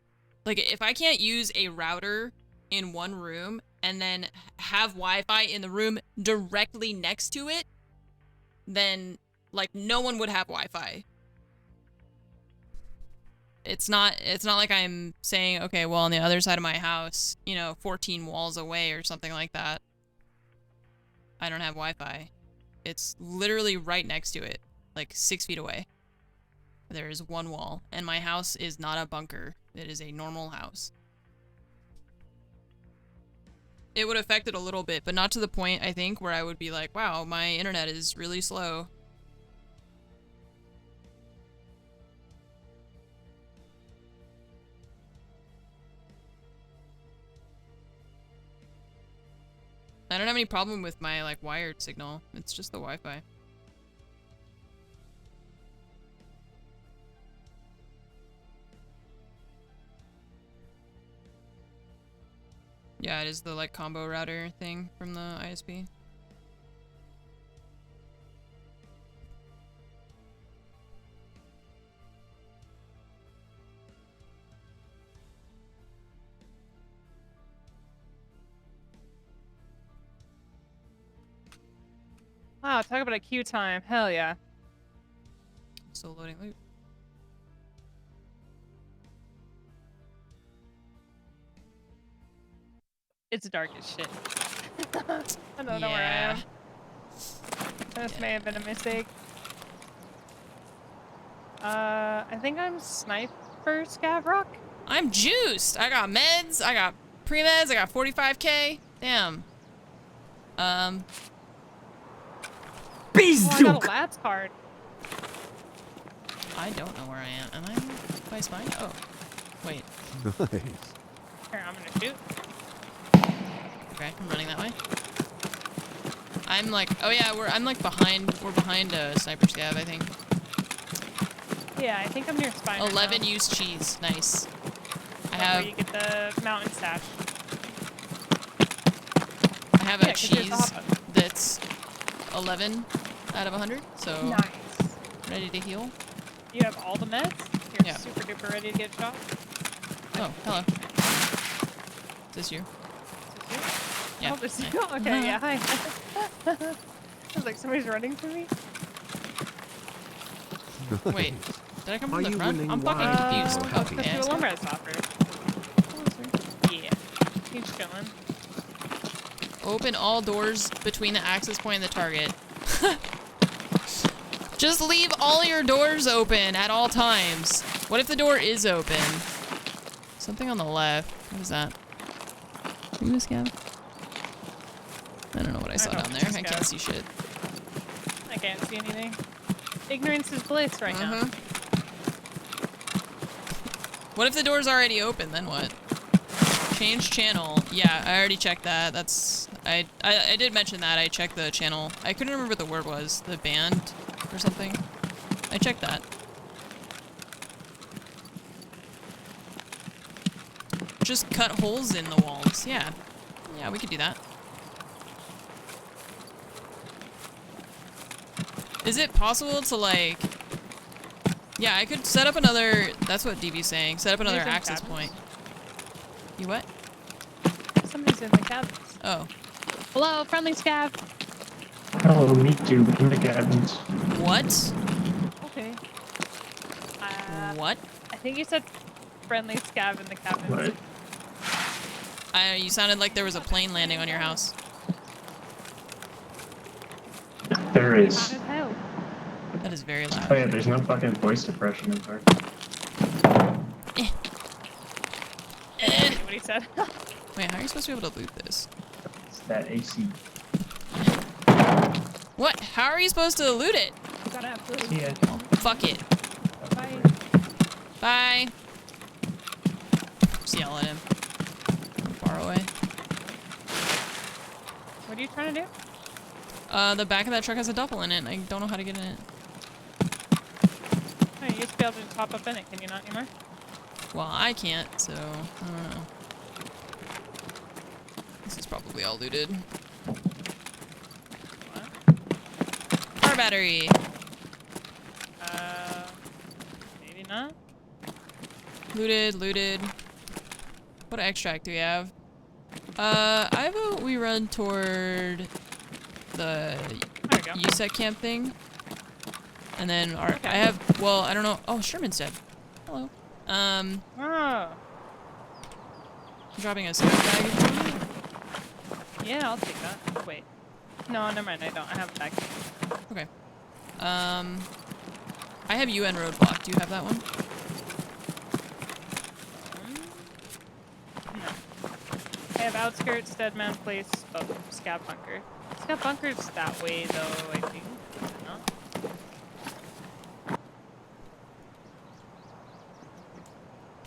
like if I can't use a router in one room and then have Wi-Fi in the room directly next to it, then like no one would have Wi-Fi. It's not like I'm saying, okay, well on the other side of my house, you know, 14 walls away or something like that, I don't have Wi-Fi. It's literally right next to it, like 6 feet away. There is one wall, and my house is not a bunker. It is a normal house. It would affect it a little bit, but not to the point, I think, where I would be like, wow, my internet is really slow. I don't have any problem with my, like, wired signal. It's just the Wi-Fi. Yeah, it is the, like, combo router thing from the ISP. Wow, talk about a queue time. Hell yeah. Still loading loot. It's dark as shit. I don't know where I am. This may have been a mistake. I think I'm Sniper Scav Rock. I'm juiced! I got meds, I got pre-meds, I got 45k. Damn. Oh, I got a lad's card. I don't know where I am. Am I by spine? Oh. Wait. Nice. Here, I'm gonna shoot. Okay, I'm running that way. I'm like, oh yeah, I'm like behind, we're behind Sniper Scav, I think. Yeah, I think I'm near spine. 11 used cheese, nice. I have, Where you get the mountain stash. I have a cheese that's 11 out of 100, so Nice. ready to heal. You have all the meds? You're Yeah. super duper ready to get shot? Oh, hello. Is this you? Is this you? Yeah. Oh, this Hi. you? Okay, yeah, hi. I was like, somebody's running to me? Wait, did I come Are from the you front? winning I'm fucking wild confused. or Oh, happy? Let's yeah, do a it's lumber offer. Yeah. He's chilling. open all doors between the access point and the target. Just leave all your doors open at all times. What if the door is open? Something on the left. What is that? Are you a scab? I don't know what I saw know, down it's there. a I scab. can't see shit. I can't see anything. Ignorance is bliss right now. What if the door's already open? Then what? Change channel. Yeah, I already checked that. That's... I did mention that. I checked the channel. I couldn't remember what the word was. The band or something. I checked that. Just cut holes in the walls. Yeah. Yeah, we could do that. Is it possible to, like... Yeah, I could set up another... That's what DB's saying. Set up another Somebody's in access cabins. point. You what? Somebody's in the cabins. Oh. Hello, friendly scav. Oh, me too, in the cabins. What? Okay. What? I think you said friendly scav in the cabins. What? You sounded like there was a plane landing on your house. There Hot is. as hell. That is very loud. Oh yeah, there's no fucking voice suppression in Tarkov. What he said. Wait, how are you supposed to be able to loot this? It's that AC. What? How are you supposed to loot it? Gotta have food. Yeah. Oh, fuck it. Bye. Bye. Just yell at him. From far away. What are you trying to do? The back of that truck has a duffel in it, and I don't know how to get in it. Oh, you used to be able to just hop up in it. Can you not anymore? Well, I can't, so I don't know. This is probably all looted. What? Car battery. Maybe not. Looted. What extract do we have? I vote we run toward the There we go. USEC camp thing. And then Okay. I have, well, I don't know. Oh, Sherman's dead. Hello. Oh. Dropping a scout bag. Yeah, I'll take that. Wait. No, never mind. I don't. I have a bag. Okay. I have UN roadblock. Do you have that one? No. I have outskirts, dead man place, scout bunker. Scout bunker's that way though, I think. Is it not?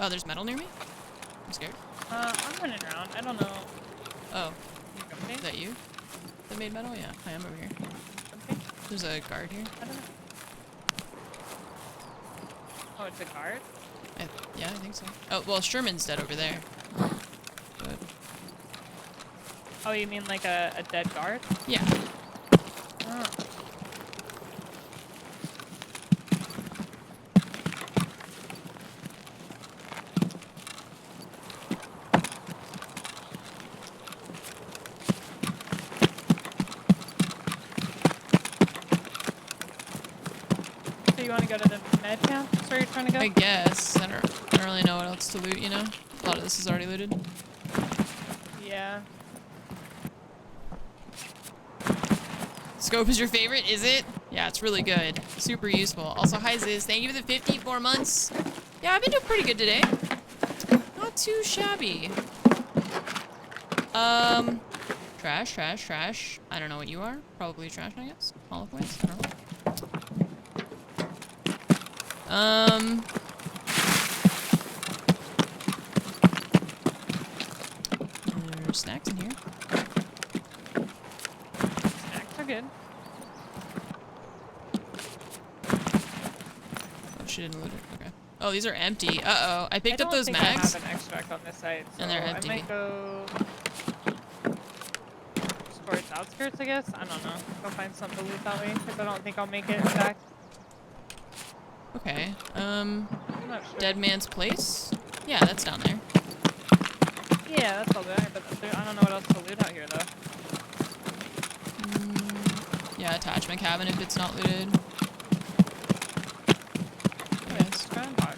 Oh, there's metal near me? I'm scared. I'm running around. I don't know. Oh, You jumping? is that you that made metal? Yeah, I am over here. Something? There's a guard here. I don't know. Oh, it's a guard? Yeah, I think so. Oh, well, Sherman's dead over there. But, Oh, you mean like a dead guard? yeah. Oh. So you want to go to the med camp? That's where you're trying to go? I guess. I don't really know what else to loot, you know? A lot of this is already looted. Yeah. Scope is your favorite, is it? Yeah, it's really good. Super useful. Also, hi Ziz, thank you for the 54 months. Yeah, I've been doing pretty good today. Not too shabby. Trash. I don't know what you are. Probably trash, I guess. Olive waste, I don't know. There's snacks in here. Snacks are good. Oh, she didn't loot it. Okay. Oh, these are empty. Uh-oh. I picked up those I mags. don't think I have an extract on this site, so And they're empty. I might go towards outskirts, I guess. I don't know. Go find some to loot that way, because I don't think I'll make it back. Okay. I'm not sure. Dead Man's Place? Yeah, that's down there. Yeah, that's all there, but I don't know what else to loot out here, though. Yeah, attachment cabin if it's not looted. Yes, groundhog.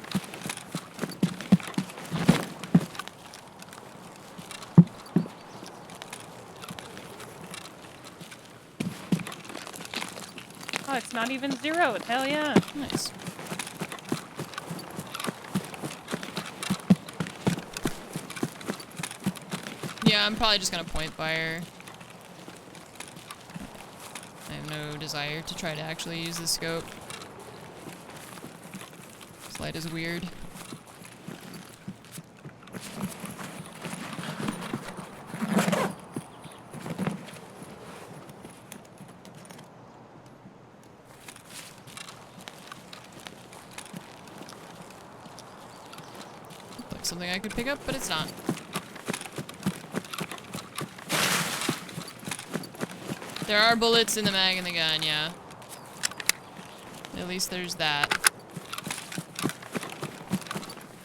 Oh, it's not even zero. Hell yeah. Nice. Yeah, I'm probably just gonna point fire. I have no desire to try to actually use the scope. This light is weird. Looks like something I could pick up, but it's not. There are bullets in the mag and the gun, yeah. At least there's that.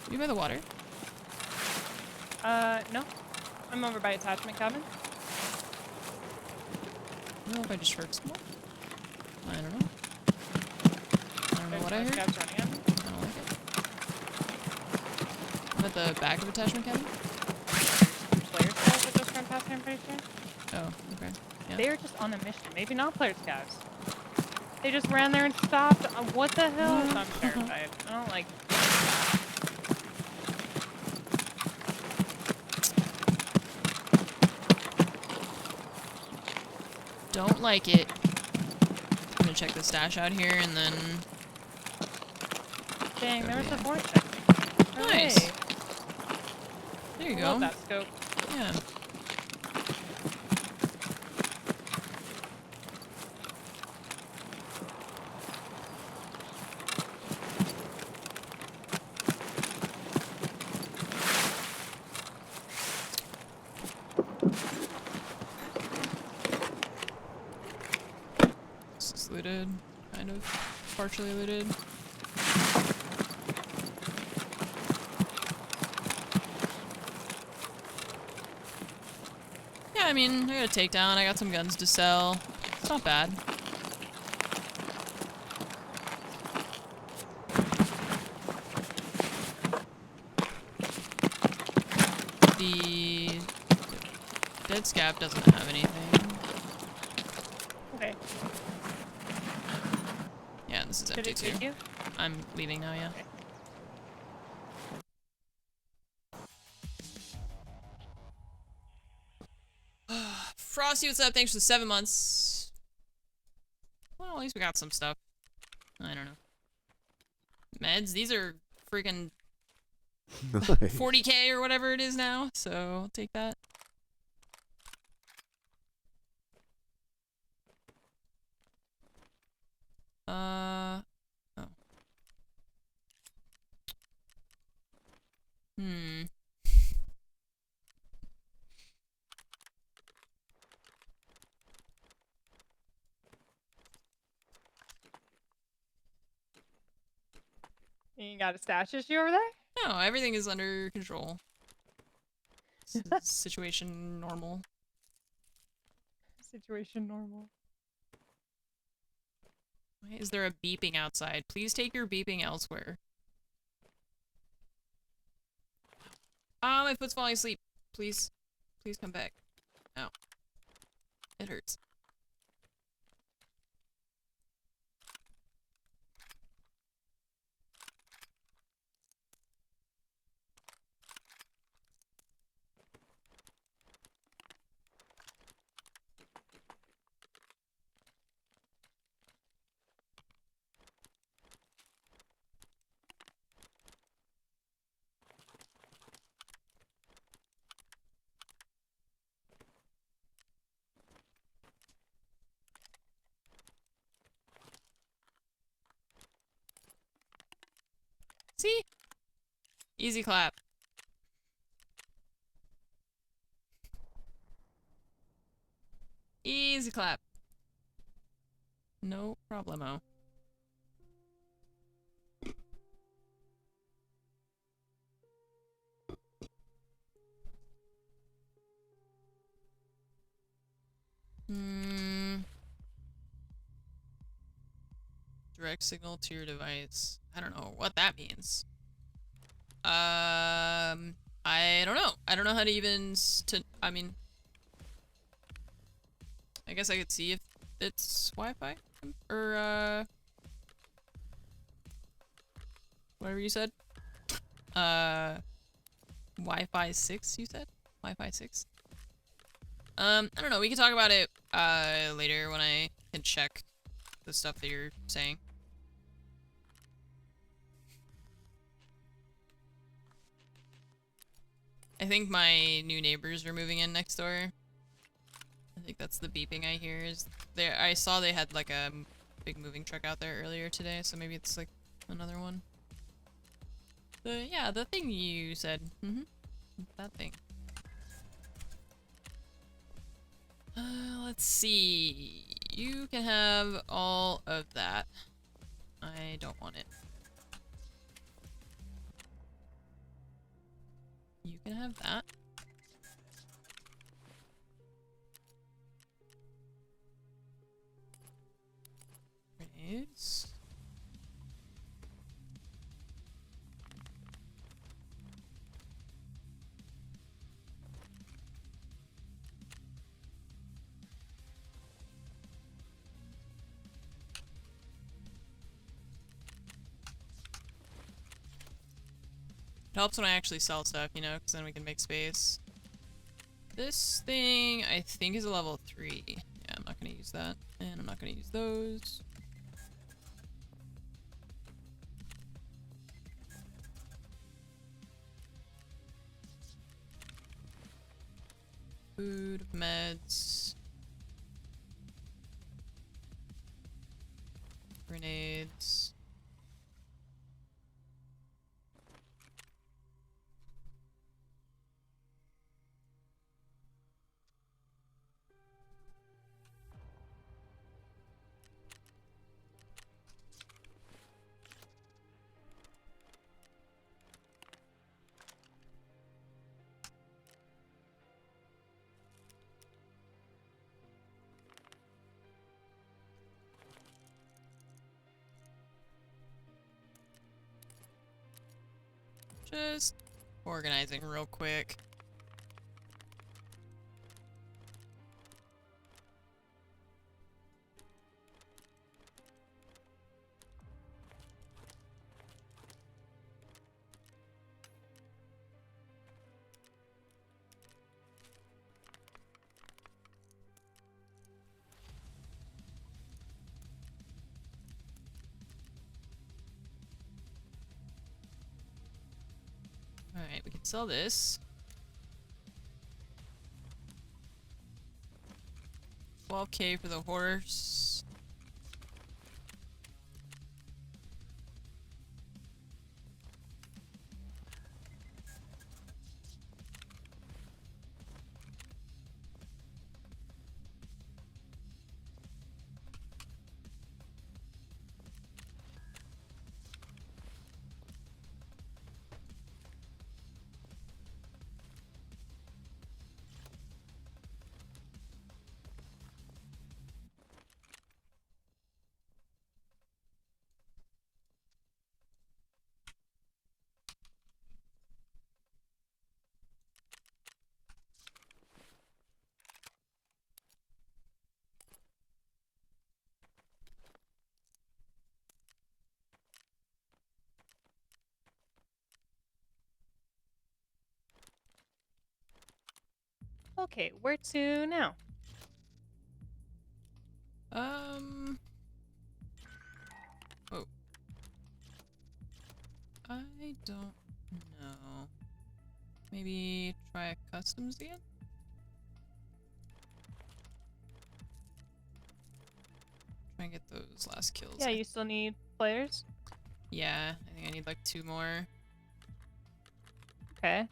You by the water? No. I'm over by attachment cabin. I don't know if I just heard someone. I don't know. I don't know what I heard. Scouts running at me. I don't like it. I'm at the back of attachment cabin. Players. out there, I'm pretty sure. Oh, okay. Yeah. They were just on a mission. Maybe not player scouts. They just ran there and stopped. What the hell? I'm terrified. I don't like. Don't like it. I'm gonna check the stash out here and then. Dang, there was Yeah. the vortex. Nice. Hooray. There you I go. love that scope. Yeah. This is looted, kind of partially looted. Yeah, I mean, I got a takedown, I got some guns to sell. It's not bad. The dead scab doesn't have anything. Okay. Yeah, this is Did empty it too. take you? I'm leaving now, yeah. Okay. Frosty, what's up? Thanks for the 7 months. Well, at least we got some stuff. I don't know. Meds, these are freaking Nice. 40k or whatever it is now, so I'll take that. Oh. Hmm. You got a stash issue over there? No, everything is under control. Situation normal. Situation normal. Why is there a beeping outside? Please take your beeping elsewhere. My foot's falling asleep. Please. Please come back. Ow. It hurts. See? Easy clap. Easy clap. No problemo. Direct signal to your device. I don't know what that means. I don't know. I don't know how to even I mean, I guess I could see if it's Wi-Fi or whatever you said. Wi-Fi 6 you said? Wi-Fi 6? I don't know. We can talk about it later when I can check the stuff that you're saying. I think my new neighbors are moving in next door. I think that's the beeping I hear is there. I saw they had like a big moving truck out there earlier today, so maybe it's like another one. Yeah, the thing you said. That thing. Let's see. You can have all of that. I don't want it. You can have that. Grenades. It helps when I actually sell stuff, you know, because then we can make space. This thing, I think, is a level 3. Yeah, I'm not going to use that. And I'm not going to use those. Food, meds. Grenades. Just organizing real quick. Alright, we can sell this. 12K for the horse. Okay, where to now? Oh. I don't know. Maybe try customs again? Try and get those last kills. Yeah, you still need players? Yeah, I think I need like 2 more. Okay.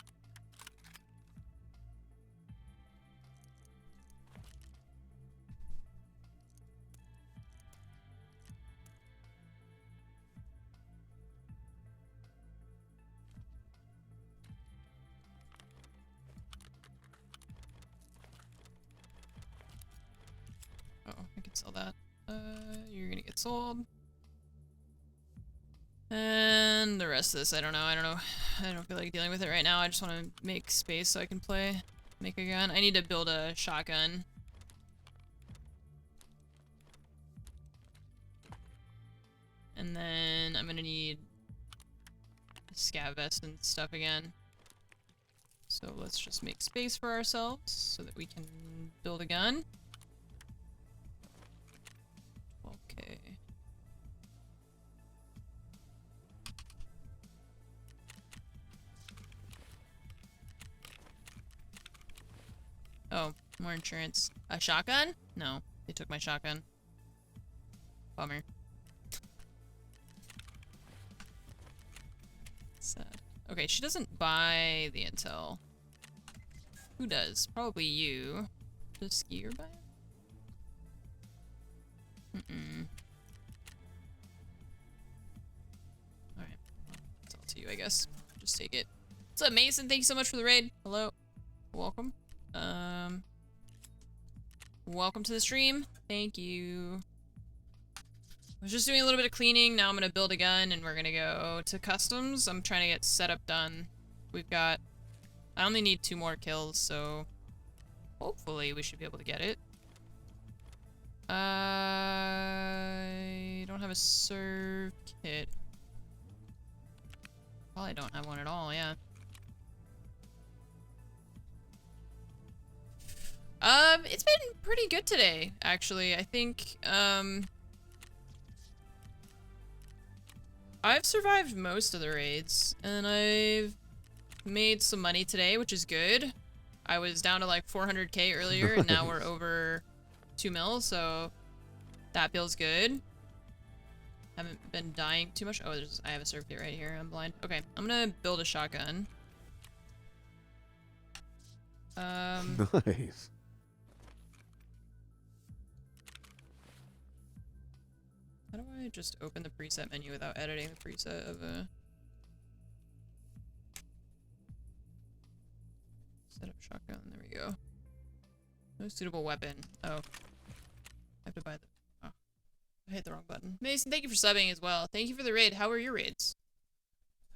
Oh, I could sell that. You're gonna get sold. And the rest of this, I don't know. I don't feel like dealing with it right now. I just want to make space so I can make a gun. I need to build a shotgun. And then I'm gonna need a scav vest and stuff again. So let's just make space for ourselves so that we can build a gun. Okay. Oh, more insurance. A shotgun? No, they took my shotgun. Bummer. Sad. Okay, she doesn't buy the intel. Who does? Probably you. Does Skier buy it? Mm-mm. Alright. Well, it's all to you, I guess. Just take it. What's up, Mason? Thank you so much for the raid. Hello. Welcome. Welcome to the stream. Thank you. I was just doing a little bit of cleaning. Now I'm gonna build a gun and we're gonna go to customs. I'm trying to get setup done. We've got... I only need 2 more kills, so... hopefully we should be able to get it. I don't have a serve kit. Probably don't have one at all, yeah. It's been pretty good today, actually. I think, I've survived most of the raids, and I've made some money today, which is good. I was down to like 400k earlier, and now we're over 2 mil, so that feels good. Haven't been dying too much. Oh, I have a surf kit right here. I'm blind. Okay, I'm gonna build a shotgun. Nice. How do I just open the preset menu without editing the preset of a... Set up shotgun, there we go. No suitable weapon. Oh. I have to buy the... Oh. I hit the wrong button. Mason, thank you for subbing as well. Thank you for the raid. How are your raids?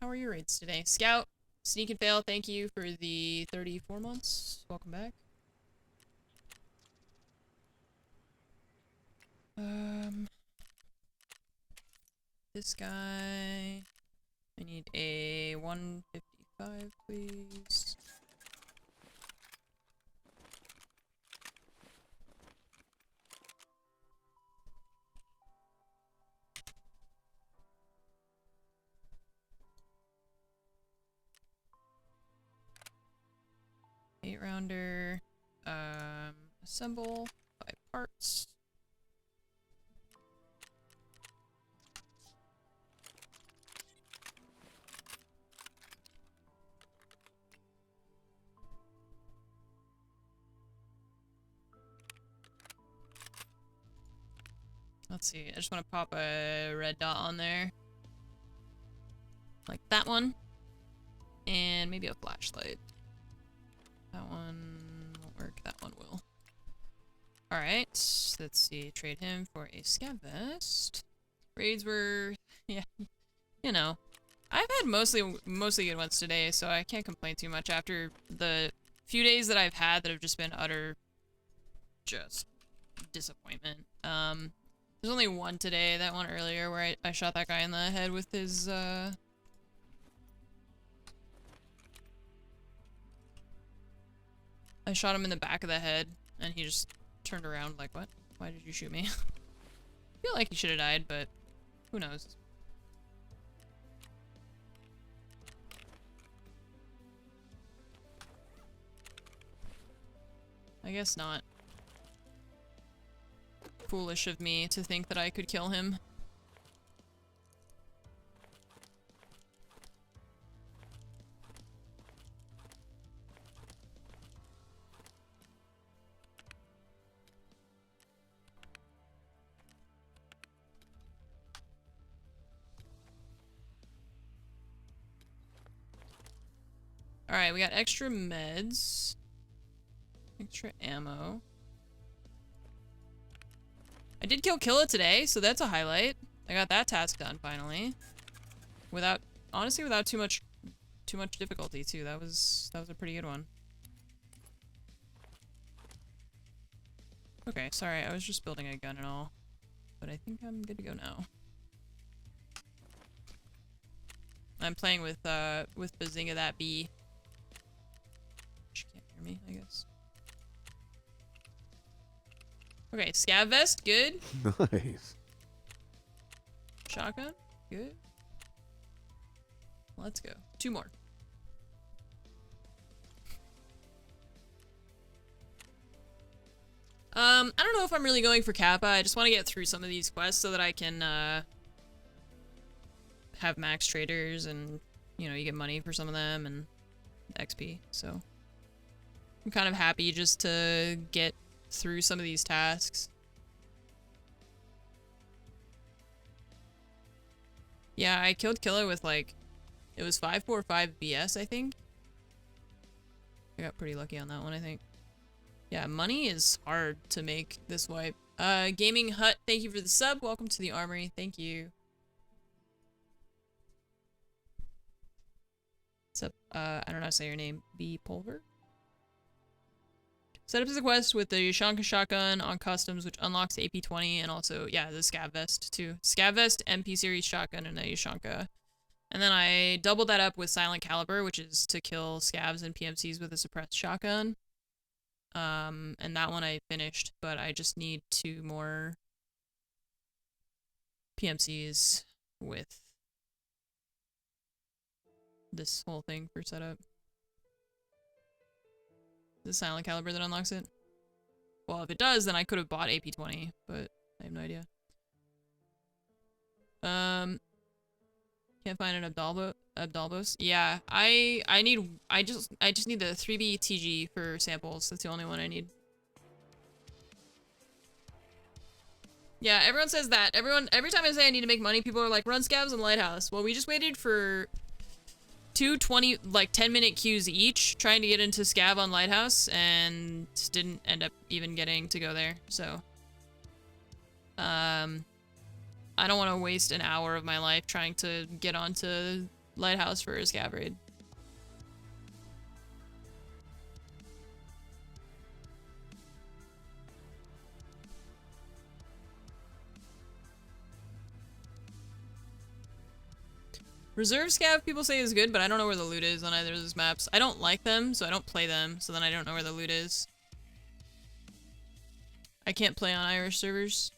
How are your raids today? Scout, Sneak and Fail, thank you for the 34 months. Welcome back. This guy... I need a 155, please. Eight rounder. Assemble 5 parts. Let's see, I just want to pop a red dot on there. Like that one. And maybe a flashlight. That one won't work, that one will. Alright, let's see, trade him for a scav vest. Raids were, yeah, you know. I've had mostly good ones today, so I can't complain too much after the few days that I've had that have just been utter, just disappointment. There's only one today, that one earlier, where I shot that guy in the head with his, I shot him in the back of the head, and he just turned around like, what? Why did you shoot me? I feel like he should have died, but who knows? I guess not. Foolish of me to think that I could kill him. Alright, we got extra meds. Extra ammo. I did kill Killa today, so that's a highlight. I got that task done finally. Without, honestly, without too much difficulty too. That was a pretty good one. Okay, sorry, I was just building a gun and all. But I think I'm good to go now. I'm playing with Bazinga that bee. She can't hear me, I guess. Okay, scav vest, good. Nice. Shotgun, good. Let's go. 2 more. I don't know if I'm really going for Kappa. I just want to get through some of these quests so that I can, have max traders and, you know, you get money for some of them and XP, so. I'm kind of happy just to get through some of these tasks. Yeah, I killed Killa with like, it was 545 BS, I think. I got pretty lucky on that one, I think. Yeah, money is hard to make this wipe. Gaming Hut, thank you for the sub. Welcome to the armory. Thank you. What's up? I don't know how to say your name. B. Pulver? Set up as a quest with the Yashanka shotgun on customs, which unlocks the AP-20, and also, yeah, the scav vest, too. Scav vest, MP series shotgun, and a Yashanka And then I doubled that up with Silent Caliber, which is to kill scavs and PMCs with a suppressed shotgun. And that one I finished, but I just need 2 more PMCs with this whole thing for setup. The Silent Caliber that unlocks it? Well, if it does, then I could have bought AP20, but I have no idea. Can't find an Abdalbos. Yeah, I just need the 3B TG for samples. That's the only one I need. Yeah, everyone says that. Every time I say I need to make money, people are like, run scavs and Lighthouse. Well, we just waited for 2 10-minute queues each trying to get into scav on Lighthouse and didn't end up even getting to go there. So, I don't want to waste an hour of my life trying to get onto Lighthouse for a scav raid. Reserve scav people say is good, but I don't know where the loot is on either of those maps. I don't like them, so I don't play them, so then I don't know where the loot is. I can't play on Irish servers.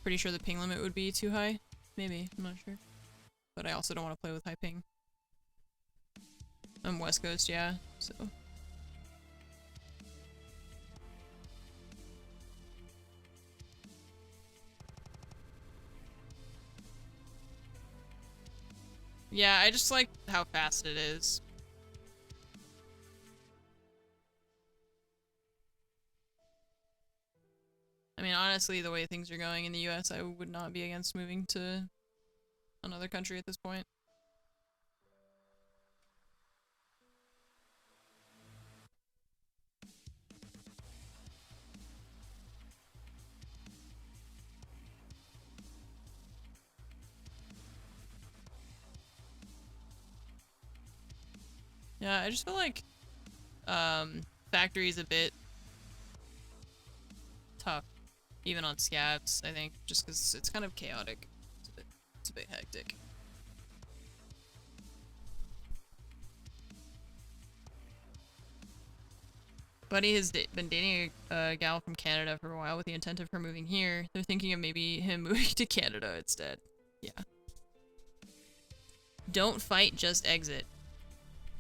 Pretty sure the ping limit would be too high. Maybe, I'm not sure. But I also don't want to play with high ping. I'm West Coast, yeah, so. Yeah, I just like how fast it is. I mean, honestly, the way things are going in the US, I would not be against moving to another country at this point. Yeah, I just feel like factory is a bit tough, even on scavs, I think, just because it's kind of chaotic. It's a bit hectic. Buddy has been dating a gal from Canada for a while with the intent of her moving here. They're thinking of maybe him moving to Canada instead. Yeah. Don't fight, just exit.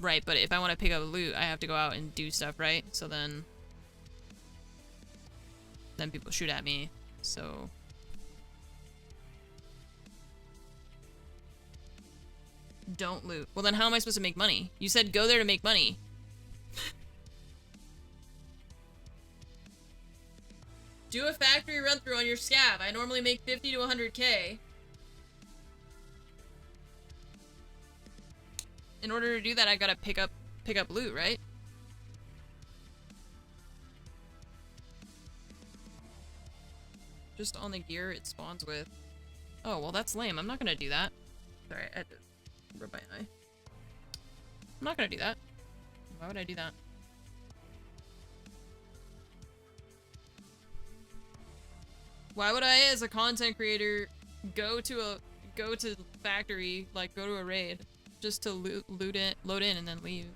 Right, but if I want to pick up loot, I have to go out and do stuff, right? So then people shoot at me, so. Don't loot. Well, then how am I supposed to make money? You said go there to make money. Do a factory run through on your scav. I normally make 50 to 100K. In order to do that, I gotta pick up loot, right? Just on the gear it spawns with. Oh, well that's lame. I'm not gonna do that. Sorry, I had to rub my eye. I'm not gonna do that. Why would I do that? Why would I, as a content creator, go to factory, like go to a raid, just to load in, and then leave?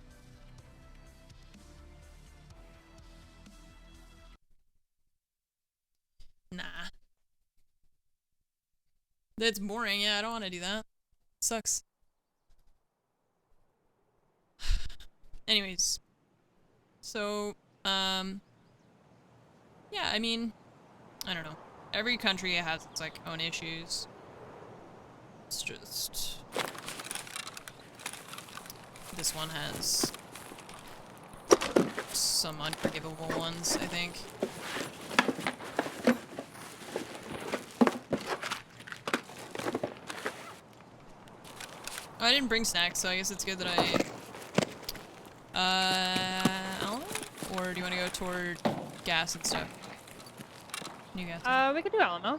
Nah. That's boring. Yeah, I don't want to do that. Sucks. Anyways. So, yeah, I mean, I don't know. Every country has its, like, own issues. It's just... This one has some unforgivable ones, I think. Oh, I didn't bring snacks, so I guess it's good that Alamo? Or do you want to go toward gas and stuff? New gas. We could do Alamo.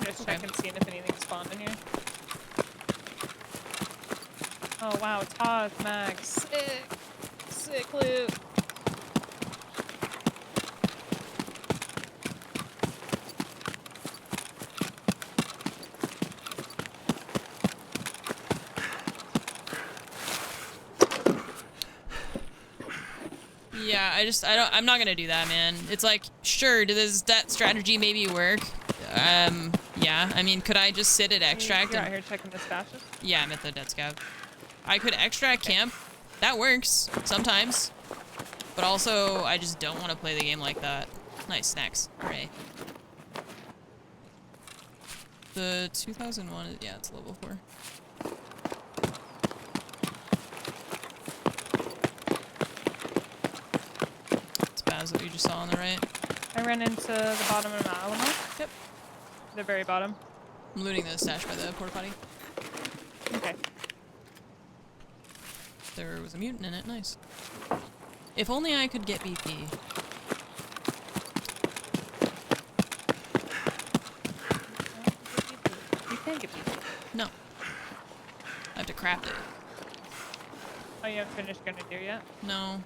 Just Okay. checking, seeing if anything spawned in here. Oh wow, Tog mag, sick, sick loot. Yeah, I'm not gonna do that, man. It's like, sure, does that strategy maybe work? Yeah. I mean, could I just sit at extract You're and... out here checking the stashes? Yeah, I'm at the dead scav. I could extract camp. That works sometimes. But also, I just don't want to play the game like that. Nice snacks. Hooray. The 2001 is, yeah, it's level 4. It's Baz that we just saw on the right. I ran into the bottom of Mount Alamo. Yep. The very bottom. I'm looting the stash by the porta potty. Okay. There was a mutant in it. Nice. If only I could get BP. You can't get people. No. I have to craft it. Oh, you haven't finished Grenadier yet? No.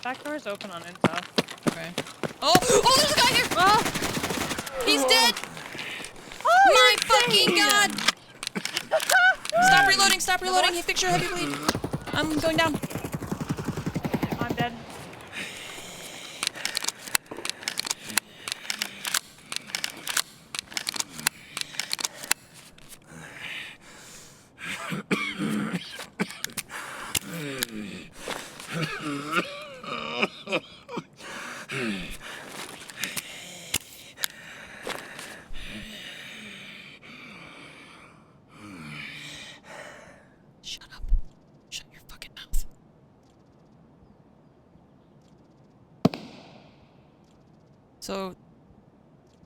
Back door's open on Intel. Okay. Oh! Oh, there's a guy here! Oh! He's dead! Oh, My fucking god! Stop reloading, stop reloading. Hey, fix your heavy bleed. I'm going down. I'm dead. Shut up. Shut your fucking mouth. So,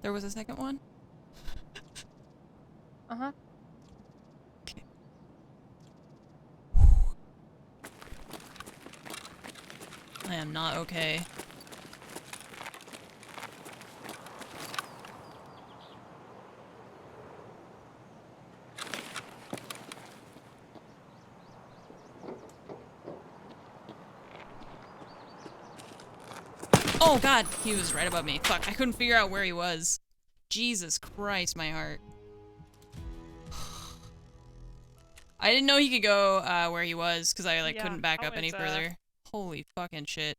there was a second one? Uh-huh. Okay. I am not okay. Oh god, he was right above me. Fuck, I couldn't figure out where he was. Jesus Christ, my heart. I didn't know he could go where he was because I like Yeah, couldn't back that up any was, further. Holy fucking shit.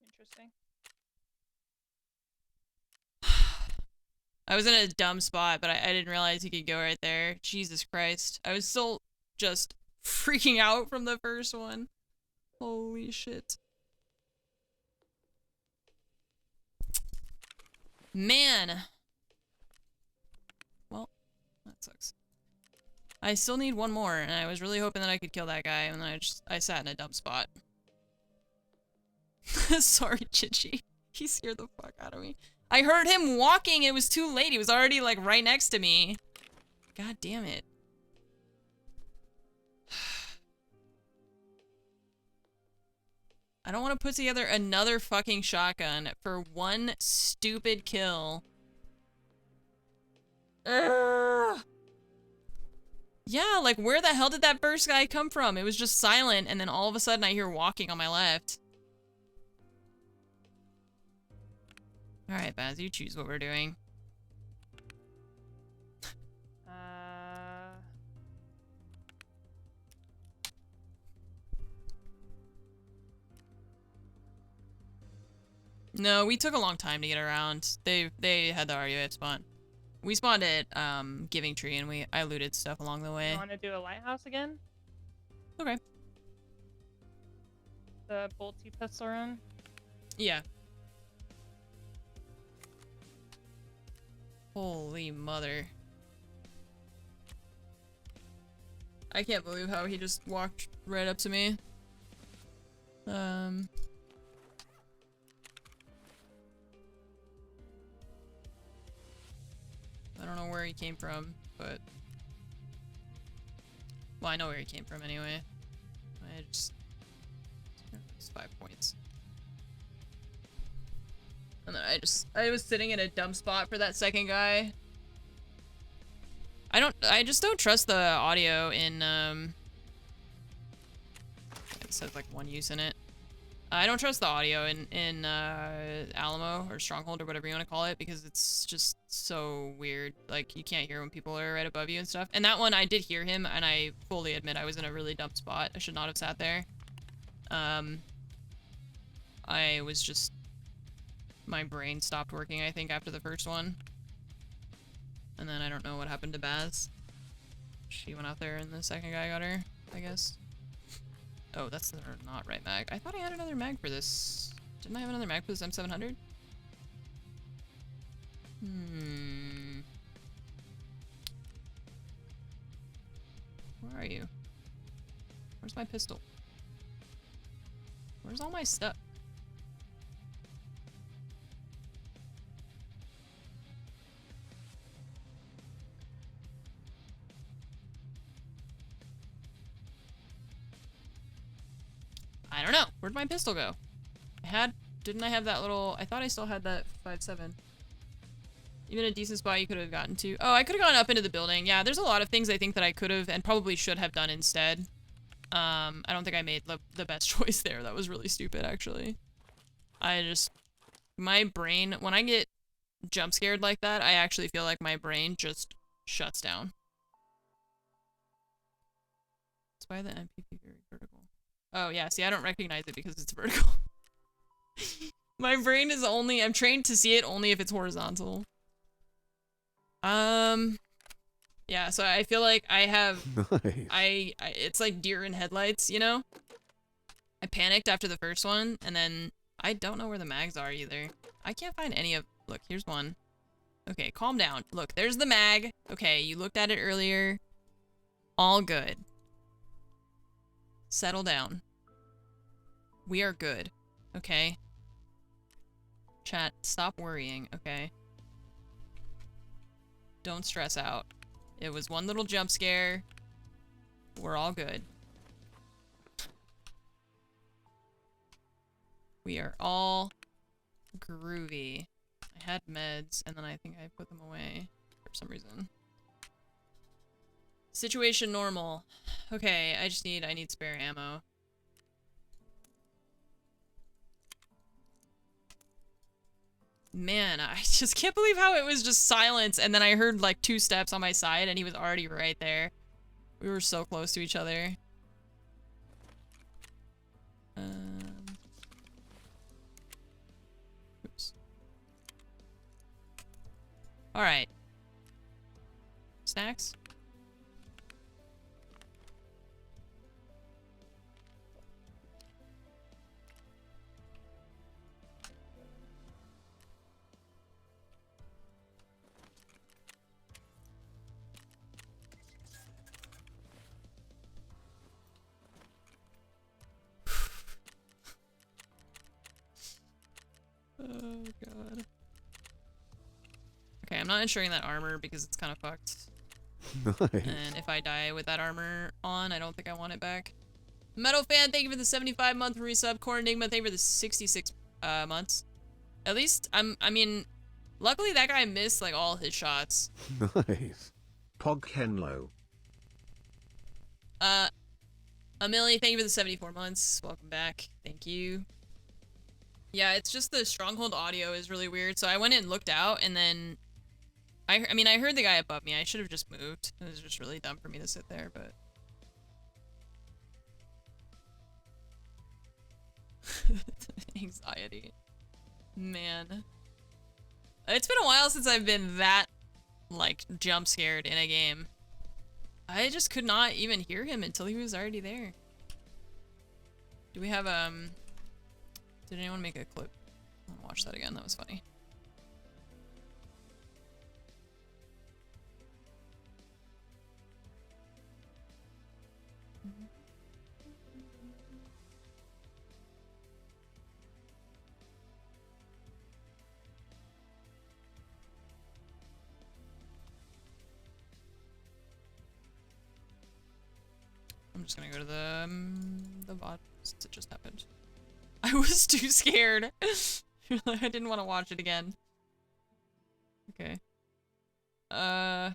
Interesting. I was in a dumb spot, but I didn't realize he could go right there. Jesus Christ. I was still just freaking out from the first one. Holy shit. Man. Well, that sucks. I still need one more, and I was really hoping that I could kill that guy, and then I sat in a dumb spot. Sorry, Chichi. He scared the fuck out of me. I heard him walking, it was too late. He was already, like, right next to me. God damn it. I don't want to put together another fucking shotgun for one stupid kill. Ugh. Yeah, like, where the hell did that first guy come from? It was just silent, and then all of a sudden I hear walking on my left. Alright, Baz, you choose what we're doing. No, we took a long time to get around. They had the RUF spawn. We spawned at Giving Tree and I looted stuff along the way. You want to do a lighthouse again? Okay. The bolty pistol run? Yeah. Holy mother. I can't believe how he just walked right up to me. I don't know where he came from, but... Well, I know where he came from anyway. It's 5 points. And then I was sitting in a dumb spot for that second guy. I just don't trust the audio in, it says like one use in it. I don't trust the audio in Alamo or Stronghold or whatever you want to call it because it's just so weird. Like, you can't hear when people are right above you and stuff. And that one, I did hear him, and I fully admit I was in a really dumb spot. I should not have sat there. I was just... My brain stopped working, I think, after the first one. And then I don't know what happened to Baz. She went out there and the second guy got her, I guess. Oh, that's the not right mag. I thought I had another mag for this. Didn't I have another mag for this M700? Where are you? Where's my pistol? Where's all my stuff? I don't know. Where'd my pistol go? Didn't I have that little, I thought I still had that 5.7. Even a decent spot you could have gotten to. Oh, I could have gone up into the building. Yeah, there's a lot of things I think that I could have and probably should have done instead. I don't think I made the best choice there. That was really stupid, actually. My brain, when I get jump scared like that, I actually feel like my brain just shuts down. That's why the MPP very vertical. Oh, yeah, see, I don't recognize it because it's vertical. My brain is only, I'm trained to see it only if it's horizontal. Yeah, so I feel like I have, Nice. it's like deer in headlights, you know? I panicked after the first one, and then I don't know where the mags are either. I can't find any of, look, here's one. Okay, calm down. Look, there's the mag. Okay, you looked at it earlier. All good. Settle down. We are good. Okay? Chat, stop worrying, okay? Don't stress out. It was one little jump scare. We're all good. We are all groovy. I had meds, and then I think I put them away for some reason. Situation normal. Okay, I need spare ammo. Man, I just can't believe how it was just silence, and then I heard like 2 steps on my side, and he was already right there. We were so close to each other. Oops. Alright. Snacks? Oh god. Okay, I'm not insuring that armor because it's kind of fucked. Nice. And if I die with that armor on, I don't think I want it back. Metal Fan, thank you for the 75-month resub. Core Enigma, thank you for the 66 months. At least, I mean, luckily that guy missed like all his shots. Nice. Pog Henlo. Amelie, thank you for the 74 months. Welcome back. Thank you. Yeah, it's just the Stronghold audio is really weird. So I went in and looked out, and then I mean, I heard the guy above me. I should have just moved. It was just really dumb for me to sit there, but anxiety. Man. It's been a while since I've been that, like, jump scared in a game. I just could not even hear him until he was already there. Do we have, did anyone make a clip? I'll watch that again, that was funny. I'm just gonna go to the VOD since it just happened. I was too scared. I didn't want to watch it again. Okay. God.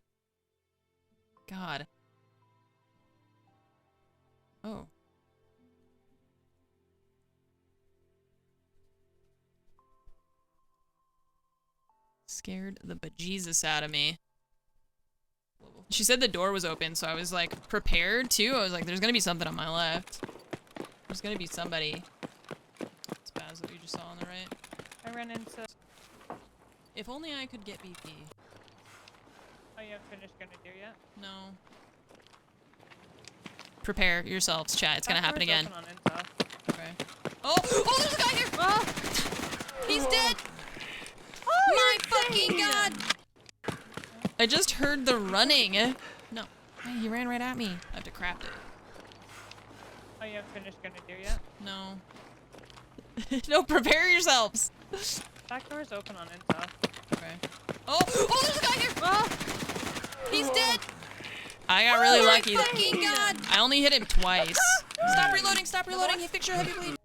Oh. Scared the bejesus out of me. She said the door was open, so I was like prepared too. I was like, there's gonna be something on my left. There's gonna be somebody. It's Baz that we just saw on the right. I ran into. If only I could get BP. Oh, you haven't finished Grenadier yet? No. Prepare yourselves, chat. It's gonna happen again. Open on intel. Okay. Oh! Oh, there's a guy here! Oh! He's dead! Oh, My fucking god! I just heard the running. No. Hey, he ran right at me. I have to craft it. Oh, you haven't finished Grenadier yet? No. No, prepare yourselves! Back door's open on intel. Okay. Oh! Oh, there's a guy here! Oh! He's dead! I got really lucky. Fucking god! I only hit him twice. Stop reloading, stop reloading. He fixed your heavy bleed.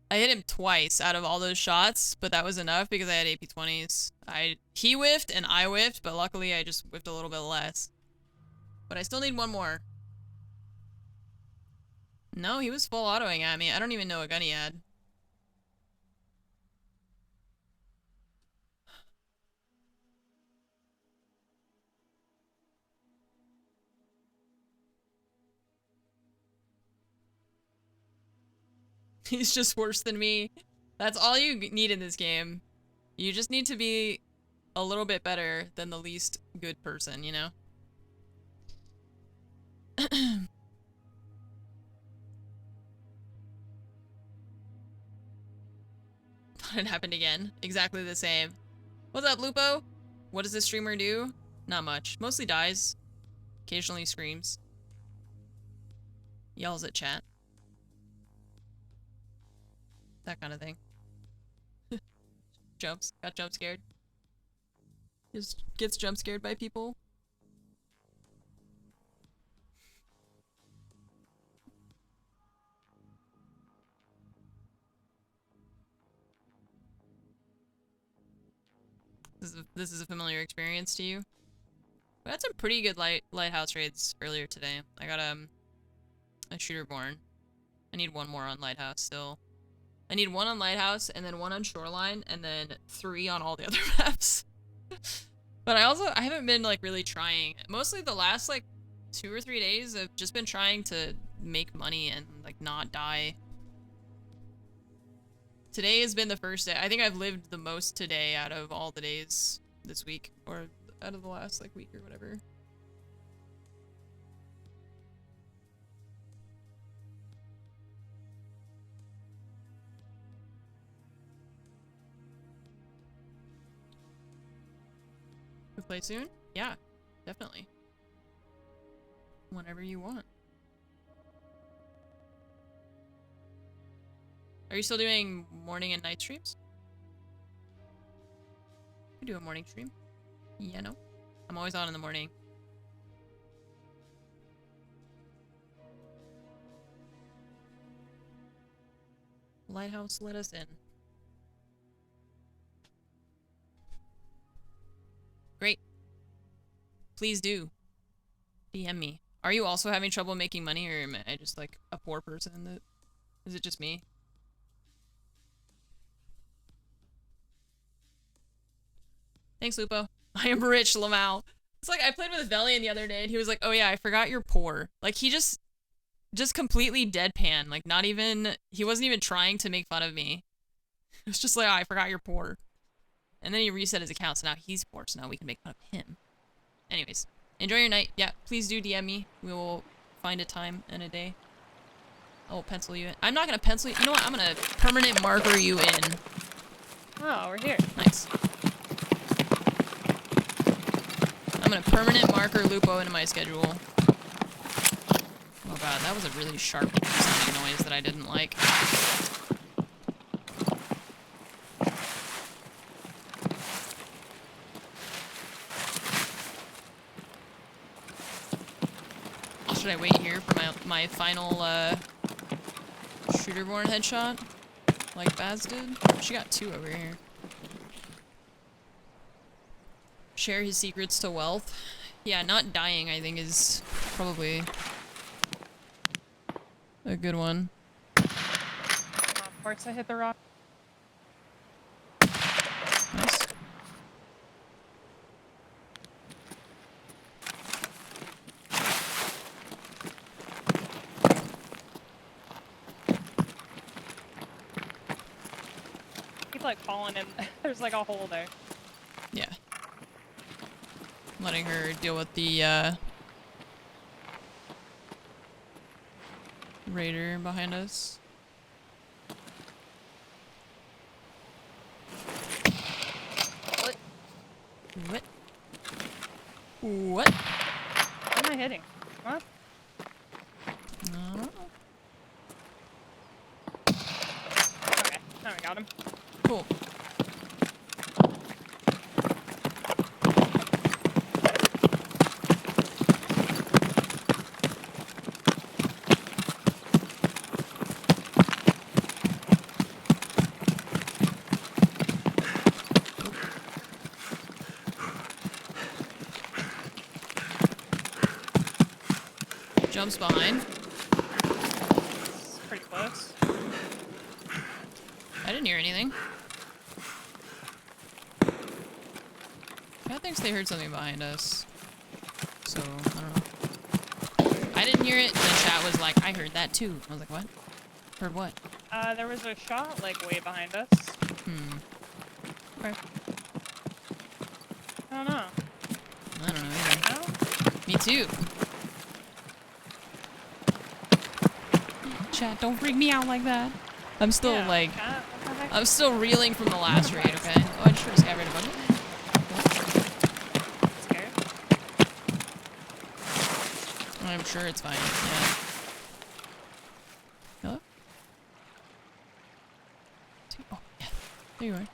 I hit him twice out of all those shots, but that was enough because I had AP-20s. He whiffed and I whiffed, but luckily I just whiffed a little bit less. But I still need one more. No, he was full autoing at me. I don't even know what gun he had. He's just worse than me. That's all you need in this game. You just need to be a little bit better than the least good person, you know? Thought it happened again. Exactly the same. What's up, Lupo? What does this streamer do? Not much. Mostly dies. Occasionally screams. Yells at chat. That kind of thing. Jumps. Got jump scared. Just gets jump scared by people. This is a familiar experience to you. We had some pretty good lighthouse raids earlier today. I got a shooter born. I need one more on lighthouse still. I need one on lighthouse and then one on shoreline and then 3 on all the other maps. But I haven't been like really trying. Mostly the last like 2 or 3 days I've just been trying to make money and like not die. Today has been the first day. I think I've lived the most today out of all the days this week, or out of the last like week or whatever. We play soon? Yeah, definitely. Whenever you want. Are you still doing morning and night streams? We do a morning stream. Yeah, no. I'm always on in the morning. Lighthouse, let us in. Great. Please do. DM me. Are you also having trouble making money, or am I just like a poor person? That is it just me? Thanks, Lupo. I am rich, Lamau. It's like I played with Velian the other day and he was like, oh yeah, I forgot you're poor. Like he just completely deadpan. Like not even, he wasn't even trying to make fun of me. It was just like, oh, I forgot you're poor. And then he reset his account, so now he's poor, so now we can make fun of him. Anyways, enjoy your night. Yeah, please do DM me. We will find a time and a day. I will pencil you in. I'm not gonna pencil you. You know what? I'm gonna permanent marker you in. Oh, we're here. Nice. I'm gonna permanent marker Lupo into my schedule. Oh god, that was a really sharp sounding noise that I didn't like. Should I wait here for my final shooter-born headshot? Like Baz did? She got 2 over here. Share his secrets to wealth. Yeah, not dying, I think, is probably a good one. Of course I hit the rock. Nice. like falling in. There's like a hole there. Yeah. Letting her deal with the raider behind us. What? What? What? What am I hitting? What? No. Okay, now we got him. Cool. Jumps behind. It's pretty close. I didn't hear anything. Cat thinks they heard something behind us. So, I don't know. I didn't hear it, and then chat was like, I heard that too. I was like, what? Heard what? There was a shot like way behind us. Okay. I don't know. I don't know either. No? Me too. Chat, don't freak me out like that. I'm still Yeah, like, cat, what the heck? I'm still reeling from the last raid, okay? Oh, I just heard a scav raid above me. Scared? I'm sure it's fine, yeah. Hello? Oh, yeah. There you are.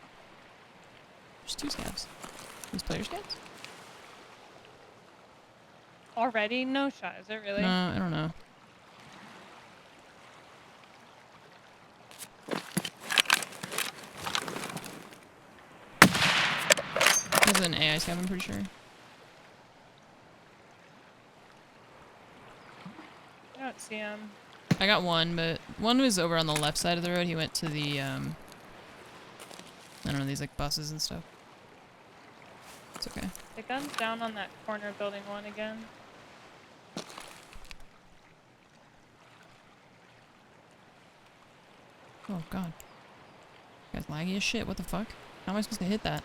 There's 2 scavs. These player scavs? Already? No shot, is it really? No, I don't know. This is an AI scav, I'm pretty sure. I don't see him. I got one, but one was over on the left side of the road. He went to the, I don't know, these like buses and stuff. It's okay. The gun's down on that corner of building 1 again. Oh god. Guy's laggy as shit, what the fuck? How am I supposed to hit that?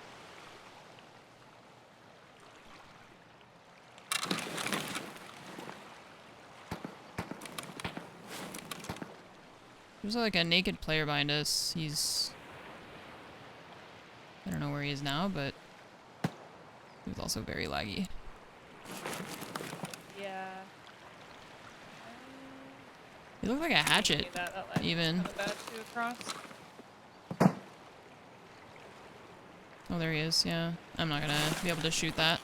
There's like a naked player behind us. He's... I don't know where he is now, but... he was also very laggy. Yeah. He looked like a hatchet, Maybe that led even. to about 2 across. Oh, there he is, yeah. I'm not gonna be able to shoot that.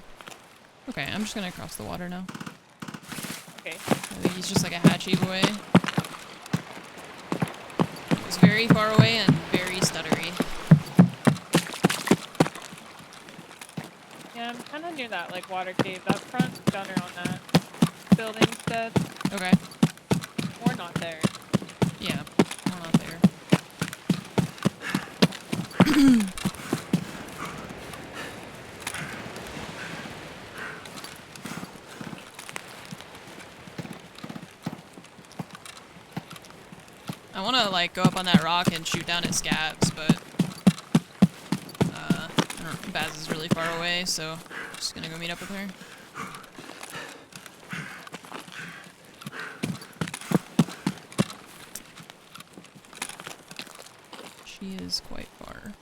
Okay, I'm just gonna cross the water now. Okay. I think he's just like a hatch either way. He was very far away and very stuttery. Yeah, I'm kind of near that like water cave. That front gunner on that building's dead. Okay. We're not there. Yeah, we're not there. I want to like go up on that rock and shoot down at scabs, but I don't know, Baz is really far away, so I'm just gonna go meet up with her. She is quite far.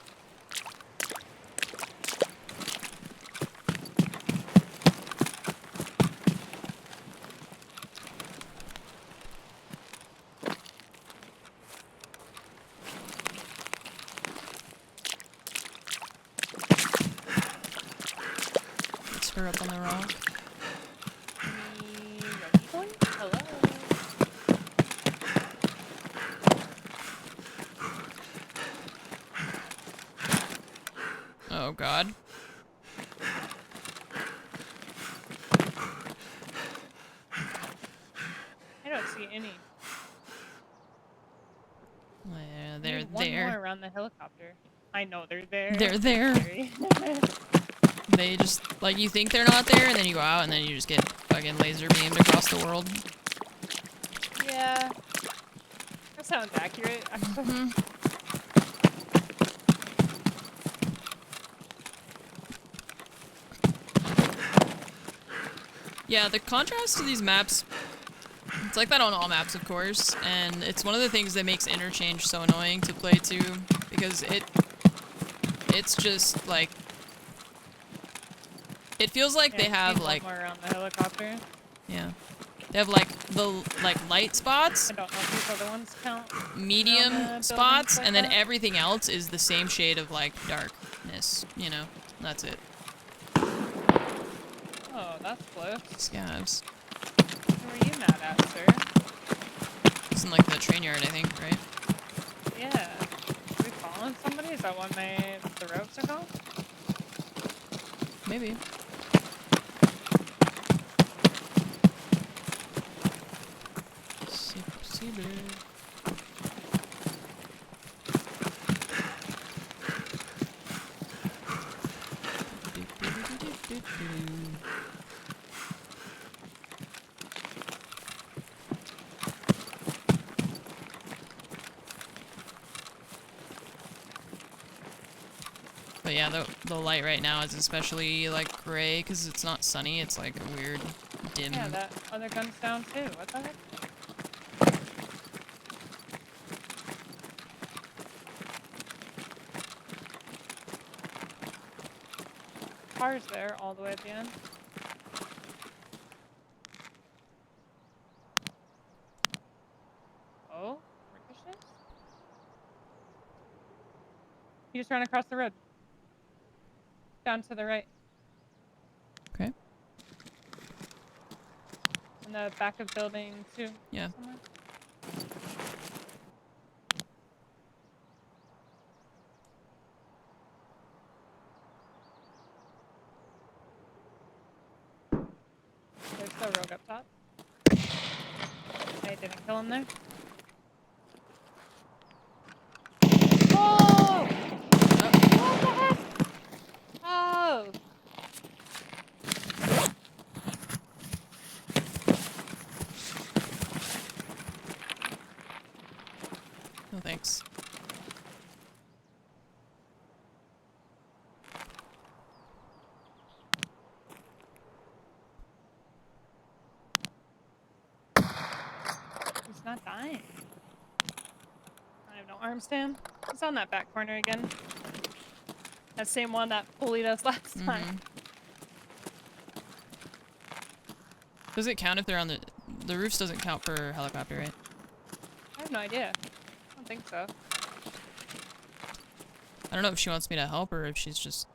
Let's her up on the rock. Hello. Oh god. I don't see any. Yeah, Maybe they're one more there. around the helicopter. I know they're there. They're there. Sorry. They just, like, you think they're not there, and then you go out, and then you just get fucking laser beamed across the world. Yeah. That sounds accurate. Mhm. Yeah, the contrast to these maps, it's like that on all maps, of course, and it's one of the things that makes interchange so annoying to play to, because it's just like, it feels like they have like, more around the helicopter. yeah, they have like the light spots, I don't know if these other ones count. medium buildings spots, like and then that? everything else is the same shade of like darkness, you know, that's it. Oh, that's close. Scavs. Who are you mad at, sir? It's in like the train yard, I think, right? Yeah. Are we following somebody? Is that why the ropes are gone? Maybe. Seabird. But yeah, the light right now is especially like gray because it's not sunny. It's like a weird dim. Yeah, that other gun's down too. What the heck? Car's there all the way at the end. Oh, ricochets? He just ran across the road. Down to the right. Okay. In the back of building 2. Yeah. Somewhere. There's still rogue up top. I didn't kill him there. Oh! What the heck? Oh! No thanks. He's not dying. I have no arm stand. He's on that back corner again. That same one that bullied us last time. Does it count if they're on the roofs? Doesn't count for helicopter, right? I have no idea. I don't think so. I don't know if she wants me to help or if she's just.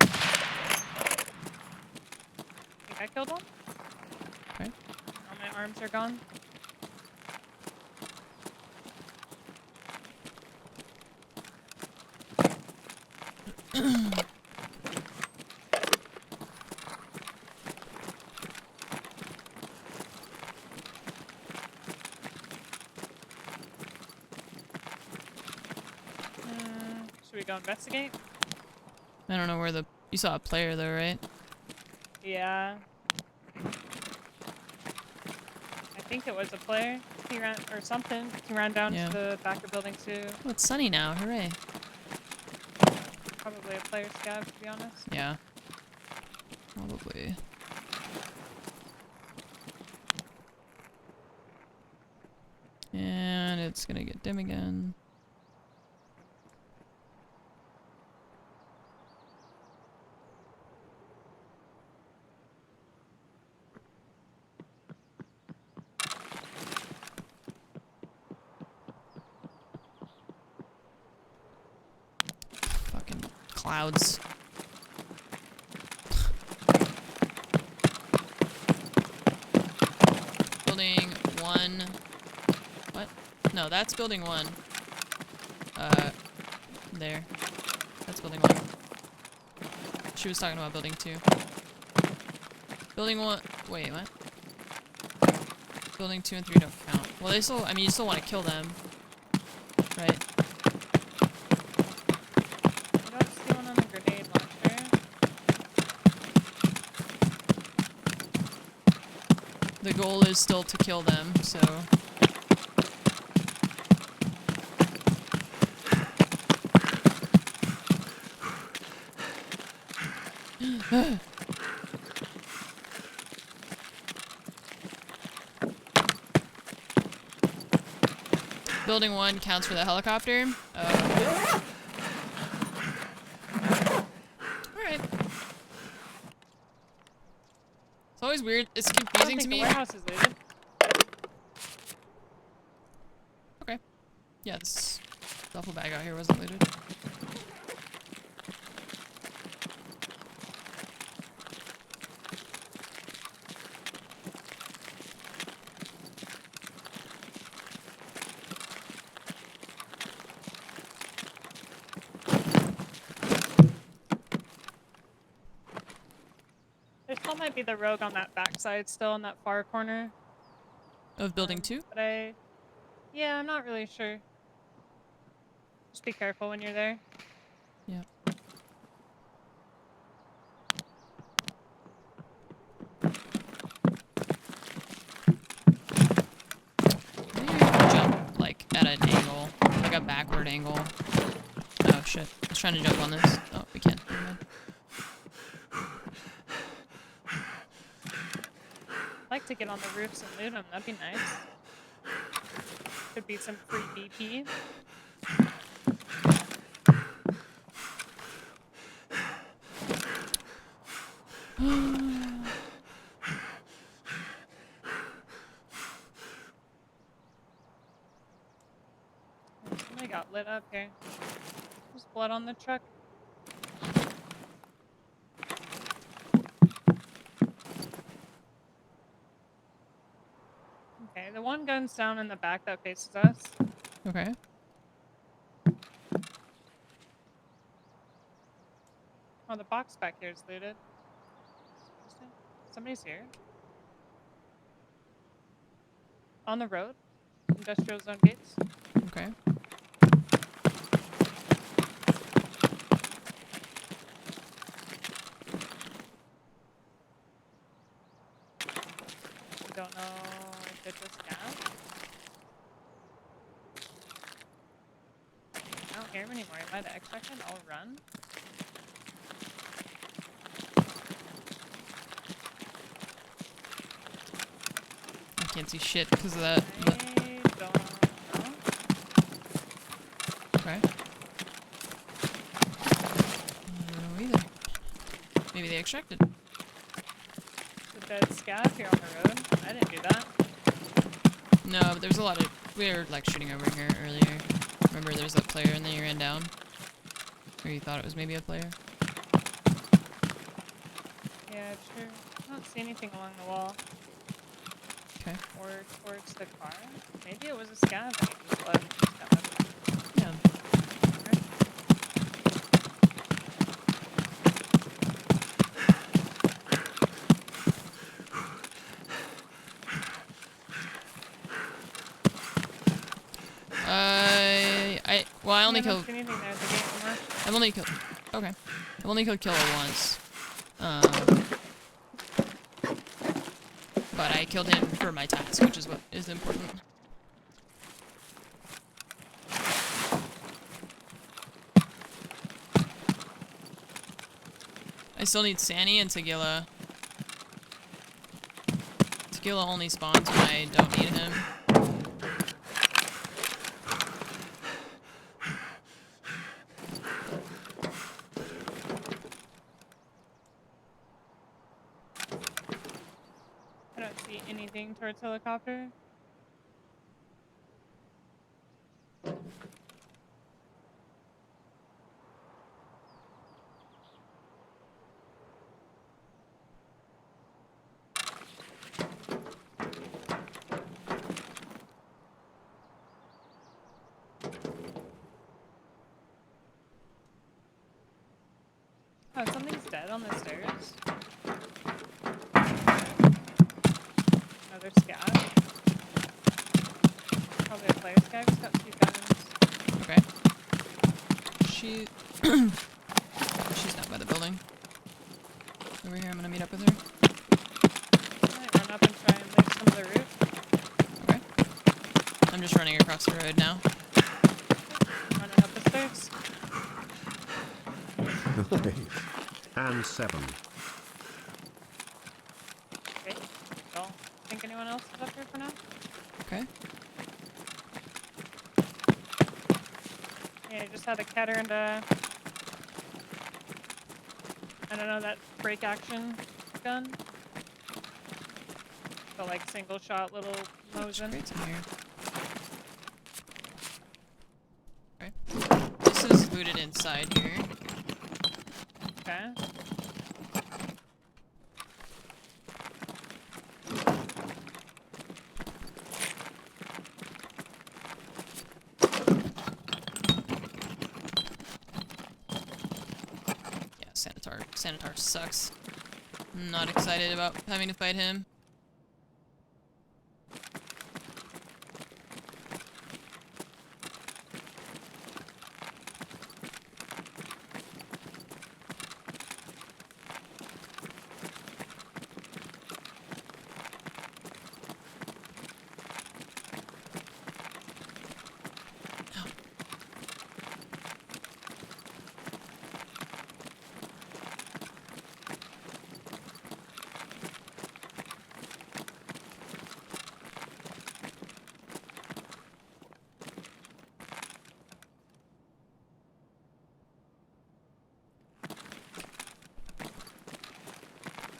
I think I killed one. Okay. All my arms are gone. Should we go investigate? I don't know where you saw a player though, right? Yeah. I think it was a player. He ran, or something. He ran down Yeah. to the back of building 2. Oh, it's sunny now. Hooray. Probably a player scav, to be honest. Yeah. Probably. And it's gonna get dim again. Fucking clouds. Building 1. What? No, that's building 1. There. That's building 1. She was talking about building 2. Building 1. Wait, what? Building 2 and 3 don't count. Well, they still. I mean, you still want to kill them, right? I don't see one on the grenade launcher. The goal is still to kill them, so. Building 1 counts for the helicopter. Alright. It's always weird. It's I don't confusing think to the me. warehouse is looted. Okay. Yeah, this duffel bag out here wasn't looted. There still might be the rogue on that backside still in that far corner. Of building 2? But yeah, I'm not really sure. Just be careful when you're there. Yeah. Maybe we can jump, like, at an angle. Like a backward angle. Oh, shit. I was trying to jump on this. Oh, we can't. Never mind. I'd like to get on the roofs and loot them. That'd be nice. Could be some free BP. Somebody got lit up here. There's blood on the truck. Okay, the one gun's down in the back that faces us. Okay. Oh, the box back here is looted. Interesting. Somebody's here. On the road. Industrial zone gates. Okay. Don't know if it's a scout. I don't hear him anymore. He might have extracted. I'll run. I can't see shit because of that. I But, don't know. okay. I don't know either. Maybe they extracted. The dead scav here on the road. I didn't do that. No, but there's a lot of... We were, like, shooting over here earlier. Remember, there's a player and then you ran down? Or you thought it was maybe a player? Yeah, true. I don't see anything along the wall. Okay. Or towards the car. Maybe it was a scav that he just left. Yeah. Well, I only I don't killed... see anything there at the gate anymore. I've only killed... Okay. I've only killed Killer once. But I killed him for my task, which is what is important. I still need Sanny and Tagilla. Tagilla only spawns when I don't need him. I don't see anything towards helicopter. Oh, something's dead on the stairs. Another scav. Probably a player scav. He's got 2 guns. Okay. She's not by the building. Over here, I'm gonna meet up with her. I might run up and try and leave some of the roof. Okay. I'm just running across the road now. Running up the stairs. And 7. Okay. Don't think anyone else is up here for now. Okay. Yeah, I just had a catter and a... I don't know, that break action gun. The like single shot little Mosin. Crates in here. Okay. This is looted inside here. Okay. Yeah, Sanitar sucks. I'm not excited about having to fight him.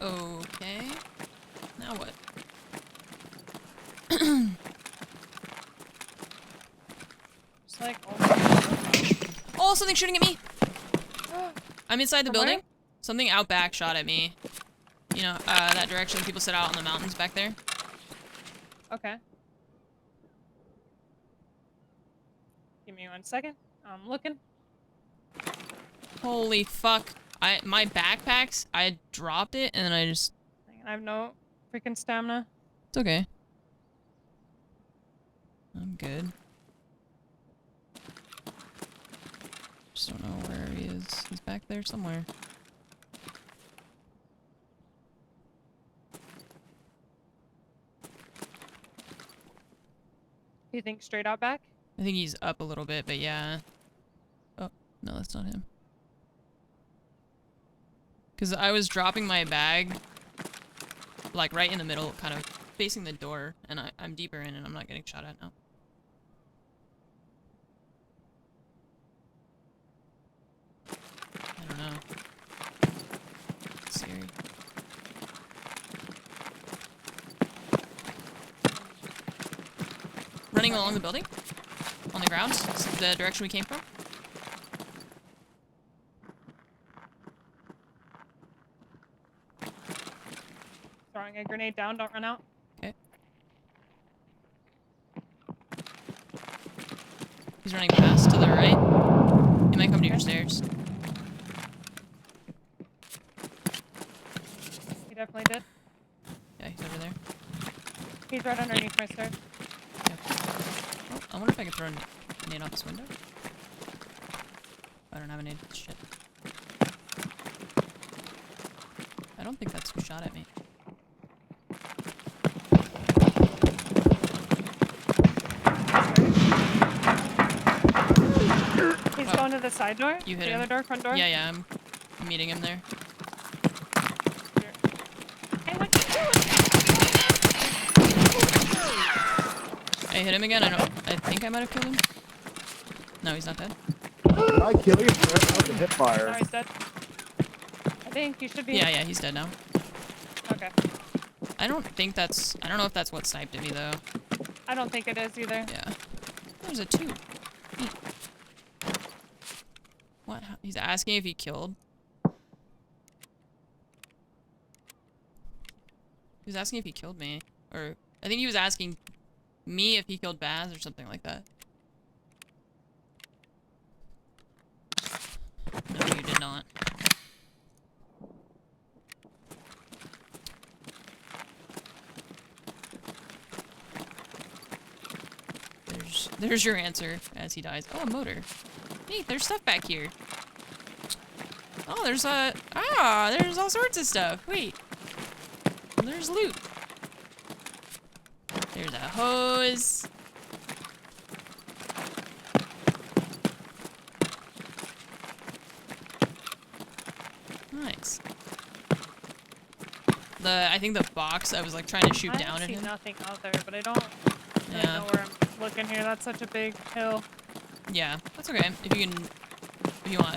Okay. Now what? Just like Oh, something's shooting at me! I'm inside the From building. where? Something out back shot at me. You know, that direction people sit out on the mountains back there. Okay. Give me 1 second. I'm looking. Holy fuck. My backpacks, I dropped it and then I just... I have no freaking stamina. It's okay. I'm good. Just don't know where he is. He's back there somewhere. Do you think straight out back? I think he's up a little bit, but yeah. Oh, no, that's not him. Because I was dropping my bag, like, right in the middle, kind of facing the door, and I'm deeper in and I'm not getting shot at now. I don't know. Scary. Running along the building? On the ground? This is the direction we came from? Throwing a grenade down, don't run out. Okay. He's running past to the right. He might come to your stairs. He definitely did. Yeah, he's over there. He's right underneath my stairs. Yep. Oh, I wonder if I can throw a nade off this window. I don't have a nade. Shit. I don't think that's who shot at me. He's going to the side door? You hit the him. other door, front door? Yeah, yeah, I'm meeting him there. Hey, what? I hit him again. I think I might have killed him. No, he's not dead. Did I kill you? That was a hip No, fire. he's dead. I think you should be. Yeah, yeah, he's dead now. Okay. I don't know if that's what sniped at me though. I don't think it is either. Yeah. There's a tube. Neat. What? He's asking if he killed. He was asking if he killed me. Or, I think he was asking me if he killed Baz or something like that. No, you did not. There's your answer as he dies. Oh, a motor. Neat, there's stuff back here. Oh, there's all sorts of stuff. Wait. There's loot. There's a hose. Nice. I think the box I was like trying to shoot down I at see him. nothing out there, but I don't really Yeah. know where I'm looking here. That's such a big hill. Yeah, that's It's okay. If you can,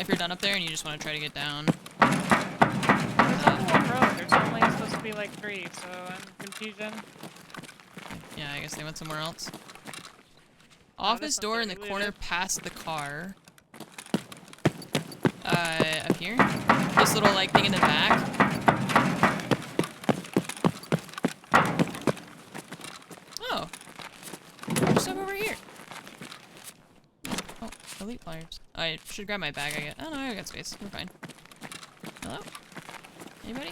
if you're done up there and you just want to try to get down. There's only one road. There's only supposed to be like 3, so I'm confusion. Yeah, I guess they went somewhere else. Oh, Office this door one's in the already corner looted. past the car. Up here? This little, like, thing in the back. Oh. There's some over here. Oh, elite flyers. I should grab my bag, I guess. Oh, no, I got space. We're fine. Hello? Anybody?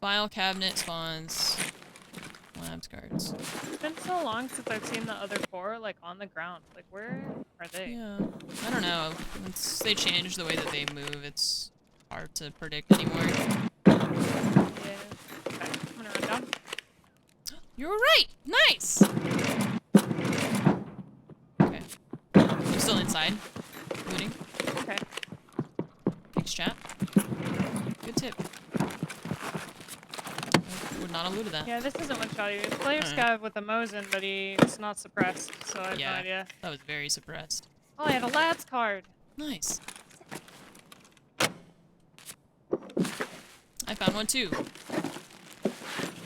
File cabinet spawns. Labs cards. It's been so long since I've seen the other 4, like, on the ground. Like, where are they? Yeah. I don't know. Once they change the way that they move, it's hard to predict anymore. Yeah. Okay, I'm gonna run down. You were right! Nice! Okay. I'm still inside. Looting. Okay. Thanks, chat. Good tip. I would not have looted that. Yeah, this isn't one shot. It's player Alright. scav with a Mosin, but it's not suppressed, so I have Yeah. no idea. That was very suppressed. Oh, I have a lad's card. Nice. I found one too.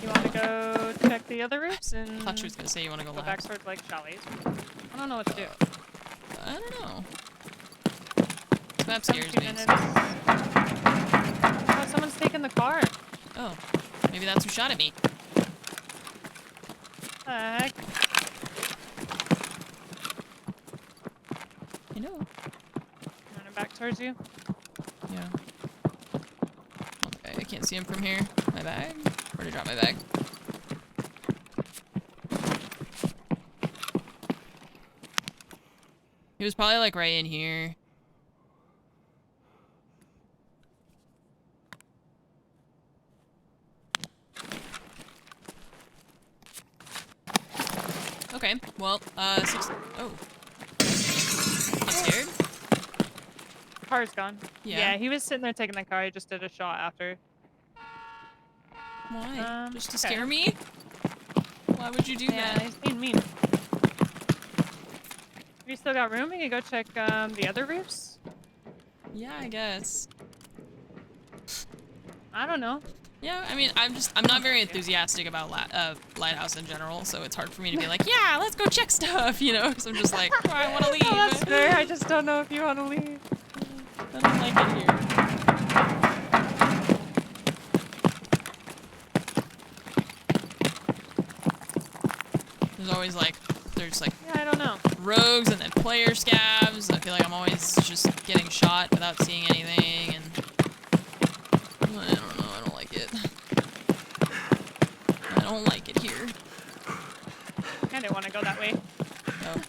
You want to go check the other roofs and I thought she was gonna say you want to go go back last. towards like chalets? I don't know what to do. I don't know. This map 17 scares me. minutes. Oh, someone's taking the car. Oh, maybe that's who shot at me. The heck? I know. Running back towards you. Yeah. Okay, I can't see him from here. My bag? Where did I drop my bag? He was probably like right in here. Okay, well, oh. I'm scared. Car's gone. Yeah. he was sitting there taking the car. He just did a shot after. Why? Just to okay. scare me? Why would you do Yeah, that? he's being mean. Have you still got room? We can go check the other roofs. Yeah, I guess. I don't know. Yeah, I mean, I'm not very enthusiastic about Lighthouse in general, so it's hard for me to be like, yeah, let's go check stuff, you know? Because I'm just like, oh, I want to leave. Oh, that's fair. I just don't know if you want to leave. I don't like it here. There's always like, Yeah, I don't know. rogues and then player scavs. I feel like I'm always just getting shot without seeing anything, and I don't know, I don't like it. I don't like it here. I didn't want to go that way. Oh.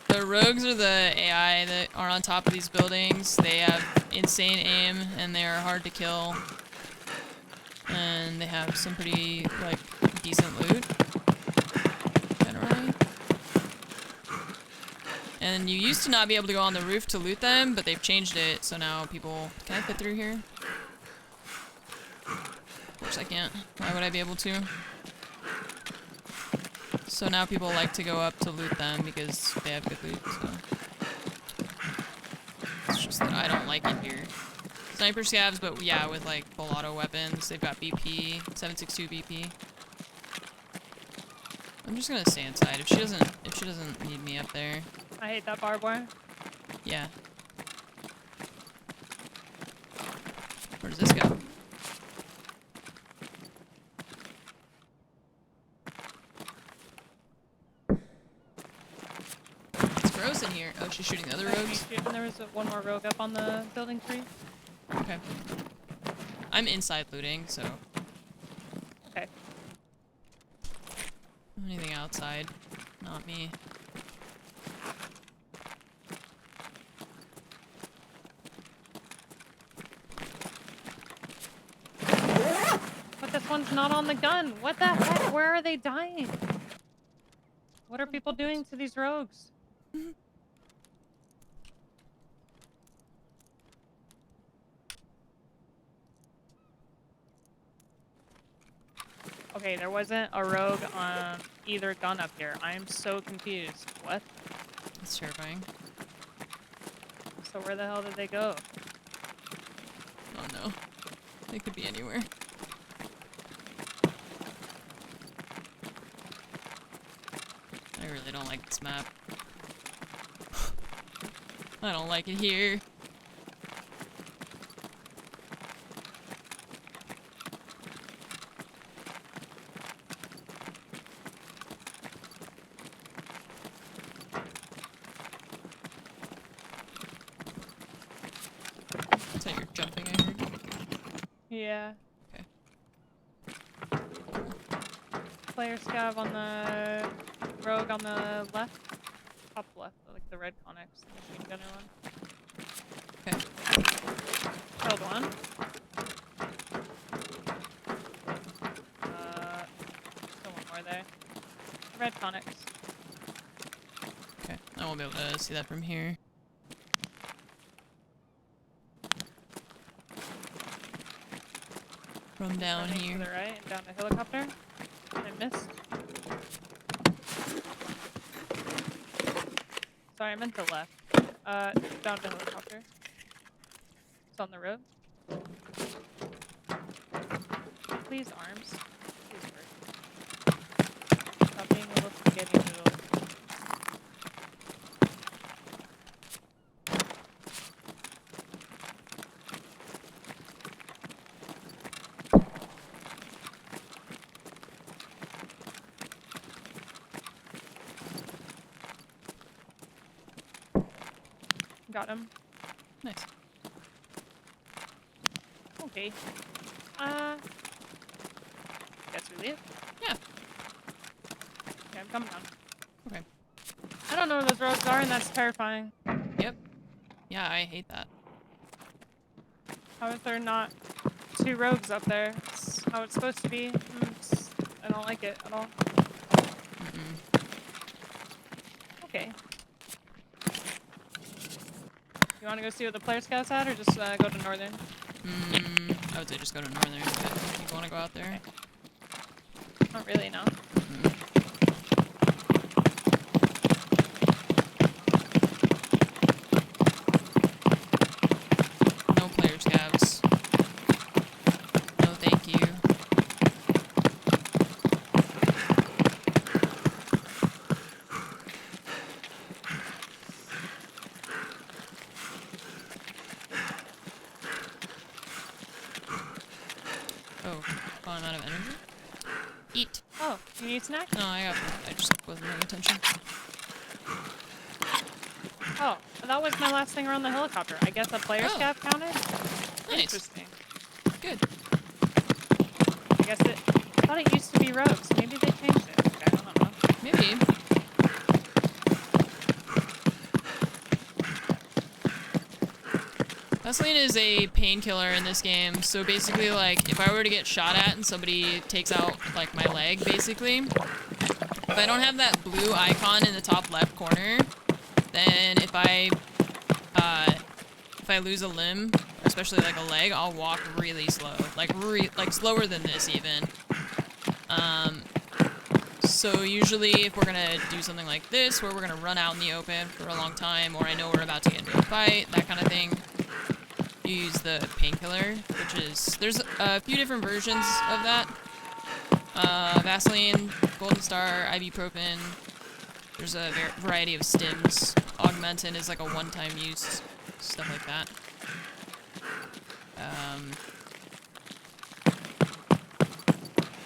The rogues are the AI that are on top of these buildings. They have insane aim and they are hard to kill. And they have some pretty, like, decent loot. Generally. And you used to not be able to go on the roof to loot them, but they've changed it, so now people... Can I fit through here? Of course I can't. Why would I be able to? So now people like to go up to loot them because they have good loot, so... It's just that I don't like it here. Sniper scavs, but yeah, with like full auto weapons. They've got BP, 7.62 BP. I'm just gonna stay inside. If she doesn't need me up there. I hate that barbed wire. Yeah. Where does this go? It's gross in here. Oh, she's shooting the other rogues? And there was one more rogue up on the building 3. Okay. I'm inside looting, so... Okay. Anything outside? Not me. But this one's not on the gun. What the heck? Where are they dying? What are people doing to these rogues? Okay, there wasn't a rogue on either gun up here. I'm so confused. What? That's terrifying. So where the hell did they go? Oh no. They could be anywhere. I really don't like this map. I don't like it here. So you're jumping, I heard. Yeah. Okay. Player scav on the rogue on the left. Top left, like the red Connex, the machine gunner one. Okay. Killed one. Still one more there. Red Connex. Okay. I won't be able to see that from here. From down Running here. to the right and down the helicopter. I missed. Sorry, I meant the left. Down the helicopter. It's on the road. Please, arms. Please work. Stop being a little spaghetti noodle. Got him. Nice. Okay. Guess we leave? Yeah. Okay, I'm coming down. Okay. I don't know where those roads are, and that's terrifying. Yep. Yeah, I hate that. How is there not two rogues up there? It's how it's supposed to be. I don't like it at all. Mm-mm. Okay. You want to go see what the player scouts at, or just go to northern? I would say just go to northern, but if you want to go out there. Not really, no. No player scouts. No thank you. Oh, I'm out of energy? Eat. Oh, you need a snack? No, I got food. I just wasn't paying attention. Oh, that was my last thing around the helicopter. I guess a player Oh. scav counted? Nice. Interesting. Good. I guess I thought it used to be rogues. Maybe they changed it. Okay, I don't know. Maybe. Vaseline is a painkiller in this game, so basically, like, if I were to get shot at and somebody takes out, like, my leg, basically, if I don't have that blue icon in the top left corner, then if I lose a limb, especially, like, a leg, I'll walk really slow. Like, slower than this, even. So usually, if we're gonna do something like this, where we're gonna run out in the open for a long time, or I know we're about to get into a fight, that kind of thing, you use the painkiller, which is, there's a few different versions of that. Vaseline, Golden Star, ibuprofen. There's a variety of stims. Augmentin is like a one-time use, stuff like that.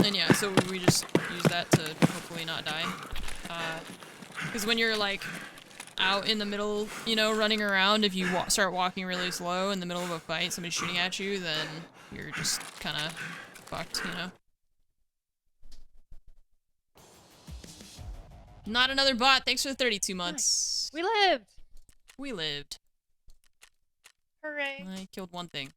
And yeah, so we just use that to hopefully not die. Because when you're like out in the middle, you know, running around, if you start walking really slow in the middle of a fight, somebody's shooting at you, then you're just kind of fucked, you know? Not another bot. Thanks for the 32 months. We lived! We lived. Hooray. I killed one thing.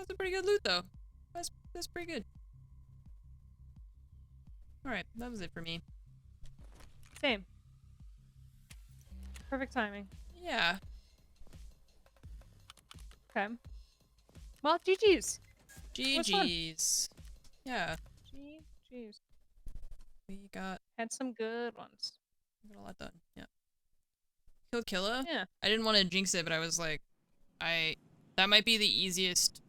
That's a pretty good loot, though. That's pretty good. Alright, that was it for me. Same. Perfect timing. Yeah. Okay. Well, GG's. Was fun. GG's. Yeah. GG's. We got Had some good ones. a lot done. Yeah. Killed Killa? Yeah. I didn't want to jinx it, but I was like, that might be the easiest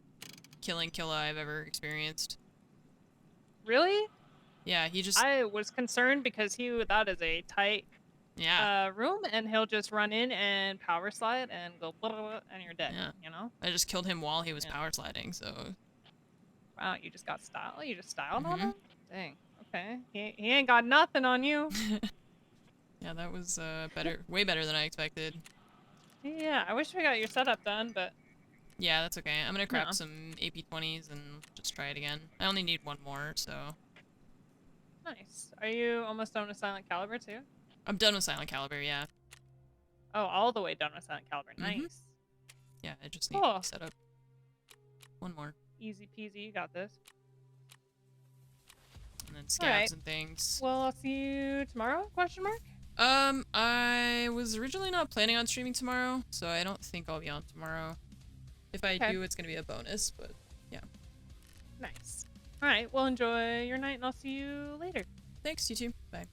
killing Killa I've ever experienced. Really? Yeah, he just, I was concerned because that is a tight yeah, room, and he'll just run in and power slide and go blah, blah, blah, and you're dead. Yeah. You know? I just killed him while he was Yeah. power sliding, so. Wow, you just got style. You just styled on Mhm. him. Dang. Okay. He ain't got nothing on you. Yeah, that was way better than I expected. Yeah, I wish we got your setup done, but Yeah, that's okay. I'm gonna craft No. some AP20s and just try it again. I only need one more, so. nice. Are you almost done with Silent Caliber too? I'm done with Silent Caliber, yeah. Oh, all the way done with Silent Caliber. Mhm. Nice. Yeah, I just need Cool. to set up one more. Easy peasy. You got this. And then scabs Alright. and things. Well, I'll see you tomorrow? Question mark. I was originally not planning on streaming tomorrow, so I don't think I'll be on tomorrow. If I Okay. do, it's gonna be a bonus, but yeah. Nice. All right. Well, enjoy your night, and I'll see you later. Thanks, you too. Bye.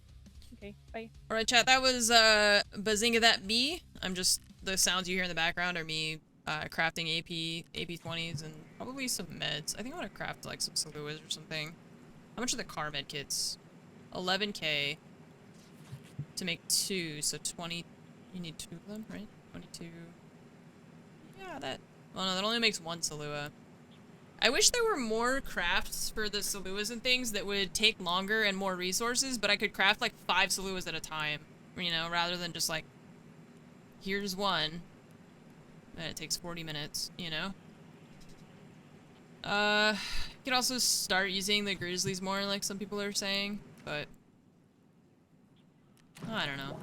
Okay. Bye. Alright, chat, that was, Bazinga That Bee. The sounds you hear in the background are me, crafting AP20s, and probably some meds. I think I want to craft, like, some Saluas or something. How much are the car med kits? 11k to make 2, so 20, you need 2 of them, right? 22. Yeah, well, no, that only makes 1 Salua. I wish there were more crafts for the Saluas and things that would take longer and more resources, but I could craft like 5 Saluas at a time, you know, rather than just like, here's 1, and it takes 40 minutes, you know? You could also start using the Grizzlies more, like some people are saying, but I don't know.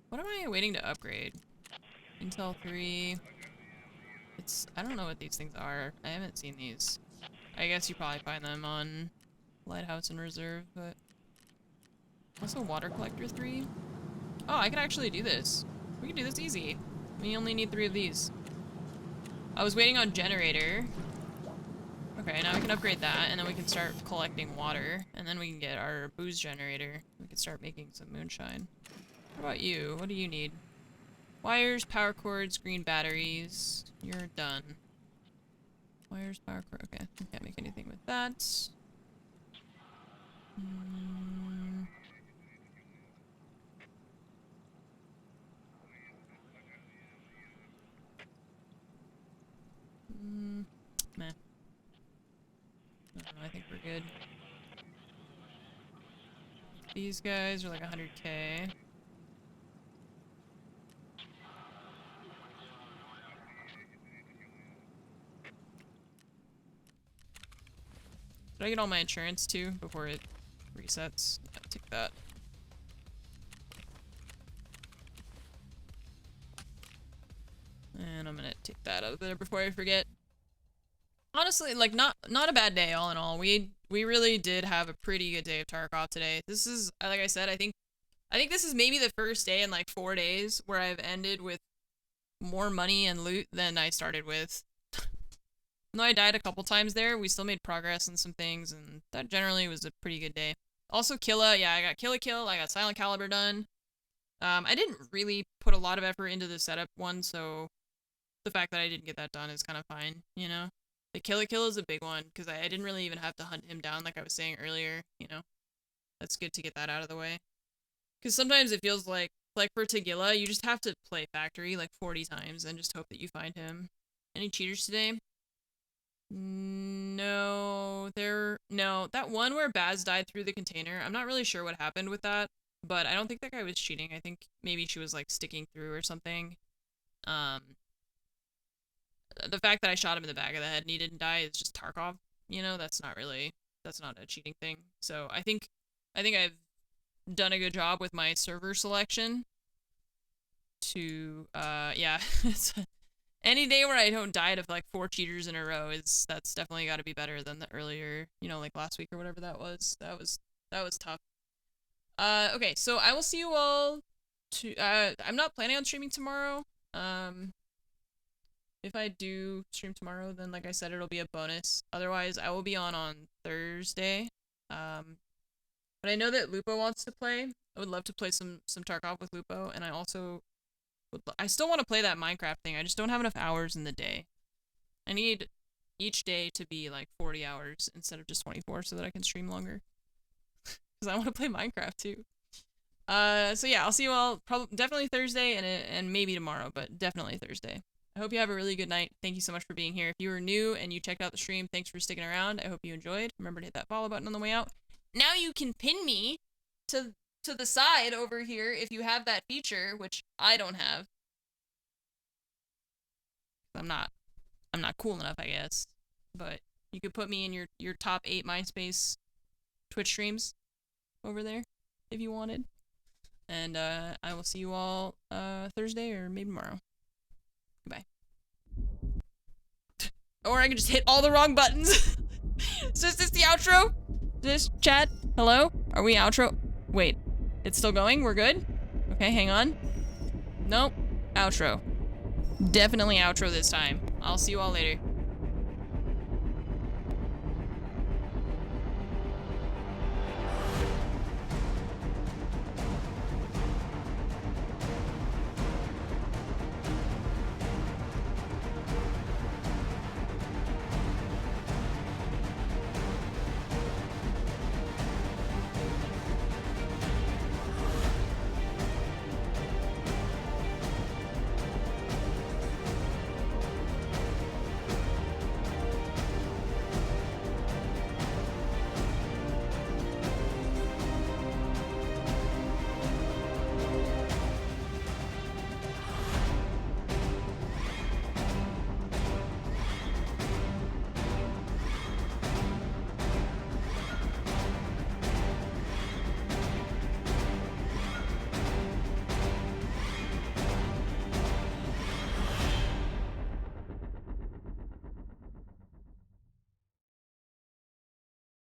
What am I waiting to upgrade? Intel 3. I don't know what these things are. I haven't seen these. I guess you probably find them on Lighthouse and Reserve, but also Water Collector 3. Oh, I could actually do this. We can do this easy. We only need 3 of these. I was waiting on Generator. Okay, now we can upgrade that, and then we can start collecting water, and then we can get our booze generator. We can start making some moonshine. What about you? What do you need? Wires, power cords, green batteries. You're done. Wires, power cord. Okay, I can't make anything with that. Meh. I don't know, I think we're good. These guys are like 100k. Did I get all my insurance too before it resets? Yeah, take that. And I'm gonna take that out of there before I forget. Honestly, like not a bad day all in all. We really did have a pretty good day of Tarkov today. This is, like I said, I think this is maybe the first day in like 4 days where I've ended with more money and loot than I started with. Even though I died a couple times there, we still made progress on some things, and that generally was a pretty good day. Also, Killa, yeah, I got Killa kill, I got Silent Caliber done. I didn't really put a lot of effort into the setup one, so the fact that I didn't get that done is kind of fine, you know? The Killa kill is a big one, because I didn't really even have to hunt him down like I was saying earlier, you know? That's good to get that out of the way. Because sometimes it feels like for Tagilla, you just have to play Factory like 40 times and just hope that you find him. Any cheaters today? No, that one where Baz died through the container, I'm not really sure what happened with that, but I don't think that guy was cheating. I think maybe she was like sticking through or something. The fact that I shot him in the back of the head and he didn't die is just Tarkov, you know, that's not a cheating thing. So I think I've done a good job with my server selection to, yeah, Any day where I don't die to like 4 cheaters in a row that's definitely got to be better than the earlier, you know, like last week or whatever that was. That was tough. Okay, so I will see you all I'm not planning on streaming tomorrow. If I do stream tomorrow, then like I said, it'll be a bonus. Otherwise, I will be on Thursday. But I know that Lupo wants to play. I would love to play some Tarkov with Lupo, and I also I still want to play that Minecraft thing. I just don't have enough hours in the day. I need each day to be like 40 hours instead of just 24 so that I can stream longer. Because I want to play Minecraft too. So yeah, I'll see you all definitely Thursday and maybe tomorrow, but definitely Thursday. I hope you have a really good night. Thank you so much for being here. If you were new and you checked out the stream, thanks for sticking around. I hope you enjoyed. Remember to hit that follow button on the way out. Now you can pin me to the side over here if you have that feature, which I don't have. I'm not cool enough, I guess. But you could put me in your top 8 MySpace Twitch streams over there if you wanted. And I will see you all Thursday or maybe tomorrow. Goodbye. Or I can just hit all the wrong buttons. So is this the outro? This chat? Hello? Are we outro? Wait, it's still going? We're good? Okay, hang on. Nope. Outro. Definitely outro this time. I'll see you all later.